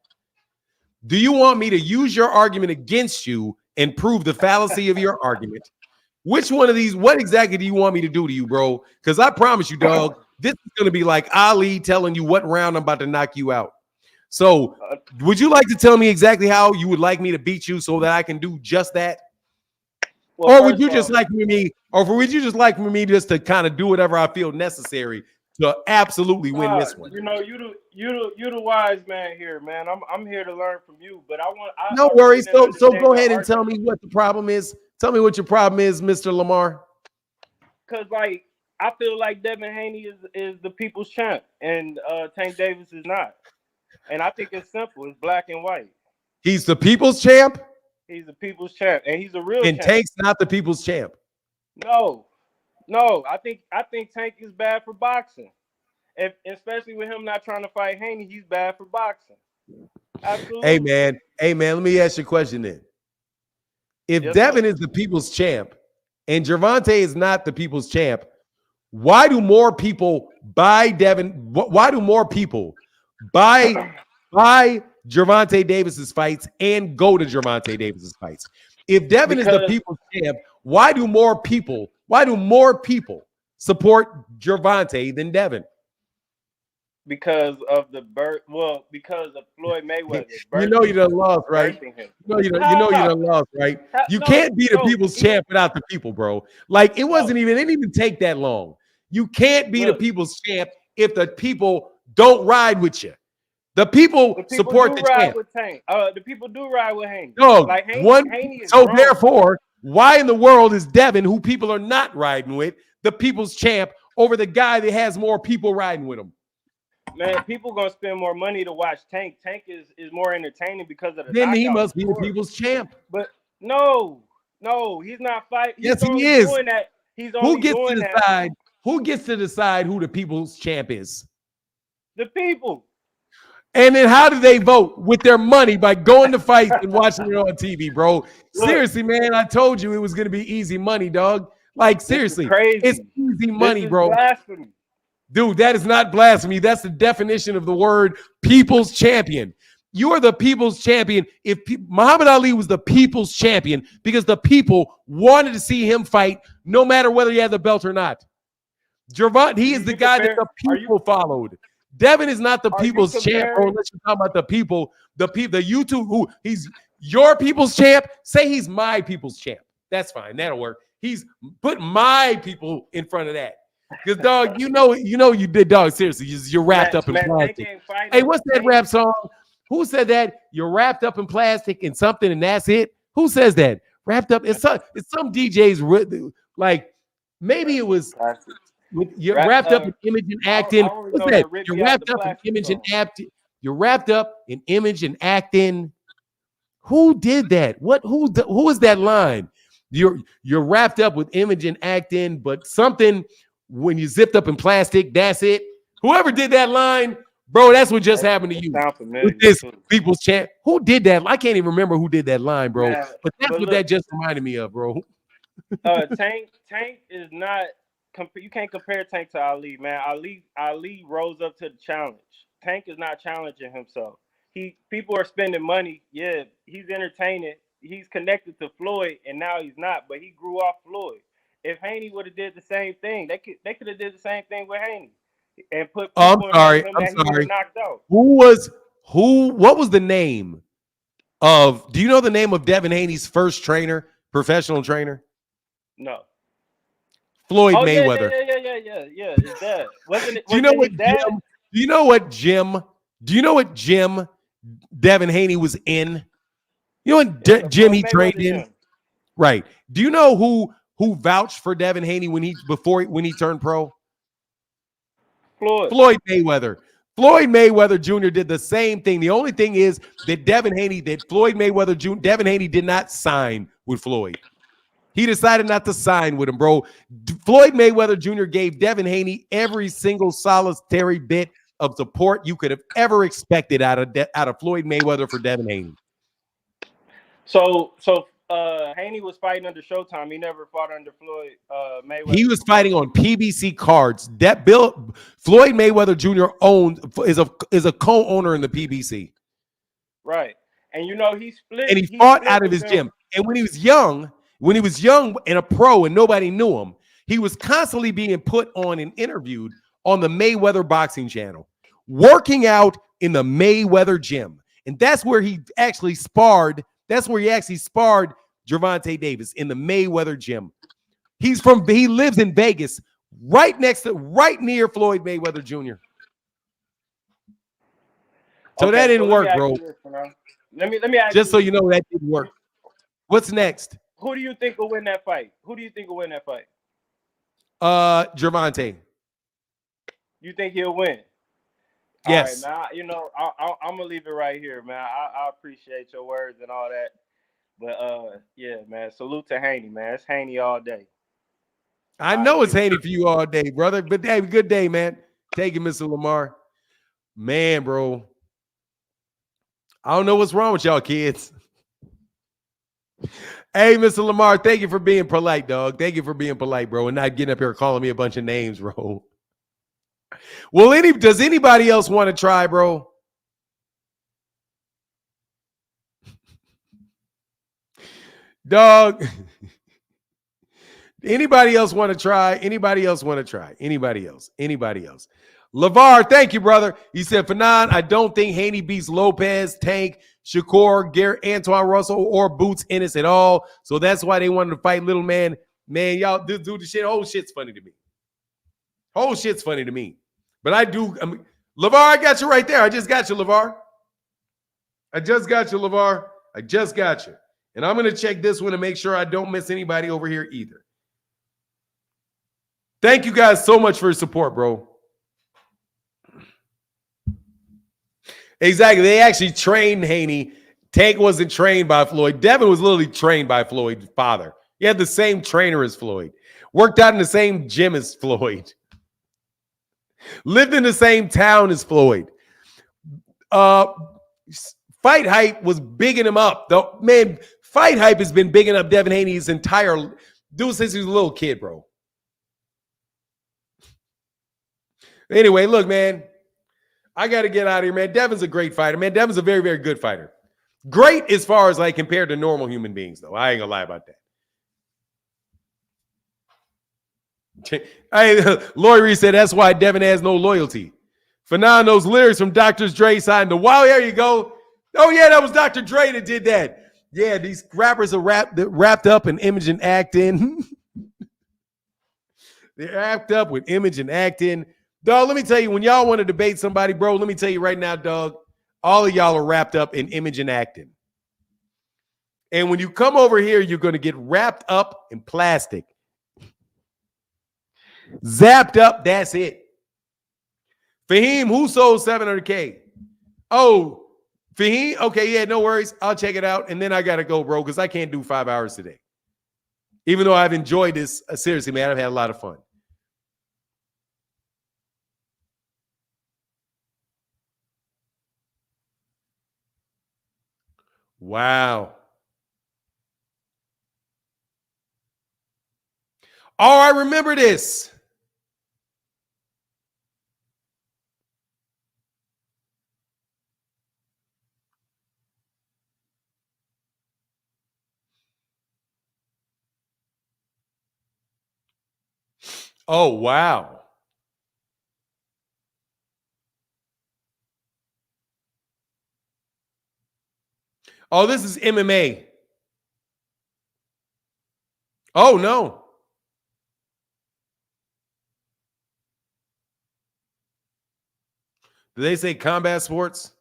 Do you want me to use your argument against you and prove the fallacy of your argument? Which one of these, what exactly do you want me to do to you, bro? Because I promise you, dog, this is going to be like Ali telling you what round I'm about to knock you out. So would you like to tell me exactly how you would like me to beat you so that I can do just that? Well, or would you just like me, or would you just like for me just to kind of do whatever I feel necessary to absolutely win this one? You know, you the wise man here, man. I'm here to learn from you, but no worries. So go ahead and tell me what the problem is. Tell me what your problem is, Mr. Lamar. Because like I feel like Devin Haney is the people's champ, and Tank Davis is not. And I think it's simple. It's black and white. He's the people's champ. He's the people's champ, and he's a real and champ. Tank's not the people's champ. No. I think Tank is bad for boxing. Especially with him not trying to fight Haney, he's bad for boxing. Absolutely. Hey man, let me ask you a question then. If Devin is the people's champ and Gervonta is not the people's champ, why do more people buy Devin? Why do more people buy Gervonta Davis's fights and go to Gervonta Davis's fights? If Devin is the people's champ, why do more people support Gervonta than Devin? Because of because of Floyd Mayweather. You know you done lost, right? You know you done lost, right? You can't be the people's champ without the people, bro. Like it didn't even take that long. You can't be the people's champ if the people don't ride with you. The people support the champ. With Tank. The people do ride with Haney. No, like Haney is so wrong. therefore, why in the world is Devin, who people are not riding with, the people's champ over the guy that has more people riding with him? Man, people gonna spend more money to watch Tank. Tank is more entertaining because of the. Then he must be the people's champ. But no, he's not fighting. Yes, he is. Doing that. He's only who gets doing to decide? Who gets to decide who the people's champ is? The people. And then how do they vote? With their money by going to fights and watching it on TV, bro. Seriously, man, I told you it was going to be easy money, dog. Like, seriously, it's easy money, bro. Blasphemy. Dude, that is not blasphemy. That's the definition of the word people's champion. You are the people's champion. If Muhammad Ali was the people's champion because the people wanted to see him fight no matter whether he had the belt or not. Gervonta, he is the guy that the people followed. Devin is not the Are you people's champ, bro. comparing? Unless you're talking about the people, the YouTube who he's your people's champ. Say he's my people's champ. That's fine. That'll work. He's put my people in front of that. Because dog, you did, dog. Seriously, you're wrapped up in Man, Tank plastic. ain't fighting. Hey, what's that Tank, rap song? Who said that? You're wrapped up in plastic and something, and that's it. Who says that? Wrapped up. It's some DJs like maybe it was you're wrapped up in image and acting. I only What's know that? that Rip You're Me Out wrapped the up in Plastic image and song. acting. You're wrapped up in image and acting. Who did that? Who is that line? You're wrapped up with image and acting, but something when you zipped up in plastic, that's it. Whoever did that line, bro, that's what just happened to you. Sound familiar With this too. people's chant. Who did that? I can't even remember who did that line, bro. Man, but that's what look, that just reminded me of, bro. Tank is not. You can't compare Tank to Ali, man. Ali rose up to the challenge. Tank is not challenging himself. People are spending money. Yeah, he's entertaining. He's connected to Floyd, and now he's not. But he grew off Floyd. If Haney would have did the same thing, they could have did the same thing with Haney and put people I'm in front of him that he would sorry. have knocked out. What was the name of? Do you know the name of Devin Haney's first trainer, professional trainer? No. Floyd Mayweather. Yeah. His dad. Wasn't it? Do you know what his dad? gym? Do you know what gym? Do you know what gym Devin Haney was in? You know what gym he trained in? Gym. Right. Do you know who vouched for Devin Haney when he turned pro? Floyd Mayweather. Floyd Mayweather Jr. did the same thing. The only thing is that Devin Haney did not sign with Floyd. He decided not to sign with him, bro. Floyd Mayweather Jr. gave Devin Haney every single solitary bit of support you could have ever expected out of Floyd Mayweather for Devin Haney. So Haney was fighting under Showtime. He never fought under Floyd Mayweather. He was fighting on PBC cards. Floyd Mayweather Jr. is a co-owner in the PBC. Right. And he split. And he fought out of his gym. And when he was young and a pro and nobody knew him, he was constantly being put on and interviewed on the Mayweather boxing channel, working out in the Mayweather gym. And that's where he actually sparred. That's where he actually sparred Gervonta Davis, in the Mayweather gym. He lives in Vegas, right near Floyd Mayweather Jr. So that didn't work, bro. Let me ask Just so you know, that didn't work. What's next? Who do you think will win that fight? Gervonta. You think he'll win? Yes. All right, now, I'm gonna leave it right here, man. I appreciate your words and all that, but yeah, man. Salute to Haney, man. It's Haney all day. I know it's Haney for you all day, brother. But hey, good day, man. Take it, Mr. Lamar. Man, bro. I don't know what's wrong with y'all kids. Hey, Mr. Lamar, thank you for being polite, dog. Thank you for being polite, bro, and not getting up here calling me a bunch of names, bro. Well, does anybody else want to try, bro? Dog. Anybody else want to try? Anybody else? LeVar, thank you, brother. He said, Fanon, I don't think Haney beats Lopez, Tank, Shakur, Garrett, Antoine Russell, or Boots Ennis at all. So that's why they wanted to fight little man. Man, y'all, this dude, whole shit's funny to me. But LeVar, I got you right there. I just got you, LeVar. And I'm going to check this one to make sure I don't miss anybody over here either. Thank you guys so much for your support, bro. Exactly. They actually trained Haney. Tank wasn't trained by Floyd. Devin was literally trained by Floyd's father. He had the same trainer as Floyd. Worked out in the same gym as Floyd. Lived in the same town as Floyd. Fight Hype was bigging him up. Man, Fight Hype has been bigging up Devin Haney's entire dude since he was a little kid, bro. Anyway, look, man. I got to get out of here, man. Devin's a great fighter, man. Devin's a very, very good fighter. Great as far as like compared to normal human beings, though. I ain't gonna lie about that. Hey, Lori Reed said that's why Devin has no loyalty. Phenomenal's lyrics from Dr. Dre signed to wow. There you go. Oh yeah, that was Dr. Dre that did that. Yeah, these rappers are wrapped up in image and acting. They're wrapped up with image and acting. Dog, let me tell you, when y'all want to debate somebody, bro, let me tell you right now, dog, all of y'all are wrapped up in image and acting. And when you come over here, you're going to get wrapped up in plastic. Zapped up, that's it. Fahim, who sold 700K? Oh, Fahim? Okay, yeah, no worries. I'll check it out. And then I got to go, bro, because I can't do 5 hours today. Even though I've enjoyed this, seriously, man, I've had a lot of fun. Wow. Oh, I remember this. Oh, wow. Oh, this is MMA. Oh, no. Did they say combat sports?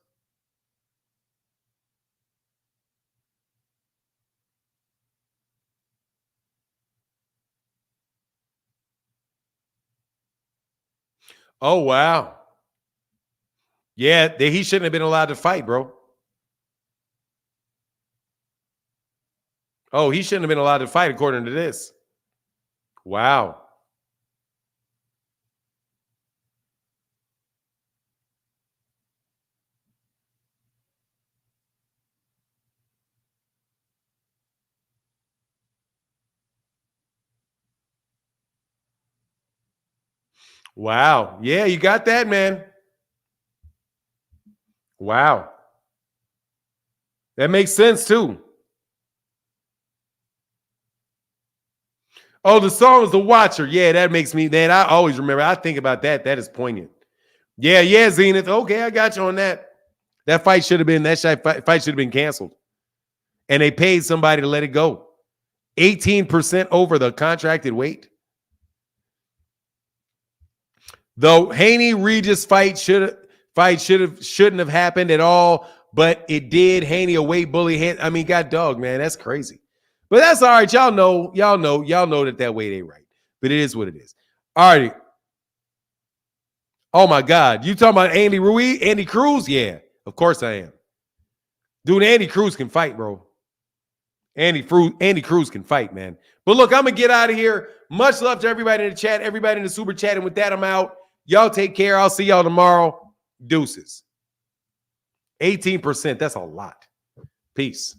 Oh, wow. Yeah, he shouldn't have been allowed to fight, bro. Oh, he shouldn't have been allowed to fight according to this. Wow. Wow. Yeah, you got that, man. Wow. That makes sense, too. Oh, the song is The Watcher. Yeah, that makes me, man, I always remember. I think about that. That is poignant. Yeah, Zenith. Okay, I got you on that. That fight should have been canceled. And they paid somebody to let it go. 18% over the contracted weight. Though Haney Regis fight shouldn't have happened at all, but it did. Haney a weight bully. I mean, God dog, man, that's crazy. But that's all right. Y'all know that weight ain't right. But it is what it is. All right. Oh my God, you talking about Andy Cruz? Yeah, of course I am. Dude, Andy Cruz can fight, bro. Andy Cruz can fight, man. But look, I'm gonna get out of here. Much love to everybody in the chat, everybody in the super chat, and with that, I'm out. Y'all take care. I'll see y'all tomorrow. Deuces. 18%. That's a lot. Peace.